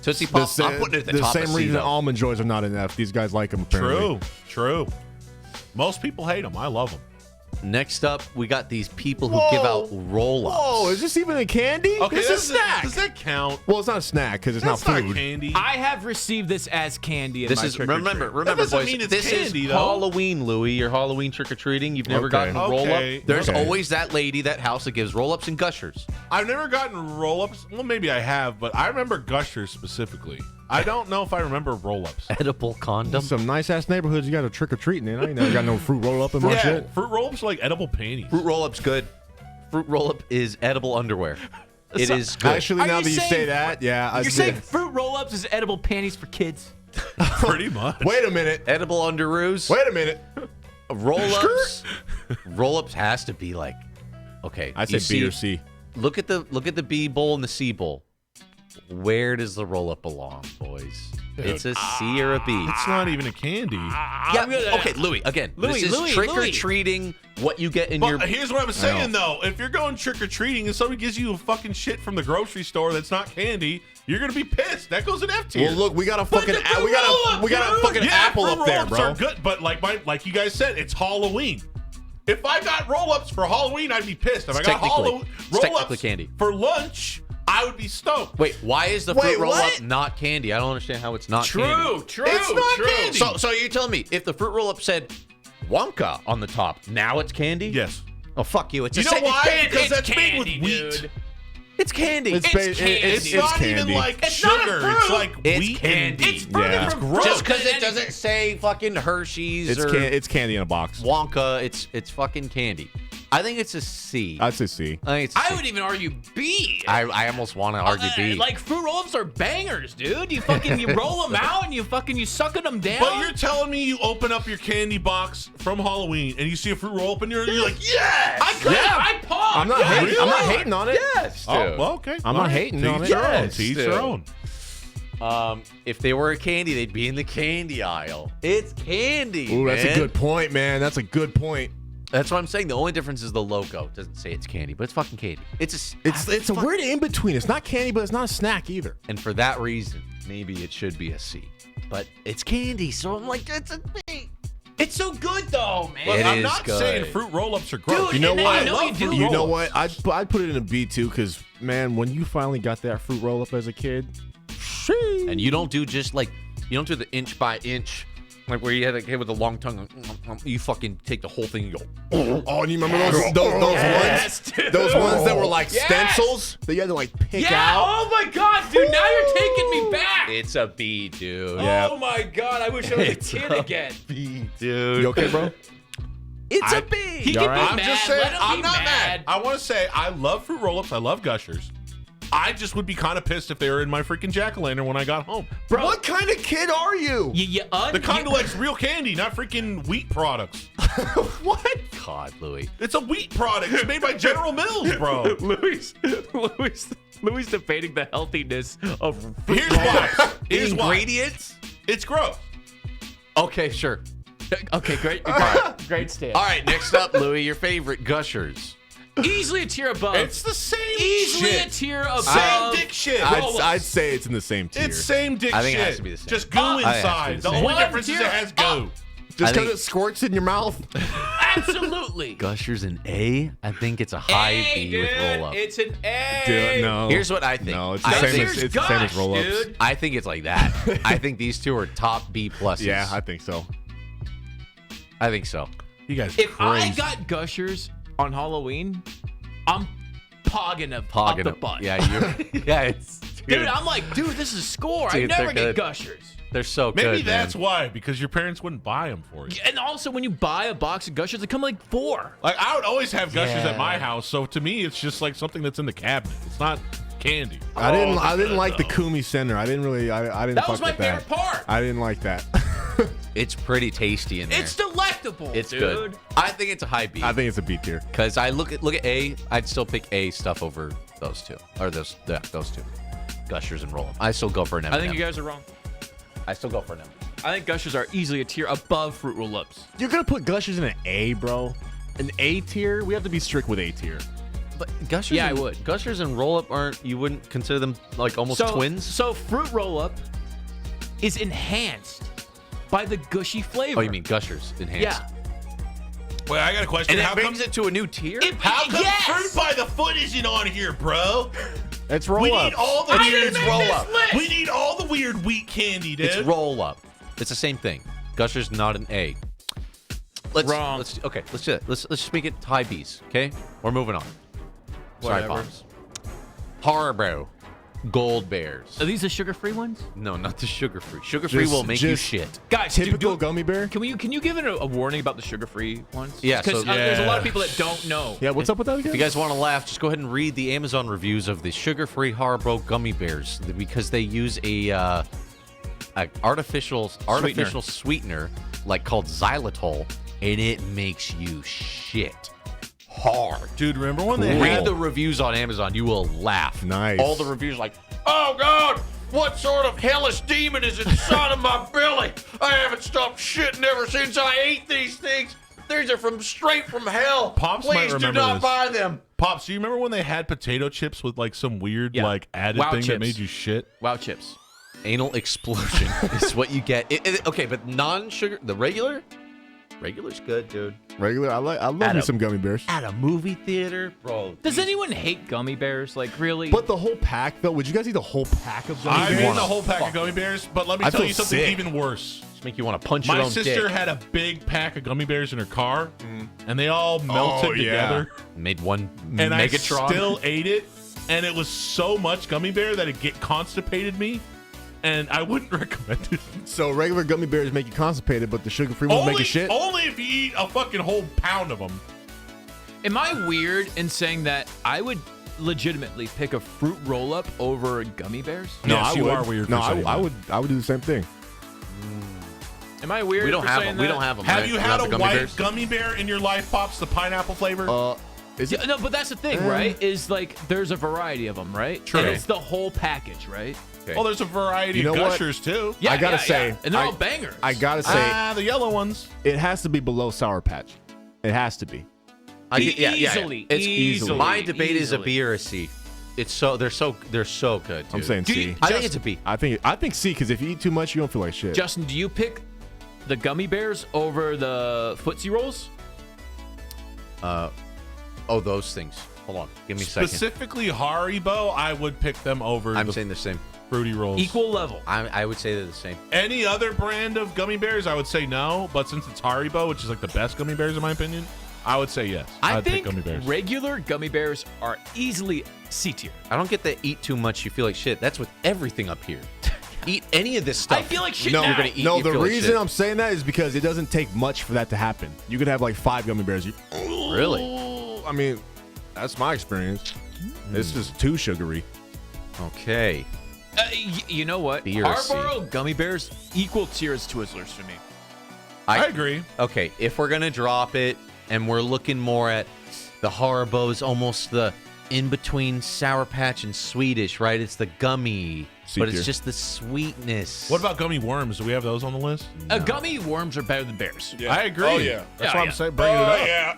Speaker 1: Tootsie Pop, I'm putting it at the top
Speaker 3: same
Speaker 1: of C,
Speaker 3: reason
Speaker 1: though.
Speaker 3: Almond Joys are not an F. These guys like them, apparently.
Speaker 4: True. Most people hate them. I love them.
Speaker 1: Next up, we got these people who give out roll-ups.
Speaker 3: Whoa, is this even a candy?
Speaker 4: Okay,
Speaker 3: This is a snack.
Speaker 4: Does that count?
Speaker 3: Well, it's not a snack because it's
Speaker 4: That's
Speaker 3: not
Speaker 4: not
Speaker 3: food.
Speaker 4: candy.
Speaker 6: I have received this as candy in
Speaker 1: This
Speaker 6: my
Speaker 1: is
Speaker 6: trick-or-treat.
Speaker 1: remember,
Speaker 4: doesn't
Speaker 1: boys.
Speaker 4: mean it's
Speaker 1: This
Speaker 4: candy,
Speaker 1: is
Speaker 4: though.
Speaker 1: Halloween, Louie. Your Halloween trick or treating. You've never
Speaker 3: Okay.
Speaker 1: gotten a roll
Speaker 4: Okay.
Speaker 1: up. There's
Speaker 3: Okay.
Speaker 1: always that lady, that house that gives roll ups and gushers.
Speaker 4: I've never gotten roll-ups. Well, maybe I have, but I remember gushers specifically. I don't know if I remember roll-ups.
Speaker 1: Edible condom.
Speaker 3: Some nice ass neighborhoods you got a trick or treating in. I ain't never got no fruit roll up in my
Speaker 4: Yeah,
Speaker 3: shit.
Speaker 4: fruit roll-ups are like edible panties.
Speaker 1: Fruit roll up's good. Fruit roll up is edible underwear. It is good.
Speaker 3: Actually,
Speaker 6: Are
Speaker 3: now
Speaker 6: you
Speaker 3: that you say
Speaker 6: saying-
Speaker 3: that, yeah, I
Speaker 6: You're
Speaker 3: did.
Speaker 6: saying fruit roll-ups is edible panties for kids?
Speaker 4: Pretty much.
Speaker 3: Wait a minute.
Speaker 1: Edible underoos.
Speaker 3: Wait a minute.
Speaker 1: Roll ups. Roll ups has to be like, okay.
Speaker 3: I
Speaker 1: you
Speaker 3: said B or C.
Speaker 1: Look at the B bowl and the C bowl. Where does the roll up belong, boys? It's a C or a B.
Speaker 4: It's not even a candy.
Speaker 1: Yeah, okay, Louis. Again, this is trick or treating. What you get in
Speaker 4: But
Speaker 1: your.
Speaker 4: here's what I'm saying, though. If you're going trick-or-treating and somebody gives you a fucking shit from the grocery store that's not candy, you're going to be pissed. That goes in F tier.
Speaker 3: Well, look, we got a
Speaker 4: But
Speaker 3: fucking
Speaker 4: the
Speaker 3: we got a fucking
Speaker 4: yeah,
Speaker 3: apple
Speaker 4: fruit
Speaker 3: up there,
Speaker 4: roll-ups
Speaker 3: bro.
Speaker 4: are good, but like you guys said, it's Halloween. If I got roll-ups for Halloween, I'd be pissed. If
Speaker 1: It's
Speaker 4: I got
Speaker 1: technically
Speaker 4: roll-ups
Speaker 1: candy.
Speaker 4: for lunch, I would be stoked.
Speaker 1: Wait, why is the fruit roll up not candy? I don't understand how it's not candy.
Speaker 6: True.
Speaker 4: It's not candy.
Speaker 1: So you're telling me if the fruit roll up said Wonka on the top, now it's candy?
Speaker 4: Yes.
Speaker 1: Oh, fuck you. It's
Speaker 4: You
Speaker 1: a
Speaker 4: know
Speaker 1: sa-
Speaker 4: why?
Speaker 1: It's candy.
Speaker 4: Because
Speaker 1: It's
Speaker 4: that's made with
Speaker 6: candy,
Speaker 4: wheat.
Speaker 6: dude.
Speaker 1: It's candy.
Speaker 3: It's
Speaker 4: It's not
Speaker 3: candy.
Speaker 4: even like
Speaker 6: It's not a
Speaker 4: sugar.
Speaker 6: fruit.
Speaker 4: It's like
Speaker 1: It's
Speaker 4: wheat.
Speaker 1: candy.
Speaker 4: And,
Speaker 6: It's further
Speaker 3: Yeah.
Speaker 6: from
Speaker 4: gross.
Speaker 6: fruit
Speaker 1: Just because
Speaker 6: than
Speaker 1: it doesn't
Speaker 6: anything.
Speaker 1: say fucking Hershey's
Speaker 3: It's
Speaker 1: or
Speaker 3: it's candy in a box.
Speaker 1: Wonka, it's fucking candy. I think it's a C.
Speaker 3: I'd say C.
Speaker 1: I think it's a C.
Speaker 6: I would even argue B.
Speaker 1: I almost want to argue B.
Speaker 6: Like fruit roll-ups are bangers, dude. You roll them out and you sucking them down.
Speaker 4: But you're telling me you open up your candy box from Halloween and you see a fruit roll up and you're like, yes!
Speaker 6: I paused.
Speaker 3: I'm not hating. I'm not hating on it.
Speaker 1: yes, dude.
Speaker 4: Oh, well, okay.
Speaker 3: I'm not hating on it.
Speaker 4: To each their own.
Speaker 1: Yes,
Speaker 4: To each
Speaker 1: dude.
Speaker 4: their own.
Speaker 1: If they were a candy, they'd be in the candy aisle. It's candy.
Speaker 3: Ooh, that's
Speaker 1: man.
Speaker 3: a good point, man. That's a good point.
Speaker 1: That's what I'm saying. The only difference is the logo. It doesn't say it's candy, but it's fucking candy. It's
Speaker 3: It's a weird in between. It's not candy, but it's not a snack either.
Speaker 1: and for that reason, maybe it should be a C. But it's candy, so I'm like, it's a B.
Speaker 6: It's so good though, man.
Speaker 4: Look,
Speaker 1: It
Speaker 4: I'm
Speaker 1: is
Speaker 4: not
Speaker 1: good.
Speaker 4: saying fruit roll-ups are gross.
Speaker 6: Dude,
Speaker 3: You know
Speaker 6: and
Speaker 3: what?
Speaker 6: I know you do.
Speaker 3: You know what? I'd put it in a B too, because man, when you finally got that fruit roll up as a kid, sheesh.
Speaker 1: And you don't do just like you don't do the inch by inch, like where you had a kid with a long tongue. You fucking take the whole thing and go.
Speaker 3: Oh, and you remember those
Speaker 6: Yes,
Speaker 3: ones?
Speaker 6: dude.
Speaker 3: Those ones that were like
Speaker 6: Yes.
Speaker 3: stencils that you had to like pick
Speaker 6: Yeah.
Speaker 3: out.
Speaker 6: Oh my god, dude. Now you're taking me back.
Speaker 1: It's a B, dude.
Speaker 3: Yeah.
Speaker 6: Oh my god. I wish I was a kid again.
Speaker 1: B, dude.
Speaker 3: You okay, bro?
Speaker 1: It's
Speaker 4: a
Speaker 1: B.
Speaker 6: He
Speaker 3: You
Speaker 6: can
Speaker 3: all
Speaker 6: be
Speaker 3: right?
Speaker 4: I'm
Speaker 6: mad.
Speaker 4: just saying,
Speaker 6: Let him
Speaker 4: I'm
Speaker 6: be
Speaker 4: not
Speaker 6: mad.
Speaker 4: I want to say I love fruit roll-ups. I love Gushers. I just would be kind of pissed if they were in my freaking jack-o'-lantern when I got home.
Speaker 6: Bro,
Speaker 3: What kind of kid are you?
Speaker 4: The kind who likes real candy, not freaking wheat products.
Speaker 3: What?
Speaker 1: God, Louis.
Speaker 4: It's a wheat product. It's made by General Mills, bro.
Speaker 6: Louis debating the healthiness of fruit
Speaker 4: Here's why. Here's why.
Speaker 1: Ingredients?
Speaker 4: It's gross.
Speaker 1: Okay, sure.
Speaker 6: Okay, great. Great stand.
Speaker 1: All right, next up, Louis, your favorite Gushers.
Speaker 6: Easily a tier above.
Speaker 4: It's the same
Speaker 6: Easily
Speaker 4: shit.
Speaker 6: a tier above.
Speaker 4: Same dick shit.
Speaker 3: I'd say it's in the same tier.
Speaker 4: It's same dick
Speaker 1: I think it
Speaker 4: shit.
Speaker 1: has to be the same.
Speaker 4: Just goo
Speaker 1: I think it has to be
Speaker 4: inside.
Speaker 1: the
Speaker 4: The
Speaker 1: same.
Speaker 4: only
Speaker 6: One
Speaker 4: difference is
Speaker 6: tier
Speaker 4: it has goo.
Speaker 3: Just
Speaker 1: I think-
Speaker 3: because it squirts in your mouth.
Speaker 6: Absolutely.
Speaker 1: Gushers an A? I think it's a high
Speaker 6: A,
Speaker 1: B with
Speaker 6: dude.
Speaker 1: roll up.
Speaker 6: It's an A.
Speaker 3: Dude, no.
Speaker 1: Here's what I think.
Speaker 3: No, it's the
Speaker 1: I
Speaker 3: same
Speaker 1: think-
Speaker 3: as it's the same as roll-ups.
Speaker 6: Dude.
Speaker 1: I think it's like that. I think these two are top B pluses.
Speaker 3: Yeah, I think so.
Speaker 1: I think so.
Speaker 4: You guys
Speaker 6: If
Speaker 4: crazy.
Speaker 6: I got Gushers on Halloween, I'm pogging up
Speaker 1: Pogging
Speaker 6: the
Speaker 1: it.
Speaker 6: butt.
Speaker 1: Yeah, yeah, it's
Speaker 6: Dude, I'm like, dude, this is a score. I
Speaker 1: Dude,
Speaker 6: never
Speaker 1: they're
Speaker 6: get
Speaker 1: good.
Speaker 6: Gushers.
Speaker 1: they're so good.
Speaker 4: Maybe that's
Speaker 1: man.
Speaker 4: why, because your parents wouldn't buy them for you.
Speaker 6: And also, when you buy a box of Gushers, they come like 4.
Speaker 4: Like, I would always have Gushers
Speaker 1: Yeah.
Speaker 4: at my house, so to me, it's just like something that's in the cabinet. It's not candy.
Speaker 3: I didn't like the Kumi Center. I didn't really. I didn't.
Speaker 6: That
Speaker 3: fuck
Speaker 6: was my
Speaker 3: with that.
Speaker 6: favorite part.
Speaker 3: I didn't like that.
Speaker 1: It's pretty tasty in there.
Speaker 6: It's delectable,
Speaker 1: It's
Speaker 6: dude.
Speaker 1: good. I think it's a high B.
Speaker 3: I think it's a B tier.
Speaker 1: Because I look at A, I'd still pick A stuff over those two. Or those two. Gushers and roll 'em. I still go for an M&M.
Speaker 6: I think you guys are wrong.
Speaker 1: I still go for an M.
Speaker 6: I think Gushers are easily a tier above Fruit Roll-Ups.
Speaker 3: You're gonna put Gushers in an A, bro? An A tier? We have to be strict with A tier.
Speaker 1: But Gushers
Speaker 6: Yeah, I
Speaker 1: and,
Speaker 6: would.
Speaker 1: Gushers and roll up aren't, you wouldn't consider them like almost twins?
Speaker 6: So Fruit Roll-Up is enhanced by the gushy flavor.
Speaker 1: Oh, you mean Gushers enhanced?
Speaker 6: Yeah.
Speaker 4: Wait, I got a question.
Speaker 1: And
Speaker 4: How
Speaker 1: it brings
Speaker 4: come,
Speaker 1: it to a new tier?
Speaker 4: how come
Speaker 6: Yes!
Speaker 4: Fruit by the Foot isn't on here, bro?
Speaker 3: It's roll
Speaker 4: We
Speaker 3: up.
Speaker 4: need all the
Speaker 6: I
Speaker 4: weird
Speaker 6: didn't make this
Speaker 1: roll-up.
Speaker 6: list.
Speaker 4: We need all the weird wheat candy, dude.
Speaker 1: It's roll up. It's the same thing. Gushers not an A.
Speaker 6: Wrong.
Speaker 1: Let's do that. Let's just make it high B's. Okay, we're moving on. Sorry,
Speaker 6: Whatever.
Speaker 1: Pops. Haribo, Gold Bears.
Speaker 6: Are these the sugar-free ones?
Speaker 1: No, not the sugar-free. Sugar-free
Speaker 3: Just-
Speaker 1: will make you
Speaker 3: just-
Speaker 1: shit.
Speaker 6: Guys,
Speaker 3: Typical gummy bear.
Speaker 6: Can you give it a warning about the sugar-free ones?
Speaker 1: Yeah,
Speaker 6: because
Speaker 1: so-
Speaker 6: there's a lot of
Speaker 4: Yeah.
Speaker 6: people that don't know.
Speaker 3: Yeah, what's up with that again?
Speaker 1: If you guys want to laugh, just go ahead and read the Amazon reviews of the sugar-free Haribo gummy bears because they use a artificial sweetener like called xylitol, and it makes you shit hard.
Speaker 4: Dude, remember when they
Speaker 1: Read
Speaker 4: had
Speaker 1: the reviews on Amazon. You will laugh.
Speaker 3: Nice.
Speaker 1: All the reviews like, oh, God, what sort of hellish demon is inside of my belly? I haven't stopped shitting ever since I ate these things. These are straight from hell.
Speaker 4: Pops might
Speaker 1: Please do
Speaker 4: remember
Speaker 1: not
Speaker 4: this.
Speaker 1: buy them.
Speaker 4: Pops, do you remember when they had potato chips with like some weird
Speaker 6: Yeah.
Speaker 4: like added
Speaker 6: Wow
Speaker 4: thing
Speaker 6: chips.
Speaker 4: that made you shit?
Speaker 6: Wow chips.
Speaker 1: Anal explosion is what you get. Okay, but non-sugar, the regular's good, dude.
Speaker 3: Regular. I love me some gummy bears.
Speaker 1: At a movie theater, bro.
Speaker 6: Does anyone hate gummy bears? Like, really?
Speaker 3: But the whole pack, though. Would you guys eat the whole pack of gummy
Speaker 4: I
Speaker 3: bears?
Speaker 4: made the whole pack of gummy bears, but let me
Speaker 3: I
Speaker 4: tell
Speaker 3: feel
Speaker 4: you something
Speaker 3: sick.
Speaker 4: even worse.
Speaker 1: Just make you want to punch your
Speaker 4: My
Speaker 1: own
Speaker 4: sister
Speaker 1: dick.
Speaker 4: had a big pack of gummy bears in her car, and they all melted
Speaker 3: yeah.
Speaker 4: together.
Speaker 1: Made one
Speaker 4: And
Speaker 1: Megatron.
Speaker 4: I still ate it, and it was so much gummy bear that it constipated me, and I wouldn't recommend it.
Speaker 3: So regular gummy bears make you constipated, but the sugar-free ones make you shit.
Speaker 4: Only if you eat a fucking whole pound of them.
Speaker 6: Am I weird in saying that I would legitimately pick a fruit roll-up over gummy bears?
Speaker 3: No,
Speaker 4: Yes,
Speaker 3: I
Speaker 4: you
Speaker 3: would.
Speaker 4: are weird
Speaker 3: No,
Speaker 4: for saying
Speaker 3: I
Speaker 4: that.
Speaker 3: would. I would do the same thing.
Speaker 6: Am I weird?
Speaker 1: We don't
Speaker 6: for
Speaker 1: have
Speaker 6: saying
Speaker 1: them. We
Speaker 6: that?
Speaker 1: don't have them.
Speaker 4: Have
Speaker 1: right?
Speaker 4: you
Speaker 1: We
Speaker 4: had
Speaker 1: don't
Speaker 4: a
Speaker 1: have the
Speaker 4: white
Speaker 1: bears?
Speaker 4: gummy bear in your Life Pops, the pineapple flavor?
Speaker 3: Is it?
Speaker 6: Yeah, no, but that's the thing, right? Is like there's a variety of them, right?
Speaker 4: True.
Speaker 6: And it's the whole package, right?
Speaker 1: Okay.
Speaker 4: Well, there's a variety
Speaker 3: You
Speaker 4: of
Speaker 3: know what?
Speaker 4: gushers too.
Speaker 6: Yeah,
Speaker 3: I gotta say,
Speaker 6: and they're
Speaker 3: I-
Speaker 6: all bangers.
Speaker 3: I gotta say,
Speaker 4: The yellow ones.
Speaker 3: it has to be below Sour Patch. It has to be.
Speaker 6: Easily,
Speaker 1: It's
Speaker 6: easily,
Speaker 1: My debate is a
Speaker 6: easily.
Speaker 1: B or a C. It's so they're so good. Dude.
Speaker 3: I'm saying C.
Speaker 1: I think it's a B.
Speaker 3: I think C because if you eat too much, you don't feel like shit.
Speaker 6: Justin, do you pick the gummy bears over the Footsie Rolls?
Speaker 1: Oh, those things. Hold on. Give me a second.
Speaker 4: Specifically Haribo, I would pick them over
Speaker 1: I'm
Speaker 4: the
Speaker 1: saying the same.
Speaker 4: Fruity Rolls.
Speaker 6: Equal level.
Speaker 1: I would say they're the same.
Speaker 4: Any other brand of gummy bears, I would say no. But since it's Haribo, which is like the best gummy bears in my opinion, I would say yes.
Speaker 6: I
Speaker 4: I'd pick
Speaker 6: think
Speaker 4: gummy bears.
Speaker 6: regular gummy bears are easily C tier.
Speaker 1: I don't get that eat too much, you feel like shit. That's with everything up here. Eat any of this stuff.
Speaker 6: I feel like shit
Speaker 3: No,
Speaker 6: now.
Speaker 1: You're gonna eat.
Speaker 3: no.
Speaker 1: you
Speaker 3: The
Speaker 1: feel like
Speaker 3: reason
Speaker 1: shit.
Speaker 3: I'm saying that is because it doesn't take much for that to happen. You could have like 5 gummy bears.
Speaker 1: Really?
Speaker 3: I mean, that's my experience. It's just too sugary.
Speaker 1: Okay.
Speaker 6: You know what?
Speaker 1: B or C?
Speaker 6: Haribo gummy bears equal tier as Twizzlers for me.
Speaker 4: I agree.
Speaker 1: Okay, if we're gonna drop it and we're looking more at the Haribo's, almost the in between Sour Patch and Swedish, right? It's the gummy,
Speaker 3: C
Speaker 1: but
Speaker 3: tier.
Speaker 1: it's just the sweetness.
Speaker 4: What about gummy worms? Do we have those on the list?
Speaker 6: Gummy worms are better than bears.
Speaker 4: I agree.
Speaker 7: Oh, yeah.
Speaker 4: That's
Speaker 6: Yeah,
Speaker 4: why
Speaker 6: yeah.
Speaker 4: I'm saying bringing it up.
Speaker 7: yeah.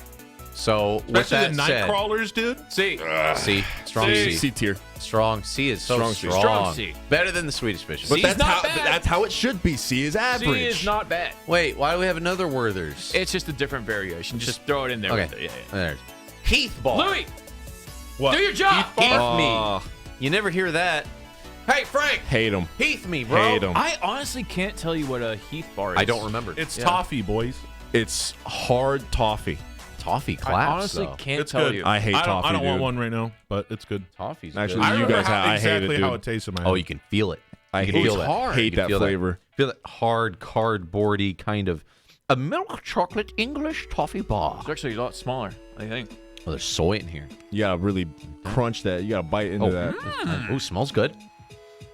Speaker 1: So with
Speaker 4: Especially
Speaker 1: that
Speaker 4: the night
Speaker 1: said,
Speaker 4: crawlers, dude.
Speaker 6: See,
Speaker 1: C, strong
Speaker 6: C.
Speaker 1: C.
Speaker 3: C tier.
Speaker 1: Strong C is so
Speaker 3: Strong
Speaker 1: strong.
Speaker 3: C.
Speaker 6: Strong C.
Speaker 1: Better than the Swedish Fish.
Speaker 3: But
Speaker 6: C's
Speaker 3: that's
Speaker 6: not
Speaker 3: how
Speaker 6: bad.
Speaker 3: that's how it should be. C is average.
Speaker 6: C is not bad.
Speaker 1: Wait, why do we have another Werther's?
Speaker 6: It's just a different variation. Just throw it in there.
Speaker 1: Okay.
Speaker 6: With it. Yeah,
Speaker 1: There's Heath Bar.
Speaker 6: yeah. Louis,
Speaker 4: What?
Speaker 6: do your job.
Speaker 1: Heath me. You never hear that. Hey, Frank.
Speaker 3: Hate them.
Speaker 1: Heath me, bro.
Speaker 3: Hate them.
Speaker 6: I honestly can't tell you what a Heath bar is.
Speaker 1: I don't remember.
Speaker 4: It's toffee, boys.
Speaker 3: It's hard toffee.
Speaker 1: Toffee
Speaker 6: I
Speaker 1: claps.
Speaker 6: honestly
Speaker 1: though.
Speaker 6: can't
Speaker 4: It's
Speaker 6: tell
Speaker 4: good.
Speaker 6: you.
Speaker 3: I hate toffee,
Speaker 4: I don't want
Speaker 3: dude.
Speaker 4: one right now, but it's good.
Speaker 1: Toffee's
Speaker 3: Actually,
Speaker 1: good.
Speaker 4: I
Speaker 3: you
Speaker 4: remember
Speaker 3: guys
Speaker 4: how,
Speaker 3: I hate it,
Speaker 4: exactly how
Speaker 3: dude.
Speaker 4: it tastes in my
Speaker 1: Oh,
Speaker 4: head.
Speaker 1: you can feel it.
Speaker 3: I
Speaker 1: You
Speaker 3: hate
Speaker 1: can feel
Speaker 3: it.
Speaker 1: that.
Speaker 3: Hate
Speaker 1: You can
Speaker 3: that
Speaker 1: feel
Speaker 3: flavor.
Speaker 1: Feel that hard, cardboardy kind of a milk chocolate English toffee bar.
Speaker 6: It's actually a lot smaller, I think.
Speaker 1: Oh, there's soy in here.
Speaker 3: You gotta really crunch that. You gotta bite into that.
Speaker 1: Oh, smells good.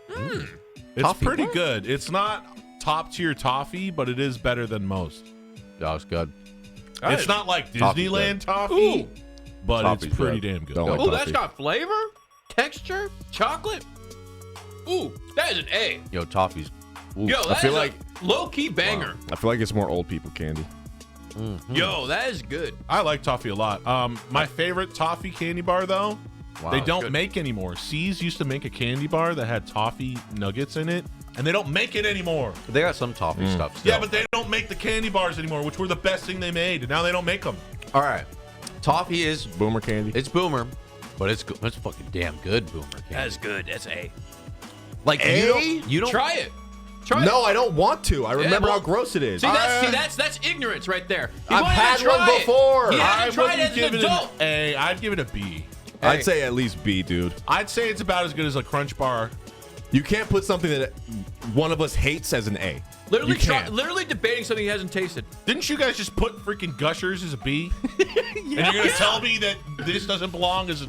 Speaker 4: It's
Speaker 1: Toffee.
Speaker 4: pretty good. It's not top tier toffee, but it is better than most.
Speaker 1: That was good.
Speaker 4: It's not like
Speaker 1: Toffee's
Speaker 4: Disneyland
Speaker 1: good.
Speaker 4: toffee, but
Speaker 3: Toffee's
Speaker 4: it's pretty
Speaker 3: good.
Speaker 4: damn good.
Speaker 3: Don't like
Speaker 6: Oh,
Speaker 3: toffee.
Speaker 6: that's got flavor, texture, chocolate. Ooh, that is an A.
Speaker 1: Yo, toffee's. Ooh.
Speaker 6: Yo, that
Speaker 3: feel
Speaker 6: is
Speaker 3: like-
Speaker 6: a low-key banger.
Speaker 3: I feel like it's more old people candy.
Speaker 6: Yo, that is good.
Speaker 4: I like toffee a lot. My favorite toffee candy bar though,
Speaker 1: Wow,
Speaker 4: they
Speaker 1: that's
Speaker 4: don't
Speaker 1: good.
Speaker 4: make anymore. C's used to make a candy bar that had toffee nuggets in it, and they don't make it anymore.
Speaker 1: They got some toffee stuff. Still.
Speaker 4: Yeah, but they don't make the candy bars anymore, which were the best thing they made, and now they don't make them.
Speaker 1: all right. Toffee is
Speaker 3: Boomer candy.
Speaker 1: it's boomer, but it's good. It's fucking damn good boomer. Candy.
Speaker 6: That is good. That's A.
Speaker 1: Like you don't
Speaker 6: Try it. Try
Speaker 3: No,
Speaker 6: it.
Speaker 3: I don't want to. I remember
Speaker 6: well-
Speaker 3: how gross it is.
Speaker 6: See, that's ignorance right there. He
Speaker 3: I've
Speaker 6: won't
Speaker 3: had
Speaker 6: even try
Speaker 3: one
Speaker 6: it.
Speaker 3: before.
Speaker 6: He
Speaker 4: I
Speaker 6: hasn't tried it
Speaker 4: wouldn't
Speaker 6: as
Speaker 4: give
Speaker 6: an
Speaker 4: it
Speaker 6: adult.
Speaker 4: an A. I'd give it a B.
Speaker 3: I'd say at least B, dude.
Speaker 4: I'd say it's about as good as a Crunch Bar.
Speaker 3: You can't put something that one of us hates as an A.
Speaker 6: Literally,
Speaker 3: You can't.
Speaker 6: literally debating something he hasn't tasted.
Speaker 4: Didn't you guys just put freaking Gushers as a B? And you're gonna tell me that this doesn't belong as a?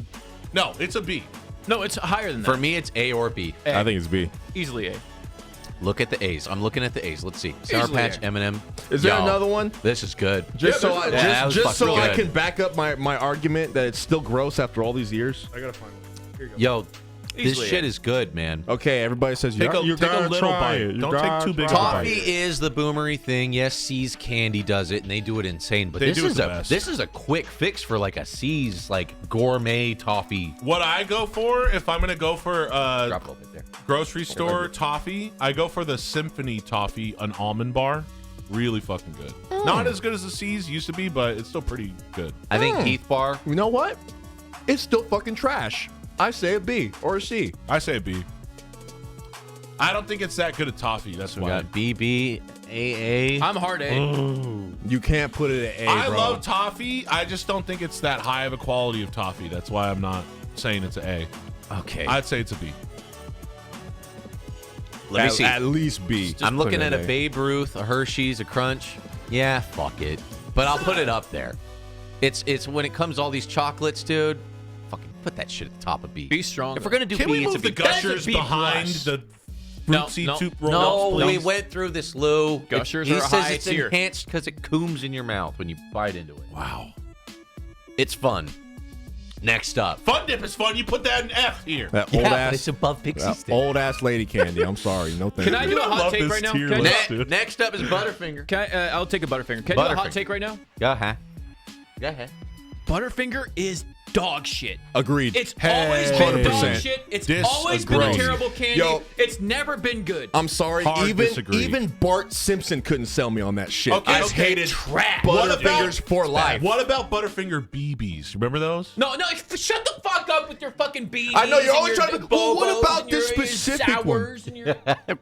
Speaker 4: No, it's a B.
Speaker 6: No, it's higher than that.
Speaker 1: For me, it's A or B.
Speaker 3: I think it's B.
Speaker 6: Easily A.
Speaker 1: Look at the A's. I'm looking at the A's. Let's see. Sour
Speaker 6: Easily
Speaker 1: Patch,
Speaker 6: A.
Speaker 1: M&M.
Speaker 3: Is there
Speaker 1: Yo,
Speaker 3: another one?
Speaker 1: This is good.
Speaker 3: Just so I,
Speaker 1: that was
Speaker 3: just so
Speaker 1: fucking
Speaker 3: I
Speaker 1: good.
Speaker 3: can back up my argument that it's still gross after all these years.
Speaker 4: I gotta find one. Here you go.
Speaker 1: Yo, this
Speaker 6: Easily
Speaker 1: shit
Speaker 6: A.
Speaker 1: is good, man.
Speaker 3: Okay, everybody says
Speaker 4: Take a
Speaker 3: you
Speaker 4: little
Speaker 3: try
Speaker 4: bite.
Speaker 3: it. You
Speaker 4: Don't take
Speaker 3: gotta
Speaker 4: too big
Speaker 3: try
Speaker 4: a
Speaker 1: Toffee
Speaker 4: bite.
Speaker 1: is the boomery thing. Yes, C's Candy does it, and they do it insane. But
Speaker 4: They
Speaker 1: this
Speaker 4: do it
Speaker 1: is
Speaker 4: the
Speaker 1: a
Speaker 4: best.
Speaker 1: this is a quick fix for like a C's like gourmet toffee.
Speaker 4: What I go for, if I'm gonna go for
Speaker 1: Drop it a little bit there.
Speaker 4: grocery store toffee, I go for the Symphony toffee, an almond bar. Really fucking good. Not as good as the C's used to be, but it's still pretty good.
Speaker 1: I think Heath Bar.
Speaker 3: You know what? It's still fucking trash. I say a B or a C.
Speaker 4: I say a B. I don't think it's that good at toffee. That's
Speaker 1: We
Speaker 4: why.
Speaker 1: got BB, AA.
Speaker 6: I'm hard A.
Speaker 3: You can't put it at A,
Speaker 4: I
Speaker 3: bro.
Speaker 4: love toffee. I just don't think it's that high of a quality of toffee. That's why I'm not saying it's an A.
Speaker 1: Okay,
Speaker 4: I'd say it's a B.
Speaker 1: let me
Speaker 3: at,
Speaker 1: see.
Speaker 3: At least B.
Speaker 1: I'm looking at
Speaker 3: Put it
Speaker 1: a Babe Ruth, a Hershey's, a Crunch. Yeah, fuck it. But I'll put it up there. It's when it comes to all these chocolates, dude. Fucking put that shit at the top of B.
Speaker 6: Be strong.
Speaker 1: If we're gonna do
Speaker 4: Can
Speaker 1: B,
Speaker 4: we
Speaker 1: it's a
Speaker 4: move the
Speaker 1: B.
Speaker 4: Gushers
Speaker 6: B
Speaker 4: behind
Speaker 6: plus.
Speaker 4: the
Speaker 6: No,
Speaker 4: fruitsy
Speaker 6: no,
Speaker 4: soup
Speaker 6: no,
Speaker 4: roll?
Speaker 1: No, we
Speaker 6: please.
Speaker 1: went through this, Lou.
Speaker 6: Gushers
Speaker 1: he
Speaker 6: are
Speaker 1: says
Speaker 6: high
Speaker 1: it's
Speaker 6: tier.
Speaker 1: enhanced because it cooms in your mouth when you bite into it.
Speaker 4: Wow.
Speaker 1: It's fun. Next up.
Speaker 4: Fun Dip is fun. You put that in F here.
Speaker 3: That
Speaker 1: Yeah,
Speaker 3: old
Speaker 1: but
Speaker 3: ass,
Speaker 1: it's above Pixie
Speaker 3: that
Speaker 1: Stick.
Speaker 3: old ass lady candy. I'm sorry, no thank
Speaker 6: Can I
Speaker 3: you.
Speaker 6: do a
Speaker 4: I
Speaker 6: hot
Speaker 4: love
Speaker 6: take
Speaker 4: this
Speaker 6: right now?
Speaker 4: tier
Speaker 6: Can I,
Speaker 4: list.
Speaker 1: Ne- next up is Butterfinger.
Speaker 6: I'll take a Butterfinger. Can I do a hot
Speaker 1: Butterfinger.
Speaker 6: take right now?
Speaker 1: Go ahead. Go ahead.
Speaker 6: Butterfinger is dog shit.
Speaker 3: Agreed.
Speaker 6: It's always been dog
Speaker 3: 100%.
Speaker 6: shit. It's always been a
Speaker 3: Disagree.
Speaker 6: terrible candy.
Speaker 3: Yo.
Speaker 6: It's never been good.
Speaker 3: I'm sorry.
Speaker 4: Hard disagree.
Speaker 3: Even Bart Simpson couldn't sell me on that shit.
Speaker 4: Okay,
Speaker 3: I
Speaker 4: okay.
Speaker 3: hated
Speaker 6: Trash.
Speaker 3: Butterfingers for life.
Speaker 4: What about Butterfinger BBs? Remember those?
Speaker 6: No, shut the fuck up with your fucking bees.
Speaker 3: I know, you're
Speaker 6: and
Speaker 3: always
Speaker 6: your
Speaker 3: trying to- well, what
Speaker 6: Bobos
Speaker 3: about
Speaker 6: and your
Speaker 3: this specific one?
Speaker 6: sours and your...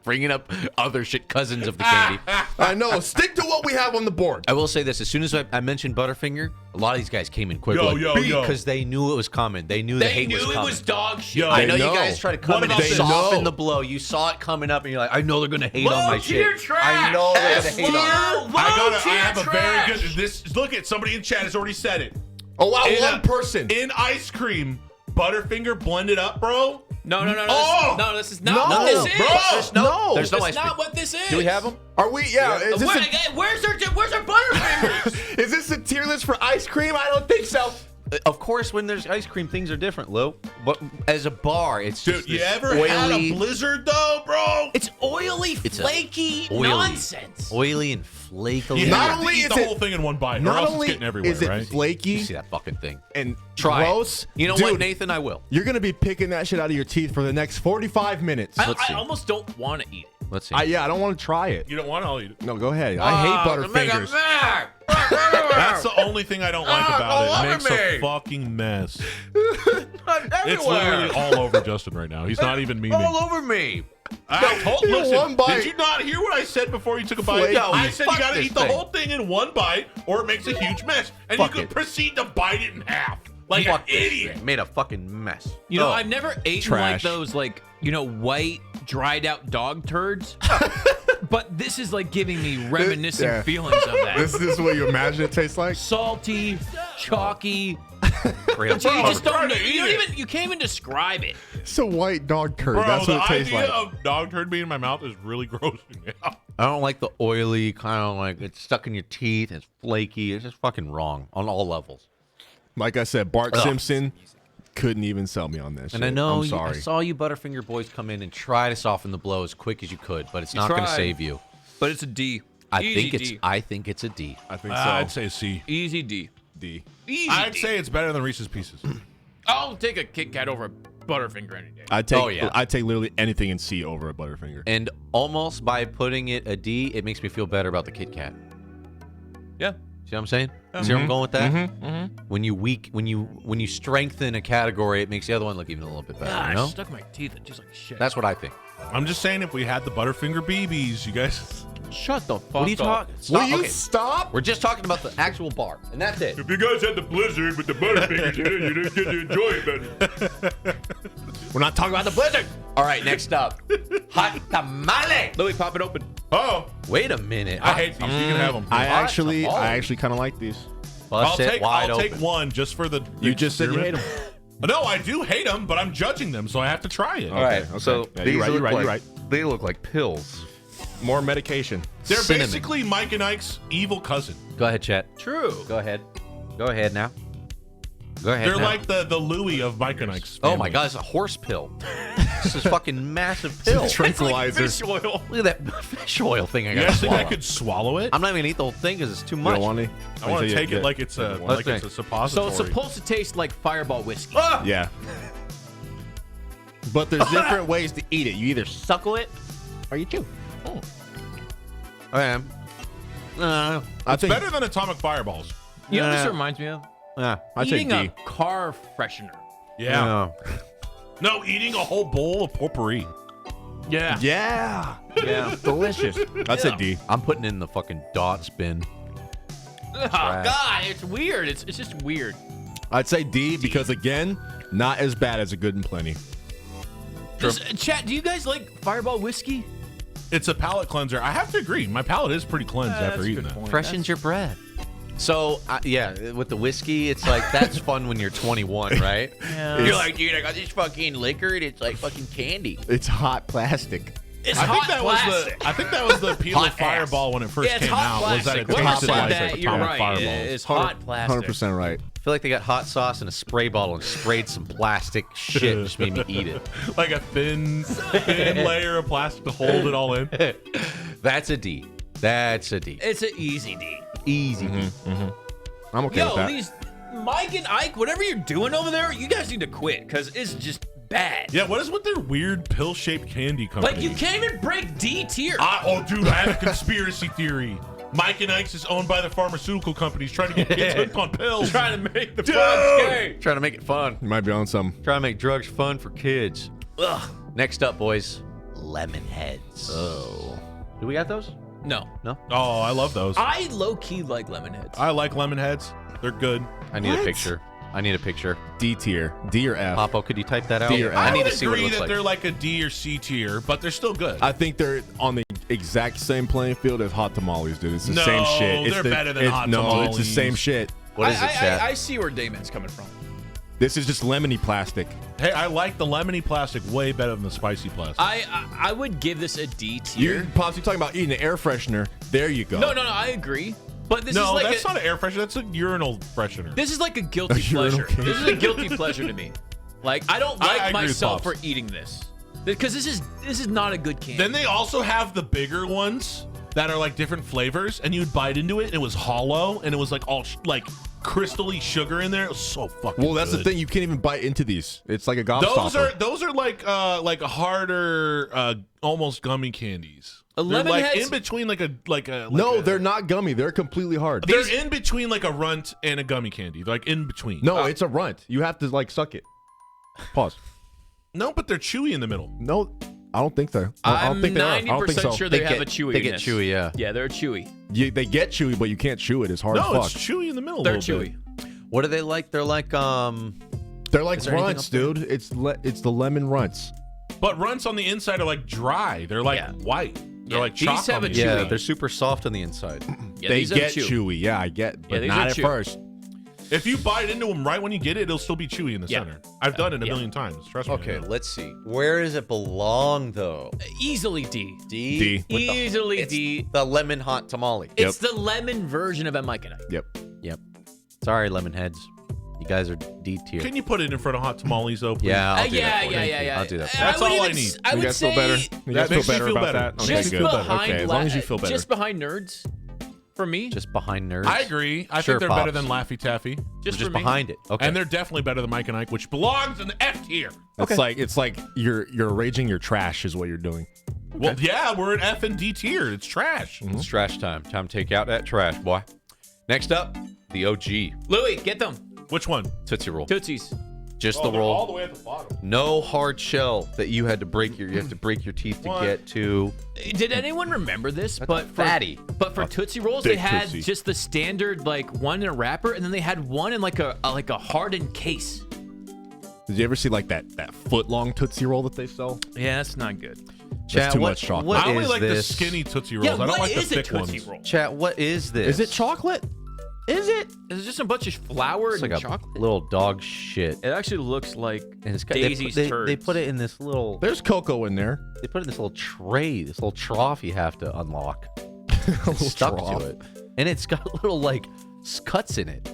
Speaker 1: Bringing up other shit cousins of the candy.
Speaker 3: I know. Stick to what we have on the board.
Speaker 1: I will say this: as soon as I mentioned Butterfinger, a lot of these guys came in quick.
Speaker 4: Yo,
Speaker 1: like,
Speaker 4: yo, yo.
Speaker 1: because they knew it was coming. They knew the
Speaker 6: They
Speaker 1: hate
Speaker 6: knew
Speaker 1: was
Speaker 6: it
Speaker 1: coming.
Speaker 6: was dog shit.
Speaker 4: Yo,
Speaker 1: I know
Speaker 3: They
Speaker 1: you
Speaker 3: know.
Speaker 1: guys try to come
Speaker 4: What
Speaker 1: in and
Speaker 4: about this?
Speaker 1: soften
Speaker 3: know.
Speaker 1: the blow. You saw it coming up, and you're like, I know they're gonna hate
Speaker 6: Low
Speaker 1: on my
Speaker 6: tier
Speaker 1: shit.
Speaker 6: trash.
Speaker 1: I know they're gonna
Speaker 6: S
Speaker 1: hate on it.
Speaker 4: I have a very good. This look at somebody in chat has already said it.
Speaker 3: Oh, wow.
Speaker 4: In
Speaker 3: One
Speaker 4: a-
Speaker 3: person.
Speaker 4: in ice cream, Butterfinger blended up, bro.
Speaker 6: No.
Speaker 4: Oh!
Speaker 6: This is not what
Speaker 3: No,
Speaker 6: this is.
Speaker 4: bro.
Speaker 3: No.
Speaker 1: There's no
Speaker 6: That's
Speaker 1: ice cream.
Speaker 6: not what this is.
Speaker 1: Do we have them?
Speaker 3: Are we? Yeah. Is this,
Speaker 6: Where's our Butterfingers?
Speaker 3: is this a tier list for ice cream? I don't think so.
Speaker 1: Of course, when there's ice cream, things are different, Lou. But as a bar, it's
Speaker 4: Dude,
Speaker 1: just
Speaker 4: you
Speaker 1: this
Speaker 4: ever
Speaker 1: oily,
Speaker 4: had a blizzard though, bro?
Speaker 6: It's oily,
Speaker 1: It's a
Speaker 6: flaky
Speaker 1: oily,
Speaker 6: nonsense.
Speaker 1: oily and flaky.
Speaker 4: You
Speaker 3: Not
Speaker 4: have to
Speaker 3: only
Speaker 4: eat
Speaker 3: is
Speaker 4: the
Speaker 3: it-
Speaker 4: whole thing in one bite, or
Speaker 3: Not
Speaker 4: else
Speaker 3: only
Speaker 4: it's getting everywhere,
Speaker 3: is it
Speaker 4: right?
Speaker 1: You
Speaker 3: flaky
Speaker 1: see that fucking thing?
Speaker 3: and
Speaker 1: Try
Speaker 3: gross.
Speaker 1: it. You know
Speaker 3: Dude,
Speaker 1: what, Nathan? I will.
Speaker 3: You're gonna be picking that shit out of your teeth for the next 45 minutes.
Speaker 1: Let's see.
Speaker 6: I almost don't want to eat it.
Speaker 1: Let's see.
Speaker 3: I don't want to try it.
Speaker 4: You don't want to all eat it.
Speaker 3: No, go ahead. I hate Butterfingers.
Speaker 4: That's the only thing I don't like about it. It makes a fucking mess. It's literally all over Justin right now. He's not even memeing.
Speaker 1: all over me.
Speaker 4: Listen,
Speaker 3: one bite.
Speaker 4: did you not hear what I said before you took a bite?
Speaker 3: Flaky.
Speaker 4: I said you
Speaker 1: Fuck
Speaker 4: gotta
Speaker 1: this
Speaker 4: eat the
Speaker 1: thing.
Speaker 4: whole thing in one bite, or it makes a huge mess, and
Speaker 1: Fuck
Speaker 4: you could
Speaker 1: it.
Speaker 4: proceed to bite it in half like
Speaker 1: Fuck
Speaker 4: an
Speaker 1: this
Speaker 4: idiot.
Speaker 1: thing. Made a fucking mess.
Speaker 6: You know,
Speaker 1: Oh.
Speaker 6: I've never eaten
Speaker 3: Trash.
Speaker 6: like those, white, dried out dog turds. But this is like giving me reminiscent
Speaker 3: Yeah.
Speaker 6: feelings of that.
Speaker 3: This is what you imagine it tastes like?
Speaker 6: Salty, chalky.
Speaker 1: Real
Speaker 6: You
Speaker 1: talk.
Speaker 6: just don't.
Speaker 4: trying to
Speaker 6: You don't
Speaker 4: eat it.
Speaker 6: even. You can't even describe it.
Speaker 3: It's a white dog turd.
Speaker 4: Bro,
Speaker 3: That's
Speaker 4: the
Speaker 3: what it tastes
Speaker 4: idea
Speaker 3: like.
Speaker 4: of dog turd being in my mouth is really grossing me out.
Speaker 1: I don't like the oily kind of like it's stuck in your teeth. It's flaky. It's just fucking wrong on all levels.
Speaker 3: Like I said, Bart
Speaker 1: Ugh.
Speaker 3: Simpson couldn't even sell me on this.
Speaker 1: And I know
Speaker 3: I'm
Speaker 1: I
Speaker 3: sorry.
Speaker 1: saw you Butterfinger boys come in and try to soften the blow as quick as you could, but it's not going to
Speaker 6: tried.
Speaker 1: save you.
Speaker 6: But it's a D.
Speaker 1: I
Speaker 6: Easy
Speaker 1: think it's
Speaker 6: D.
Speaker 1: I think it's a D.
Speaker 3: I think so.
Speaker 4: I'd say C.
Speaker 6: Easy D.
Speaker 3: D.
Speaker 6: Easy
Speaker 4: I'd
Speaker 6: D.
Speaker 4: say it's better than Reese's Pieces.
Speaker 6: I'll take a Kit Kat over a Butterfinger any day.
Speaker 3: I'd take.
Speaker 1: Oh, yeah.
Speaker 3: I'd take literally anything in C over a Butterfinger.
Speaker 1: And almost by putting it a D, it makes me feel better about the Kit Kat.
Speaker 6: Yeah.
Speaker 1: See what I'm saying? See where I'm going with that? When you strengthen a category, it makes the other one look even a little bit better.
Speaker 6: Ah,
Speaker 1: You know?
Speaker 6: I stuck my teeth in just like shit.
Speaker 1: That's what I think.
Speaker 4: I'm just saying, if we had the Butterfinger BBs, you guys.
Speaker 6: Shut the fuck
Speaker 1: What are you
Speaker 6: up.
Speaker 1: talking?
Speaker 3: Will you
Speaker 1: Okay.
Speaker 3: stop?
Speaker 1: We're just talking about the actual bar, and that's it.
Speaker 4: If you guys had the blizzard with the Butterfingers in it, you didn't get to enjoy it better.
Speaker 3: We're not talking about the blizzard.
Speaker 1: All right, next up, hot tamale.
Speaker 6: Louis, pop it open.
Speaker 4: Oh,
Speaker 1: Wait a minute.
Speaker 4: I hate these. You can have them.
Speaker 3: I
Speaker 1: Hot
Speaker 3: actually
Speaker 1: tamale.
Speaker 3: kind of like these.
Speaker 1: Bust it wide
Speaker 4: I'll
Speaker 1: open.
Speaker 4: take one just for the.
Speaker 3: You just said you hate them.
Speaker 4: No, I do hate them, but I'm judging them, so I have to try it.
Speaker 1: All right,
Speaker 3: okay.
Speaker 1: so
Speaker 3: Yeah,
Speaker 1: these
Speaker 3: you're right,
Speaker 1: look
Speaker 3: you're right,
Speaker 1: like,
Speaker 3: you're right.
Speaker 1: They look like pills.
Speaker 3: More medication.
Speaker 4: They're
Speaker 1: Cinnamon.
Speaker 4: basically Mike and Ike's evil cousin.
Speaker 1: Go ahead, chat.
Speaker 6: True.
Speaker 1: Go ahead. Go ahead now. Go ahead.
Speaker 4: They're
Speaker 1: now.
Speaker 4: like the Louis of Mike and Ike's.
Speaker 1: Oh
Speaker 4: family.
Speaker 1: my god, it's a horse pill. This is fucking massive pill.
Speaker 3: Tranquilizer.
Speaker 6: Fish oil.
Speaker 1: Look at that fish oil thing I
Speaker 4: You
Speaker 1: got.
Speaker 4: guys think I could swallow it?
Speaker 1: I'm not even gonna eat the whole thing because it's too
Speaker 3: You
Speaker 1: much.
Speaker 3: don't want any?
Speaker 4: I want to
Speaker 3: You
Speaker 4: take
Speaker 3: get-
Speaker 4: it like it's a
Speaker 1: Let's
Speaker 4: a
Speaker 1: think.
Speaker 4: suppository.
Speaker 6: So it's supposed to taste like Fireball whiskey.
Speaker 3: Yeah. But there's different ways to eat it. You either suckle it or you chew.
Speaker 1: I am.
Speaker 3: I
Speaker 4: It's
Speaker 3: think
Speaker 4: better than Atomic Fireballs.
Speaker 6: You know what this
Speaker 1: Yeah.
Speaker 6: reminds me of?
Speaker 1: Yeah.
Speaker 3: I take
Speaker 6: Eating
Speaker 3: D.
Speaker 6: a car freshener.
Speaker 4: Yeah. No, eating a whole bowl of potpourri.
Speaker 6: Yeah.
Speaker 3: Yeah.
Speaker 1: Yeah.
Speaker 3: Delicious. I'd say D.
Speaker 1: I'm putting in the fucking dot spin.
Speaker 6: Oh, God, it's weird. It's just weird.
Speaker 3: I'd say D because again, not as bad as a Good and Plenty.
Speaker 6: Chat, do you guys like Fireball whiskey?
Speaker 4: It's a palate cleanser. I have to agree. My palate is pretty cleansed after eating that.
Speaker 1: Freshens your breath. So, yeah, with the whiskey, it's like, that's fun when you're 21, right?
Speaker 6: Yeah.
Speaker 1: You're like, dude, I got this fucking liquor, and it's like fucking candy.
Speaker 3: It's hot plastic.
Speaker 6: It's
Speaker 4: I
Speaker 6: hot
Speaker 4: think
Speaker 6: plastic.
Speaker 4: I think that was the appeal of Fireball when it first
Speaker 6: Yeah, it's
Speaker 4: came
Speaker 6: hot
Speaker 4: out. Was that
Speaker 6: plastic.
Speaker 4: it
Speaker 6: Whoever
Speaker 4: tasted
Speaker 6: said
Speaker 4: like
Speaker 6: that, you're
Speaker 4: atomic
Speaker 6: right.
Speaker 4: fireballs.
Speaker 6: It's hot plastic.
Speaker 3: 100% right.
Speaker 1: I feel like they got hot sauce in a spray bottle and sprayed some plastic shit and just made me eat it.
Speaker 4: Like a thin layer of plastic to hold it all in.
Speaker 1: That's a D. That's a D.
Speaker 6: It's an easy D.
Speaker 1: Easy D.
Speaker 3: I'm okay with
Speaker 6: Yo,
Speaker 3: that.
Speaker 6: these Mike and Ike, whatever you're doing over there, you guys need to quit because it's just bad.
Speaker 4: Yeah, what is with their weird pill-shaped candy company?
Speaker 6: Like, you can't even break D tier.
Speaker 4: Oh, dude, I have a conspiracy theory. Mike and Ike's is owned by the pharmaceutical companies trying to get kids hooked on pills.
Speaker 6: Trying to make the
Speaker 4: Dude!
Speaker 6: drugs gay.
Speaker 1: Trying to make it fun.
Speaker 3: You might be on some.
Speaker 1: Trying to make drugs fun for kids.
Speaker 6: Ugh.
Speaker 1: Next up, boys, lemon heads. Oh. Do we got those?
Speaker 6: No.
Speaker 1: No?
Speaker 4: Oh, I love those.
Speaker 6: I low-key like lemon heads.
Speaker 4: I like lemon heads. They're good.
Speaker 1: I need a
Speaker 3: What?
Speaker 1: picture. I need a picture.
Speaker 3: D tier. D or F.
Speaker 1: Popo, could you type that out?
Speaker 3: D or F.
Speaker 1: I need
Speaker 4: would
Speaker 1: to see what it
Speaker 4: agree
Speaker 1: looks
Speaker 4: that
Speaker 1: like.
Speaker 4: they're like a D or C tier, but they're still good.
Speaker 3: I think they're on the exact same playing field as hot tamales, dude. It's the
Speaker 4: No,
Speaker 3: same shit. It's
Speaker 4: they're better than hot
Speaker 3: No, it's the
Speaker 4: tamales.
Speaker 3: same shit.
Speaker 1: What is it, chat?
Speaker 6: I see where Damon's coming from.
Speaker 3: This is just lemony plastic.
Speaker 4: Hey, I like the lemony plastic way better than the spicy plastic.
Speaker 6: I would give this a D tier.
Speaker 3: Pops, you're talking about eating an air freshener. There you go.
Speaker 6: No, I agree. But this is
Speaker 4: no,
Speaker 6: like
Speaker 4: that's not an air freshener. That's a urinal freshener.
Speaker 6: this is like a guilty
Speaker 3: urinal
Speaker 6: pleasure.
Speaker 3: cake.
Speaker 6: This is a guilty pleasure to me. Like, I don't
Speaker 4: I
Speaker 6: like
Speaker 4: agree with
Speaker 6: myself for
Speaker 4: Pops.
Speaker 6: eating this because this is not a good candy.
Speaker 4: Then they also have the bigger ones that are like different flavors, and you'd bite into it, and it was hollow, and it was like all like crystally sugar in there. It was so fucking.
Speaker 3: Well, that's
Speaker 4: good.
Speaker 3: the thing. You can't even bite into these. It's like a gobstopper.
Speaker 4: Those are like a harder, almost gummy candies. They're
Speaker 6: lemon
Speaker 4: like
Speaker 6: heads-
Speaker 4: in between like a.
Speaker 3: No, they're not gummy. They're completely hard.
Speaker 4: They're in between like a runt and a gummy candy. They're like in between.
Speaker 3: No, it's a runt. You have to like suck it. Pause.
Speaker 4: No, but they're chewy in the middle.
Speaker 3: No, I don't think so. I don't
Speaker 6: I'm
Speaker 3: think they are. I don't think
Speaker 6: 90%
Speaker 3: so.
Speaker 6: sure they, have
Speaker 1: get-
Speaker 6: a chewy.
Speaker 1: they get chewy, yeah.
Speaker 6: Yeah, they're chewy.
Speaker 3: They get chewy, but you can't chew it. It's hard
Speaker 4: No,
Speaker 3: as
Speaker 4: it's
Speaker 3: fuck.
Speaker 4: chewy in the middle. a
Speaker 6: They're
Speaker 4: little
Speaker 6: chewy.
Speaker 4: bit.
Speaker 1: What are they like? They're like,
Speaker 3: They're like
Speaker 1: Is there anything
Speaker 3: runts,
Speaker 1: up there?
Speaker 3: dude. It's the lemon runts.
Speaker 4: But runts on the inside are like dry. They're like
Speaker 6: Yeah.
Speaker 4: white. They're
Speaker 6: Yeah,
Speaker 4: like
Speaker 6: these
Speaker 4: chocolate.
Speaker 6: have a
Speaker 1: yeah,
Speaker 6: chewy.
Speaker 1: they're super soft on the inside.
Speaker 6: Yeah,
Speaker 3: They
Speaker 6: these are
Speaker 3: get
Speaker 6: chewy.
Speaker 3: chewy. Yeah, I get, but
Speaker 6: these
Speaker 3: not
Speaker 6: are
Speaker 3: at
Speaker 6: chewy.
Speaker 3: first.
Speaker 4: If you bite into them right when you get it, it'll still be chewy in the
Speaker 6: Yeah.
Speaker 4: center. I've done it a
Speaker 6: Yeah.
Speaker 4: million times. Trust me. I
Speaker 1: Okay,
Speaker 4: know.
Speaker 1: let's see. Where does it belong, though?
Speaker 6: Easily D.
Speaker 1: D.
Speaker 3: D.
Speaker 1: With the-
Speaker 6: Easily
Speaker 1: it's
Speaker 6: D.
Speaker 1: The lemon hot tamale.
Speaker 6: It's the lemon version of M. Mike and I.
Speaker 3: Yep.
Speaker 1: Yep. Sorry, lemon heads. You guys are D tier.
Speaker 4: Can you put it in front of hot tamales though? Please?
Speaker 1: Yeah, I'll do
Speaker 6: yeah,
Speaker 1: that for you.
Speaker 6: yeah.
Speaker 1: I'll do that. For
Speaker 4: That's
Speaker 6: would
Speaker 4: all I
Speaker 6: even
Speaker 4: need.
Speaker 6: s- I
Speaker 3: You
Speaker 6: would
Speaker 3: guys
Speaker 6: say
Speaker 3: feel better? You
Speaker 4: That
Speaker 3: guys feel
Speaker 4: makes me
Speaker 3: better
Speaker 4: feel
Speaker 3: about
Speaker 4: better.
Speaker 3: that? Okay,
Speaker 6: just
Speaker 3: good.
Speaker 6: behind
Speaker 3: Okay, as long as you feel better.
Speaker 6: Just behind nerds, for me.
Speaker 1: Just behind nerds.
Speaker 4: I agree. I
Speaker 1: Sure,
Speaker 4: think they're better
Speaker 1: Pops.
Speaker 4: than Laffy Taffy.
Speaker 6: just
Speaker 1: Just
Speaker 6: for me.
Speaker 1: behind it. Okay.
Speaker 4: And they're definitely better than Mike and Ike, which belongs in the F tier.
Speaker 3: It's like you're arranging your trash is what you're doing.
Speaker 4: Well, yeah, we're an F and D tier. It's trash.
Speaker 1: It's trash time. Time to take out that trash, boy. Next up, the OG
Speaker 6: Louis, get them.
Speaker 4: Which one?
Speaker 1: Tootsie Roll.
Speaker 6: Tootsies.
Speaker 1: Just
Speaker 4: Oh,
Speaker 1: the
Speaker 4: they're all
Speaker 1: roll.
Speaker 4: the way at the bottom.
Speaker 1: No hard shell that you had to break your. You have to break your teeth to
Speaker 4: What?
Speaker 1: get to.
Speaker 6: Did anyone remember this? But for,
Speaker 1: fatty.
Speaker 6: But for Tootsie Rolls,
Speaker 3: big
Speaker 6: they had
Speaker 3: Tootsie.
Speaker 6: just the standard like one in a wrapper, and then they had one in like a hardened case.
Speaker 3: Did you ever see like that foot long Tootsie Roll that they sell?
Speaker 6: Yeah, that's not good.
Speaker 1: Chat,
Speaker 3: too
Speaker 1: what-
Speaker 3: much chocolate.
Speaker 1: What
Speaker 4: I only
Speaker 1: is
Speaker 4: like
Speaker 1: this?
Speaker 4: the skinny Tootsie Rolls.
Speaker 6: Yeah,
Speaker 4: I don't
Speaker 6: what
Speaker 4: like the
Speaker 6: is a
Speaker 4: thick
Speaker 6: Tootsie
Speaker 4: ones.
Speaker 6: Roll?
Speaker 1: Chat, what is this?
Speaker 3: Is it chocolate? Is it?
Speaker 6: Is it just a bunch of flour
Speaker 1: It's like
Speaker 6: and
Speaker 1: a
Speaker 6: chocolate?
Speaker 1: little dog shit.
Speaker 6: It actually looks like
Speaker 1: And it's got,
Speaker 6: Daisy's
Speaker 1: they
Speaker 6: turds.
Speaker 1: put it in this little.
Speaker 3: There's cocoa in there.
Speaker 1: They put it in this little tray, this little trough you have to unlock.
Speaker 3: A little
Speaker 1: Stuck
Speaker 3: trough.
Speaker 1: to it, and it's got little like cuts in it.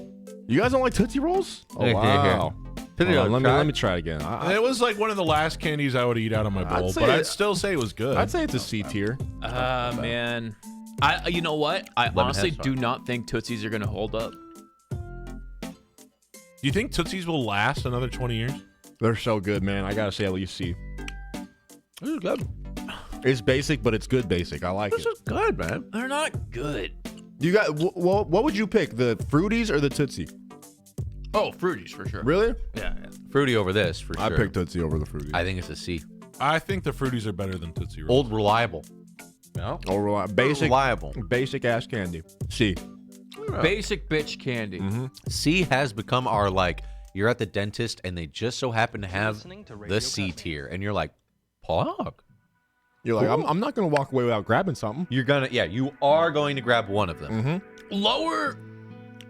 Speaker 3: You guys don't like Tootsie Rolls? Oh
Speaker 1: Here,
Speaker 3: wow.
Speaker 1: Put it
Speaker 3: Hold
Speaker 1: on,
Speaker 3: on,
Speaker 1: try.
Speaker 3: let me try it again.
Speaker 4: It was like one of the last candies I would eat out of my bowl,
Speaker 3: say
Speaker 4: but
Speaker 3: it-
Speaker 4: I'd still say it was good.
Speaker 3: I'd say it's a C tier.
Speaker 6: man. You know what? I
Speaker 1: Lemon
Speaker 6: honestly
Speaker 1: heads
Speaker 6: do
Speaker 1: are.
Speaker 6: not think Tootsies are gonna hold up.
Speaker 4: Do you think Tootsies will last another 20 years?
Speaker 3: They're so good, man. I gotta say at least C.
Speaker 1: This is good.
Speaker 3: It's basic, but it's good basic. I like it.
Speaker 1: This is good, man.
Speaker 6: They're not good.
Speaker 3: You got what would you pick? The Fruities or the Tootsie?
Speaker 6: Oh, Fruities for sure.
Speaker 3: Really?
Speaker 6: Yeah.
Speaker 1: Fruity over this for sure.
Speaker 3: I picked Tootsie over the Fruities.
Speaker 1: I think it's a C.
Speaker 4: I think the Fruities are better than Tootsie Rolls.
Speaker 1: Old reliable. No.
Speaker 3: Basic,
Speaker 1: Reliable.
Speaker 3: basic ass candy. C.
Speaker 6: Basic bitch candy.
Speaker 1: C has become our like. You're at the dentist and they just so happen to have the C tier, and you're like, pog.
Speaker 3: You're like, I'm not gonna walk away without grabbing something.
Speaker 1: You're gonna, yeah, you are going to grab one of them.
Speaker 6: Lower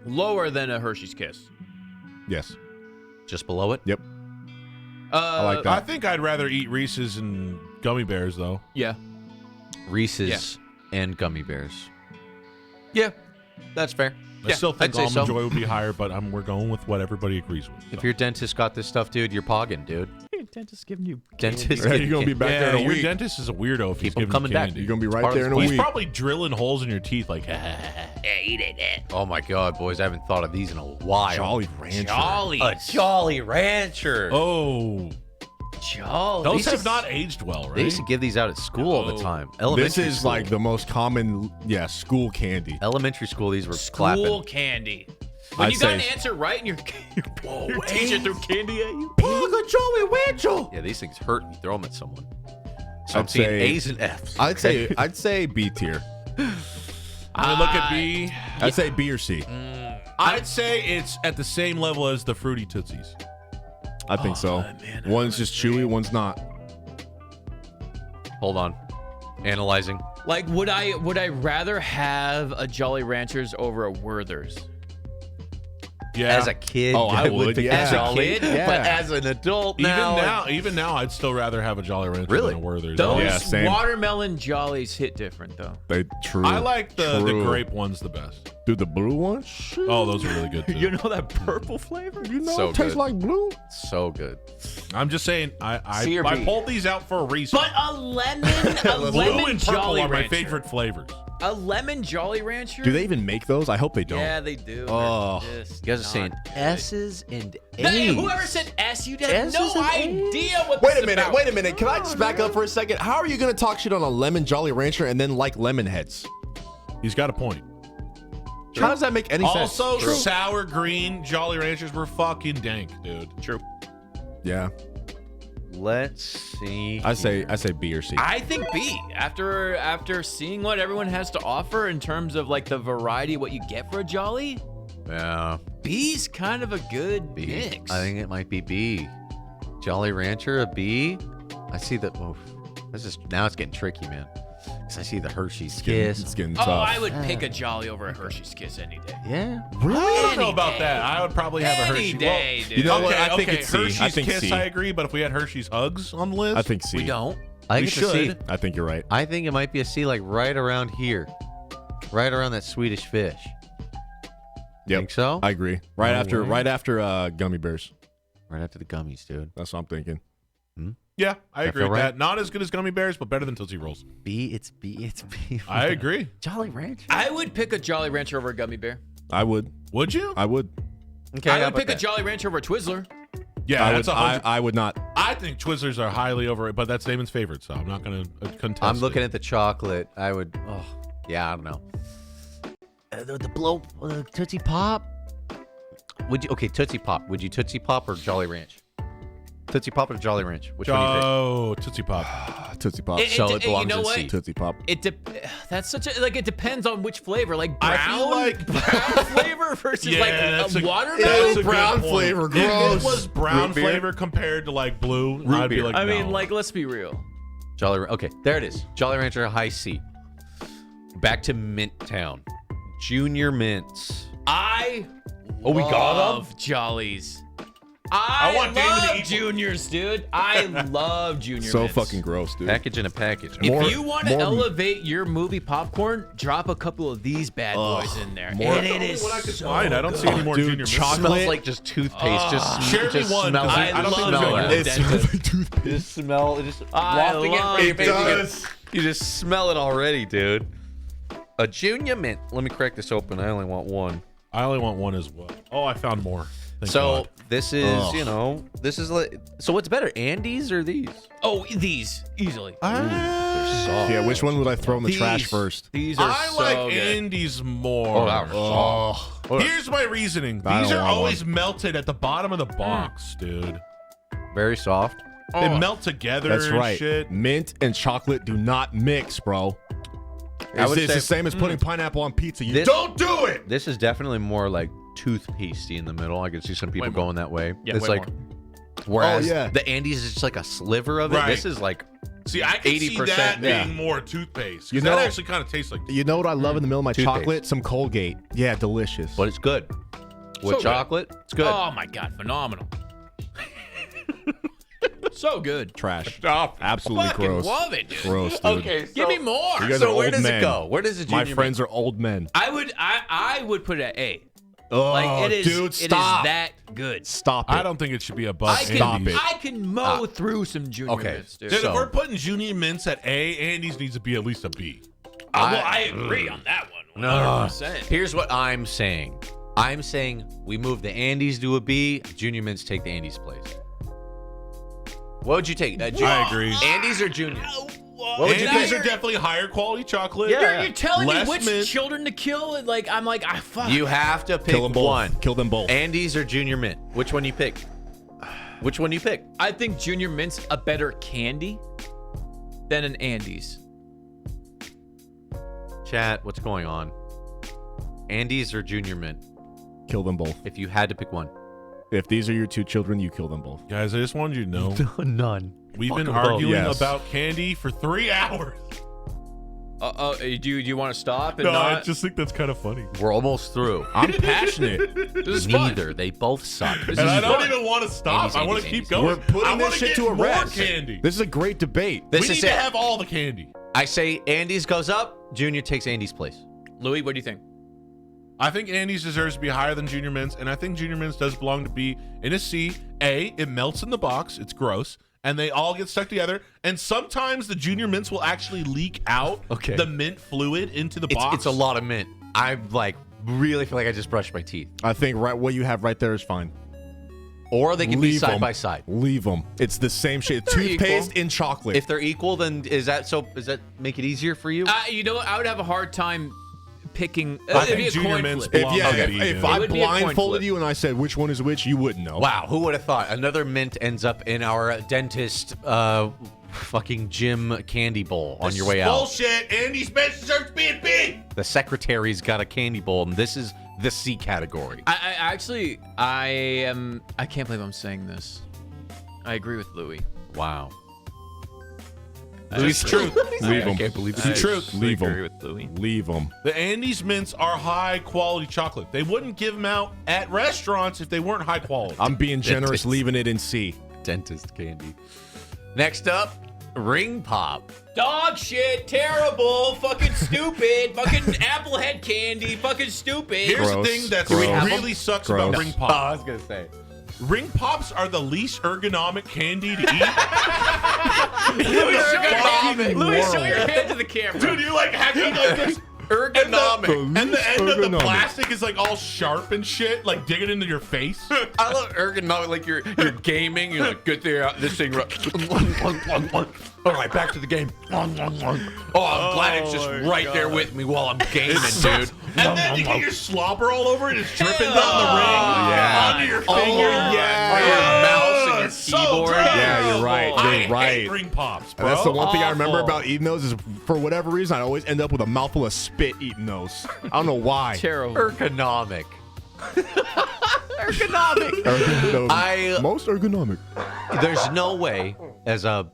Speaker 6: Lower than a Hershey's Kiss.
Speaker 3: Yes.
Speaker 1: Just below it?
Speaker 3: Yep. I like that.
Speaker 4: I think I'd rather eat Reese's and gummy bears though.
Speaker 6: Yeah.
Speaker 1: Reese's and gummy bears.
Speaker 6: Yeah.
Speaker 1: That's fair.
Speaker 4: I still think
Speaker 1: I'd say
Speaker 4: Almond
Speaker 1: so.
Speaker 4: Joy would be higher, but we're going with what everybody agrees with.
Speaker 1: If
Speaker 4: so.
Speaker 1: your dentist got this stuff, dude, you're pogging, dude.
Speaker 6: Dentist giving you
Speaker 1: Dentist.
Speaker 3: You're going to be back there in a
Speaker 4: your
Speaker 3: week.
Speaker 4: dentist is a weirdo if he's
Speaker 1: Keep 'em
Speaker 4: giving
Speaker 1: coming
Speaker 4: you
Speaker 1: back.
Speaker 4: candy.
Speaker 3: You're going to be
Speaker 1: Part
Speaker 3: right
Speaker 1: of
Speaker 3: there in
Speaker 1: the
Speaker 3: a
Speaker 4: He's
Speaker 3: week.
Speaker 4: probably drilling holes in your teeth like,
Speaker 1: Oh my God, boys! I haven't thought of these in a while.
Speaker 3: Jolly Rancher.
Speaker 1: A Jolly Rancher.
Speaker 4: oh.
Speaker 6: Jolly.
Speaker 4: Those have not aged well, right?
Speaker 1: They used to give these out at school all the time. Elementary
Speaker 3: This is
Speaker 1: school.
Speaker 3: like the most common, school candy.
Speaker 1: Elementary school. These were
Speaker 6: School
Speaker 1: clapping.
Speaker 6: candy. When
Speaker 3: I'd
Speaker 6: you got an
Speaker 3: say-
Speaker 6: answer right and your teacher threw candy at you.
Speaker 3: Jolly Rancher.
Speaker 1: Yeah, these things hurt when you throw them at someone. So I'm
Speaker 3: I'd
Speaker 1: seeing
Speaker 3: say-
Speaker 1: A's and F's.
Speaker 3: I'd say B tier.
Speaker 4: I look at B.
Speaker 3: I'd say B or C.
Speaker 4: I'd say it's at the same level as the Fruity Tootsies.
Speaker 3: I think so. One's just chewy, one's not.
Speaker 1: Hold on. Analyzing.
Speaker 6: Like, would I rather have a Jolly Ranchers over a Werther's?
Speaker 4: Yeah.
Speaker 1: As a kid,
Speaker 3: Oh, I would,
Speaker 1: pick
Speaker 3: yeah.
Speaker 1: a Jolly,
Speaker 6: As a kid?
Speaker 3: Yeah.
Speaker 1: but as an adult now,
Speaker 4: even now, I'd still rather have a Jolly Rancher
Speaker 1: Really?
Speaker 4: than a Werther's.
Speaker 6: Those
Speaker 3: Yeah, same.
Speaker 6: watermelon Jollies hit different though.
Speaker 3: They true.
Speaker 4: I like the
Speaker 3: True.
Speaker 4: grape ones the best.
Speaker 3: Dude, the blue one? Shoot.
Speaker 4: Oh, those are really good too.
Speaker 6: You know that purple flavor?
Speaker 3: You know,
Speaker 1: So
Speaker 3: it tastes
Speaker 1: good.
Speaker 3: like blue.
Speaker 1: so good.
Speaker 4: I'm just saying,
Speaker 6: C or
Speaker 4: I
Speaker 6: B?
Speaker 4: pulled these out for a reason.
Speaker 6: But a lemon
Speaker 4: Blue
Speaker 6: lemon
Speaker 4: and purple
Speaker 6: Jolly
Speaker 4: are my
Speaker 6: Rancher.
Speaker 4: favorite flavors.
Speaker 6: A lemon Jolly Rancher?
Speaker 3: Do they even make those? I hope they don't.
Speaker 6: Yeah, they do.
Speaker 3: Oh.
Speaker 6: They're just
Speaker 1: You guys are
Speaker 6: not
Speaker 1: saying
Speaker 6: good.
Speaker 1: S's and A's.
Speaker 6: Hey, whoever said S, you have
Speaker 1: S's
Speaker 6: no
Speaker 1: and A's?
Speaker 6: idea what
Speaker 3: Wait
Speaker 6: this
Speaker 3: a minute,
Speaker 6: about.
Speaker 3: wait a minute. Can I just back up for a second? How are you going to talk shit on a lemon Jolly Rancher and then like lemon heads?
Speaker 4: He's got a point.
Speaker 3: How does that make any sense?
Speaker 4: Also, sour green Jolly Ranchers were fucking dank, dude.
Speaker 6: True.
Speaker 3: Yeah.
Speaker 1: Let's see.
Speaker 3: I say B or C.
Speaker 6: I think B. After seeing what everyone has to offer in terms of like the variety of what you get for a Jolly,
Speaker 1: Yeah.
Speaker 6: B's kind of a good
Speaker 1: B.
Speaker 6: mix.
Speaker 1: I think it might be B. Jolly Rancher, a B. I see the. Oh, now it's getting tricky, man. Because I see the Hershey's Kiss.
Speaker 3: It's getting
Speaker 6: Oh,
Speaker 3: tough.
Speaker 6: I would pick a Jolly over a Hershey's Kiss any day.
Speaker 1: Yeah.
Speaker 4: I don't know
Speaker 6: Any
Speaker 4: about
Speaker 6: day.
Speaker 4: that. I would probably have a
Speaker 6: Any
Speaker 4: Hershey.
Speaker 6: day, dude.
Speaker 3: you know
Speaker 4: okay,
Speaker 3: what? I think
Speaker 4: okay,
Speaker 3: it's C. I
Speaker 4: Hershey's
Speaker 3: think
Speaker 4: Kiss,
Speaker 3: C.
Speaker 4: I agree, but if we had Hershey's Hugs on the list,
Speaker 3: I think C.
Speaker 6: We don't.
Speaker 1: I
Speaker 4: We
Speaker 1: think it's a C.
Speaker 4: should.
Speaker 3: I think you're right.
Speaker 1: I think it might be a C, like right around here. Right around that Swedish Fish.
Speaker 3: Yep.
Speaker 1: Think so?
Speaker 3: I agree. Right
Speaker 1: No
Speaker 3: after
Speaker 1: way.
Speaker 3: gummy bears.
Speaker 1: Right after the gummies, dude.
Speaker 3: That's what I'm thinking.
Speaker 4: Yeah, I agree
Speaker 1: feel
Speaker 4: with
Speaker 1: right?
Speaker 4: that. Not as good as gummy bears, but better than Tootsie Rolls.
Speaker 1: B, it's B, it's B.
Speaker 4: I agree.
Speaker 1: Jolly Rancher.
Speaker 6: I would pick a Jolly Rancher over a Gummy Bear.
Speaker 3: I would.
Speaker 4: Would you?
Speaker 3: I would.
Speaker 1: Okay,
Speaker 6: I
Speaker 1: how
Speaker 6: would
Speaker 1: about
Speaker 6: pick a
Speaker 1: that?
Speaker 6: Jolly Rancher over a Twizzler.
Speaker 4: Yeah,
Speaker 3: I
Speaker 4: that's
Speaker 3: would.
Speaker 4: 100.
Speaker 3: I would not.
Speaker 4: I think Twizzlers are highly overrated, but that's Damon's favorite, so I'm not going to contest.
Speaker 1: I'm looking
Speaker 4: it.
Speaker 1: at the chocolate. I would. Oh, yeah, I don't know. The blow Tootsie Pop. Would you? Okay, Tootsie Pop. Would you Tootsie Pop or Jolly Ranch? Tootsie Pop or Jolly Ranch? Which one do you pick?
Speaker 4: Oh, Tootsie Pop.
Speaker 3: Tootsie Pop.
Speaker 1: So it belongs
Speaker 6: you know
Speaker 1: in
Speaker 6: what?
Speaker 1: C.
Speaker 3: Tootsie Pop.
Speaker 6: That's such a like. It depends on which flavor. Like
Speaker 4: I
Speaker 6: brown,
Speaker 4: feel like-
Speaker 6: brown flavor versus
Speaker 4: Yeah,
Speaker 6: like
Speaker 4: that's
Speaker 6: a
Speaker 4: a-
Speaker 6: watermelon.
Speaker 4: that's a good
Speaker 3: brown
Speaker 4: point.
Speaker 3: flavor,
Speaker 4: If
Speaker 3: gross.
Speaker 4: it was brown
Speaker 3: Root beer?
Speaker 4: flavor compared to like blue,
Speaker 1: Root
Speaker 4: I'd be
Speaker 1: beer.
Speaker 4: like,
Speaker 6: I mean,
Speaker 4: no.
Speaker 6: like, let's be real.
Speaker 1: Jolly. Okay, there it is. Jolly Rancher, high C. Back to Mint Town. Junior Mints.
Speaker 6: I
Speaker 1: Oh, we got 'em?
Speaker 6: love Jollies. I
Speaker 4: want Damon to
Speaker 6: love
Speaker 4: eat-
Speaker 6: juniors, dude. I love junior.
Speaker 3: So
Speaker 6: mints.
Speaker 3: fucking gross, dude.
Speaker 1: Package in a package.
Speaker 3: More-
Speaker 6: If you want to
Speaker 3: more-
Speaker 6: elevate your movie popcorn, drop a couple of these bad boys in there.
Speaker 3: more-
Speaker 6: And it is
Speaker 4: What I could
Speaker 6: so
Speaker 4: find. I don't see
Speaker 6: good.
Speaker 4: any more
Speaker 3: Dude,
Speaker 4: junior mints.
Speaker 3: chocolate-
Speaker 1: Smells like just toothpaste.
Speaker 4: share me one,
Speaker 1: smells.
Speaker 4: 'cause
Speaker 6: I
Speaker 4: I don't think
Speaker 6: love
Speaker 4: there's
Speaker 6: it.
Speaker 4: any-
Speaker 3: It smells like toothpaste.
Speaker 1: Just smell it. Just
Speaker 6: I
Speaker 1: wafting
Speaker 6: love
Speaker 1: it.
Speaker 6: it.
Speaker 1: It does. You just smell it already, dude. A Junior Mint. Let me crack this open. I only want one.
Speaker 4: I only want one as well. Oh, I found more. Thank
Speaker 1: So
Speaker 4: God.
Speaker 1: this is,
Speaker 3: Ugh.
Speaker 1: you know, this is like. So what's better, Andes or these?
Speaker 6: Oh, these easily.
Speaker 3: Yeah, which one would I throw in the trash
Speaker 6: These-
Speaker 3: first?
Speaker 6: These are
Speaker 4: I
Speaker 6: so
Speaker 4: like
Speaker 6: good.
Speaker 4: Andes more. Here's my reasoning.
Speaker 3: I
Speaker 4: These
Speaker 3: don't
Speaker 4: are
Speaker 3: want
Speaker 4: always melted at the bottom of the
Speaker 6: Mm.
Speaker 4: box, dude.
Speaker 1: Very soft.
Speaker 4: They melt together
Speaker 3: That's
Speaker 4: and
Speaker 3: right.
Speaker 4: shit.
Speaker 3: Mint and chocolate do not mix, bro.
Speaker 1: I would
Speaker 3: It's
Speaker 1: say-
Speaker 3: the same as putting pineapple on pizza. You
Speaker 1: This-
Speaker 3: don't do it.
Speaker 1: This is definitely more like toothpastey in the middle. I can see some people
Speaker 6: Way more.
Speaker 1: going that way.
Speaker 6: Yeah,
Speaker 1: it's
Speaker 6: way
Speaker 1: like, whereas
Speaker 3: Oh, yeah.
Speaker 1: the Andes is just like a sliver of it.
Speaker 4: Right.
Speaker 1: This is like
Speaker 4: See, I can see
Speaker 1: 80%,
Speaker 4: that
Speaker 3: yeah.
Speaker 4: being more toothpaste.
Speaker 3: You
Speaker 4: That
Speaker 3: know-
Speaker 4: actually kind of tastes like.
Speaker 3: You know what I love in the middle of my
Speaker 1: Toothpaste.
Speaker 3: chocolate? Some Colgate. Yeah, delicious.
Speaker 1: But it's good. With
Speaker 2: good.
Speaker 1: chocolate, it's good.
Speaker 2: Oh my god, phenomenal. So good.
Speaker 3: Trash.
Speaker 4: Stop.
Speaker 3: Absolutely
Speaker 2: Fucking
Speaker 3: gross.
Speaker 2: love it, dude.
Speaker 3: Gross, dude.
Speaker 1: Okay,
Speaker 2: Give me more.
Speaker 3: You guys
Speaker 1: So
Speaker 3: are
Speaker 1: where
Speaker 3: old
Speaker 1: does
Speaker 3: men.
Speaker 1: it go? Where does it?
Speaker 3: My friends are old men.
Speaker 2: I would put it at A.
Speaker 3: Oh,
Speaker 2: Like it is,
Speaker 3: dude,
Speaker 2: it is
Speaker 3: stop.
Speaker 2: that good.
Speaker 3: Stop it.
Speaker 4: I don't think it should be above.
Speaker 3: Stop
Speaker 4: Andy's.
Speaker 3: it.
Speaker 2: I can mow through some junior
Speaker 1: okay.
Speaker 2: mints, dude.
Speaker 4: Dude,
Speaker 1: So-
Speaker 4: if we're putting junior mints at A, Andy's needs to be at least a B.
Speaker 2: Well, I agree on that one. 100%.
Speaker 1: Here's what I'm saying. I'm saying we move the Andes to a B. Junior Mints take the Andes place. What would you take?
Speaker 4: I agree.
Speaker 1: Andes or Junior?
Speaker 2: What
Speaker 1: would you
Speaker 4: Andy's
Speaker 1: pick?
Speaker 4: are definitely higher quality chocolate.
Speaker 1: Yeah.
Speaker 2: You're telling me
Speaker 4: Less
Speaker 2: which
Speaker 4: mint.
Speaker 2: children to kill? And like I'm like, fuck.
Speaker 1: You have to pick
Speaker 3: Kill them both.
Speaker 1: one.
Speaker 3: Kill them both.
Speaker 1: Andes or Junior Mint? Which one you pick? Which one you pick?
Speaker 2: I think Junior Mint's a better candy than an Andes.
Speaker 1: Chat, what's going on? Andes or Junior Mint?
Speaker 3: Kill them both.
Speaker 1: If you had to pick one.
Speaker 3: If these are your two children, you kill them both.
Speaker 4: Guys, I just wanted you to know
Speaker 1: None.
Speaker 4: we've been
Speaker 1: Fuck 'em both.
Speaker 4: arguing
Speaker 3: Yes.
Speaker 4: about candy for 3 hours.
Speaker 2: Do you want to stop and
Speaker 4: No,
Speaker 2: not?
Speaker 4: I just think that's kind of funny.
Speaker 1: We're almost through.
Speaker 3: I'm passionate.
Speaker 2: This is fun.
Speaker 1: Neither. They both suck.
Speaker 4: And I don't even want to stop.
Speaker 1: Andy's,
Speaker 4: I want
Speaker 1: Andy's,
Speaker 4: to keep
Speaker 1: Andy's.
Speaker 4: going.
Speaker 3: We're putting
Speaker 4: I
Speaker 3: this
Speaker 4: wanna
Speaker 3: shit
Speaker 4: get
Speaker 3: to a
Speaker 4: more
Speaker 3: rest.
Speaker 4: candy.
Speaker 3: This is a great debate.
Speaker 1: This
Speaker 4: we
Speaker 1: is
Speaker 4: need to
Speaker 1: it.
Speaker 4: have all the candy.
Speaker 1: I say Andes goes up. Junior takes Andes' place.
Speaker 2: Louis, what do you think?
Speaker 4: I think Andy's deserves to be higher than Junior Mints, and I think Junior Mints does belong to be in a C. A, it melts in the box. It's gross. And they all get stuck together. And sometimes the Junior Mints will actually leak out
Speaker 1: Okay.
Speaker 4: the mint fluid into the box.
Speaker 1: It's a lot of mint. I really feel like I just brushed my teeth.
Speaker 3: I think what you have right there is fine.
Speaker 1: Or they can be
Speaker 3: Leave
Speaker 1: side
Speaker 3: 'em.
Speaker 1: by side.
Speaker 3: Leave them. It's the same shit.
Speaker 1: They're
Speaker 3: Toothpaste
Speaker 1: equal.
Speaker 3: in chocolate.
Speaker 1: If they're equal, then does that make it easier for you?
Speaker 2: You know what? I would have a hard time picking.
Speaker 4: I
Speaker 2: It'd be
Speaker 4: think
Speaker 2: a
Speaker 4: Junior
Speaker 2: coin
Speaker 4: Mints
Speaker 2: flip.
Speaker 4: belong
Speaker 3: if
Speaker 4: to B,
Speaker 3: if
Speaker 4: dude.
Speaker 3: I
Speaker 2: It would be a coin
Speaker 3: blindfolded
Speaker 2: flip.
Speaker 3: you and I said which one is which, you wouldn't know.
Speaker 1: Wow, who would have thought another mint ends up in our dentist fucking gym candy bowl on your way out?
Speaker 4: Bullshit. Andy's best deserves to be a B.
Speaker 1: The secretary's got a candy bowl, and this is the C category.
Speaker 2: I can't believe I'm saying this. I agree with Louis.
Speaker 1: Wow.
Speaker 4: It's truth.
Speaker 3: Leave them.
Speaker 1: can't believe
Speaker 3: it's the truth. Leave
Speaker 2: agree
Speaker 3: them.
Speaker 2: with Louis.
Speaker 3: Leave them.
Speaker 4: The Andes mints are high quality chocolate. They wouldn't give them out at restaurants if they weren't high quality.
Speaker 3: I'm being generous,
Speaker 1: Dentist.
Speaker 3: leaving it in C.
Speaker 1: Dentist candy. Next up, Ring Pop.
Speaker 2: Dog shit, terrible, fucking stupid, fucking apple head candy, fucking stupid.
Speaker 4: Here's
Speaker 3: Gross.
Speaker 4: the thing that
Speaker 3: Gross.
Speaker 4: really sucks
Speaker 3: Gross.
Speaker 4: about Ring
Speaker 1: Oh,
Speaker 4: Pop.
Speaker 1: I was gonna say.
Speaker 4: Ring Pops are the least ergonomic candy to eat.
Speaker 2: Louis, show your hand to the camera.
Speaker 4: Dude, you like hacking like this.
Speaker 1: Ergonomic.
Speaker 4: And the end of the
Speaker 3: Ergonomic.
Speaker 4: plastic is like all sharp and shit, like digging into your face.
Speaker 1: I love ergonomic. Like you're gaming. You're like, good thing this thing. All right, back to the game. Oh, I'm glad it's just right there with me while I'm gaming, dude.
Speaker 4: And then you get your slobber all over it. It's dripping down the ring onto your finger.
Speaker 1: Or your mouse and your
Speaker 4: so
Speaker 1: keyboard.
Speaker 4: gross.
Speaker 3: Yeah, you're right.
Speaker 4: I
Speaker 3: You're right.
Speaker 4: hate Ring Pops, bro.
Speaker 3: And that's the one thing I remember
Speaker 2: Awful.
Speaker 3: about eating those is for whatever reason I always end up with a mouthful of spit eating those. I don't know why.
Speaker 2: Terrible.
Speaker 1: Ergonomic.
Speaker 3: Most ergonomic.
Speaker 1: There's no way as a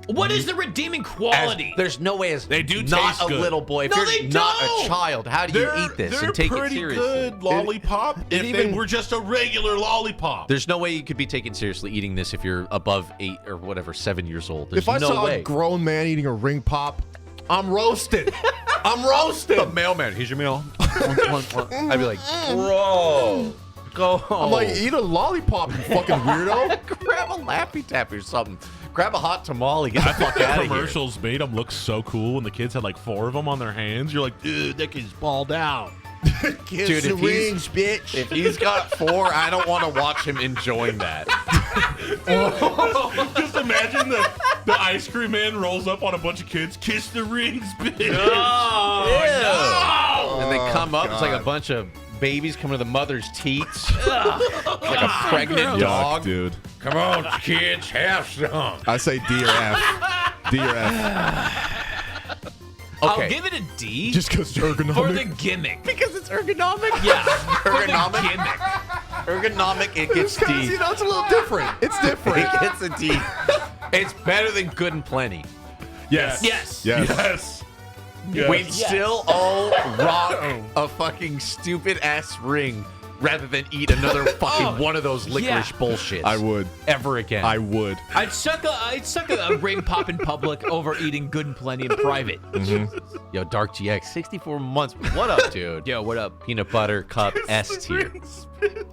Speaker 2: What is the redeeming quality?
Speaker 1: there's no way as
Speaker 4: They do
Speaker 1: not
Speaker 4: taste
Speaker 1: a
Speaker 4: good.
Speaker 1: little boy. If
Speaker 2: No,
Speaker 1: you're
Speaker 2: they
Speaker 1: not
Speaker 2: don't.
Speaker 1: a child, how do you eat this
Speaker 4: they're
Speaker 1: and take it
Speaker 4: pretty
Speaker 1: seriously?
Speaker 4: good lollipop if they
Speaker 3: even-
Speaker 4: were just a regular lollipop.
Speaker 1: There's no way you could be taken seriously eating this if you're above 8 or whatever, 7 years old. There's
Speaker 3: If I
Speaker 1: no
Speaker 3: saw
Speaker 1: way.
Speaker 3: a grown man eating a ring pop, I'm roasted. I'm roasted.
Speaker 1: The mailman, here's your mail. I'd be like, bro, go home.
Speaker 3: I'm like, eat a lollipop, you fucking weirdo.
Speaker 1: grab a Laffy Taffy or something. Grab a hot tamale. Get the fuck out of here.
Speaker 4: Commercials made them look so cool when the kids had like 4 of them on their hands. You're like, dude, that kid's balled out.
Speaker 1: Dude, if he's got 4, I don't want to watch him enjoying that.
Speaker 4: Just imagine the ice cream man rolls up on a bunch of kids. Kiss the rings, bitch.
Speaker 1: And they come up, it's like a bunch of babies coming to the mother's teats. Like a pregnant dog.
Speaker 3: Yuck, dude.
Speaker 1: Come on, kids, have some.
Speaker 3: I say D or F. D or F.
Speaker 1: Okay.
Speaker 2: I'll give it a D
Speaker 3: Just because it's ergonomic.
Speaker 2: for the gimmick.
Speaker 1: Because it's ergonomic?
Speaker 2: Yeah,
Speaker 1: Ergonomic?
Speaker 2: for the gimmick.
Speaker 1: Ergonomic, it gets
Speaker 3: Because,
Speaker 1: D.
Speaker 3: you know, it's a little different. It's different.
Speaker 1: It gets a D. It's better than Good and Plenty.
Speaker 3: Yes.
Speaker 6: Yes.
Speaker 3: Yes.
Speaker 4: Yes.
Speaker 1: We'd still all rock a fucking stupid ass ring rather than eat another fucking one of those licorice bullshits.
Speaker 3: I would.
Speaker 1: Ever again.
Speaker 3: I would.
Speaker 6: I'd suck a ring pop in public over eating Good and Plenty in private.
Speaker 1: Yo, Dark GX, 64 months. What up, dude?
Speaker 6: Yo, what up?
Speaker 1: Peanut butter cup S tier.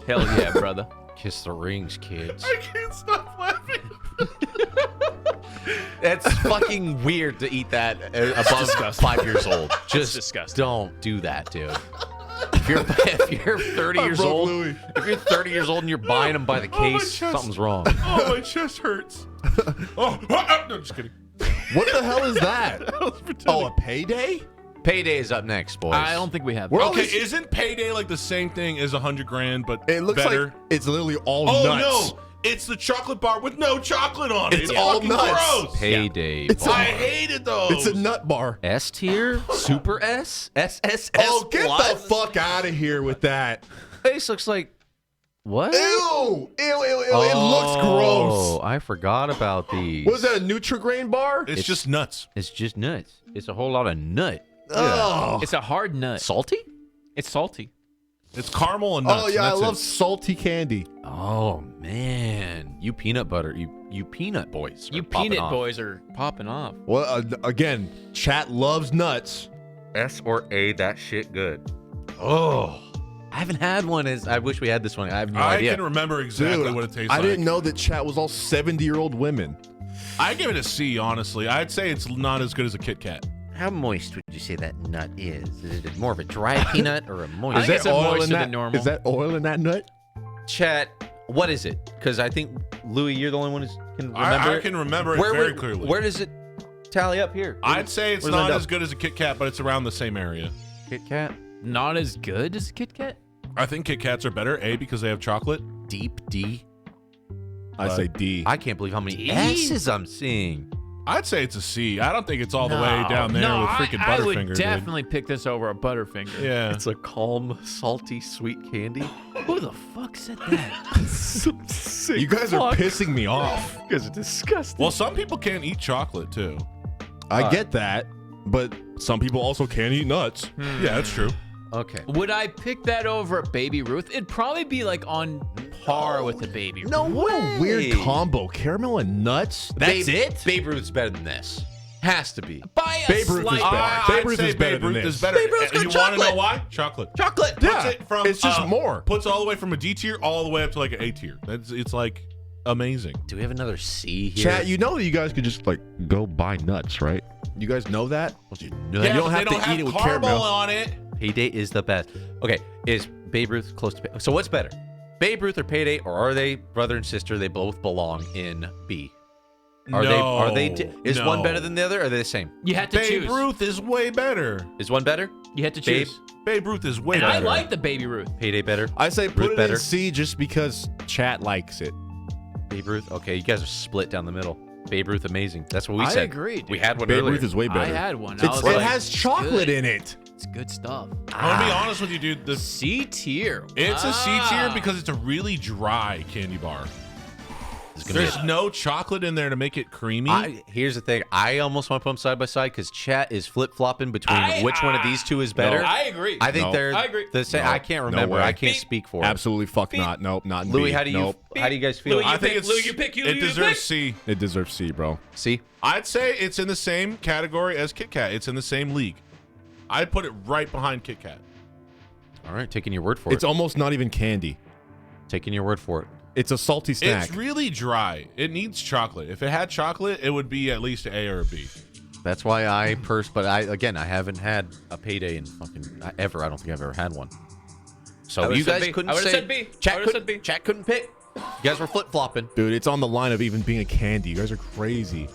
Speaker 6: Hell yeah, brother.
Speaker 1: Kiss the rings, kids.
Speaker 4: I can't stop laughing.
Speaker 1: That's fucking weird to eat that above 5 years old. Just
Speaker 6: disgusting.
Speaker 1: don't do that, dude. If you're 30 years
Speaker 3: broke
Speaker 1: old,
Speaker 3: Louis.
Speaker 1: if you're 30 years old and you're buying them by the
Speaker 4: my
Speaker 1: case,
Speaker 4: chest.
Speaker 1: something's wrong.
Speaker 4: Oh, my chest hurts. No, just kidding.
Speaker 3: What the hell is that? Oh, a payday?
Speaker 1: Payday is up next, boys.
Speaker 6: I don't think we have.
Speaker 3: We're
Speaker 4: Okay,
Speaker 3: always-
Speaker 4: isn't payday like the same thing as 100 grand, but
Speaker 3: It looks
Speaker 4: better?
Speaker 3: like it's literally all
Speaker 4: Oh
Speaker 3: nuts.
Speaker 4: no, it's the chocolate bar with no chocolate on it.
Speaker 3: It's all
Speaker 4: fucking
Speaker 3: nuts.
Speaker 4: gross.
Speaker 1: Payday.
Speaker 3: It's
Speaker 1: bar.
Speaker 4: I hated those.
Speaker 3: It's a nut bar.
Speaker 1: S tier, Super S, SSS.
Speaker 3: Oh, get the
Speaker 1: plus?
Speaker 3: fuck out of here with that.
Speaker 1: Face looks like what?
Speaker 3: Ew. Ew, ew, ew. It looks
Speaker 1: Oh,
Speaker 3: gross.
Speaker 1: I forgot about these.
Speaker 3: Was that a Nutri-Grain bar?
Speaker 4: It's just nuts.
Speaker 1: It's just nuts. It's a whole lot of nut.
Speaker 3: Oh.
Speaker 6: It's a hard nut.
Speaker 1: Salty?
Speaker 6: It's salty.
Speaker 4: It's caramel and nuts.
Speaker 3: Oh, yeah, I
Speaker 4: that's
Speaker 3: love
Speaker 4: it.
Speaker 3: salty candy.
Speaker 1: Oh man, you peanut butter, you peanut boys.
Speaker 6: You
Speaker 1: are popping
Speaker 6: peanut
Speaker 1: off.
Speaker 6: boys are popping off.
Speaker 3: Well, again, chat loves nuts.
Speaker 1: S or A, that shit good. Oh, I haven't had one. I wish we had this one. I have no
Speaker 4: I
Speaker 1: idea.
Speaker 4: can remember exactly what it tastes
Speaker 3: I
Speaker 4: like.
Speaker 3: didn't know that chat was all 70-year-old women.
Speaker 4: I give it a C, honestly. I'd say it's not as good as a Kit Kat.
Speaker 1: How moist would you say that nut is? Is it more of a dry peanut or a moist?
Speaker 6: I think it's a moister than normal.
Speaker 3: Is that oil in that nut?
Speaker 1: Chat, what is it? Because I think Louis, you're the only one who can remember.
Speaker 4: I can remember it very clearly.
Speaker 1: Where does it tally up here?
Speaker 4: I'd say it's
Speaker 1: Where's it
Speaker 4: not
Speaker 1: end
Speaker 4: as
Speaker 1: up?
Speaker 4: good as a Kit Kat, but it's around the same area.
Speaker 1: Kit Kat.
Speaker 6: Not as good as a Kit Kat?
Speaker 4: I think Kit Kats are better, A, because they have chocolate.
Speaker 1: Deep D.
Speaker 3: I say D.
Speaker 1: I can't believe how many
Speaker 6: D?
Speaker 1: S's I'm seeing.
Speaker 4: I'd say it's a C. I don't think it's all the way down there
Speaker 6: no,
Speaker 4: with freaking
Speaker 6: I would
Speaker 4: Butterfinger.
Speaker 6: definitely pick this over a Butterfinger.
Speaker 4: Dude. Yeah.
Speaker 1: It's a calm, salty, sweet candy.
Speaker 6: Who the fuck said that?
Speaker 3: You guys are pissing me off.
Speaker 1: You guys are disgusting.
Speaker 4: Well, some people can't eat chocolate, too.
Speaker 3: I get that, but some people also can't eat nuts.
Speaker 4: Yeah, that's true.
Speaker 1: Okay.
Speaker 6: Would I pick that over a Baby Ruth? It'd probably be like on par with the Baby Ruth.
Speaker 1: No
Speaker 3: What a weird combo. Caramel and nuts? That's it?
Speaker 1: Babe Ruth's better than this. Has to be.
Speaker 6: By a
Speaker 3: Babe Ruth is
Speaker 6: slight
Speaker 3: better.
Speaker 6: margin.
Speaker 3: Babe
Speaker 4: I'd
Speaker 3: Ruth
Speaker 4: say
Speaker 3: is better
Speaker 4: Babe
Speaker 3: than
Speaker 4: Ruth
Speaker 3: this.
Speaker 4: is better.
Speaker 1: Babe Ruth's got
Speaker 4: You want to know
Speaker 1: chocolate.
Speaker 4: why? Chocolate.
Speaker 1: Chocolate.
Speaker 3: Yeah.
Speaker 4: Puts it from,
Speaker 3: it's just more.
Speaker 4: Puts all the way from a D tier all the way up to like an A tier. It's like amazing.
Speaker 1: Do we have another C here?
Speaker 3: Chat, you know that you guys could just like go buy nuts, right? You guys know that?
Speaker 1: Nut.
Speaker 3: You don't
Speaker 4: but
Speaker 3: have
Speaker 4: they
Speaker 3: to eat it with
Speaker 4: caramel
Speaker 3: caramel.
Speaker 4: on it.
Speaker 1: Payday is the best. Okay, is Babe Ruth close to So what's better? Babe Ruth or Payday, or are they brother and sister? They both belong in B. Are they is one better than the other, or are they the same?
Speaker 6: You had to
Speaker 4: Babe
Speaker 6: choose.
Speaker 4: Ruth is way better.
Speaker 1: Is one better?
Speaker 6: You had to
Speaker 1: Babe.
Speaker 6: choose.
Speaker 4: Babe Ruth is way
Speaker 6: And
Speaker 4: better.
Speaker 6: I like the Baby Ruth.
Speaker 1: Payday better?
Speaker 3: I say put
Speaker 1: Ruth
Speaker 3: it
Speaker 1: better?
Speaker 3: in C just because chat likes it.
Speaker 1: Babe Ruth? Okay, you guys are split down the middle. Babe Ruth, amazing. That's what we
Speaker 6: I
Speaker 1: said.
Speaker 6: agree, dude.
Speaker 1: We had one
Speaker 3: Babe
Speaker 1: earlier.
Speaker 3: Ruth is way better.
Speaker 6: I had one.
Speaker 3: It has chocolate in it.
Speaker 6: It's good stuff.
Speaker 4: I'm gonna be honest with you, dude.
Speaker 6: C tier.
Speaker 4: It's a C tier because it's a really dry candy bar. There's no chocolate in there to make it creamy.
Speaker 1: Here's the thing. I almost want to put them side by side because chat is flip-flopping between which one of these two is better.
Speaker 6: I agree.
Speaker 1: I think
Speaker 3: No.
Speaker 1: they're
Speaker 6: I agree.
Speaker 1: the same.
Speaker 3: No.
Speaker 1: I can't
Speaker 3: No
Speaker 1: remember.
Speaker 3: way.
Speaker 1: I can't
Speaker 6: Beep.
Speaker 1: speak for it.
Speaker 3: Absolutely fuck not. Nope, not in
Speaker 1: Louis,
Speaker 3: B.
Speaker 1: how do you
Speaker 3: Nope.
Speaker 1: guys feel?
Speaker 6: Louis,
Speaker 4: I
Speaker 6: you
Speaker 4: think
Speaker 6: pick,
Speaker 4: it's
Speaker 6: Louis, you pick, you
Speaker 4: it
Speaker 6: pick.
Speaker 4: deserves C.
Speaker 3: It deserves C, bro.
Speaker 1: See?
Speaker 4: I'd say it's in the same category as Kit Kat. It's in the same league. I'd put it right behind Kit Kat.
Speaker 1: All right, taking your word for
Speaker 3: It's
Speaker 1: it.
Speaker 3: almost not even candy.
Speaker 1: Taking your word for it.
Speaker 3: It's a salty snack.
Speaker 4: It's really dry. It needs chocolate. If it had chocolate, it would be at least an A or a B.
Speaker 1: That's why I but I haven't had a Payday in fucking ever. I don't think I've ever had one. So
Speaker 6: would've
Speaker 1: you
Speaker 6: said
Speaker 1: guys
Speaker 6: B.
Speaker 1: couldn't
Speaker 6: I would've
Speaker 1: say
Speaker 6: said B. I
Speaker 1: Chat
Speaker 6: would've
Speaker 1: couldn't,
Speaker 6: said B.
Speaker 1: Chat couldn't pick. You guys were flip-flopping.
Speaker 3: Dude, it's on the line of even being a candy. You guys are crazy.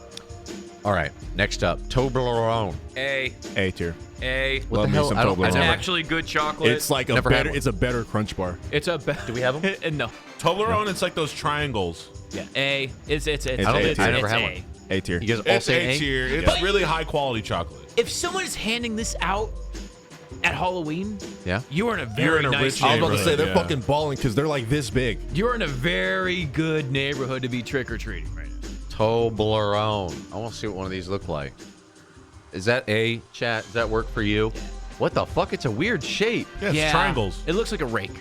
Speaker 1: All right, next up, Toblerone.
Speaker 6: A.
Speaker 3: A tier.
Speaker 6: A.
Speaker 1: What
Speaker 3: Love
Speaker 1: the
Speaker 3: me
Speaker 1: hell?
Speaker 3: some
Speaker 1: I don't-
Speaker 3: Toblerone.
Speaker 6: It's
Speaker 1: never-
Speaker 6: actually good chocolate.
Speaker 3: It's like a
Speaker 1: Never had
Speaker 3: better.
Speaker 1: one.
Speaker 3: It's a better Crunch Bar.
Speaker 6: It's a.
Speaker 1: Do we have them?
Speaker 6: No.
Speaker 4: Toblerone, it's like those triangles.
Speaker 6: Yeah. A. It's.
Speaker 3: I don't
Speaker 1: think-
Speaker 6: it's
Speaker 1: I never had
Speaker 6: A.
Speaker 1: one.
Speaker 3: A tier.
Speaker 1: You guys all
Speaker 4: It's
Speaker 1: say
Speaker 4: A tier. It's
Speaker 6: But-
Speaker 4: really high quality chocolate.
Speaker 6: If someone is handing this out at Halloween,
Speaker 1: Yeah.
Speaker 6: you are in a
Speaker 4: You're
Speaker 6: very
Speaker 4: in a
Speaker 6: nice
Speaker 4: rich
Speaker 3: I was about to
Speaker 4: neighborhood,
Speaker 3: say they're
Speaker 4: yeah.
Speaker 3: fucking balling because they're like this big.
Speaker 6: You're in a very good neighborhood to be trick or treating right now.
Speaker 1: Toblerone. I want to see what one of these look like. Is that A, chat? Does that work for you? What the fuck? It's a weird shape.
Speaker 4: Yeah, it's triangles.
Speaker 6: It looks like a rake.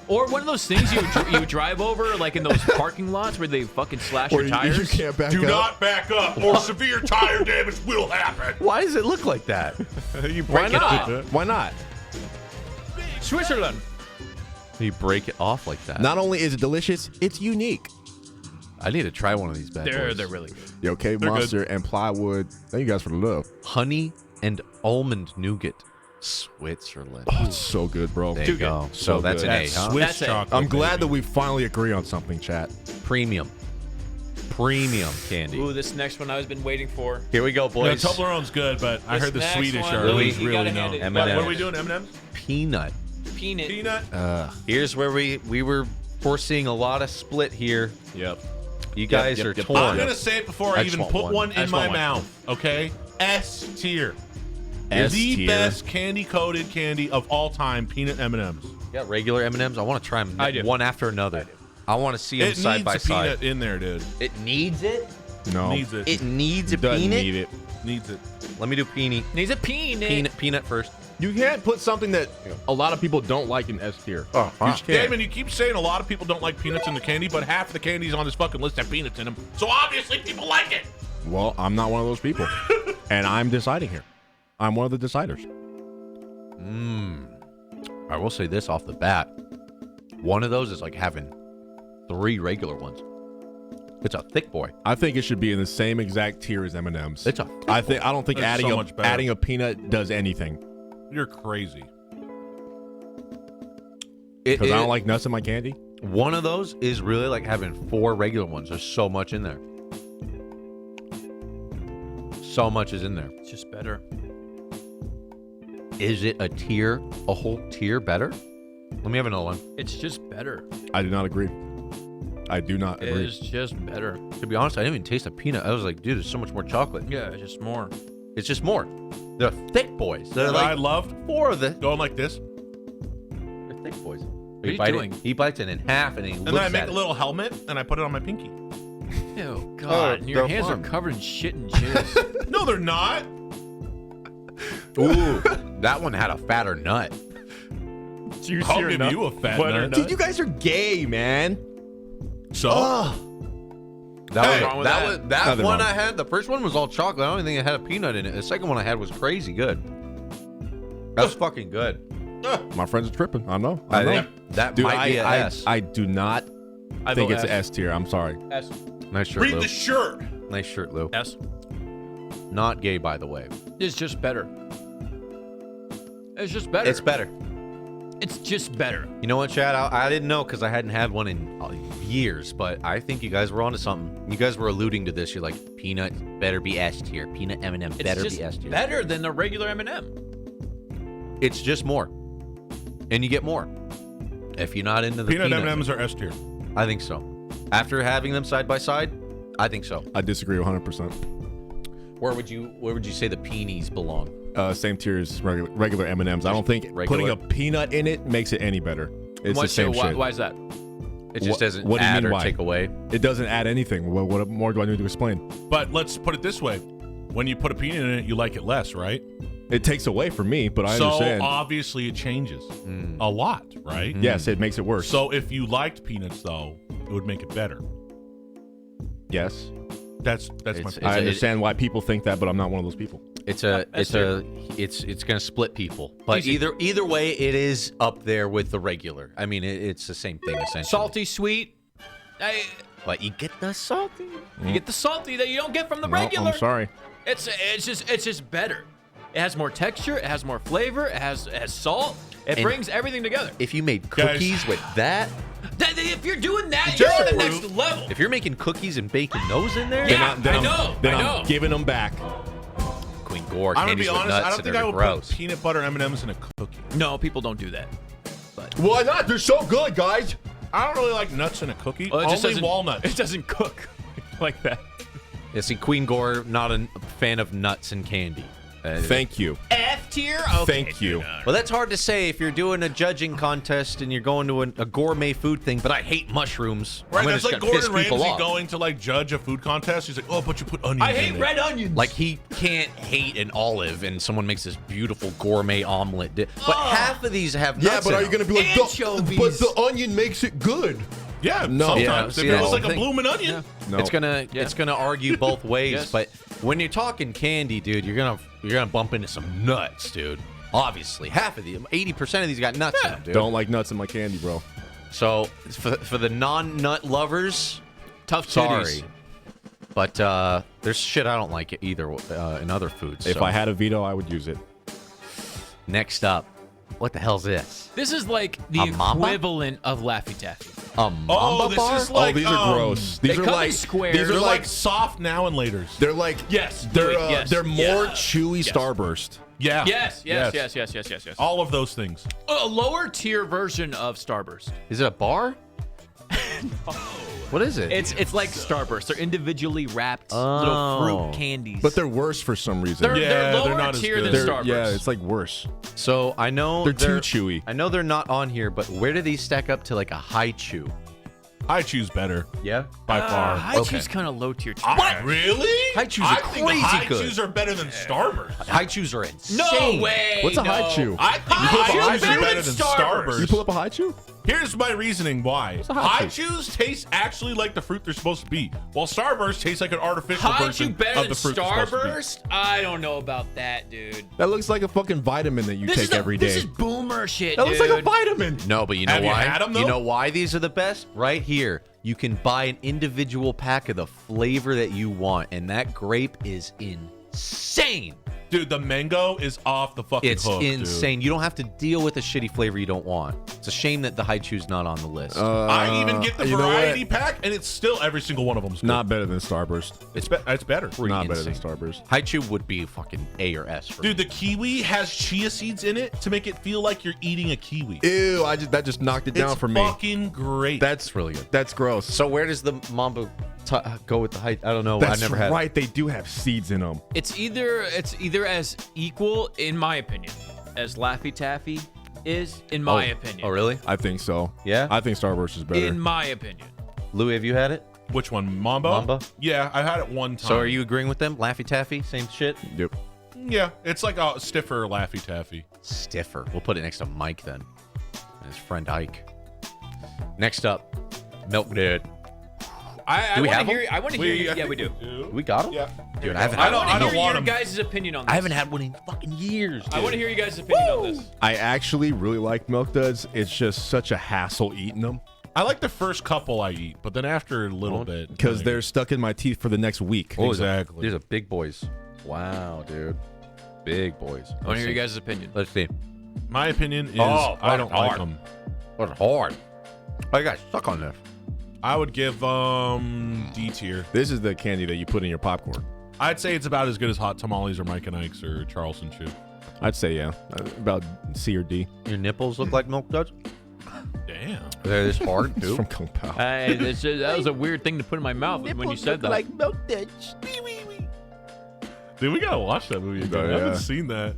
Speaker 6: Or one of those things you drive over, like in those parking lots where they fucking slash your tires.
Speaker 3: You can't back
Speaker 4: Do
Speaker 3: up.
Speaker 4: not back up, or severe tire damage will happen.
Speaker 1: Why does it look like that?
Speaker 2: You
Speaker 3: Why
Speaker 2: break it
Speaker 3: not?
Speaker 2: off.
Speaker 3: Why not?
Speaker 2: Switzerland.
Speaker 1: You break it off like that.
Speaker 3: Not only is it delicious, it's unique.
Speaker 1: I need to try one of these bad boys.
Speaker 2: They're really good.
Speaker 3: Yo, Cave
Speaker 4: They're
Speaker 3: Monster and Plywood. Thank you guys for the love.
Speaker 1: Honey and almond nougat. Switzerland.
Speaker 3: Oh, it's so good, bro.
Speaker 1: There you go. So that's
Speaker 3: good.
Speaker 1: an A,
Speaker 4: That's
Speaker 1: huh?
Speaker 4: Swiss
Speaker 6: That's it.
Speaker 4: chocolate.
Speaker 3: I'm glad that
Speaker 4: baby.
Speaker 3: we finally agree on something, chat.
Speaker 1: Premium candy.
Speaker 2: Ooh, this next one I've been waiting for.
Speaker 1: Here we go,
Speaker 4: Yeah,
Speaker 1: boys.
Speaker 4: Toblerone's good, but I
Speaker 2: This
Speaker 4: heard the
Speaker 2: next
Speaker 4: Swedish
Speaker 2: one,
Speaker 4: are
Speaker 1: Louis,
Speaker 2: you
Speaker 4: really
Speaker 2: gotta hand
Speaker 4: known.
Speaker 2: it.
Speaker 1: M&Ms.
Speaker 4: What are we doing, M&M's?
Speaker 1: Peanut.
Speaker 2: Peanut.
Speaker 4: Peanut?
Speaker 1: Here's where we were foreseeing a lot of split here.
Speaker 3: Yep.
Speaker 1: You guys
Speaker 3: yep,
Speaker 1: are
Speaker 3: yep.
Speaker 1: torn.
Speaker 4: I'm going to say it before I
Speaker 1: I just
Speaker 4: even
Speaker 1: want
Speaker 4: put
Speaker 1: one.
Speaker 4: one
Speaker 1: I
Speaker 4: in
Speaker 1: just
Speaker 4: my
Speaker 1: want one.
Speaker 4: mouth, okay? S tier.
Speaker 3: S
Speaker 4: The
Speaker 3: tier.
Speaker 4: best candy-coated candy of all time, peanut M&M's.
Speaker 1: Yeah, regular M&Ms. I want to try them
Speaker 2: I do.
Speaker 1: one after another. I want to see them
Speaker 4: It
Speaker 1: side
Speaker 4: needs
Speaker 1: by
Speaker 4: a
Speaker 1: side.
Speaker 4: peanut in there, dude.
Speaker 1: It needs it.
Speaker 3: No.
Speaker 4: Needs it.
Speaker 1: It needs a
Speaker 3: doesn't
Speaker 1: peanut.
Speaker 3: need it.
Speaker 4: Needs it.
Speaker 1: Let me do peony.
Speaker 2: Needs a peanut.
Speaker 1: Peanut first.
Speaker 3: You can't put something that a lot of people don't like in S tier.
Speaker 1: Oh,
Speaker 3: you just can't.
Speaker 4: Damon, you keep saying a lot of people don't like peanuts in the candy, but half the candies on this fucking list have peanuts in them. So obviously people like it.
Speaker 3: Well, I'm not one of those people. And I'm deciding here. I'm one of the deciders.
Speaker 1: I will say this off the bat. One of those is like having 3 regular ones. It's a thick boy.
Speaker 3: I think it should be in the same exact tier as M&M's.
Speaker 1: It's a thick
Speaker 3: I don't think
Speaker 4: It's
Speaker 3: adding
Speaker 4: so
Speaker 3: a
Speaker 4: much better.
Speaker 3: adding a peanut does anything
Speaker 4: You're crazy.
Speaker 3: because I don't like nuts in my candy.
Speaker 1: One of those is really like having 4 regular ones. There's so much in there. So much is in there.
Speaker 2: It's just better.
Speaker 1: Is it a whole tier better? Let me have another one.
Speaker 2: It's just better.
Speaker 3: I do not agree. I do not
Speaker 2: It
Speaker 3: agree.
Speaker 2: is just better.
Speaker 1: To be honest, I didn't even taste a peanut. I was like, dude, there's so much more chocolate.
Speaker 2: Yeah, it's just more.
Speaker 1: It's just more. They're thick boys. They're
Speaker 4: What I
Speaker 1: like
Speaker 4: loved
Speaker 1: 4 of the.
Speaker 4: going like this,
Speaker 1: They're thick boys.
Speaker 2: are you doing?
Speaker 1: He bites it in half and he
Speaker 4: and
Speaker 1: looks
Speaker 4: then I make
Speaker 1: at
Speaker 4: a
Speaker 1: it.
Speaker 4: little helmet and I put it on my pinky.
Speaker 2: Ew, God. and your
Speaker 1: they're
Speaker 2: hands
Speaker 1: fun.
Speaker 2: are covered in shit and jizz.
Speaker 4: No, they're not.
Speaker 1: Ooh, that one had a fatter nut.
Speaker 4: I'll give you a fat nut.
Speaker 3: Dude, you guys are gay, man.
Speaker 4: So
Speaker 1: That
Speaker 4: Hey,
Speaker 1: was, that
Speaker 3: Nothing
Speaker 1: one
Speaker 3: wrong.
Speaker 1: I had. The first one was all chocolate. I don't even think it had a peanut in it. The second one I had was crazy good. That's fucking good.
Speaker 3: My friends are tripping. I know. I know.
Speaker 1: That
Speaker 3: Dude,
Speaker 1: might be an
Speaker 3: I
Speaker 1: S.
Speaker 3: I do not
Speaker 2: I
Speaker 3: think
Speaker 2: vote
Speaker 3: it's an S tier. I'm sorry.
Speaker 2: S.
Speaker 1: Nice shirt,
Speaker 4: read
Speaker 1: Lou.
Speaker 4: the shirt.
Speaker 1: Nice shirt, Lou.
Speaker 2: S.
Speaker 1: Not gay, by the way.
Speaker 2: It's just better. It's just better.
Speaker 1: It's better.
Speaker 2: It's just better.
Speaker 1: You know what, Chad? I didn't know because I hadn't had one in years, but I think you guys were onto something. You guys were alluding to this. You're like, peanut better be S tier. Peanut M&M
Speaker 2: It's
Speaker 1: better
Speaker 2: just
Speaker 1: be S tier.
Speaker 2: better than the regular M&M.
Speaker 1: It's just more. And you get more. If you're not into the
Speaker 4: Peanut
Speaker 1: peanut,
Speaker 4: M&Ms are S tier.
Speaker 1: I think so. After having them side by side, I think so.
Speaker 3: I disagree 100%.
Speaker 1: Where would you say the peonies belong?
Speaker 3: Same tier as regular M&Ms. I don't think
Speaker 1: regular?
Speaker 3: putting a peanut in it makes it any better. It's the same shit.
Speaker 2: Why is that?
Speaker 1: It just doesn't
Speaker 3: what do you
Speaker 1: add
Speaker 3: mean
Speaker 1: or
Speaker 3: why?
Speaker 1: take away.
Speaker 3: It doesn't add anything. What more do I need to explain?
Speaker 4: But let's put it this way. When you put a peanut in it, you like it less, right?
Speaker 3: It takes away from me, but I
Speaker 4: So
Speaker 3: understand.
Speaker 4: obviously it changes a lot, right?
Speaker 3: Yes, it makes it worse.
Speaker 4: So if you liked peanuts, though, it would make it better.
Speaker 3: yes,
Speaker 4: That's my
Speaker 1: It's-
Speaker 4: point.
Speaker 3: I understand why people think that, but I'm not one of those people.
Speaker 1: It's gonna split people. But
Speaker 2: Easy.
Speaker 1: either way, it is up there with the regular. I mean, it's the same thing essentially.
Speaker 2: Salty, sweet.
Speaker 1: But you get the salty.
Speaker 2: You get the salty that you don't get from the
Speaker 3: No,
Speaker 2: regular.
Speaker 3: I'm sorry.
Speaker 2: It's just better. It has more texture. It has more flavor. It has salt. It
Speaker 1: And-
Speaker 2: brings everything together.
Speaker 1: If you made
Speaker 4: Guys.
Speaker 1: cookies with that,
Speaker 2: If you're doing that, you're on the next level.
Speaker 1: if you're making cookies and baking those in there,
Speaker 2: Yeah.
Speaker 3: Then
Speaker 2: I know,
Speaker 3: Then
Speaker 2: I
Speaker 3: I'm
Speaker 2: know.
Speaker 3: giving them back.
Speaker 1: Queen Gore
Speaker 4: I'm gonna
Speaker 1: candies
Speaker 4: be
Speaker 1: with
Speaker 4: honest.
Speaker 1: nuts
Speaker 4: I don't
Speaker 1: and
Speaker 4: think
Speaker 1: they're
Speaker 4: I would
Speaker 1: gross.
Speaker 4: put peanut butter M&Ms in a cookie.
Speaker 2: No, people don't do that.
Speaker 3: Why not? They're so good, guys.
Speaker 4: I don't really like nuts in a cookie.
Speaker 2: Well, it just
Speaker 4: Only
Speaker 2: doesn't-
Speaker 4: walnuts.
Speaker 2: It doesn't cook like that.
Speaker 1: Yeah, see, Queen Gore, not a fan of nuts and candy.
Speaker 3: Thank you.
Speaker 2: F tier? Okay,
Speaker 3: Thank you.
Speaker 1: Well, that's hard to say if you're doing a judging contest and you're going to a gourmet food thing, but I hate mushrooms.
Speaker 4: Right,
Speaker 1: I'm
Speaker 4: that's
Speaker 1: just
Speaker 4: like
Speaker 1: gonna piss
Speaker 4: Gordon
Speaker 1: people
Speaker 4: Ramsay
Speaker 1: off.
Speaker 4: going to like judge a food contest. He's like, oh, but you put onions
Speaker 2: I
Speaker 4: in
Speaker 2: hate
Speaker 4: it.
Speaker 2: red onions.
Speaker 1: Like, he can't hate an olive and someone makes this beautiful gourmet omelet. But half of these have nuts
Speaker 3: Yeah, but
Speaker 1: in
Speaker 3: are you
Speaker 1: them.
Speaker 3: going to be like,
Speaker 2: Anchovies.
Speaker 3: but the onion makes it good?
Speaker 4: Yeah,
Speaker 3: No.
Speaker 4: sometimes.
Speaker 1: Yeah,
Speaker 4: if
Speaker 1: see,
Speaker 4: it
Speaker 1: that's
Speaker 4: was
Speaker 1: the
Speaker 4: like a
Speaker 1: thing.
Speaker 4: blooming onion.
Speaker 3: No.
Speaker 1: It's gonna argue both ways.
Speaker 6: Yes.
Speaker 1: But when you're talking candy, dude, you're gonna bump into some nuts, dude. Obviously, half of them, 80% of these got nuts in them, dude.
Speaker 3: Don't like nuts in my candy, bro.
Speaker 1: So for the non-nut lovers,
Speaker 6: Tough
Speaker 1: sorry,
Speaker 6: titties.
Speaker 1: but there's shit I don't like either in other foods.
Speaker 3: If
Speaker 1: so.
Speaker 3: I had a veto, I would use it.
Speaker 1: Next up, what the hell's this?
Speaker 6: This is like the
Speaker 1: A mamba?
Speaker 6: equivalent of Laffy Taffy.
Speaker 1: A mamba
Speaker 4: Oh, this
Speaker 1: bar?
Speaker 4: is like
Speaker 3: these are gross. These
Speaker 6: they
Speaker 3: are
Speaker 6: come
Speaker 3: like
Speaker 6: in squares.
Speaker 3: These
Speaker 4: They're
Speaker 3: are
Speaker 4: like
Speaker 3: like
Speaker 4: soft now and laters.
Speaker 3: they're like
Speaker 6: Yes,
Speaker 3: They're
Speaker 6: do it, yes.
Speaker 3: they're more
Speaker 6: Yeah.
Speaker 3: chewy Starburst.
Speaker 4: Yeah.
Speaker 6: Yes.
Speaker 4: All of those things.
Speaker 6: A lower tier version of Starburst.
Speaker 1: Is it a bar? What is it?
Speaker 6: It's like Starburst. They're individually wrapped
Speaker 1: Oh.
Speaker 6: little fruit candies.
Speaker 3: But they're worse for some reason.
Speaker 6: they're,
Speaker 4: Yeah,
Speaker 6: they're
Speaker 4: they're
Speaker 6: lower
Speaker 4: not as
Speaker 6: tier
Speaker 4: good.
Speaker 6: than
Speaker 3: They're-
Speaker 6: Starburst.
Speaker 3: yeah, it's like worse.
Speaker 1: So I know
Speaker 3: They're too chewy.
Speaker 1: I know they're not on here, but where do these stack up to like a high chew?
Speaker 4: I choose better
Speaker 1: Yeah.
Speaker 4: by far.
Speaker 6: High
Speaker 1: Okay.
Speaker 6: Chew's kind of low tier.
Speaker 4: What? Really?
Speaker 1: High chews are
Speaker 4: I think
Speaker 1: crazy
Speaker 4: high
Speaker 1: good.
Speaker 4: chews are better than Starburst.
Speaker 1: High chews are insane.
Speaker 6: No way.
Speaker 3: What's a
Speaker 6: no.
Speaker 3: high chew?
Speaker 4: I think
Speaker 6: High
Speaker 4: high
Speaker 6: chews
Speaker 4: chews are better than
Speaker 3: You
Speaker 4: Starburst.
Speaker 3: pull up a high chew?
Speaker 4: Here's my reasoning why.
Speaker 3: a high
Speaker 4: High chews taste actually like the fruit they're supposed to be, while Starburst tastes like an artificial
Speaker 6: High Chew
Speaker 4: version
Speaker 6: better
Speaker 4: of
Speaker 6: than
Speaker 4: the fruit they're supposed to be.
Speaker 6: Starburst? I don't know about that, dude.
Speaker 3: That looks like a fucking vitamin that you
Speaker 6: This
Speaker 3: take
Speaker 6: is a,
Speaker 3: every day.
Speaker 6: This is boomer shit,
Speaker 3: That
Speaker 6: dude.
Speaker 3: looks like a vitamin.
Speaker 1: No, but you know
Speaker 4: Have you
Speaker 1: why?
Speaker 4: had 'em, though?
Speaker 1: You know why these are the best? Right here. You can buy an individual pack of the flavor that you want, and that grape is insane.
Speaker 4: Dude, the mango is off the fucking
Speaker 1: It's
Speaker 4: hook, dude.
Speaker 1: insane. You don't have to deal with a shitty flavor you don't want. It's a shame that the high chew's not on the list.
Speaker 4: I even get the
Speaker 3: you know what?
Speaker 4: variety pack, and it's still every single one of them's good.
Speaker 3: Not better than Starburst.
Speaker 4: It's better.
Speaker 3: Not better than
Speaker 1: insane.
Speaker 3: Starburst.
Speaker 1: High chew would be fucking A or S for
Speaker 4: Dude,
Speaker 1: me.
Speaker 4: the kiwi has chia seeds in it to make it feel like you're eating a kiwi.
Speaker 3: Ew, that just knocked it down
Speaker 4: It's
Speaker 3: for me.
Speaker 4: fucking great.
Speaker 3: That's
Speaker 1: really good.
Speaker 3: That's gross.
Speaker 1: So where does the Mamba go with the high? I don't know.
Speaker 3: That's
Speaker 1: I never had.
Speaker 3: right. They do have seeds in them.
Speaker 6: It's either as equal, in my opinion, as Laffy Taffy is, in my opinion.
Speaker 1: Oh, really?
Speaker 3: I think so.
Speaker 1: Yeah?
Speaker 3: I think Starburst is better.
Speaker 6: In my opinion.
Speaker 1: Louis, have you had it?
Speaker 4: Which one? Mambo?
Speaker 1: Mamba?
Speaker 4: Yeah, I had it one time.
Speaker 1: So are you agreeing with them? Laffy Taffy, same shit?
Speaker 3: Yep.
Speaker 4: Yeah, it's like a stiffer Laffy Taffy.
Speaker 1: Stiffer. We'll put it next to Mike then. And his friend Ike. Next up, Milk Dude.
Speaker 6: I
Speaker 1: Do we
Speaker 6: want
Speaker 1: have
Speaker 6: to hear.
Speaker 1: them?
Speaker 6: I want to hear. Yeah, we do.
Speaker 1: We got him?
Speaker 4: Yeah.
Speaker 1: Dude, I haven't
Speaker 4: I
Speaker 1: had
Speaker 4: don't-
Speaker 1: one.
Speaker 6: I
Speaker 4: I don't
Speaker 6: hear
Speaker 4: want
Speaker 6: your
Speaker 4: 'em.
Speaker 6: guys' opinion on this.
Speaker 1: I haven't had one in fucking years.
Speaker 6: I want to hear you guys' opinion on this.
Speaker 3: I actually really like Milk Duds. It's just such a hassle eating them
Speaker 4: I like the first couple I eat, but then after a little bit.
Speaker 3: because
Speaker 4: like-
Speaker 3: they're stuck in my teeth for the next week.
Speaker 1: Oh,
Speaker 4: Exactly.
Speaker 1: These are big boys. Wow, dude. Big boys.
Speaker 6: I want to hear you guys' opinion.
Speaker 1: Let's see.
Speaker 4: My opinion is
Speaker 1: Oh,
Speaker 4: I don't like
Speaker 1: hard.
Speaker 4: them.
Speaker 1: What's hard? I got stuck on this.
Speaker 4: I would give D tier.
Speaker 3: This is the candy that you put in your popcorn.
Speaker 4: I'd say it's about as good as Hot Tamales or Mike and Ike's or Charleston Chew.
Speaker 3: I'd say yeah, about C or D.
Speaker 1: Your nipples look like Milk Duds?
Speaker 4: Damn.
Speaker 1: They're this hard,
Speaker 3: It's
Speaker 1: too.
Speaker 3: from Kung Pao.
Speaker 6: That was a weird thing to put in my mouth when you said that.
Speaker 5: Milk Duds.
Speaker 4: Dude, we gotta watch that movie again.
Speaker 3: Oh,
Speaker 4: I
Speaker 3: yeah.
Speaker 4: haven't seen that.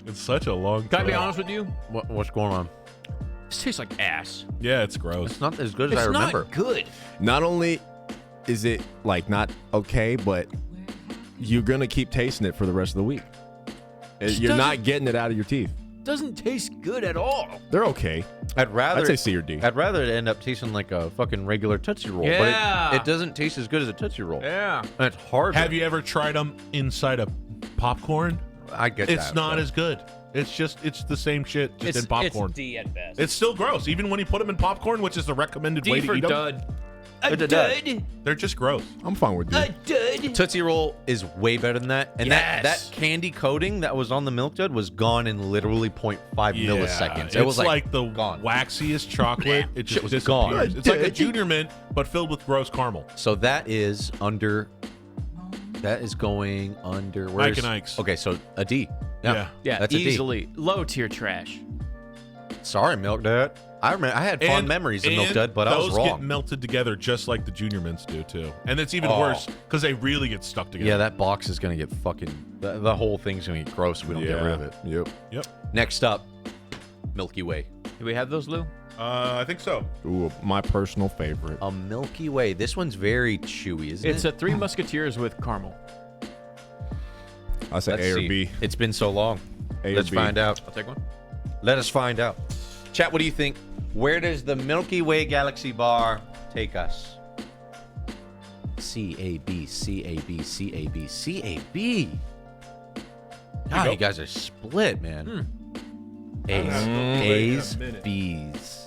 Speaker 4: It's such a long
Speaker 6: Can I
Speaker 4: time.
Speaker 6: be honest with you?
Speaker 1: What's going on?
Speaker 6: This tastes like ass.
Speaker 4: Yeah, it's gross.
Speaker 1: It's not as good as
Speaker 6: It's
Speaker 1: I remember.
Speaker 6: not good.
Speaker 3: Not only is it like not okay, but you're gonna keep tasting it for the rest of the week. You're not getting it out of your teeth.
Speaker 6: Doesn't taste good at all.
Speaker 3: They're okay.
Speaker 1: I'd rather
Speaker 3: I'd say C or D.
Speaker 1: I'd rather it end up tasting like a fucking regular Tootsie Roll.
Speaker 6: Yeah.
Speaker 1: But it doesn't taste as good as a Tootsie Roll.
Speaker 6: Yeah.
Speaker 1: And it's hard.
Speaker 4: Have you ever tried them inside of popcorn?
Speaker 1: I get
Speaker 4: It's
Speaker 1: that.
Speaker 4: not
Speaker 1: but-
Speaker 4: as good. It's the same shit, just in popcorn.
Speaker 6: It's D at best.
Speaker 4: It's still gross, even when you put them in popcorn, which is the recommended way
Speaker 6: D
Speaker 4: to
Speaker 6: for
Speaker 4: eat them.
Speaker 6: dud.
Speaker 1: It's a dud.
Speaker 4: They're just gross.
Speaker 3: I'm fine with D.
Speaker 6: Dud.
Speaker 1: Tootsie Roll is way better than that. And that
Speaker 6: Yes.
Speaker 1: candy coating that was on the Milk Dud was gone in literally 0.5 milliseconds.
Speaker 4: It's
Speaker 1: It was
Speaker 4: like the
Speaker 1: gone.
Speaker 4: waxiest chocolate. It
Speaker 1: Shit
Speaker 4: just
Speaker 1: was gone.
Speaker 4: disappears. It's like a junior mint, but filled with gross caramel.
Speaker 1: So that is under. That is going under.
Speaker 4: Mike and Ike's.
Speaker 1: Okay, so a D.
Speaker 4: Yeah.
Speaker 6: Yeah,
Speaker 1: that's a D.
Speaker 6: easily. Low tier trash.
Speaker 1: Sorry, Milk Dud. I had fond memories of Milk Dud, but I was
Speaker 4: those
Speaker 1: wrong.
Speaker 4: get melted together just like the Junior Mints do too, and it's even worse because they really get stuck together.
Speaker 1: Yeah, that box is gonna get fucking. The whole thing's gonna get gross if we don't get rid of it.
Speaker 3: Yep.
Speaker 1: Next up, Milky Way.
Speaker 6: Do we have those, Lou?
Speaker 4: I think so.
Speaker 3: Ooh, my personal favorite.
Speaker 1: A Milky Way. This one's very chewy, isn't
Speaker 6: It's
Speaker 1: it?
Speaker 6: a Three Musketeers with caramel.
Speaker 3: I say
Speaker 1: Let's
Speaker 3: A or
Speaker 1: see.
Speaker 3: B.
Speaker 1: It's been so long.
Speaker 3: A or
Speaker 1: Let's
Speaker 3: B.
Speaker 1: find out.
Speaker 6: I'll take one.
Speaker 1: Let us find out. Chat, what do you think? Where does the Milky Way Galaxy Bar take us? C A B C A B C A B C A B. God, you guys are split, man. A's, B's.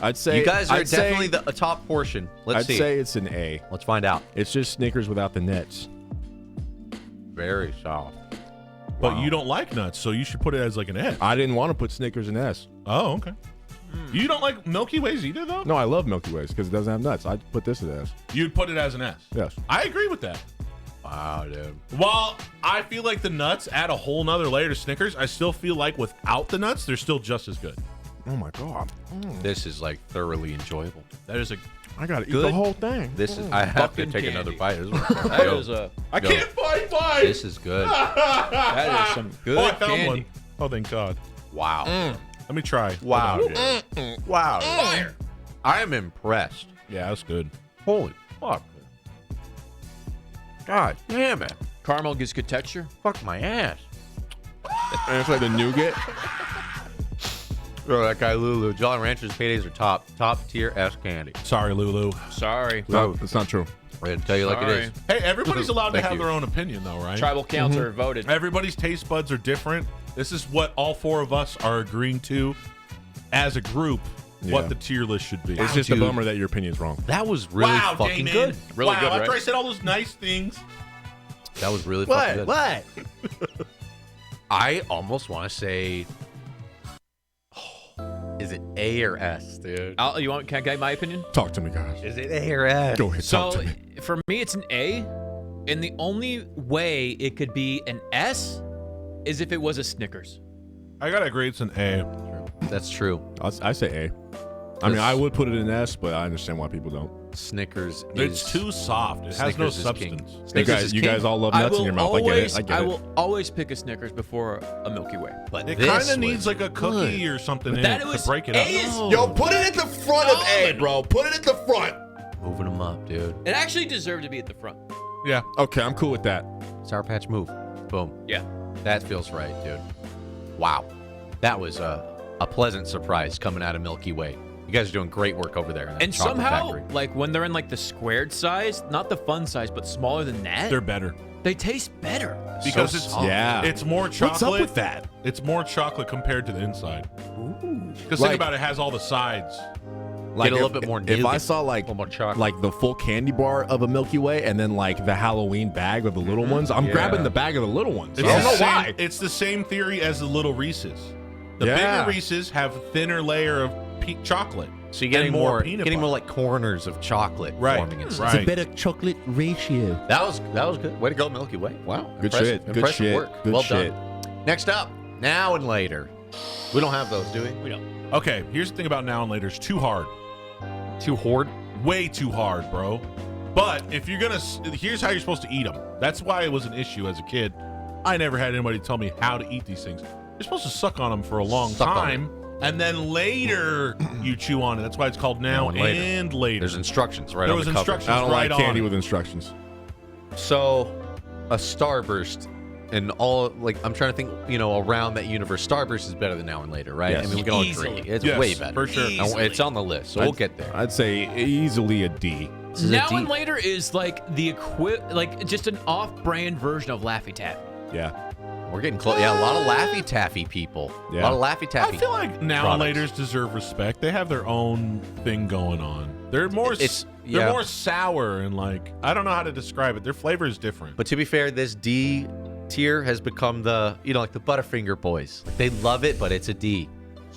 Speaker 3: I'd say
Speaker 1: You guys are
Speaker 3: I'd say-
Speaker 1: definitely the top portion. Let's
Speaker 3: I'd
Speaker 1: see.
Speaker 3: say it's an A.
Speaker 1: Let's find out.
Speaker 3: It's just Snickers without the nets.
Speaker 1: Very soft.
Speaker 4: But you don't like nuts, so you should put it as like an S.
Speaker 3: I didn't want to put Snickers in S.
Speaker 4: Oh, okay. You don't like Milky Ways either, though?
Speaker 3: No, I love Milky Ways because it doesn't have nuts. I'd put this in S.
Speaker 4: You'd put it as an S.
Speaker 3: Yes.
Speaker 4: I agree with that.
Speaker 1: Wow, dude.
Speaker 4: While I feel like the nuts add a whole nother layer to Snickers, I still feel like without the nuts, they're still just as good.
Speaker 3: Oh my god.
Speaker 1: This is like thoroughly enjoyable.
Speaker 4: That is a.
Speaker 3: I gotta eat
Speaker 1: Good.
Speaker 3: the whole thing.
Speaker 1: This is. I have to
Speaker 6: Fucking
Speaker 1: take
Speaker 6: candy.
Speaker 1: another bite. This
Speaker 6: That is a.
Speaker 4: I
Speaker 1: Go.
Speaker 4: can't find mine.
Speaker 1: This is good.
Speaker 6: That is some good
Speaker 4: I found
Speaker 6: candy.
Speaker 4: one. Oh, thank God.
Speaker 1: Wow.
Speaker 4: Let me try.
Speaker 1: Wow,
Speaker 4: Hold on.
Speaker 1: dude. Wow. I am impressed.
Speaker 4: Yeah, that's good.
Speaker 1: Holy fuck. God damn it.
Speaker 6: Caramel gives good texture.
Speaker 1: Fuck my ass.
Speaker 3: And it's like the nougat.
Speaker 1: Oh, that guy Lulu. Jolly Ranchers paydays are top tier S candy.
Speaker 4: Sorry, Lulu.
Speaker 6: Sorry.
Speaker 3: No, it's not true.
Speaker 1: I'm gonna tell you like it
Speaker 6: Sorry.
Speaker 1: is.
Speaker 4: Hey, everybody's allowed to
Speaker 1: Thank
Speaker 4: have
Speaker 1: you.
Speaker 4: their own opinion, though, right?
Speaker 6: Tribal council voted.
Speaker 4: Everybody's taste buds are different. This is what all four of us are agreeing to as a group, what
Speaker 3: Yeah.
Speaker 4: the tier list should be.
Speaker 3: It's just
Speaker 1: dude.
Speaker 3: a bummer that your opinion's wrong.
Speaker 1: That was really
Speaker 4: wow,
Speaker 1: fucking
Speaker 4: Damon.
Speaker 1: good.
Speaker 6: Really
Speaker 4: wow,
Speaker 6: good,
Speaker 4: after
Speaker 6: right?
Speaker 4: I said all those nice things.
Speaker 1: That was really fucking good.
Speaker 3: What?
Speaker 1: I almost want to say, is it A or S, dude?
Speaker 6: You want? Can I get my opinion?
Speaker 3: Talk to me, guys.
Speaker 1: Is it A or S?
Speaker 3: Go ahead, talk
Speaker 6: So
Speaker 3: to me.
Speaker 6: for me, it's an A, and the only way it could be an S is if it was a Snickers.
Speaker 4: I gotta agree, it's an A.
Speaker 1: That's true.
Speaker 3: I say A. I mean, I would put it in S, but I understand why people don't.
Speaker 1: Snickers
Speaker 4: It's
Speaker 1: is
Speaker 4: too soft. It has no
Speaker 1: Snickers is king.
Speaker 4: substance.
Speaker 3: You
Speaker 1: Snickers is
Speaker 3: guys, you
Speaker 1: king.
Speaker 3: guys all love nuts in your mouth. I get it. I get it.
Speaker 6: will always pick a Snickers before a Milky Way.
Speaker 1: But
Speaker 4: It
Speaker 1: this
Speaker 4: kind of
Speaker 1: was
Speaker 4: needs like a cookie or something in
Speaker 6: that
Speaker 4: it
Speaker 6: was
Speaker 4: to break it up.
Speaker 6: A is-
Speaker 3: Yo, put it at the front of A, bro. Put it at the front.
Speaker 1: moving them up, dude.
Speaker 6: It actually deserved to be at the front.
Speaker 4: Yeah.
Speaker 3: Okay, I'm cool with that.
Speaker 1: Sour Patch move. Boom.
Speaker 6: Yeah.
Speaker 1: That feels right, dude. Wow. That was a pleasant surprise coming out of Milky Way. You guys are doing great work over there. In that
Speaker 6: And
Speaker 1: chocolate
Speaker 6: somehow,
Speaker 1: factory.
Speaker 6: like when they're in like the squared size, not the fun size, but smaller than that,
Speaker 4: They're better.
Speaker 6: they taste better.
Speaker 4: Because
Speaker 1: So
Speaker 4: it's
Speaker 1: soft.
Speaker 3: Yeah.
Speaker 4: it's more chocolate.
Speaker 3: What's up with that?
Speaker 4: It's more chocolate compared to the inside. Because
Speaker 3: Like-
Speaker 4: think about it, it has all the sides.
Speaker 3: Like
Speaker 1: a little bit more
Speaker 3: If I
Speaker 1: nougat,
Speaker 3: saw
Speaker 1: a
Speaker 3: like
Speaker 1: little more chocolate.
Speaker 3: like the full candy bar of a Milky Way and then like the Halloween bag of the little ones, I'm grabbing the bag of the little ones.
Speaker 4: It's
Speaker 3: I don't
Speaker 4: the
Speaker 3: know
Speaker 4: same,
Speaker 3: why.
Speaker 4: It's the same theory as the little Reese's. The
Speaker 3: Yeah.
Speaker 4: bigger Reese's have a thinner layer of chocolate.
Speaker 1: so you're getting
Speaker 4: and
Speaker 1: more
Speaker 4: peanut
Speaker 1: getting more
Speaker 4: butter.
Speaker 1: like corners of chocolate
Speaker 4: Right.
Speaker 1: forming inside.
Speaker 4: Right. It's a
Speaker 3: better chocolate ratio.
Speaker 1: That was good. Way to go, Milky Way. Wow.
Speaker 3: Good
Speaker 1: Impressive.
Speaker 3: shit. Good
Speaker 1: Impressive
Speaker 3: shit.
Speaker 1: work.
Speaker 3: Good
Speaker 1: well
Speaker 3: shit.
Speaker 1: done. Next up, now and later. We don't have those, do we?
Speaker 6: We don't.
Speaker 4: Okay, here's the thing about now and later. It's too hard.
Speaker 1: Too hoard.
Speaker 4: Way too hard, bro. But if you're gonna, here's how you're supposed to eat them. That's why it was an issue as a kid. I never had anybody tell me how to eat these things. You're supposed to suck on them for a long
Speaker 1: Suck on
Speaker 4: time, and then later you chew on it. That's why it's called now and later.
Speaker 1: There's instructions right
Speaker 4: There
Speaker 1: on
Speaker 4: was
Speaker 1: the cover.
Speaker 4: instructions.
Speaker 3: I don't
Speaker 4: right
Speaker 3: like candy
Speaker 4: on it.
Speaker 3: with instructions.
Speaker 1: So, a Starburst and all, like, I'm trying to think, around that universe. Starburst is better than now and later, right?
Speaker 3: Yes.
Speaker 1: I mean, we can all
Speaker 6: Easily.
Speaker 1: agree. It's
Speaker 4: Yes,
Speaker 1: way better.
Speaker 4: for sure.
Speaker 1: And it's on the list, so we'll get there.
Speaker 3: I'd say easily a D.
Speaker 1: This is a
Speaker 6: Now
Speaker 1: D.
Speaker 6: and later is like like just an off-brand version of Laffy Taffy.
Speaker 3: Yeah.
Speaker 1: We're getting close. Yeah, a lot of Laffy Taffy people.
Speaker 3: Yeah.
Speaker 1: A lot of Laffy Taffy.
Speaker 4: I feel like now and
Speaker 1: products.
Speaker 4: laters deserve respect. They have their own thing going on. They're more
Speaker 1: It's-
Speaker 4: they're
Speaker 1: yeah.
Speaker 4: more sour and like I don't know how to describe it. Their flavor is different.
Speaker 1: But to be fair, this D tier has become the, like the Butterfinger boys. Like, they love it, but it's a D.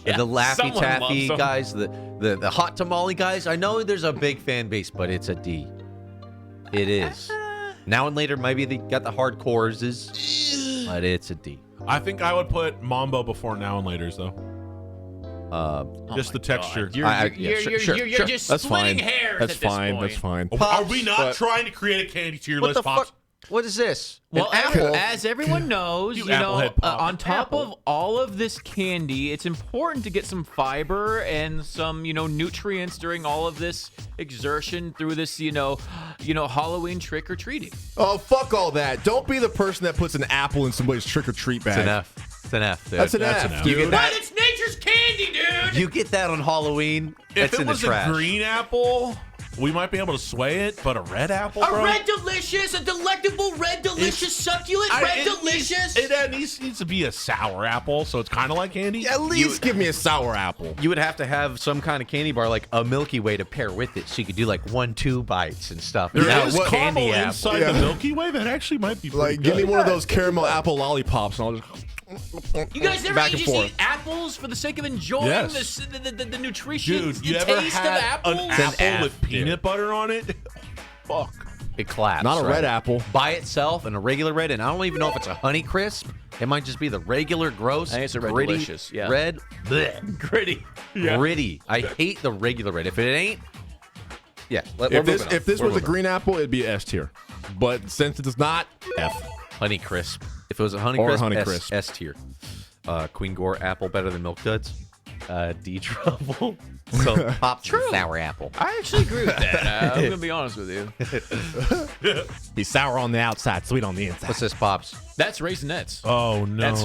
Speaker 6: Yeah,
Speaker 1: And the Laffy
Speaker 6: someone
Speaker 1: Taffy
Speaker 6: loves them.
Speaker 1: guys, the hot tamale guys, I know there's a big fan base, but it's a D. It is. Now and later, maybe they got the hardcores, but it's a D.
Speaker 4: I think I would put Mambo before now and laters though. Just the texture.
Speaker 2: You're
Speaker 1: Sure.
Speaker 2: just
Speaker 3: That's
Speaker 2: splitting
Speaker 3: fine.
Speaker 2: hairs
Speaker 3: That's
Speaker 2: at this
Speaker 3: fine.
Speaker 2: point.
Speaker 3: That's fine.
Speaker 4: Are we not trying to create a candy tier
Speaker 1: What
Speaker 4: list,
Speaker 1: the
Speaker 4: Pops?
Speaker 1: fuck? What is this?
Speaker 2: Well,
Speaker 1: An apple?
Speaker 2: as everyone knows,
Speaker 4: You
Speaker 2: you know,
Speaker 4: applehead pop.
Speaker 2: on top of all of this candy, it's important to get some fiber and some, nutrients during all of this exertion through this, Halloween trick or treating.
Speaker 3: Oh, fuck all that. Don't be the person that puts an apple in somebody's trick-or-treat bag.
Speaker 1: It's an F. It's an F, dude.
Speaker 3: That's an
Speaker 4: That's
Speaker 3: F,
Speaker 4: an F.
Speaker 3: dude.
Speaker 1: You get that?
Speaker 2: But it's nature's candy, dude.
Speaker 1: You get that on Halloween.
Speaker 4: If
Speaker 1: That's
Speaker 4: it
Speaker 1: in the
Speaker 4: was
Speaker 1: trash.
Speaker 4: a green apple, we might be able to sway it, but a red apple,
Speaker 2: A
Speaker 4: bro?
Speaker 2: red delicious, a delectable red delicious succulent red delicious.
Speaker 4: It needs to be a sour apple, so it's kind of like candy.
Speaker 3: At least give me a sour apple.
Speaker 1: You would have to have some kind of candy bar, like a Milky Way, to pair with it, so you could do like 1-2 bites and stuff.
Speaker 4: There
Speaker 1: Now,
Speaker 4: is
Speaker 1: what
Speaker 4: caramel
Speaker 1: apple?
Speaker 4: inside
Speaker 3: Yeah.
Speaker 4: the Milky Way that actually might be pretty
Speaker 3: Like, give me
Speaker 4: good.
Speaker 3: one of those caramel apple lollipops, and I'll just...
Speaker 2: You guys never
Speaker 3: back and
Speaker 2: just
Speaker 3: forth.
Speaker 2: eat apples for the sake of enjoying
Speaker 4: Yes.
Speaker 2: the nutrition,
Speaker 4: Dude, you
Speaker 2: the
Speaker 4: ever
Speaker 2: taste
Speaker 4: had
Speaker 2: of apples?
Speaker 4: an
Speaker 1: It's an
Speaker 4: apple
Speaker 1: F,
Speaker 4: with peanut butter on it? Fuck.
Speaker 1: It claps.
Speaker 3: Not a
Speaker 1: right?
Speaker 3: red apple.
Speaker 1: By itself and a regular red, and I don't even know if it's a Honey Crisp. It might just be the regular, gross,
Speaker 2: I think it's a Red
Speaker 1: gritty,
Speaker 2: Delicious, yeah.
Speaker 1: red, bleh,
Speaker 2: Gritty.
Speaker 1: gritty. I hate the regular red. If it ain't, yeah. We're
Speaker 3: If this,
Speaker 1: moving on.
Speaker 3: if this
Speaker 1: We're
Speaker 3: was a
Speaker 1: moving
Speaker 3: green apple, it'd be S tier. But since it's not, F.
Speaker 1: on. Honey Crisp. If it was a Honey
Speaker 3: Or a
Speaker 1: Crisp,
Speaker 3: Honey
Speaker 1: S,
Speaker 3: Crisp.
Speaker 1: S tier. Queen Gore apple better than Milk Duds. D trouble. So Pops is a sour apple.
Speaker 2: I actually agree with that. I'm gonna be honest with you.
Speaker 3: Be sour on the outside, sweet on the inside.
Speaker 1: What's this, Pops?
Speaker 2: That's Raisinets.
Speaker 4: Oh, no.
Speaker 2: That's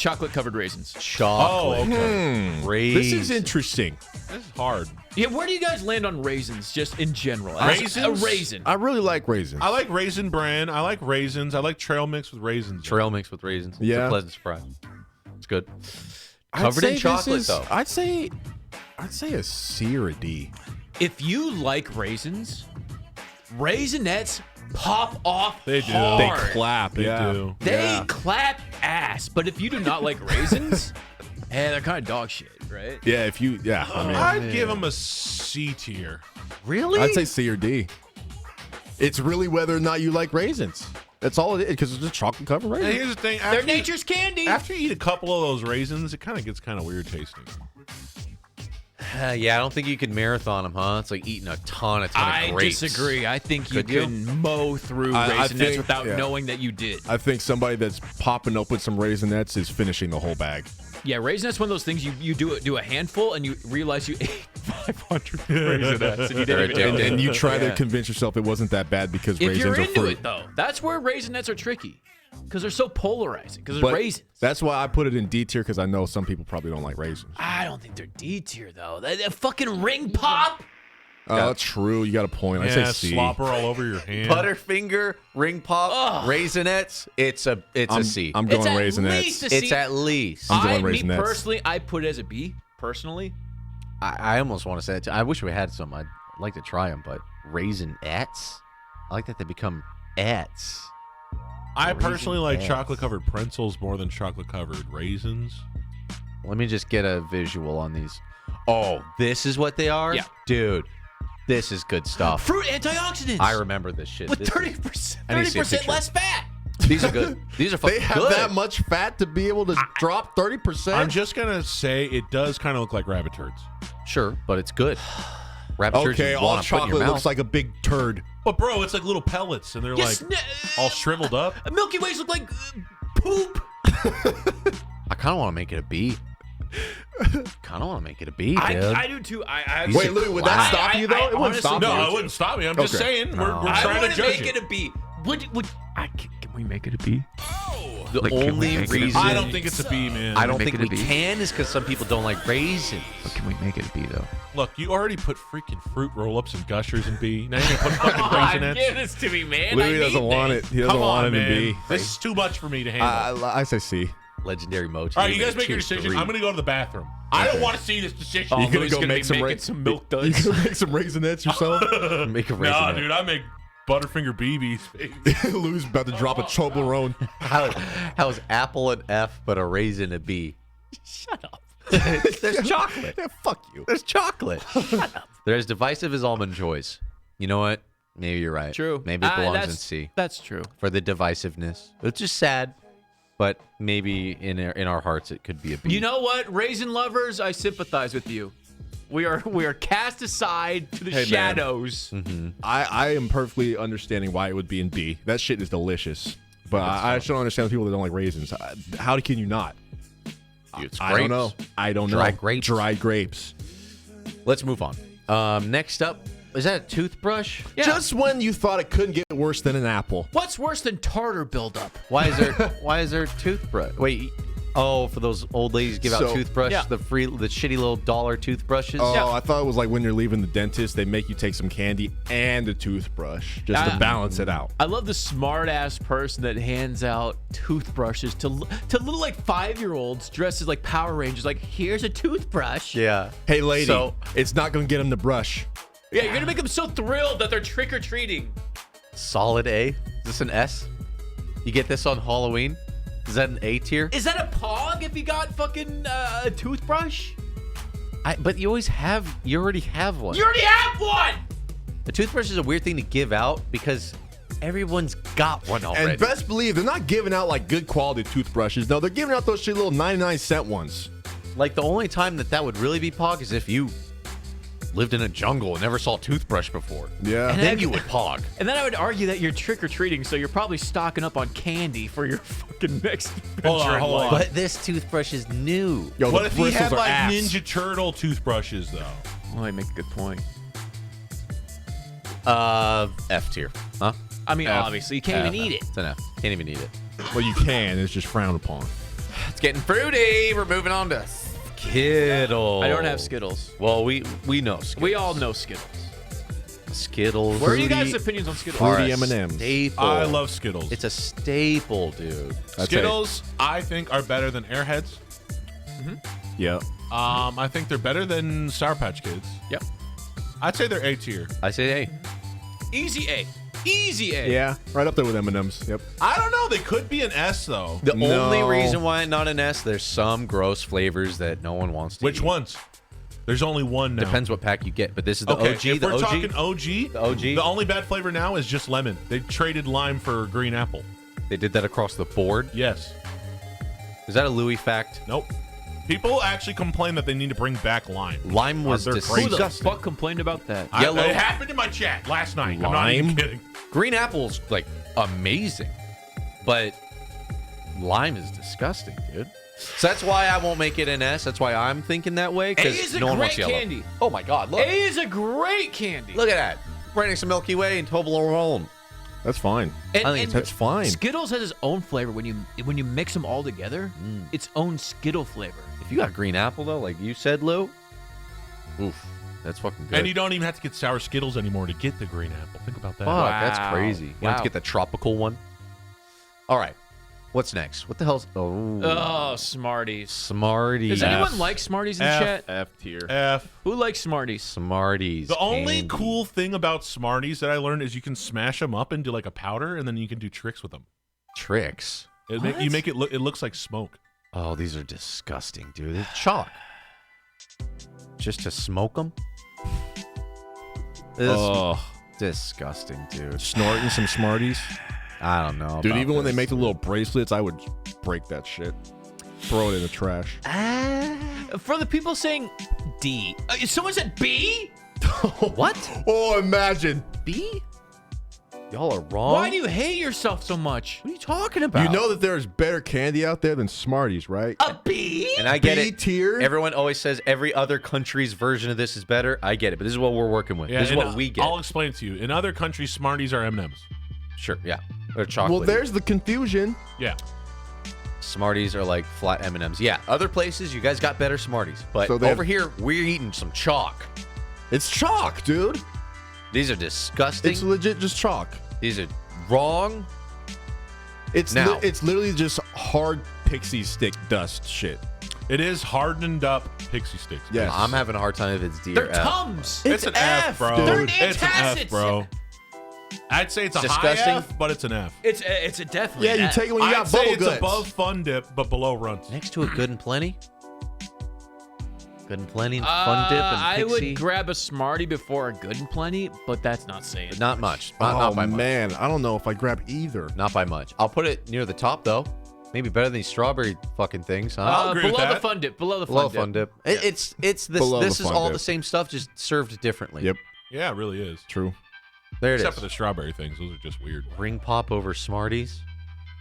Speaker 2: chocolate covered raisins.
Speaker 1: Chocolate.
Speaker 4: Oh, okay.
Speaker 3: This is interesting.
Speaker 4: This is hard.
Speaker 2: Yeah, where do you guys land on raisins, just in general? As
Speaker 4: Raisins?
Speaker 2: A raisin.
Speaker 3: I really like raisins.
Speaker 4: I like Raisin Bran. I like raisins. I like trail mix with raisins.
Speaker 1: Trail mix with raisins. It's
Speaker 3: Yeah.
Speaker 1: a pleasant surprise. It's good.
Speaker 3: I'd
Speaker 1: Covered
Speaker 3: say
Speaker 1: in
Speaker 3: this
Speaker 1: chocolate,
Speaker 3: is-
Speaker 1: though.
Speaker 3: I'd say a C or a D.
Speaker 2: If you like raisins, Raisinets pop off
Speaker 4: They do.
Speaker 2: hard.
Speaker 3: They clap.
Speaker 4: They
Speaker 3: yeah.
Speaker 4: do.
Speaker 2: They clap ass. But if you do not like raisins, they're kind of dog shit, right?
Speaker 3: Yeah, if you, yeah. I mean,
Speaker 4: I'd give them a C tier.
Speaker 1: Really?
Speaker 3: I'd say C or D. It's really whether or not you like raisins. That's all it is, because it's just chocolate covered
Speaker 4: And
Speaker 3: raisins.
Speaker 4: here's the thing.
Speaker 2: They're nature's candy.
Speaker 4: After you eat a couple of those raisins, it kind of gets kind of weird tasting.
Speaker 1: Yeah, I don't think you can marathon them, huh? It's like eating a ton of
Speaker 2: I
Speaker 1: grapes.
Speaker 2: disagree. I think you
Speaker 1: Could you?
Speaker 2: can mow through
Speaker 3: I
Speaker 2: Raisinets
Speaker 3: think-
Speaker 2: without
Speaker 3: yeah.
Speaker 2: knowing that you did.
Speaker 3: I think somebody that's popping open some Raisinets is finishing the whole bag.
Speaker 2: Yeah, Raisinets one of those things you do a handful and you realize you ate 500 Raisinets and you
Speaker 1: They're
Speaker 2: didn't even know.
Speaker 1: addicted.
Speaker 3: And you try
Speaker 2: Yeah.
Speaker 3: to convince yourself it wasn't that bad because
Speaker 2: If
Speaker 3: raisins
Speaker 2: you're
Speaker 3: are
Speaker 2: into
Speaker 3: fruit.
Speaker 2: it though, that's where Raisinets are tricky because they're so polarizing. Because they're
Speaker 3: But
Speaker 2: raisins.
Speaker 3: that's why I put it in D tier, because I know some people probably don't like raisins.
Speaker 2: I don't think they're D tier though. That fucking ring pop.
Speaker 3: Oh, true. You got a point. I
Speaker 4: Yeah,
Speaker 3: say C.
Speaker 4: slopper all over your hand.
Speaker 1: Butterfinger, ring pop,
Speaker 2: Ugh.
Speaker 1: Raisinets. It's a C.
Speaker 3: I'm
Speaker 2: It's
Speaker 3: going
Speaker 2: at
Speaker 3: Raisinets.
Speaker 2: least a C.
Speaker 1: It's at least.
Speaker 3: I'm going
Speaker 2: Me
Speaker 3: Raisinets.
Speaker 2: personally, I put it as a B. Personally,
Speaker 1: I almost want to say it. I wish we had some. I'd like to try them, but Raisinets? I like that they become ets.
Speaker 4: I personally like
Speaker 1: Raisinets.
Speaker 4: chocolate covered pretzels more than chocolate covered raisins.
Speaker 1: Let me just get a visual on these. Oh, this is what they are?
Speaker 2: Yeah.
Speaker 1: Dude, this is good stuff.
Speaker 2: fruit antioxidants.
Speaker 1: I remember this shit.
Speaker 2: with
Speaker 1: This is-
Speaker 2: 30%
Speaker 1: I need to see a
Speaker 2: 30%
Speaker 1: picture.
Speaker 2: less fat.
Speaker 1: These are good. These are fucking
Speaker 3: They have
Speaker 1: good.
Speaker 3: that much fat to be able to drop 30%?
Speaker 4: I'm just gonna say it does kind of look like rabbit turds.
Speaker 1: Sure, but it's good. Rabbit turds
Speaker 3: okay,
Speaker 1: you
Speaker 3: all
Speaker 1: wanna put in your
Speaker 3: chocolate
Speaker 1: mouth.
Speaker 3: looks like a big turd.
Speaker 4: But bro, it's like little pellets, and they're
Speaker 2: Yes,
Speaker 4: like all shriveled up.
Speaker 2: Milky Ways look like poop.
Speaker 1: I kind of want to make it a B. Kind of want to make it a B, dude.
Speaker 2: I do too. I
Speaker 1: These
Speaker 3: Wait,
Speaker 1: are
Speaker 3: Louis, would that stop you, though? It wouldn't
Speaker 2: honestly-
Speaker 3: stop
Speaker 4: No,
Speaker 3: you.
Speaker 4: it wouldn't stop me. I'm just
Speaker 3: Okay.
Speaker 4: saying we're
Speaker 2: I
Speaker 4: trying
Speaker 2: want
Speaker 4: to
Speaker 2: to
Speaker 4: judge
Speaker 2: make it a B. Can we make it a B?
Speaker 1: The
Speaker 2: Like, can we
Speaker 1: only
Speaker 2: make it a
Speaker 1: reason
Speaker 4: I don't think it's a B, man.
Speaker 1: I don't
Speaker 2: Make
Speaker 1: think
Speaker 2: it
Speaker 1: we
Speaker 2: a B?
Speaker 1: can is because some people don't like raisins.
Speaker 2: Can we make it a B though?
Speaker 4: Look, you already put freaking fruit roll-ups and gushers in B. Now you're gonna put fucking raisinets.
Speaker 2: Give this to me, man.
Speaker 3: Louis doesn't want it. He doesn't
Speaker 4: Come
Speaker 3: want
Speaker 4: on,
Speaker 3: it to
Speaker 4: man.
Speaker 3: be.
Speaker 4: This is too much for me to handle.
Speaker 3: I say C.
Speaker 1: Legendary mochi.
Speaker 4: All right, you guys make your decision. I'm gonna go to the bathroom. I don't want to see this decision.
Speaker 3: You gonna
Speaker 2: Louis
Speaker 3: go
Speaker 2: gonna
Speaker 3: make
Speaker 2: be
Speaker 3: some
Speaker 2: making some milk
Speaker 3: You
Speaker 2: duds.
Speaker 3: gonna make some raisinets yourself?
Speaker 1: make a
Speaker 4: Nah,
Speaker 1: raisinette.
Speaker 4: dude, I make Butterfinger BBs.
Speaker 3: Louis about to drop a Toblerone.
Speaker 1: How's apple an F but a raisin a B?
Speaker 2: Shut up.
Speaker 1: There's chocolate.
Speaker 3: Yeah, fuck you.
Speaker 1: There's chocolate. They're as divisive as Almond Joys. You know what? Maybe you're right.
Speaker 2: True.
Speaker 1: Maybe it belongs in
Speaker 2: that's-
Speaker 1: C
Speaker 2: That's true.
Speaker 1: for the divisiveness. It's just sad. but maybe in our hearts it could be a B.
Speaker 2: You know what, raisin lovers, I sympathize with you. We are cast aside to the
Speaker 3: Hey, man.
Speaker 2: shadows.
Speaker 3: I am perfectly understanding why it would be in B. That shit is delicious. But I just don't understand people that don't like raisins. How can you not?
Speaker 1: Dude, it's
Speaker 3: I don't know.
Speaker 1: grapes.
Speaker 3: I don't know.
Speaker 1: Dried grapes.
Speaker 3: Dried grapes.
Speaker 1: Let's move on. Next up, is that a toothbrush?
Speaker 2: Yeah.
Speaker 3: Just when you thought it couldn't get worse than an apple.
Speaker 2: What's worse than tartar buildup?
Speaker 1: Why is there toothbrush? Wait, for those old ladies give out
Speaker 3: So-
Speaker 1: toothbrush,
Speaker 2: Yeah.
Speaker 1: the shitty little dollar toothbrushes.
Speaker 3: Oh, I thought it was like when you're leaving the dentist, they make you take some candy and a toothbrush just to balance it out.
Speaker 2: I love the smart ass person that hands out toothbrushes to little like 5-year-olds dressed as like Power Rangers. Like, here's a toothbrush.
Speaker 1: Yeah.
Speaker 3: Hey, lady,
Speaker 1: So-
Speaker 3: it's not going to get them to brush.
Speaker 2: Yeah, you're gonna make them so thrilled that they're trick or treating.
Speaker 1: Solid A. Is this an S? You get this on Halloween? Is that an A tier?
Speaker 2: Is that a pog if you got fucking a toothbrush?
Speaker 1: But you already have one.
Speaker 2: You already have one.
Speaker 1: A toothbrush is a weird thing to give out because everyone's got one already.
Speaker 3: And best believe they're not giving out like good quality toothbrushes. No, they're giving out those shit little 99-cent ones.
Speaker 1: Like the only time that would really be pog is if you lived in a jungle and never saw a toothbrush before.
Speaker 3: Yeah.
Speaker 2: And
Speaker 1: Then you would pog.
Speaker 2: And then I would argue that you're trick or treating, so you're probably stocking up on candy for your fucking next
Speaker 4: Hold
Speaker 2: adventure
Speaker 4: on,
Speaker 2: in
Speaker 4: hold
Speaker 2: life.
Speaker 4: on.
Speaker 1: But this toothbrush is new.
Speaker 3: Yo,
Speaker 4: What
Speaker 3: the
Speaker 4: if he
Speaker 3: bristles
Speaker 4: had
Speaker 3: are
Speaker 4: like
Speaker 3: ass.
Speaker 4: Ninja Turtle toothbrushes though?
Speaker 2: Well, I make a good point.
Speaker 1: F tier. Huh?
Speaker 2: I mean,
Speaker 3: F.
Speaker 2: obviously, you can't even eat it.
Speaker 1: It's an F. Can't even eat it.
Speaker 3: Well, you can. It's just frowned upon.
Speaker 1: It's getting fruity. We're moving on to Skittles.
Speaker 2: I don't have Skittles.
Speaker 1: Well, we know Skittles.
Speaker 2: We all know Skittles.
Speaker 1: Skittles.
Speaker 2: Where are you guys' opinions on Skittles?
Speaker 1: are
Speaker 3: Fruity
Speaker 1: a
Speaker 3: M&Ms.
Speaker 1: Staple.
Speaker 4: I love Skittles.
Speaker 1: It's a staple, dude.
Speaker 4: Skittles, I think, are better than Airheads.
Speaker 3: Yeah.
Speaker 4: I think they're better than Sour Patch Kids.
Speaker 2: Yep.
Speaker 4: I'd say they're A tier.
Speaker 1: I say, hey,
Speaker 2: Easy A. Easy A.
Speaker 3: Yeah. Right up there with M&Ms. Yep.
Speaker 4: I don't know. They could be an S though.
Speaker 1: the
Speaker 3: No.
Speaker 1: only reason why not an S, there's some gross flavors that no one wants to
Speaker 4: Which
Speaker 1: eat.
Speaker 4: ones? There's only one now.
Speaker 1: Depends what pack you get, but this is the
Speaker 4: Okay,
Speaker 1: OG.
Speaker 4: if
Speaker 1: The
Speaker 4: we're
Speaker 1: OG.
Speaker 4: talking OG,
Speaker 1: The OG.
Speaker 4: the only bad flavor now is just lemon. They traded lime for green apple.
Speaker 1: They did that across the board.
Speaker 4: Yes.
Speaker 1: Is that a Louis fact?
Speaker 4: Nope. People actually complain that they need to bring back lime.
Speaker 1: Lime was
Speaker 4: They're
Speaker 2: Who the
Speaker 1: disgusting.
Speaker 2: fuck complained about that?
Speaker 1: Yellow.
Speaker 4: It happened in my chat last night. I'm not even
Speaker 3: Lime?
Speaker 4: kidding.
Speaker 1: Green apple's like amazing, but lime is disgusting, dude. So that's why I won't make it an S. That's why I'm thinking that way.
Speaker 2: A
Speaker 1: Because
Speaker 2: is a
Speaker 1: no one wants
Speaker 2: great
Speaker 1: yellow.
Speaker 2: candy.
Speaker 1: Oh my God! Look,
Speaker 2: A is a great candy.
Speaker 1: look at that. Right next to Milky Way and Toblerone.
Speaker 3: That's fine.
Speaker 2: And,
Speaker 1: I think
Speaker 2: and
Speaker 3: That's fine.
Speaker 2: Skittles has its own flavor when you mix them all together. Its own Skittle flavor.
Speaker 1: If you got green apple though, like you said, Lou, oof, that's fucking good.
Speaker 4: And you don't even have to get sour Skittles anymore to get the green apple. Think about that.
Speaker 1: Fuck, that's
Speaker 2: Wow.
Speaker 1: crazy. You have
Speaker 2: Wow.
Speaker 1: to get the tropical one. All right, what's next? What the hell's
Speaker 2: Oh, Smarties.
Speaker 1: Smarties?
Speaker 2: Does anyone like Smarties in
Speaker 4: F.
Speaker 2: chat?
Speaker 3: F tier.
Speaker 4: F.
Speaker 2: Who likes Smarties?
Speaker 1: Smarties?
Speaker 4: The only
Speaker 1: candy.
Speaker 4: cool thing about Smarties that I learned is you can smash them up into like a powder, and then you can do tricks with them.
Speaker 1: tricks.
Speaker 4: You make it look. It looks like smoke.
Speaker 1: Oh, these are disgusting, dude. It's chalk. Just to smoke them? This
Speaker 3: Oh,
Speaker 1: disgusting, dude.
Speaker 3: snorting some Smarties.
Speaker 1: I don't know.
Speaker 3: Dude,
Speaker 1: about
Speaker 3: even when they
Speaker 1: this.
Speaker 3: make the little bracelets, I would break that shit. Throw it in the trash.
Speaker 2: For the people saying D, someone said B.
Speaker 1: What?
Speaker 3: Oh, imagine.
Speaker 1: B? Y'all are wrong.
Speaker 2: Why do you hate yourself so much?
Speaker 1: What are you talking about?
Speaker 3: You know that there's better candy out there than Smarties, right?
Speaker 2: A B?
Speaker 1: and I get
Speaker 3: B
Speaker 1: it.
Speaker 3: tier?
Speaker 1: Everyone always says every other country's version of this is better. I get it, but this is what we're working with.
Speaker 4: Yeah,
Speaker 1: this is
Speaker 4: and
Speaker 1: what we get.
Speaker 4: I'll explain it to you. In other countries, Smarties are M&Ms.
Speaker 1: Sure, yeah. They're chocolate.
Speaker 3: Well, there's the confusion.
Speaker 4: Yeah.
Speaker 1: Smarties are like flat M&Ms. Yeah, other places you guys got better Smarties, but
Speaker 3: So they have-
Speaker 1: over here we're eating some chalk.
Speaker 3: It's chalk, dude.
Speaker 1: These are disgusting.
Speaker 3: It's legit just chalk.
Speaker 1: These are wrong.
Speaker 3: It's
Speaker 1: Now-
Speaker 3: it's literally just hard pixie stick dust shit.
Speaker 4: It is hardened up pixie sticks.
Speaker 3: Yes.
Speaker 1: I'm having a hard time if it's D or
Speaker 2: They're
Speaker 1: F.
Speaker 2: Tums.
Speaker 4: It's an F, bro.
Speaker 3: They're
Speaker 4: It's an F,
Speaker 2: antacids.
Speaker 4: bro. I'd say it's a
Speaker 1: Disgusting.
Speaker 4: high F, but it's an F.
Speaker 2: It's a definitely.
Speaker 3: Yeah, you
Speaker 2: F.
Speaker 3: take it when you
Speaker 4: I'd
Speaker 3: got
Speaker 4: say
Speaker 3: bubble
Speaker 4: it's
Speaker 3: guts.
Speaker 4: above Fun Dip, but below Runts.
Speaker 1: Next to a Good and Plenty. Good and Plenty and Fun Dip and
Speaker 2: I
Speaker 1: Pixie.
Speaker 2: would grab a Smartie before a Good and Plenty, but that's not saying.
Speaker 1: Not much. Not by much.
Speaker 3: man, I don't know if I grab either.
Speaker 1: Not by much. I'll put it near the top though. Maybe better than these strawberry fucking things, huh?
Speaker 4: agree with
Speaker 2: Below the
Speaker 4: that.
Speaker 2: fun dip. Below the
Speaker 1: Below
Speaker 2: fun dip.
Speaker 1: fun dip. It's this.
Speaker 3: Below
Speaker 1: This
Speaker 3: the
Speaker 1: is
Speaker 3: fun
Speaker 1: all
Speaker 3: dip.
Speaker 1: the same stuff, just served differently.
Speaker 3: Yep.
Speaker 4: Yeah, it really is.
Speaker 3: True.
Speaker 1: There it
Speaker 4: Except
Speaker 1: is.
Speaker 4: for the strawberry things. Those are just weird.
Speaker 1: Ring pop over Smarties.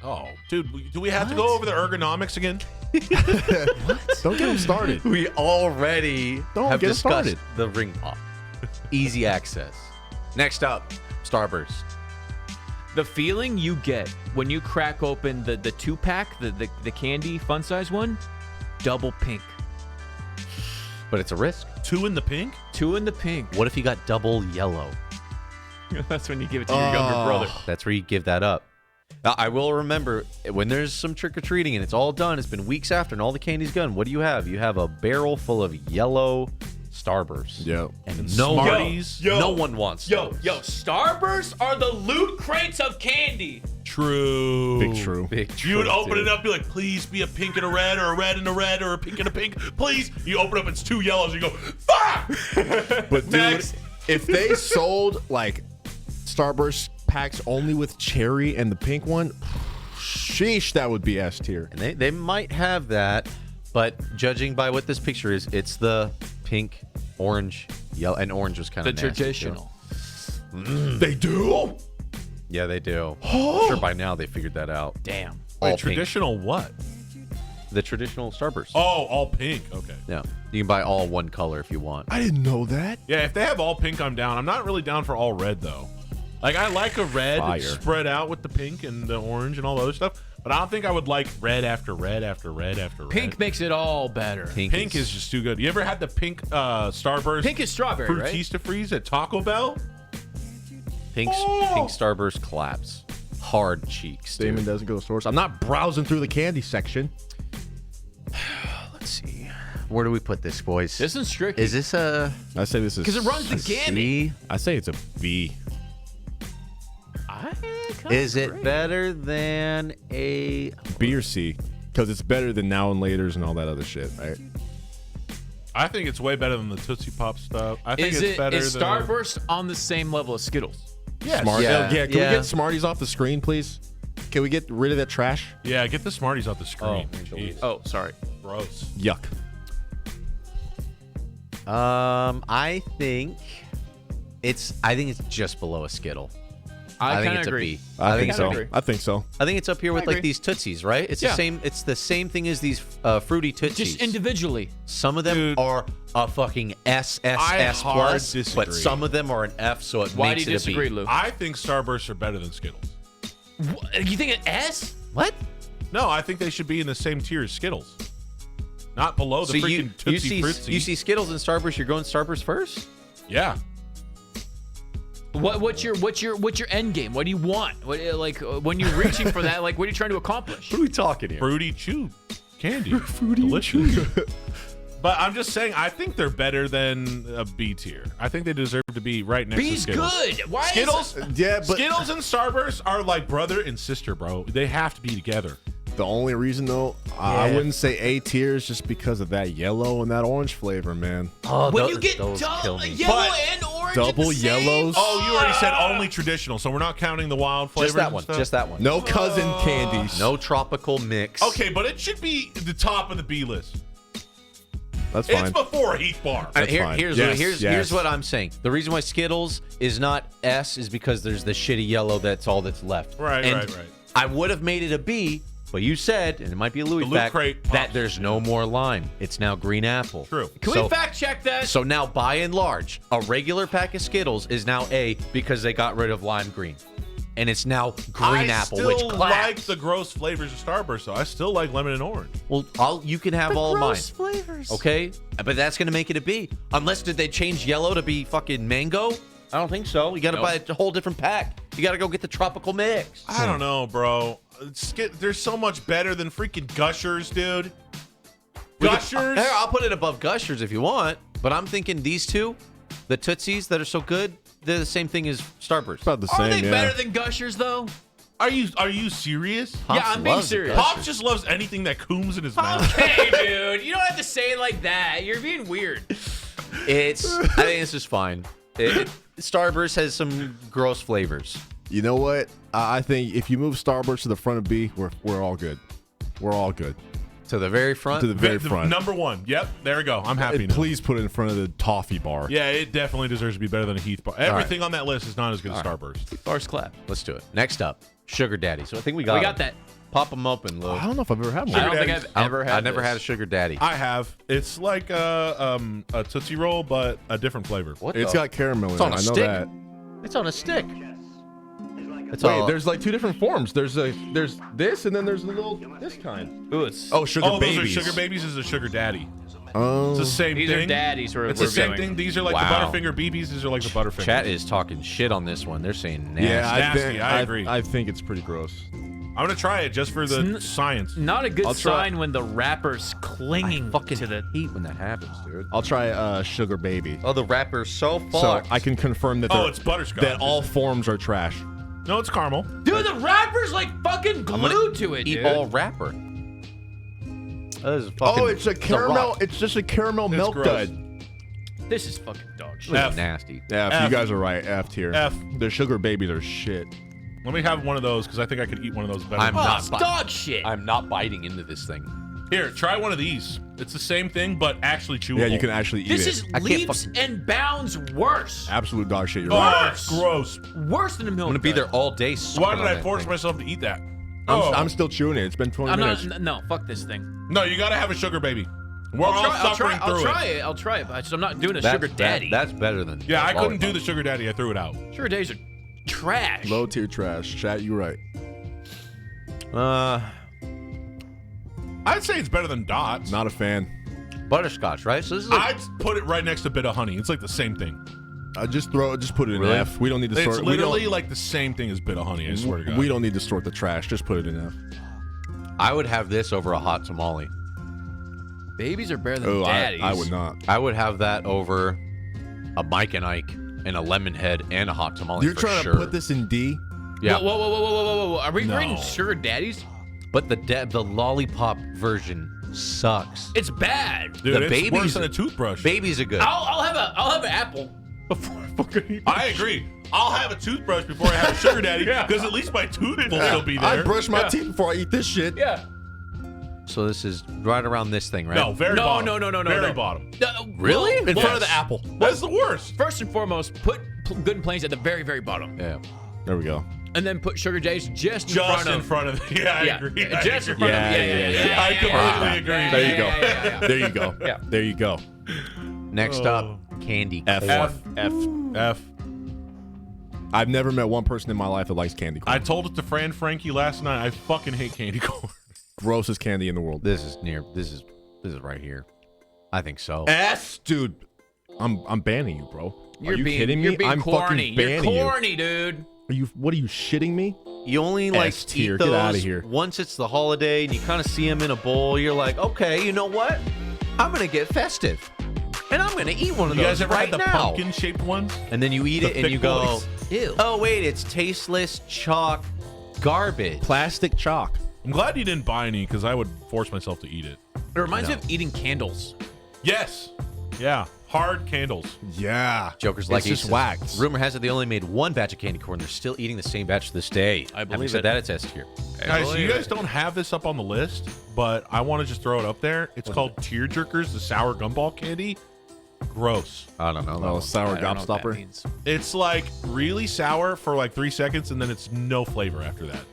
Speaker 4: Oh, dude, do we have to go over the ergonomics again?
Speaker 3: Don't get him started.
Speaker 1: We already
Speaker 3: Don't
Speaker 1: have
Speaker 3: get
Speaker 1: discussed
Speaker 3: started.
Speaker 1: the ring pop. Easy access. Next up, Starburst.
Speaker 2: The feeling you get when you crack open the 2-pack, the candy fun size one, double pink.
Speaker 1: But it's a risk.
Speaker 4: 2 in the pink?
Speaker 2: 2 in the pink.
Speaker 1: What if you got double yellow?
Speaker 2: That's when you give it to your younger brother.
Speaker 1: That's where you give that up. Now, I will remember when there's some trick-or-treating and it's all done, it's been weeks after and all the candy's gone. What do you have? You have a barrel full of yellow Starburst.
Speaker 3: Yep.
Speaker 1: And no
Speaker 4: Smarties.
Speaker 1: no one wants those.
Speaker 2: Starbursts are the loot crates of candy.
Speaker 4: True.
Speaker 3: Big true.
Speaker 1: Big
Speaker 4: You would
Speaker 1: true,
Speaker 4: open
Speaker 1: dude.
Speaker 4: it up, be like, please be a pink and a red, or a red and a red, or a pink and a pink. Please. You open up, it's 2 yellows. You go, fuck!
Speaker 3: But dude,
Speaker 4: Next.
Speaker 3: if they sold like Starburst packs only with cherry and the pink one, sheesh, that would be S tier.
Speaker 1: And they might have that, but judging by what this picture is, it's the pink, orange, yellow, and orange was kind
Speaker 2: The
Speaker 1: of nasty, too.
Speaker 2: traditional.
Speaker 3: They do?
Speaker 1: Yeah, they do. I'm sure by now they figured that out.
Speaker 2: Damn.
Speaker 1: All
Speaker 4: Wait,
Speaker 1: pink.
Speaker 4: traditional what?
Speaker 1: The traditional Starburst.
Speaker 4: Oh, all pink. Okay.
Speaker 1: Yeah. You can buy all one color if you want.
Speaker 3: I didn't know that.
Speaker 4: Yeah, if they have all pink, I'm down. I'm not really down for all red, though. Like, I like a red
Speaker 3: Fire.
Speaker 4: spread out with the pink and the orange and all the other stuff, but I don't think I would like red after red after red after red.
Speaker 2: Pink makes it all better.
Speaker 4: Pink is just too good. You ever had the pink Starburst?
Speaker 2: Pink is strawberry, right?
Speaker 4: Fruitista Freeze at Taco Bell?
Speaker 1: Pink
Speaker 4: Oh!
Speaker 1: Starburst claps. Hard cheeks, dude.
Speaker 3: Damon doesn't go to stores. I'm not browsing through the candy section.
Speaker 1: Let's see. Where do we put this, boys?
Speaker 2: This one's tricky.
Speaker 1: Is this a
Speaker 3: I say this is
Speaker 2: 'Cause it runs the gamut.
Speaker 1: C?
Speaker 3: I say it's a B.
Speaker 1: Is it better than a...
Speaker 3: B or C. Because it's better than Now and Laters and all that other shit, right?
Speaker 4: I think it's way better than the Tootsie Pop stuff. I think
Speaker 2: Is
Speaker 4: it's
Speaker 2: it
Speaker 4: better
Speaker 2: is
Speaker 4: than
Speaker 2: Starburst on the same level as Skittles?
Speaker 4: Yes.
Speaker 3: Smart.
Speaker 1: Yeah,
Speaker 3: Can we
Speaker 1: yeah.
Speaker 3: get Smarties off the screen, please? Can we get rid of that trash?
Speaker 4: Yeah, get the Smarties off the screen.
Speaker 1: Oh,
Speaker 4: Jeez,
Speaker 2: Oh, sorry.
Speaker 4: gross.
Speaker 3: Yuck.
Speaker 1: I think it's just below a Skittle.
Speaker 2: I
Speaker 1: think
Speaker 2: kind of
Speaker 1: it's
Speaker 2: agree.
Speaker 1: a B.
Speaker 3: I think
Speaker 2: kinda
Speaker 3: so.
Speaker 2: agree.
Speaker 3: I think so.
Speaker 1: I think it's up here with
Speaker 2: agree.
Speaker 1: like these Tootsies, right? It's the
Speaker 2: Yeah.
Speaker 1: same. It's the same thing as these fruity Tootsies.
Speaker 2: Just individually.
Speaker 1: Some of them
Speaker 4: Dude.
Speaker 1: are a fucking S
Speaker 4: I
Speaker 1: plus,
Speaker 4: hard
Speaker 1: but
Speaker 4: disagree.
Speaker 1: some of them are an F, so it
Speaker 2: Why do
Speaker 1: makes
Speaker 2: you
Speaker 1: it
Speaker 2: disagree,
Speaker 1: a B.
Speaker 2: Lou?
Speaker 4: I think Starbursts are better than Skittles.
Speaker 2: You think an S?
Speaker 1: What?
Speaker 4: No, I think they should be in the same tier as Skittles. Not below the
Speaker 1: So
Speaker 4: freaking
Speaker 1: you
Speaker 4: Tootsie
Speaker 1: see
Speaker 4: Fruitsy.
Speaker 1: you see Skittles and Starburst. You're going Starburst first?
Speaker 4: Yeah.
Speaker 2: What's your end game? What do you want? What, like when you're reaching for that? Like what are you trying to accomplish?
Speaker 1: What are we talking here?
Speaker 4: Fruity Chew candy. Delicious. But I'm just saying, I think they're better than a B tier. I think they deserve to be right next to
Speaker 2: B's
Speaker 4: Skittles.
Speaker 2: good. Why
Speaker 4: Skittles,
Speaker 3: Yeah, but
Speaker 4: Skittles and Starburst are like brother and sister, bro. They have to be together.
Speaker 3: the only reason, though, I
Speaker 4: Yeah.
Speaker 3: wouldn't say A tier is just because of that yellow and that orange flavor, man.
Speaker 1: Oh,
Speaker 2: when you get
Speaker 1: those kill me.
Speaker 2: yellow
Speaker 4: But
Speaker 2: and orange, at
Speaker 3: double
Speaker 2: the same-
Speaker 3: yellows?
Speaker 4: Oh, you already said only traditional, so we're not counting the wild flavors.
Speaker 1: Just that
Speaker 4: and
Speaker 1: one.
Speaker 4: stuff?
Speaker 1: Just that one.
Speaker 3: No cousin candies.
Speaker 1: No tropical mix.
Speaker 4: Okay, but it should be the top of the B list.
Speaker 3: That's
Speaker 4: It's
Speaker 3: fine.
Speaker 4: before Heath Bar.
Speaker 3: That's fine.
Speaker 1: Here's
Speaker 3: Yes,
Speaker 1: here's
Speaker 3: yes.
Speaker 1: what I'm saying. The reason why Skittles is not S is because there's the shitty yellow that's all that's left.
Speaker 4: Right,
Speaker 1: And
Speaker 4: right.
Speaker 1: I would have made it a B, but you said, and it might be a Louis
Speaker 4: The Loot
Speaker 1: fact,
Speaker 4: Crate
Speaker 1: that
Speaker 4: pops,
Speaker 1: there's no more lime. It's now green apple.
Speaker 4: True.
Speaker 2: Can
Speaker 1: So-
Speaker 2: we fact check that?
Speaker 1: So now, by and large, a regular pack of Skittles is now A because they got rid of lime green. And it's now green apple, which
Speaker 4: I still
Speaker 1: claps.
Speaker 4: like the gross flavors of Starburst, though. I still like lemon and orange.
Speaker 1: Well, you can have all of mine.
Speaker 5: flavors.
Speaker 1: Okay? But that's going to make it a B. Unless did they change yellow to be fucking mango? I don't think so. You got to buy a whole different pack. You got to go get the tropical mix.
Speaker 4: I don't know, bro. They're so much better than freaking Gushers, dude. Gushers?
Speaker 1: Here, I'll put it above Gushers if you want. But I'm thinking these two, the Tootsies that are so good, they're the same thing as Starburst.
Speaker 3: About the
Speaker 2: Are
Speaker 3: same,
Speaker 2: they
Speaker 3: yeah.
Speaker 2: better than Gushers though?
Speaker 4: Are you serious?
Speaker 1: Pops
Speaker 2: Yeah, I'm being
Speaker 1: loves the
Speaker 2: serious.
Speaker 1: Gushers.
Speaker 4: Pops just loves anything that cooms in his mouth.
Speaker 2: Okay, dude. You don't have to say it like that. You're being weird.
Speaker 1: I think this is fine. Starburst has some gross flavors.
Speaker 3: You know what? I think if you move Starburst to the front of B, we're all good. We're all good.
Speaker 1: To the very front.
Speaker 3: To the very front.
Speaker 4: Number one. Yep, there we go. I'm happy
Speaker 3: And
Speaker 4: now.
Speaker 3: please put it in front of the toffee bar.
Speaker 4: Yeah, it definitely deserves to be better than a Heath bar. Everything on that list is not as good as Starburst.
Speaker 2: First clap.
Speaker 1: Let's do it. Next up, Sugar Daddy. So I think we got
Speaker 2: that.
Speaker 1: Pop them open, Lou.
Speaker 3: I don't know if I've ever had one.
Speaker 2: I don't think I've ever had.
Speaker 1: I never had a Sugar Daddy.
Speaker 4: I have. It's like a Tootsie Roll, but a different flavor.
Speaker 1: What?
Speaker 3: It's got caramel in
Speaker 1: It's
Speaker 3: it.
Speaker 1: on a
Speaker 3: I know
Speaker 1: stick.
Speaker 3: that.
Speaker 1: It's on a stick. It's
Speaker 3: Wait,
Speaker 1: all.
Speaker 3: there's like 2 different forms. There's this, and then there's a little this kind.
Speaker 2: Ooh, it's,
Speaker 3: Sugar
Speaker 4: Those
Speaker 3: babies.
Speaker 4: are Sugar Babies is a Sugar Daddy.
Speaker 3: Oh.
Speaker 4: It's the same
Speaker 2: these
Speaker 4: thing.
Speaker 2: are daddies.
Speaker 4: It's the same thing. These are like
Speaker 1: Wow.
Speaker 4: the Butterfinger BBs. These are like the Butterfinger.
Speaker 1: Chat is talking shit on this one. They're saying nasty.
Speaker 3: Yeah,
Speaker 4: nasty, I agree.
Speaker 3: I think it's pretty gross.
Speaker 4: I'm going to try it just for the science.
Speaker 2: Not a good
Speaker 3: I'll try.
Speaker 2: sign when the wrapper's clinging
Speaker 1: fucking
Speaker 2: to the.
Speaker 1: hate when that happens, dude.
Speaker 3: I'll try Sugar Baby.
Speaker 1: Oh, the wrapper's so
Speaker 3: So
Speaker 1: fucked.
Speaker 3: I can confirm that
Speaker 4: Oh, it's butterscotch.
Speaker 3: that all forms are trash.
Speaker 4: No, it's caramel.
Speaker 2: Dude, the wrapper's like fucking
Speaker 1: I'm gonna
Speaker 2: glued to it,
Speaker 1: eat
Speaker 2: dude.
Speaker 1: all wrapper. That is fucking,
Speaker 3: Oh, it's a caramel.
Speaker 1: rock.
Speaker 3: It's just a caramel milk
Speaker 4: gross.
Speaker 3: dud.
Speaker 2: This is fucking dog shit.
Speaker 1: This is
Speaker 4: F.
Speaker 1: nasty.
Speaker 3: Yeah,
Speaker 4: F.
Speaker 3: you guys are right. F tier.
Speaker 4: F.
Speaker 3: The Sugar Babies are shit.
Speaker 4: Let me have one of those because I think I could eat one of those better.
Speaker 1: I'm
Speaker 2: Oh,
Speaker 1: not
Speaker 2: it's
Speaker 1: bi-
Speaker 2: dog shit.
Speaker 1: I'm not biting into this thing.
Speaker 4: Here, try one of these. It's the same thing, but actually chewable.
Speaker 3: Yeah, you can actually eat
Speaker 2: This
Speaker 3: it.
Speaker 2: is
Speaker 1: I can't
Speaker 2: leaps and bounds worse.
Speaker 3: Absolute dog shit. You're
Speaker 4: Oh,
Speaker 3: right.
Speaker 4: it's gross.
Speaker 2: Worse than a milk.
Speaker 1: I'm gonna be
Speaker 2: dud.
Speaker 1: there all day.
Speaker 4: Why
Speaker 1: sucking
Speaker 4: did
Speaker 1: on
Speaker 4: I
Speaker 1: that
Speaker 4: force
Speaker 1: thing.
Speaker 4: myself to eat that? Oh.
Speaker 3: I'm still chewing it. It's been 20
Speaker 2: I'm
Speaker 3: minutes.
Speaker 2: not. No, fuck this thing.
Speaker 4: No, you got to have a Sugar Baby. We're all
Speaker 2: I'll
Speaker 4: suffering
Speaker 2: try
Speaker 4: through
Speaker 2: it. I'll try it. But I'm not doing a
Speaker 1: That's
Speaker 2: sugar daddy.
Speaker 1: That's better than.
Speaker 4: Yeah, I couldn't do
Speaker 1: Lollipop.
Speaker 4: the Sugar Daddy. I threw it out.
Speaker 2: Sugar daddies are trash.
Speaker 3: Low tier trash. Chat, you right.
Speaker 4: I'd say it's better than Dots.
Speaker 3: Not a fan.
Speaker 1: Butterscotch, right? So this is like,
Speaker 4: I'd put it right next to Bit of Honey. It's like the same thing.
Speaker 3: Just put it in
Speaker 1: Really?
Speaker 3: F. We don't need to
Speaker 4: It's
Speaker 3: sort.
Speaker 4: literally like the same thing as Bit of Honey. I swear to God.
Speaker 3: We don't need to sort the trash. Just put it in F.
Speaker 1: I would have this over a hot tamale.
Speaker 2: Babies are better than
Speaker 3: Oh,
Speaker 2: daddies.
Speaker 3: I would not.
Speaker 1: I would have that over a Mike and Ike and a lemon head and a hot tamale.
Speaker 3: You're
Speaker 1: for
Speaker 3: trying
Speaker 1: sure.
Speaker 3: to put this in D?
Speaker 1: Yeah,
Speaker 2: Whoa. Are we
Speaker 4: No.
Speaker 2: bringing sugar daddies?
Speaker 1: but the lollipop version sucks.
Speaker 2: It's bad.
Speaker 4: Dude,
Speaker 1: the
Speaker 4: it's
Speaker 1: babies-
Speaker 4: worse than a toothbrush.
Speaker 1: Babies are good.
Speaker 2: I'll have an apple before I fucking eat.
Speaker 4: I agree. I'll have a toothbrush before I have a Sugar Daddy because at least my tooth will still be there.
Speaker 3: I brush my teeth before I eat this shit.
Speaker 2: Yeah.
Speaker 1: So this is right around this thing, right?
Speaker 4: No, very
Speaker 2: No,
Speaker 4: bottom.
Speaker 2: no.
Speaker 4: Very bottom.
Speaker 1: Really?
Speaker 3: In front of the apple.
Speaker 4: That's the worst.
Speaker 2: First and foremost, put Good and Plains at the very, very bottom,
Speaker 1: Yeah.
Speaker 3: There we go.
Speaker 2: and then put Sugar Daddies just
Speaker 4: In front of Yeah, I agree. I
Speaker 2: just in
Speaker 4: agree.
Speaker 2: front of
Speaker 3: Yeah.
Speaker 4: I completely agree.
Speaker 3: There you go.
Speaker 2: Yeah.
Speaker 3: There you go.
Speaker 2: Yeah.
Speaker 3: There you go.
Speaker 1: Next up, candy
Speaker 3: F.
Speaker 1: corn.
Speaker 4: F.
Speaker 3: I've never met one person in my life that likes candy corn.
Speaker 4: I told it to Fran Frankie last night. I fucking hate candy corn.
Speaker 3: Grossest candy in the world.
Speaker 1: This is right here. I think so.
Speaker 3: S, dude. I'm banning you, bro. Are you
Speaker 2: being,
Speaker 3: kidding me?
Speaker 2: You're being
Speaker 3: I'm
Speaker 2: corny.
Speaker 3: fucking banning
Speaker 2: You're corny, dude.
Speaker 3: you. What are you shitting me?
Speaker 1: You only like
Speaker 3: S tier.
Speaker 1: eat
Speaker 3: Get
Speaker 1: those
Speaker 3: outta here.
Speaker 1: once it's the holiday and you kind of see them in a bowl. You're like, okay, you know what? I'm gonna get festive, and I'm gonna eat one of
Speaker 4: You
Speaker 1: those
Speaker 4: guys ever
Speaker 1: right
Speaker 4: had the
Speaker 1: now.
Speaker 4: pumpkin-shaped ones?
Speaker 1: And then you eat
Speaker 4: The
Speaker 1: it and
Speaker 4: thick
Speaker 1: you go,
Speaker 4: boys?
Speaker 2: Ew.
Speaker 1: oh wait, it's tasteless chalk garbage.
Speaker 3: Plastic chalk.
Speaker 4: I'm glad you didn't buy any because I would force myself to eat it.
Speaker 2: It reminds me of eating candles.
Speaker 4: Yes. Yeah. Hard candles.
Speaker 3: Yeah.
Speaker 1: Joker's like
Speaker 3: it's just
Speaker 1: aces.
Speaker 3: wax.
Speaker 1: Rumor has it they only made one batch of candy corn. They're still eating the same batch to this day.
Speaker 2: I
Speaker 1: Having
Speaker 2: believe
Speaker 1: said
Speaker 2: it.
Speaker 1: that, it's S tier.
Speaker 4: Guys, you guys don't have this up on the list, but I want to just throw it up there. It's called Tear Jerkers, the sour gumball candy. Gross.
Speaker 1: I don't know. that
Speaker 3: Oh,
Speaker 1: one.
Speaker 3: sour
Speaker 2: I don't know what that
Speaker 3: gobstopper.
Speaker 2: means.
Speaker 4: It's like really sour for like 3 seconds, and then it's no flavor after that.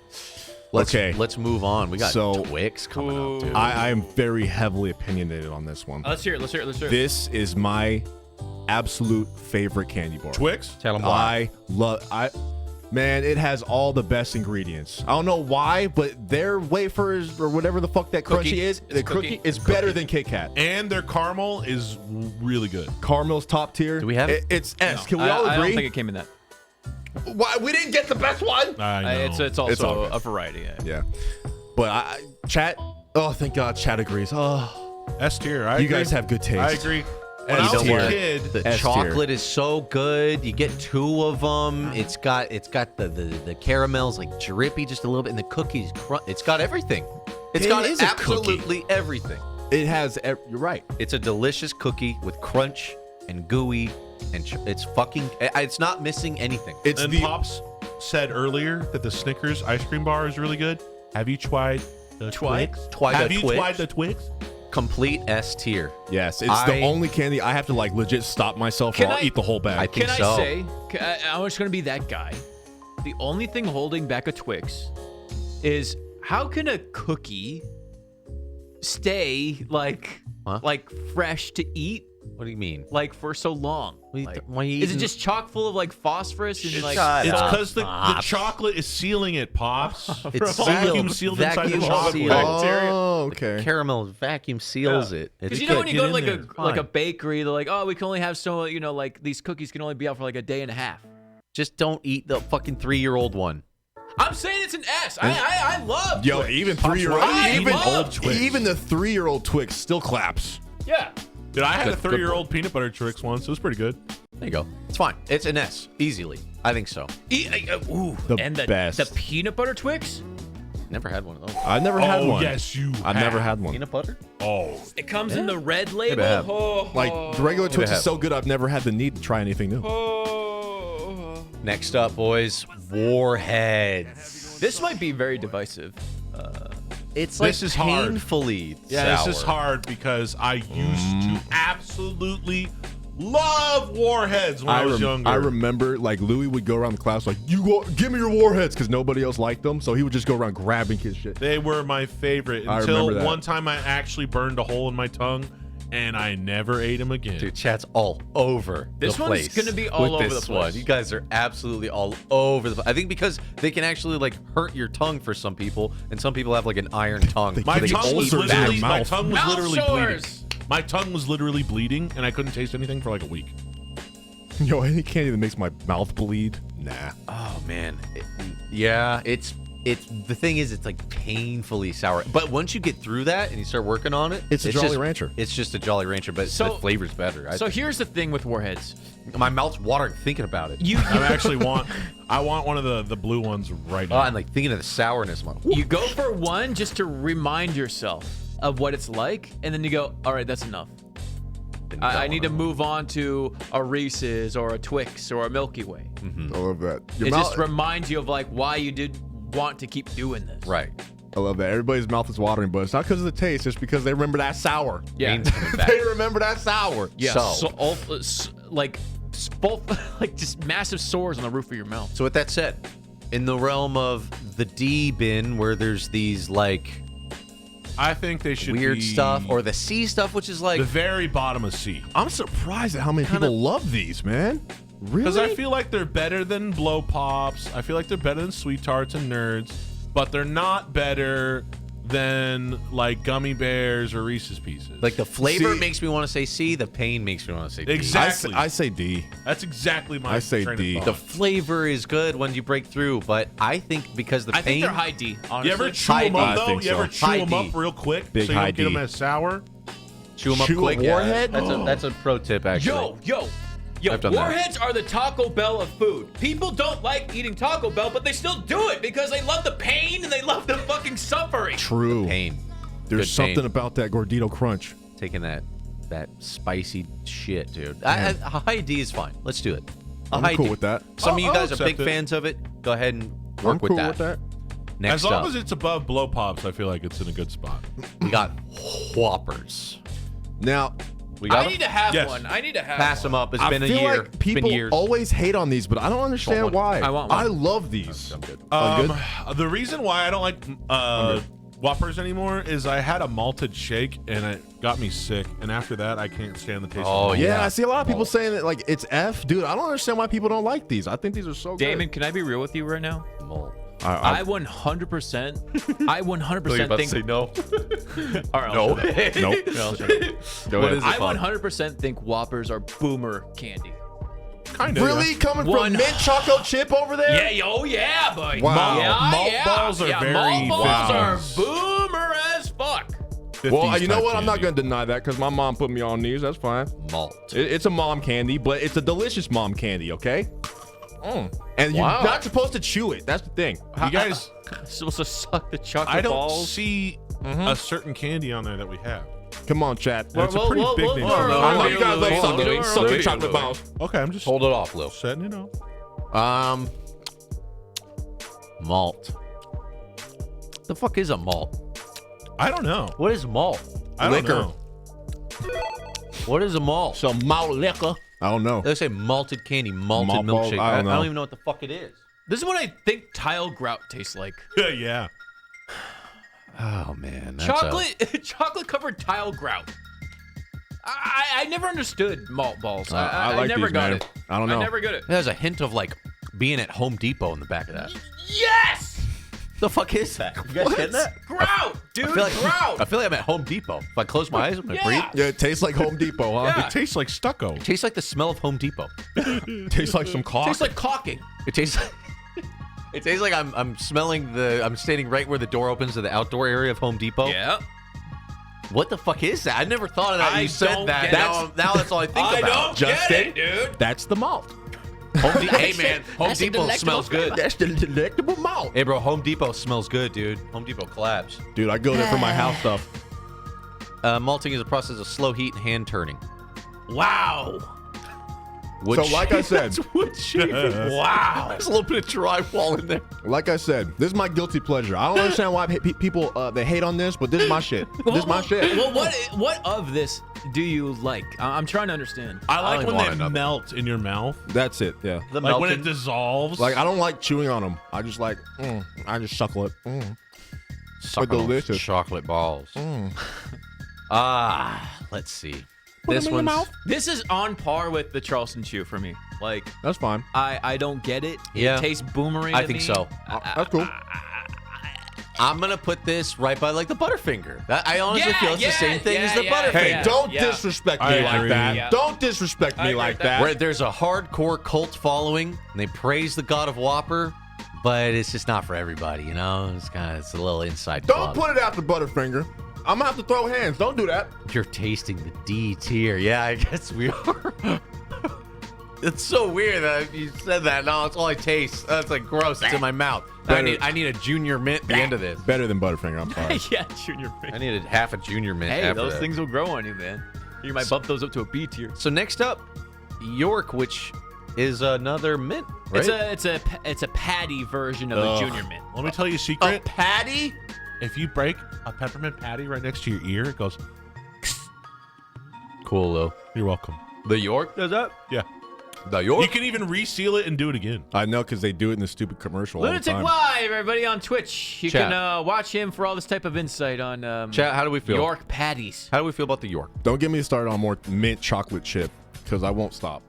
Speaker 1: Let's move on. We got
Speaker 3: So-
Speaker 1: Twix coming up, dude.
Speaker 3: I am very heavily opinionated on this one.
Speaker 2: Let's hear it. Let's hear it.
Speaker 3: This is my absolute favorite candy bar.
Speaker 4: Twix?
Speaker 1: Tell them why.
Speaker 3: Man, it has all the best ingredients. I don't know why, but their wafers or whatever the fuck that
Speaker 2: Cookie.
Speaker 3: crunchy is,
Speaker 2: It's
Speaker 3: the
Speaker 2: cookie.
Speaker 3: cookie is better than Kit Kat.
Speaker 4: And their caramel is really good.
Speaker 3: Caramel's top tier.
Speaker 1: Do we have it?
Speaker 3: It's S. Can we all
Speaker 2: I don't think
Speaker 3: agree?
Speaker 2: it came in that.
Speaker 3: Why we didn't get the best one?
Speaker 4: I know.
Speaker 2: It's also
Speaker 3: all good.
Speaker 2: a variety. Yeah.
Speaker 3: Yeah, but chat. Oh, thank God, chat agrees. Oh,
Speaker 4: S tier. I
Speaker 3: you
Speaker 4: agree.
Speaker 3: guys have good taste.
Speaker 4: I agree. When
Speaker 3: S
Speaker 4: I was
Speaker 3: tier.
Speaker 4: a kid,
Speaker 1: The
Speaker 3: S tier.
Speaker 1: chocolate is so good. You get 2 of them. It's got the caramels like drippy just a little bit, and the cookies. It's got everything. It's
Speaker 3: It
Speaker 1: got
Speaker 3: is a cookie.
Speaker 1: absolutely everything.
Speaker 3: It has. You're right.
Speaker 1: It's a delicious cookie with crunch and gooey, and it's fucking. It's not missing anything.
Speaker 3: It's
Speaker 4: and
Speaker 3: the
Speaker 4: Pops said earlier that the Snickers ice cream bar is really good. Have you tried
Speaker 2: Twice?
Speaker 4: Have you
Speaker 1: Twix.
Speaker 4: tried the Twix?
Speaker 1: Complete S tier.
Speaker 3: Yes, it's the only candy I have to like legit stop myself or I'll eat the whole bag.
Speaker 1: I think
Speaker 2: Can
Speaker 1: so.
Speaker 2: I say, I'm just going to be that guy. The only thing holding back a Twix is how can a cookie stay like fresh to eat
Speaker 1: What do you mean?
Speaker 2: like for so long?
Speaker 1: Why are you
Speaker 2: Is it
Speaker 1: eating-
Speaker 2: just chock full of like phosphorus and like
Speaker 1: Shut
Speaker 4: It's
Speaker 1: up.
Speaker 4: because the chocolate is sealing it, Pops.
Speaker 1: It's
Speaker 4: vacuum sealed inside the
Speaker 1: vacuum
Speaker 4: chocolate.
Speaker 1: sealed.
Speaker 3: Oh, okay.
Speaker 1: Caramel vacuum seals it. It's
Speaker 2: Because you know when you
Speaker 4: get
Speaker 2: go to
Speaker 4: in
Speaker 2: like
Speaker 4: there.
Speaker 2: like a
Speaker 1: Fine.
Speaker 2: bakery, they're like, oh, we can only have so like these cookies can only be out for like a day and a half.
Speaker 1: Just don't eat the fucking 3-year-old one.
Speaker 2: I'm saying it's an S. I love
Speaker 3: Yo,
Speaker 2: Twix.
Speaker 3: even
Speaker 4: Pops,
Speaker 3: 3-year-old,
Speaker 2: I
Speaker 3: even
Speaker 2: love
Speaker 3: old
Speaker 4: Twix.
Speaker 3: even the 3-year-old Twix still claps.
Speaker 2: Yeah.
Speaker 4: Dude, I had a
Speaker 1: Good
Speaker 4: 3-year-old peanut butter Twix once. It was pretty good.
Speaker 1: There you go. It's fine. It's an S. Easily. I think so.
Speaker 2: Ooh,
Speaker 3: The
Speaker 2: and the
Speaker 3: best.
Speaker 2: the peanut butter Twix.
Speaker 1: Never had one of those.
Speaker 3: I've never had one.
Speaker 4: Yes, you.
Speaker 3: I've never had one.
Speaker 1: Peanut butter?
Speaker 4: Oh,
Speaker 2: It comes in the red label.
Speaker 1: Maybe I have.
Speaker 3: Like the regular Twix
Speaker 1: have.
Speaker 3: is so good, I've never had the need to try anything new.
Speaker 1: Next up, boys, Warheads.
Speaker 2: This might be very divisive.
Speaker 1: It's like
Speaker 4: This is hard.
Speaker 1: painfully
Speaker 4: yeah,
Speaker 1: sour.
Speaker 4: this is hard because I used to absolutely love Warheads when I was younger.
Speaker 3: I remember like Louis would go around the class like, "You go, give me your Warheads," because nobody else liked them. So he would just go around grabbing his shit.
Speaker 4: They were my favorite
Speaker 3: I
Speaker 4: until
Speaker 3: remember that.
Speaker 4: one time I actually burned a hole in my tongue and I never ate them again.
Speaker 1: Dude, chat's all over
Speaker 2: This
Speaker 1: the
Speaker 2: one's
Speaker 1: place
Speaker 2: gonna be all
Speaker 1: with
Speaker 2: over
Speaker 1: this
Speaker 2: the
Speaker 1: one.
Speaker 2: place.
Speaker 1: You guys are absolutely all over the place. I think because they can actually like hurt your tongue for some people, and some people have like an iron tongue.
Speaker 4: My
Speaker 3: They
Speaker 4: tongue was
Speaker 3: ulcers in
Speaker 4: literally,
Speaker 3: your
Speaker 4: my
Speaker 3: mouth.
Speaker 4: tongue was
Speaker 2: Mouth
Speaker 4: literally
Speaker 2: sores.
Speaker 4: bleeding. My tongue was literally bleeding, and I couldn't taste anything for like a week.
Speaker 3: Yo, any candy that makes my mouth bleed, nah.
Speaker 1: Oh man, yeah, it's the thing is it's like painfully sour. But once you get through that and you start working on it,
Speaker 3: It's a Jolly
Speaker 1: just,
Speaker 3: Rancher.
Speaker 1: It's just a Jolly Rancher, but
Speaker 2: So-
Speaker 1: the flavor's better.
Speaker 2: So here's the thing with Warheads.
Speaker 1: My mouth's watering thinking about it.
Speaker 4: I want one of the blue ones right now.
Speaker 1: And like thinking of the sourness. I'm like,
Speaker 2: You go for one just to remind yourself of what it's like, and then you go, all right, that's enough. I need to move on to a Reese's or a Twix or a Milky Way.
Speaker 3: I love that. Your
Speaker 2: It
Speaker 3: mouth,
Speaker 2: just reminds you of like why you did want to keep doing this.
Speaker 1: right.
Speaker 3: I love that. Everybody's mouth is watering, but it's not because of the taste. It's because they remember that sour.
Speaker 2: Yeah.
Speaker 1: Pain's coming back.
Speaker 3: They remember that sour.
Speaker 2: Yeah.
Speaker 1: So-
Speaker 2: Like just massive sores on the roof of your mouth.
Speaker 1: So with that said, in the realm of the D bin, where there's these like
Speaker 4: I think they should
Speaker 1: weird
Speaker 4: be
Speaker 1: stuff, or the C stuff, which is like
Speaker 4: the very bottom of C.
Speaker 3: I'm surprised at how many people love these, man. Really?
Speaker 4: Because I feel like they're better than Blow Pops. I feel like they're better than Sweet Tarts and Nerds, but they're not better than like Gummy Bears or Reese's Pieces.
Speaker 1: like the flavor
Speaker 3: See-
Speaker 1: makes me want to say C, the pain makes me want to say D.
Speaker 4: Exactly.
Speaker 3: I say D.
Speaker 4: That's exactly my
Speaker 3: I say
Speaker 4: train
Speaker 3: D.
Speaker 4: of
Speaker 1: The
Speaker 4: thought.
Speaker 1: flavor is good when you break through, but I think because the
Speaker 2: I
Speaker 1: pain
Speaker 2: think they're high D. Honestly.
Speaker 4: You ever chew
Speaker 1: High
Speaker 4: them
Speaker 1: D.
Speaker 4: up
Speaker 3: I
Speaker 4: though?
Speaker 3: think
Speaker 4: You ever
Speaker 3: so.
Speaker 4: chew
Speaker 1: High
Speaker 4: them
Speaker 1: D.
Speaker 4: up real quick
Speaker 3: Big
Speaker 4: so you
Speaker 3: high
Speaker 4: don't get them
Speaker 3: D.
Speaker 4: as sour?
Speaker 1: chew them up
Speaker 3: Chew a
Speaker 1: quick.
Speaker 3: Warhead?
Speaker 1: That's a pro tip actually.
Speaker 2: Yo,
Speaker 1: I've done that.
Speaker 2: Warheads are the Taco Bell of food. People don't like eating Taco Bell, but they still do it because they love the pain and they love the fucking suffering.
Speaker 3: True.
Speaker 1: Pain.
Speaker 3: There's
Speaker 1: Good
Speaker 3: something
Speaker 1: pain.
Speaker 3: about that Gordito Crunch.
Speaker 1: Taking that spicy shit, dude. A high D is fine. Let's do it. A
Speaker 3: I'm
Speaker 1: high
Speaker 3: cool
Speaker 1: D.
Speaker 3: with that.
Speaker 1: Some of you
Speaker 4: I'll
Speaker 1: guys are big
Speaker 4: accept it.
Speaker 1: fans of it. Go ahead and
Speaker 3: I'm
Speaker 1: work
Speaker 3: cool
Speaker 1: with that. Next
Speaker 4: As long
Speaker 1: up,
Speaker 4: as it's above Blow Pops, I feel like it's in a good spot.
Speaker 1: we got Whoppers.
Speaker 3: Now,
Speaker 1: We got
Speaker 2: I
Speaker 1: 'em?
Speaker 2: need to have
Speaker 4: Yes.
Speaker 2: one. I need to have
Speaker 1: Pass
Speaker 2: one.
Speaker 1: them up. It's
Speaker 3: I
Speaker 1: been a
Speaker 3: feel
Speaker 1: year.
Speaker 3: like
Speaker 1: It's
Speaker 3: people
Speaker 1: been years.
Speaker 3: always hate on these, but I don't understand why.
Speaker 2: I want one.
Speaker 3: I love these.
Speaker 1: I'm good.
Speaker 3: Oh, you
Speaker 4: The reason why I don't like Whoppers anymore is I had a malted shake and it got me sick, and after that I can't stand the taste.
Speaker 1: Oh,
Speaker 4: of
Speaker 3: Yeah,
Speaker 1: Yeah.
Speaker 3: I see a lot of people saying that like it's F, dude. I don't understand why people don't like these. I think these are so
Speaker 2: Damon, can I be real with you right now?
Speaker 1: Malt.
Speaker 3: good.
Speaker 2: I 100%. I 100% think.
Speaker 1: no.
Speaker 2: All right,
Speaker 1: No.
Speaker 2: I'll shut up.
Speaker 3: nope.
Speaker 2: No, I'll shut up.
Speaker 1: What is it?
Speaker 2: I
Speaker 1: Bob?
Speaker 2: 100% think Whoppers are boomer candy.
Speaker 4: kind of
Speaker 3: Really coming
Speaker 2: One-
Speaker 3: from mint choco chip over there?
Speaker 2: Yeah, oh yeah, boy.
Speaker 3: Wow.
Speaker 2: Yeah,
Speaker 4: Malt
Speaker 2: yeah.
Speaker 4: balls are
Speaker 2: yeah,
Speaker 4: very
Speaker 2: malt balls
Speaker 4: wow.
Speaker 2: are boomer as fuck.
Speaker 3: Well, you know what? I'm not going to deny that because my mom put me on these. That's fine.
Speaker 1: Malt.
Speaker 3: It's a mom candy, but it's a delicious mom candy, okay? And you're
Speaker 1: Wow.
Speaker 3: not supposed to chew it. That's the thing.
Speaker 4: You guys,
Speaker 2: Supposed to suck the chocolate
Speaker 4: I don't
Speaker 2: balls.
Speaker 4: see a certain candy on there that we have.
Speaker 3: Come on, chat.
Speaker 4: It's a pretty big name.
Speaker 3: I know you guys love
Speaker 2: Louis,
Speaker 3: sucking
Speaker 2: Louis,
Speaker 3: sucking
Speaker 2: Louis,
Speaker 3: chocolate
Speaker 2: Louis.
Speaker 3: balls.
Speaker 4: Okay, I'm just
Speaker 1: Hold it off, Lil.
Speaker 4: setting it up.
Speaker 1: Malt. The fuck is a malt?
Speaker 4: I don't know.
Speaker 1: What is malt?
Speaker 4: I don't know.
Speaker 1: What is a malt?
Speaker 3: Some malt liquor. I don't know.
Speaker 1: They say malted candy, malted
Speaker 3: Malt balls?
Speaker 1: milkshake.
Speaker 3: I don't know.
Speaker 1: even know what the fuck it is.
Speaker 2: This is what I think tile grout tastes like.
Speaker 4: Yeah.
Speaker 1: Oh man, that's
Speaker 2: Chocolate covered tile grout. I never understood malt balls.
Speaker 3: I like
Speaker 2: never
Speaker 3: these,
Speaker 2: got
Speaker 3: man.
Speaker 2: it.
Speaker 3: I don't know.
Speaker 2: I never got it.
Speaker 1: There's a hint of like being at Home Depot in the back of that.
Speaker 2: Yes!
Speaker 1: The fuck is that? You guys getting that?
Speaker 2: Grout, dude,
Speaker 1: I feel, like,
Speaker 2: grout.
Speaker 1: I feel like I'm at Home Depot. If I close my eyes, I'm gonna breathe.
Speaker 3: Yeah, it tastes like Home Depot, huh?
Speaker 2: Yeah.
Speaker 4: It tastes like stucco.
Speaker 1: It tastes like the smell of Home Depot.
Speaker 3: It tastes like some coffee.
Speaker 2: Tastes like caulking.
Speaker 1: It tastes like it tastes like I'm smelling I'm standing right where the door opens to the outdoor area of Home Depot.
Speaker 2: Yeah.
Speaker 1: What the fuck is that? I never thought of that.
Speaker 2: I
Speaker 1: You said
Speaker 2: don't
Speaker 1: that.
Speaker 2: get
Speaker 1: Now that's all I think
Speaker 2: I
Speaker 1: about.
Speaker 2: don't get it, dude.
Speaker 3: That's the malt.
Speaker 1: Hey man, Home
Speaker 5: That's a
Speaker 1: Depot
Speaker 5: delectable
Speaker 1: smells good.
Speaker 3: That's the delectable malt.
Speaker 1: Hey bro, Home Depot smells good, dude. Home Depot collabs.
Speaker 3: Dude, I go there for my house stuff.
Speaker 1: Malting is a process of slow heat and hand turning.
Speaker 2: Wow.
Speaker 1: Wood
Speaker 3: So like I said,
Speaker 1: That's wood shaving. Wow. There's a little bit of drywall in there.
Speaker 3: like I said, this is my guilty pleasure. I don't understand why people they hate on this, but this is my shit. This is my shit.
Speaker 2: Well, what of this do you like? I'm trying to understand.
Speaker 4: I like
Speaker 1: don't
Speaker 4: when
Speaker 1: want
Speaker 4: they
Speaker 1: another.
Speaker 4: melt in your mouth.
Speaker 3: That's it. Yeah.
Speaker 1: The
Speaker 4: Like when
Speaker 1: melted-
Speaker 4: it dissolves.
Speaker 3: Like I don't like chewing on them. I just like I just suckle it.
Speaker 1: Suck
Speaker 3: They're
Speaker 1: on those
Speaker 3: delicious.
Speaker 1: chocolate balls. Let's see. This
Speaker 3: them in your
Speaker 1: one's
Speaker 3: mouth.
Speaker 2: This is on par with the Charleston Chew for me. Like,
Speaker 3: That's fine.
Speaker 2: I don't get it.
Speaker 1: Yeah.
Speaker 2: It tastes boomery.
Speaker 1: I
Speaker 2: to
Speaker 1: think
Speaker 2: me.
Speaker 1: so.
Speaker 3: That's cool.
Speaker 1: I'm gonna put this right by like the Butterfinger. I honestly
Speaker 2: Yeah,
Speaker 1: feel it's the same thing as the
Speaker 2: yeah,
Speaker 1: Butterfinger.
Speaker 3: Hey,
Speaker 2: yeah,
Speaker 3: don't
Speaker 2: yeah.
Speaker 3: disrespect
Speaker 4: I
Speaker 3: me like
Speaker 4: agree.
Speaker 3: that.
Speaker 2: Yeah.
Speaker 3: Don't disrespect
Speaker 2: I
Speaker 3: me
Speaker 2: agree
Speaker 3: like
Speaker 2: with that.
Speaker 3: that.
Speaker 1: Where there's a hardcore cult following and they praise the God of Whopper, but it's just not for everybody, you know? It's a little inside
Speaker 3: Don't
Speaker 1: club.
Speaker 3: put it after Butterfinger. I'm gonna have to throw hands. Don't do that.
Speaker 1: You're tasting the D tier. Yeah, I guess we are. It's so weird that you said that. No, it's all I taste. That's like gross. It's in my mouth. I need a junior mint at the end of this.
Speaker 3: Better than Butterfinger. I'm sorry.
Speaker 2: Yeah, Junior.
Speaker 1: I needed half a junior mint.
Speaker 2: Hey,
Speaker 1: after
Speaker 2: those
Speaker 1: that.
Speaker 2: things will grow on you, man. You might bump those up to a B tier.
Speaker 1: So next up, York, which is another mint, right?
Speaker 2: It's a patty version of a Junior Mint.
Speaker 4: Let me tell you a
Speaker 1: a
Speaker 4: secret.
Speaker 1: patty.
Speaker 4: If you break a peppermint patty right next to your ear, it goes,
Speaker 1: Cool though.
Speaker 4: you're welcome.
Speaker 1: The York does that.
Speaker 4: Yeah.
Speaker 1: The York.
Speaker 4: You can even reseal it and do it again.
Speaker 3: I know because they do it in the stupid commercial all the
Speaker 2: Lunatic
Speaker 3: time.
Speaker 2: Live, everybody on Twitch. You
Speaker 1: Chat.
Speaker 2: can watch him for all this type of insight on
Speaker 1: Chat, how do we feel?
Speaker 2: York patties.
Speaker 1: How do we feel about the York?
Speaker 3: Don't get me started on more mint chocolate chip because I won't stop.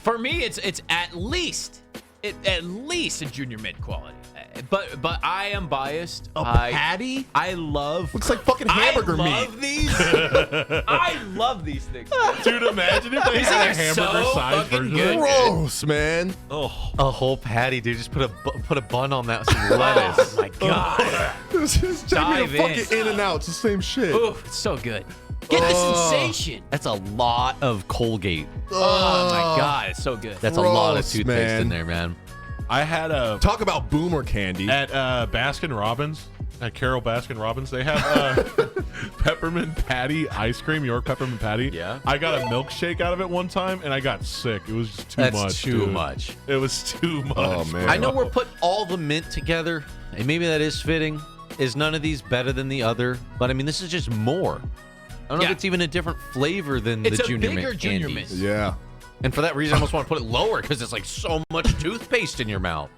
Speaker 2: For me, it's at least a Junior Mint quality. But I am biased.
Speaker 3: patty?
Speaker 2: I love.
Speaker 3: Looks like fucking hamburger
Speaker 2: I
Speaker 3: meat.
Speaker 2: love these. I love these things.
Speaker 4: Dude, imagine if they
Speaker 2: These
Speaker 4: had a
Speaker 2: things are
Speaker 4: hamburger
Speaker 2: so
Speaker 4: size
Speaker 2: fucking
Speaker 4: version
Speaker 2: good.
Speaker 4: of it.
Speaker 3: Gross, man.
Speaker 4: Oh,
Speaker 1: A whole patty, dude. Just put a bun on that with some lettuce.
Speaker 2: Oh my god.
Speaker 3: This is take me
Speaker 2: Dive
Speaker 3: to fucking
Speaker 2: in.
Speaker 3: In and Out. It's the same shit.
Speaker 2: Ooh, it's so good. Get the sensation.
Speaker 1: That's a lot of Colgate.
Speaker 2: Oh my god, it's so good.
Speaker 1: That's a lot of
Speaker 3: Gross,
Speaker 1: toothpaste
Speaker 3: man.
Speaker 1: in there, man.
Speaker 4: I had a
Speaker 3: Talk about boomer candy.
Speaker 4: at Baskin Robbins, at Carol Baskin Robbins, they have peppermint patty ice cream, York peppermint patty.
Speaker 1: Yeah.
Speaker 4: I got a milkshake out of it one time and I got sick. It was just too
Speaker 1: That's
Speaker 4: much.
Speaker 1: too
Speaker 4: dude.
Speaker 1: much.
Speaker 4: It was too much.
Speaker 3: Oh, man.
Speaker 1: I know we're putting all the mint together, and maybe that is fitting. Is none of these better than the other? But I mean, this is just more. I don't know
Speaker 2: Yeah.
Speaker 1: if it's even a different flavor than
Speaker 2: It's
Speaker 1: the
Speaker 2: a
Speaker 1: Junior
Speaker 2: bigger
Speaker 1: Mint
Speaker 2: Junior
Speaker 1: candies.
Speaker 2: Mint.
Speaker 3: Yeah.
Speaker 1: And for that reason, I almost want to put it lower because it's like so much toothpaste in your mouth.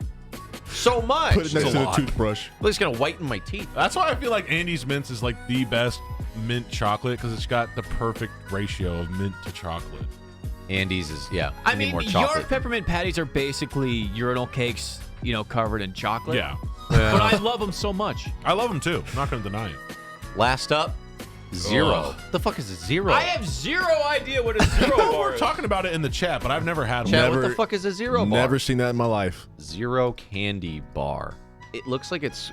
Speaker 1: So much.
Speaker 3: Put it next
Speaker 1: It's
Speaker 3: to
Speaker 1: a
Speaker 3: the
Speaker 1: lot.
Speaker 3: toothbrush.
Speaker 1: Well, it's gonna whiten my teeth.
Speaker 4: That's why I feel like Andy's Mints is like the best mint chocolate because it's got the perfect ratio of mint to chocolate.
Speaker 1: Andy's is
Speaker 2: I
Speaker 1: need
Speaker 2: mean,
Speaker 1: more chocolate.
Speaker 2: York peppermint patties are basically urinal cakes, covered in chocolate.
Speaker 4: Yeah.
Speaker 2: But I love them so much.
Speaker 4: I love them too. I'm not going to deny it.
Speaker 1: Last up, zero.
Speaker 4: Ugh.
Speaker 1: The fuck is a zero?
Speaker 2: I have zero idea what a zero bar
Speaker 4: We're
Speaker 2: is.
Speaker 4: talking about it in the chat, but I've never had one.
Speaker 1: Chad, what
Speaker 3: Never-
Speaker 1: the fuck is a zero bar?
Speaker 3: Never seen that in my life.
Speaker 1: Zero candy bar. It looks like it's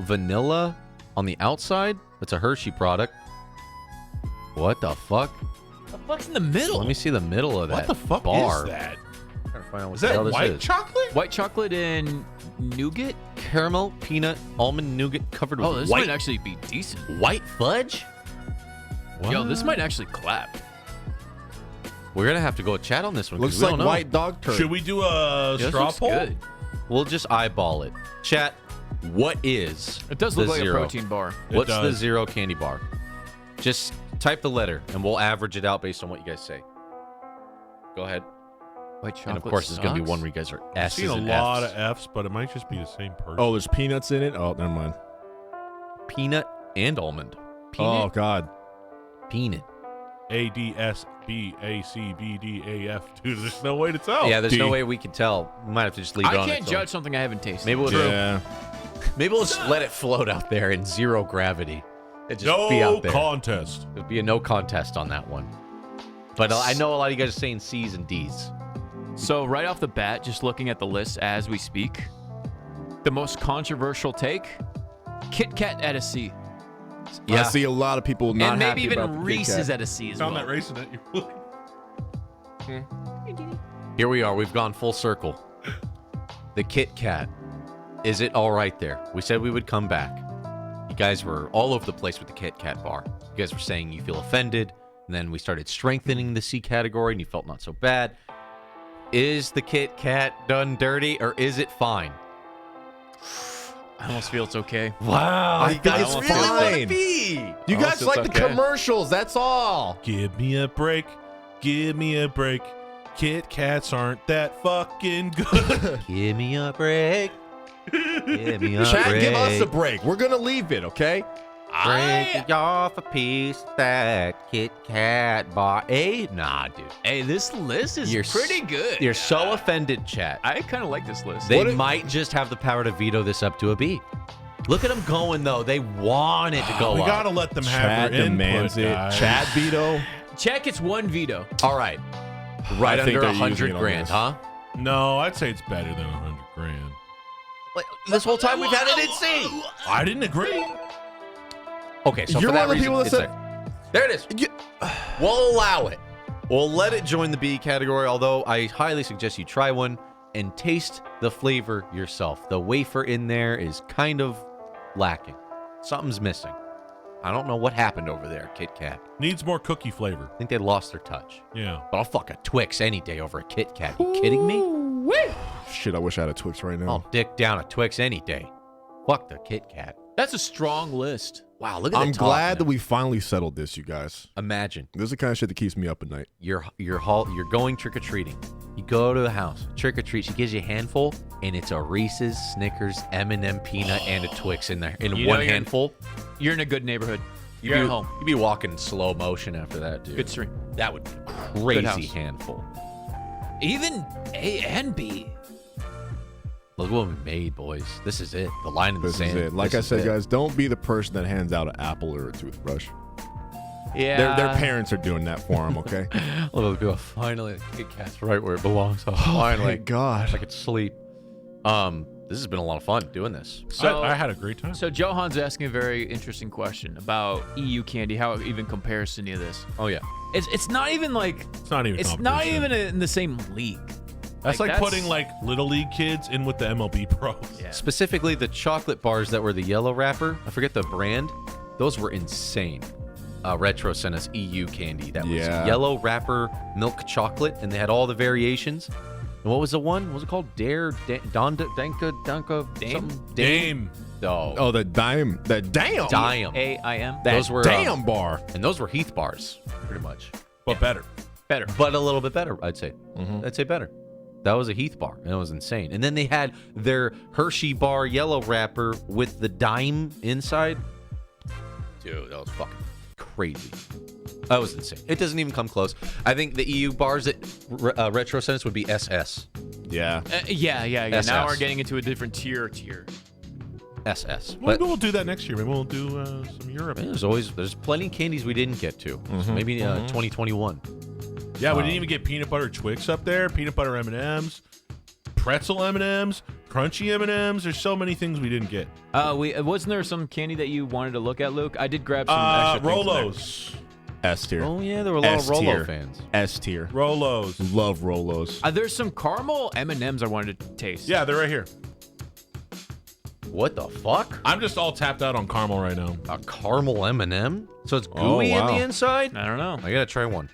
Speaker 1: vanilla on the outside. It's a Hershey product. What the fuck?
Speaker 2: The fuck's in the middle?
Speaker 1: Let me see the middle of that
Speaker 4: What the fuck
Speaker 1: bar.
Speaker 4: is that?
Speaker 1: Trying to find out what
Speaker 4: Is
Speaker 1: the hell
Speaker 4: that
Speaker 1: this
Speaker 4: white
Speaker 1: is.
Speaker 4: chocolate?
Speaker 2: White chocolate and nougat?
Speaker 1: Caramel, peanut, almond nougat covered with
Speaker 2: Oh, this
Speaker 1: white
Speaker 2: might actually be decent.
Speaker 1: white fudge?
Speaker 2: Yo, this might actually clap.
Speaker 1: We're gonna have to go chat on this one. 'cause
Speaker 3: Looks
Speaker 1: we
Speaker 3: like
Speaker 1: don't know.
Speaker 3: white dog turd.
Speaker 4: Should we do a
Speaker 2: Yeah, this
Speaker 4: straw
Speaker 2: looks
Speaker 4: poll?
Speaker 2: good.
Speaker 1: We'll just eyeball it. Chat, What is
Speaker 2: It does
Speaker 1: the
Speaker 2: look like
Speaker 1: zero?
Speaker 2: a protein bar.
Speaker 1: What's the
Speaker 4: does.
Speaker 1: zero candy bar? Just type the letter, and we'll average it out based on what you guys say. Go ahead.
Speaker 2: White chocolate
Speaker 1: And of course, there's going to be
Speaker 2: sucks.
Speaker 1: one where you guys are
Speaker 4: I've
Speaker 1: S's
Speaker 4: seen a
Speaker 1: and
Speaker 4: lot
Speaker 1: F's.
Speaker 4: of F's, but it might just be the same person.
Speaker 3: Oh, there's peanuts in it. Oh, never mind.
Speaker 1: Peanut and almond.
Speaker 3: Oh
Speaker 1: Peanut.
Speaker 3: God.
Speaker 1: Peanut.
Speaker 4: ADSBACBDAF. Dude, there's no way to tell.
Speaker 1: Yeah, there's no
Speaker 3: D.
Speaker 1: way we can tell. We might have to just leave it
Speaker 2: I
Speaker 1: on
Speaker 2: can't
Speaker 1: its
Speaker 2: judge
Speaker 1: own.
Speaker 2: something I haven't tasted.
Speaker 1: Maybe we'll
Speaker 3: Yeah.
Speaker 1: maybe we'll just let it float out there in zero gravity. It just
Speaker 4: No
Speaker 1: be out there.
Speaker 4: contest.
Speaker 1: It'll be a no contest on that one. But I know a lot of you guys are saying C's and D's.
Speaker 2: So right off the bat, just looking at the list as we speak, the most controversial take, Kit Kat at a C.
Speaker 3: I see a lot of people not
Speaker 2: And maybe
Speaker 3: happy
Speaker 2: even
Speaker 3: about the Kit
Speaker 2: Reese
Speaker 3: Kat.
Speaker 2: is at a C as
Speaker 4: Found
Speaker 2: well.
Speaker 4: that racing at you.
Speaker 1: Here we are. We've gone full circle. The Kit Kat. Is it all right there? We said we would come back. You guys were all over the place with the Kit Kat bar. You guys were saying you feel offended. And then we started strengthening the C category and you felt not so bad. Is the Kit Kat done dirty or is it fine?
Speaker 2: I almost feel it's okay.
Speaker 1: Wow.
Speaker 3: I think it's fine.
Speaker 1: Be.
Speaker 3: You guys
Speaker 2: it's
Speaker 3: like the
Speaker 2: okay.
Speaker 3: commercials. That's all.
Speaker 4: Give me a break. Give me a break. Kit Kats aren't that fucking good.
Speaker 1: Give me a break. Give me a
Speaker 3: Chad,
Speaker 1: break.
Speaker 3: give us a break. We're gonna leave it, okay?
Speaker 1: Break off a piece of that Kit Kat bar. Nah, dude.
Speaker 2: Hey, this list is
Speaker 1: You're
Speaker 2: pretty good.
Speaker 1: You're so offended, chat.
Speaker 2: I kind of like this list.
Speaker 1: They
Speaker 3: What if-
Speaker 1: might just have the power to veto this up to a B. Look at them going, though. They want it to go
Speaker 4: we
Speaker 1: up.
Speaker 4: gotta let them have
Speaker 3: Chad
Speaker 4: their
Speaker 3: demands
Speaker 4: input,
Speaker 3: it.
Speaker 4: guys.
Speaker 3: Chad veto.
Speaker 2: Chad gets one veto.
Speaker 1: All right. Right
Speaker 3: I think
Speaker 1: under
Speaker 3: they're using
Speaker 1: 100
Speaker 3: it on
Speaker 1: grand,
Speaker 3: this.
Speaker 1: huh?
Speaker 4: No, I'd say it's better than 100 grand.
Speaker 1: This whole time we've had it in C.
Speaker 4: I didn't agree.
Speaker 1: Okay, so
Speaker 3: You're
Speaker 1: for that
Speaker 3: one of the
Speaker 1: reason,
Speaker 3: people that
Speaker 1: it's
Speaker 3: said-
Speaker 1: there. There it is. We'll allow it. We'll let it join the B category, although I highly suggest you try one and taste the flavor yourself. The wafer in there is kind of lacking. Something's missing. I don't know what happened over there, Kit Kat.
Speaker 4: Needs more cookie flavor.
Speaker 1: I think they lost their touch.
Speaker 4: Yeah.
Speaker 1: But I'll fuck a Twix any day over a Kit Kat. You kidding me?
Speaker 3: Shit, I wish I had a Twix right now.
Speaker 1: I'll dick down a Twix any day. Fuck the Kit Kat.
Speaker 2: That's a strong list.
Speaker 1: Wow, look at
Speaker 3: I'm
Speaker 1: the top,
Speaker 3: glad that
Speaker 1: man.
Speaker 3: we finally settled this, you guys.
Speaker 1: Imagine
Speaker 3: This is the kind of shit that keeps me up at night.
Speaker 1: you're going trick or treating. You go to the house, trick or treat. She gives you a handful, and it's a Reese's, Snickers, M&M peanut, and a Twix in there in
Speaker 2: You know
Speaker 1: one
Speaker 2: you're-
Speaker 1: handful.
Speaker 2: You're in a good neighborhood.
Speaker 1: You'd
Speaker 2: You're
Speaker 1: be,
Speaker 2: at home.
Speaker 1: You'd be walking in slow motion after that, dude.
Speaker 2: Good stream.
Speaker 1: That would be a
Speaker 2: Good
Speaker 1: crazy
Speaker 2: house.
Speaker 1: handful.
Speaker 2: Even A and B.
Speaker 1: Look what we made, boys. This is it. The line in the
Speaker 3: This
Speaker 1: sand.
Speaker 3: is it. Like
Speaker 1: This
Speaker 3: I
Speaker 1: is
Speaker 3: said,
Speaker 1: it.
Speaker 3: guys, don't be the person that hands out an apple or a toothbrush.
Speaker 2: Yeah.
Speaker 3: Their parents are doing that for them, okay?
Speaker 1: Look, finally, Kit Kat's right where it belongs. Oh,
Speaker 3: Finally,
Speaker 1: finally,
Speaker 3: God.
Speaker 1: I could sleep. This has been a lot of fun doing this.
Speaker 2: So
Speaker 4: I had a great time.
Speaker 2: So Johan's asking a very interesting question about EU candy, how it even compares to any of this.
Speaker 1: Oh yeah.
Speaker 2: It's not even like
Speaker 4: It's not even.
Speaker 2: it's not
Speaker 4: competition.
Speaker 2: even in the same league.
Speaker 4: That's like putting like little league kids in with the MLB pros.
Speaker 2: Yeah.
Speaker 1: Specifically, the chocolate bars that were the yellow wrapper. I forget the brand. Those were insane. Retro sent us EU candy that was
Speaker 3: Yeah.
Speaker 1: yellow wrapper milk chocolate, and they had all the variations. And what was the one? What was it called? Donka,
Speaker 2: Dame?
Speaker 4: Dame.
Speaker 1: Oh,
Speaker 3: Oh, the damn.
Speaker 1: Diam.
Speaker 2: AIM.
Speaker 3: That
Speaker 1: Those were,
Speaker 3: damn bar.
Speaker 1: And those were Heath bars, pretty much.
Speaker 4: But better.
Speaker 2: Better.
Speaker 1: But a little bit better, I'd say. I'd say better. That was a Heath bar, and it was insane. And then they had their Hershey Bar yellow wrapper with the dime inside. Dude, that was fucking crazy. That was insane. It doesn't even come close. I think the EU bars that Retro sent us would be SS.
Speaker 3: Yeah.
Speaker 2: Yeah.
Speaker 1: SS.
Speaker 2: Now we're getting into a different tier.
Speaker 1: SS.
Speaker 4: Well,
Speaker 1: But
Speaker 4: maybe we'll do that next year. Maybe we'll do some Europe.
Speaker 1: there's plenty of candies we didn't get to. So maybe 2021.
Speaker 4: Yeah, we didn't even get peanut butter Twix up there. Peanut butter M&Ms, pretzel M&Ms, crunchy M&Ms. There's so many things we didn't get.
Speaker 2: Wasn't there some candy that you wanted to look at, Luke? I did grab some extra things in there.
Speaker 4: Rolos.
Speaker 3: S tier.
Speaker 1: Oh yeah, there were a lot of Rolo
Speaker 3: S-tier.
Speaker 1: fans.
Speaker 3: S tier.
Speaker 4: Rolos.
Speaker 3: Love Rolos.
Speaker 2: There's some caramel M&Ms I wanted to taste.
Speaker 4: Yeah, they're right here.
Speaker 1: What the fuck?
Speaker 4: I'm just all tapped out on caramel right now.
Speaker 1: A caramel M&M? So it's
Speaker 3: Oh,
Speaker 1: gooey in
Speaker 3: wow.
Speaker 1: the inside?
Speaker 2: I don't know.
Speaker 1: I gotta try one.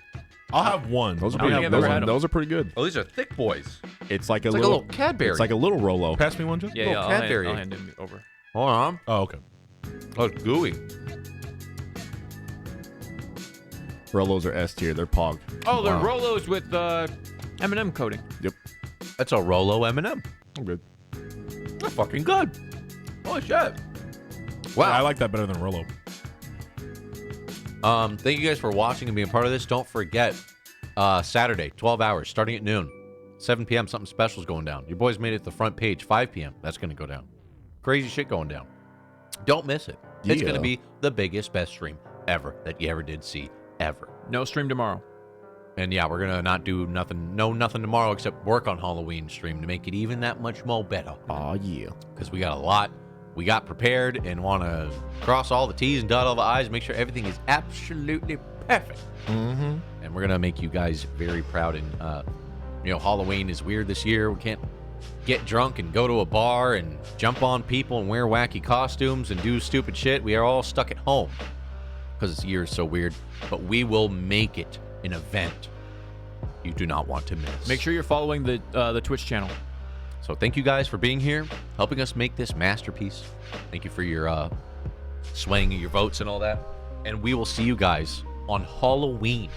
Speaker 4: I'll have one.
Speaker 3: Those are
Speaker 2: I don't
Speaker 3: pretty,
Speaker 2: think I've ever had 'em.
Speaker 3: those are pretty good.
Speaker 1: Oh, these are thick boys.
Speaker 3: It's like a
Speaker 1: It's like a
Speaker 3: little
Speaker 1: little Cadbury.
Speaker 3: It's like a little Rolo.
Speaker 4: Pass me one, Jeff.
Speaker 2: Yeah,
Speaker 1: Little
Speaker 2: I'll
Speaker 1: Cadbury.
Speaker 2: hand him over.
Speaker 1: Hold on.
Speaker 4: Oh, okay.
Speaker 1: Oh, it's gooey.
Speaker 3: Rolos are S tier. They're Pog.
Speaker 2: Oh, they're
Speaker 1: Wow.
Speaker 2: Rolos with M&M coating.
Speaker 3: Yep.
Speaker 1: That's a Rolo M&M.
Speaker 3: I'm good.
Speaker 1: They're fucking good. Holy shit.
Speaker 4: Yeah,
Speaker 1: Wow.
Speaker 4: I like that better than Rolo.
Speaker 1: Thank you guys for watching and being part of this. Don't forget, Saturday, 12 hours, starting at noon. 7 p.m., something special is going down. Your boys made it to the front page, 5 p.m. That's going to go down. Crazy shit going down. Don't miss it. It's
Speaker 3: Yeah.
Speaker 1: going to be the biggest, best stream ever that you ever did see, ever.
Speaker 2: No stream tomorrow.
Speaker 1: And yeah, we're going to not do nothing tomorrow except work on Halloween stream to make it even that much more better.
Speaker 3: Oh, yeah.
Speaker 1: Because we got a lot. We got prepared and want to cross all the T's and dot all the I's, make sure everything is absolutely perfect.
Speaker 3: Mm-hmm.
Speaker 1: And we're going to make you guys very proud. And, Halloween is weird this year. We can't get drunk and go to a bar and jump on people and wear wacky costumes and do stupid shit. We are all stuck at home because this year is so weird. But we will make it an event you do not want to miss.
Speaker 2: Make sure you're following the Twitch channel.
Speaker 1: So thank you guys for being here, helping us make this masterpiece. Thank you for your swaying of your votes and all that. And we will see you guys on Halloween.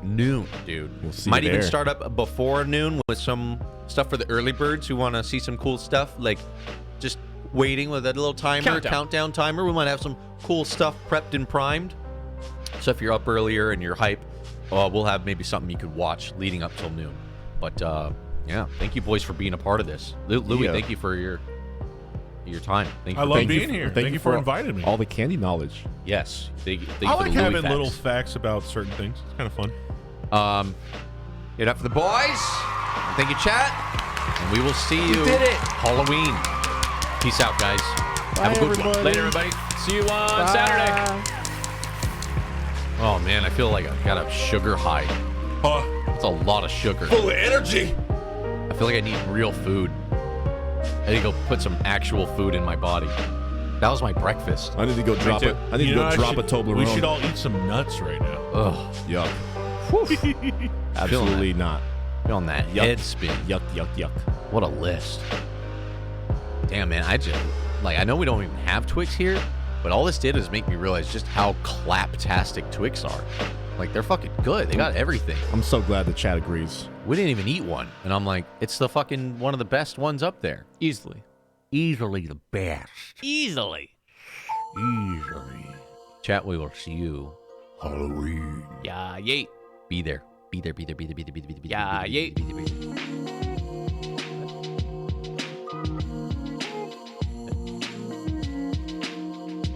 Speaker 1: Noon, dude.
Speaker 3: We'll see
Speaker 1: Might
Speaker 3: you
Speaker 1: even
Speaker 3: there.
Speaker 1: start up before noon with some stuff for the early birds who want to see some cool stuff, like just waiting with that little timer, countdown timer. We might have some cool stuff prepped and primed. So if you're up earlier and you're hype, we'll have maybe something you could watch leading up till noon. But yeah, thank you boys for being a part of this. Louis,
Speaker 3: Yeah.
Speaker 1: thank you for your time. Thank you.
Speaker 4: I
Speaker 1: for
Speaker 4: love
Speaker 1: being
Speaker 4: being here. Thank you for inviting me.
Speaker 3: All the candy knowledge.
Speaker 1: Yes, thank you
Speaker 4: I
Speaker 1: for
Speaker 4: like
Speaker 1: the Louis
Speaker 4: having
Speaker 1: facts.
Speaker 4: little facts about certain things. It's kind of fun.
Speaker 1: Get up for the boys. Thank you, chat. And we will see you
Speaker 3: did it.
Speaker 1: Halloween. Peace out, guys. Have a good one.
Speaker 2: Later, everybody. See you on Saturday.
Speaker 1: Oh man, I feel like I got a sugar high. That's a lot of sugar.
Speaker 4: Full of energy.
Speaker 1: I feel like I need real food. I need to go put some actual food in my body. That was my breakfast.
Speaker 3: I need to go drop it. I need
Speaker 4: You
Speaker 3: to
Speaker 4: know,
Speaker 3: go drop a
Speaker 4: We
Speaker 3: Toblerone.
Speaker 4: should all eat some nuts right now.
Speaker 1: Ugh,
Speaker 3: Yuck. Absolutely not.
Speaker 1: feeling that
Speaker 3: Yuck.
Speaker 1: head spin.
Speaker 3: Yuck, yuck, yuck.
Speaker 1: What a list. Damn, man, I know we don't even have Twix here, but all this did is make me realize just how claptastic Twix are. Like, they're fucking good. They got everything.
Speaker 3: I'm so glad the chat agrees.
Speaker 1: We didn't even eat one. And I'm like, it's the fucking one of the best ones up there.
Speaker 2: Easily.
Speaker 1: Easily the best.
Speaker 2: Easily.
Speaker 1: Easily. Chat, we will see you Halloween.
Speaker 2: Yeah, yay.
Speaker 1: Be there. Be there, be there, be there, be there, be there, be there.
Speaker 2: Yeah, yay.
Speaker 1: Be there, be there.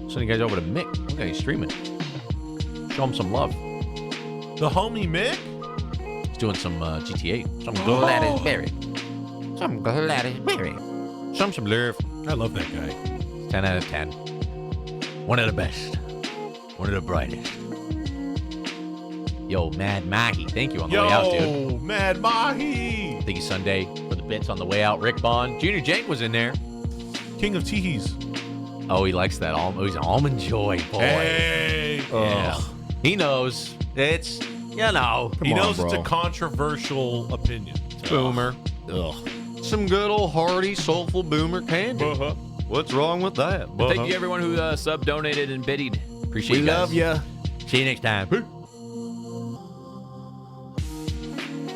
Speaker 1: Sending you guys over to Mick. Look at he's streaming. Show him some love.
Speaker 4: The homie Mick?
Speaker 1: He's doing some GTA. Some Gladys Berry. Some Gladys Berry. Some love.
Speaker 4: I love that guy.
Speaker 1: 10 out of 10. One of the best. One of the brightest. Yo, Mad Mahi. Thank you on the way out, dude.
Speaker 4: Yo, Mad Mahi.
Speaker 1: Thank you, Sunday, for the bits on the way out. Rick Bond. Junior Jank was in there.
Speaker 4: King of Teehees.
Speaker 1: Oh, he likes that. He's an Almond Joy boy.
Speaker 4: Hey.
Speaker 1: Yeah. He knows. It's,
Speaker 4: He
Speaker 3: on,
Speaker 4: knows it's
Speaker 3: bro.
Speaker 4: a controversial opinion.
Speaker 1: Boomer.
Speaker 3: Ugh.
Speaker 1: Some good old hearty, soulful Boomer candy.
Speaker 4: Uh-huh.
Speaker 1: What's wrong with that?
Speaker 2: Thank you, everyone who sub-donated and biddied.
Speaker 1: Appreciate
Speaker 3: We
Speaker 1: you guys.
Speaker 3: love ya.
Speaker 1: See you next time.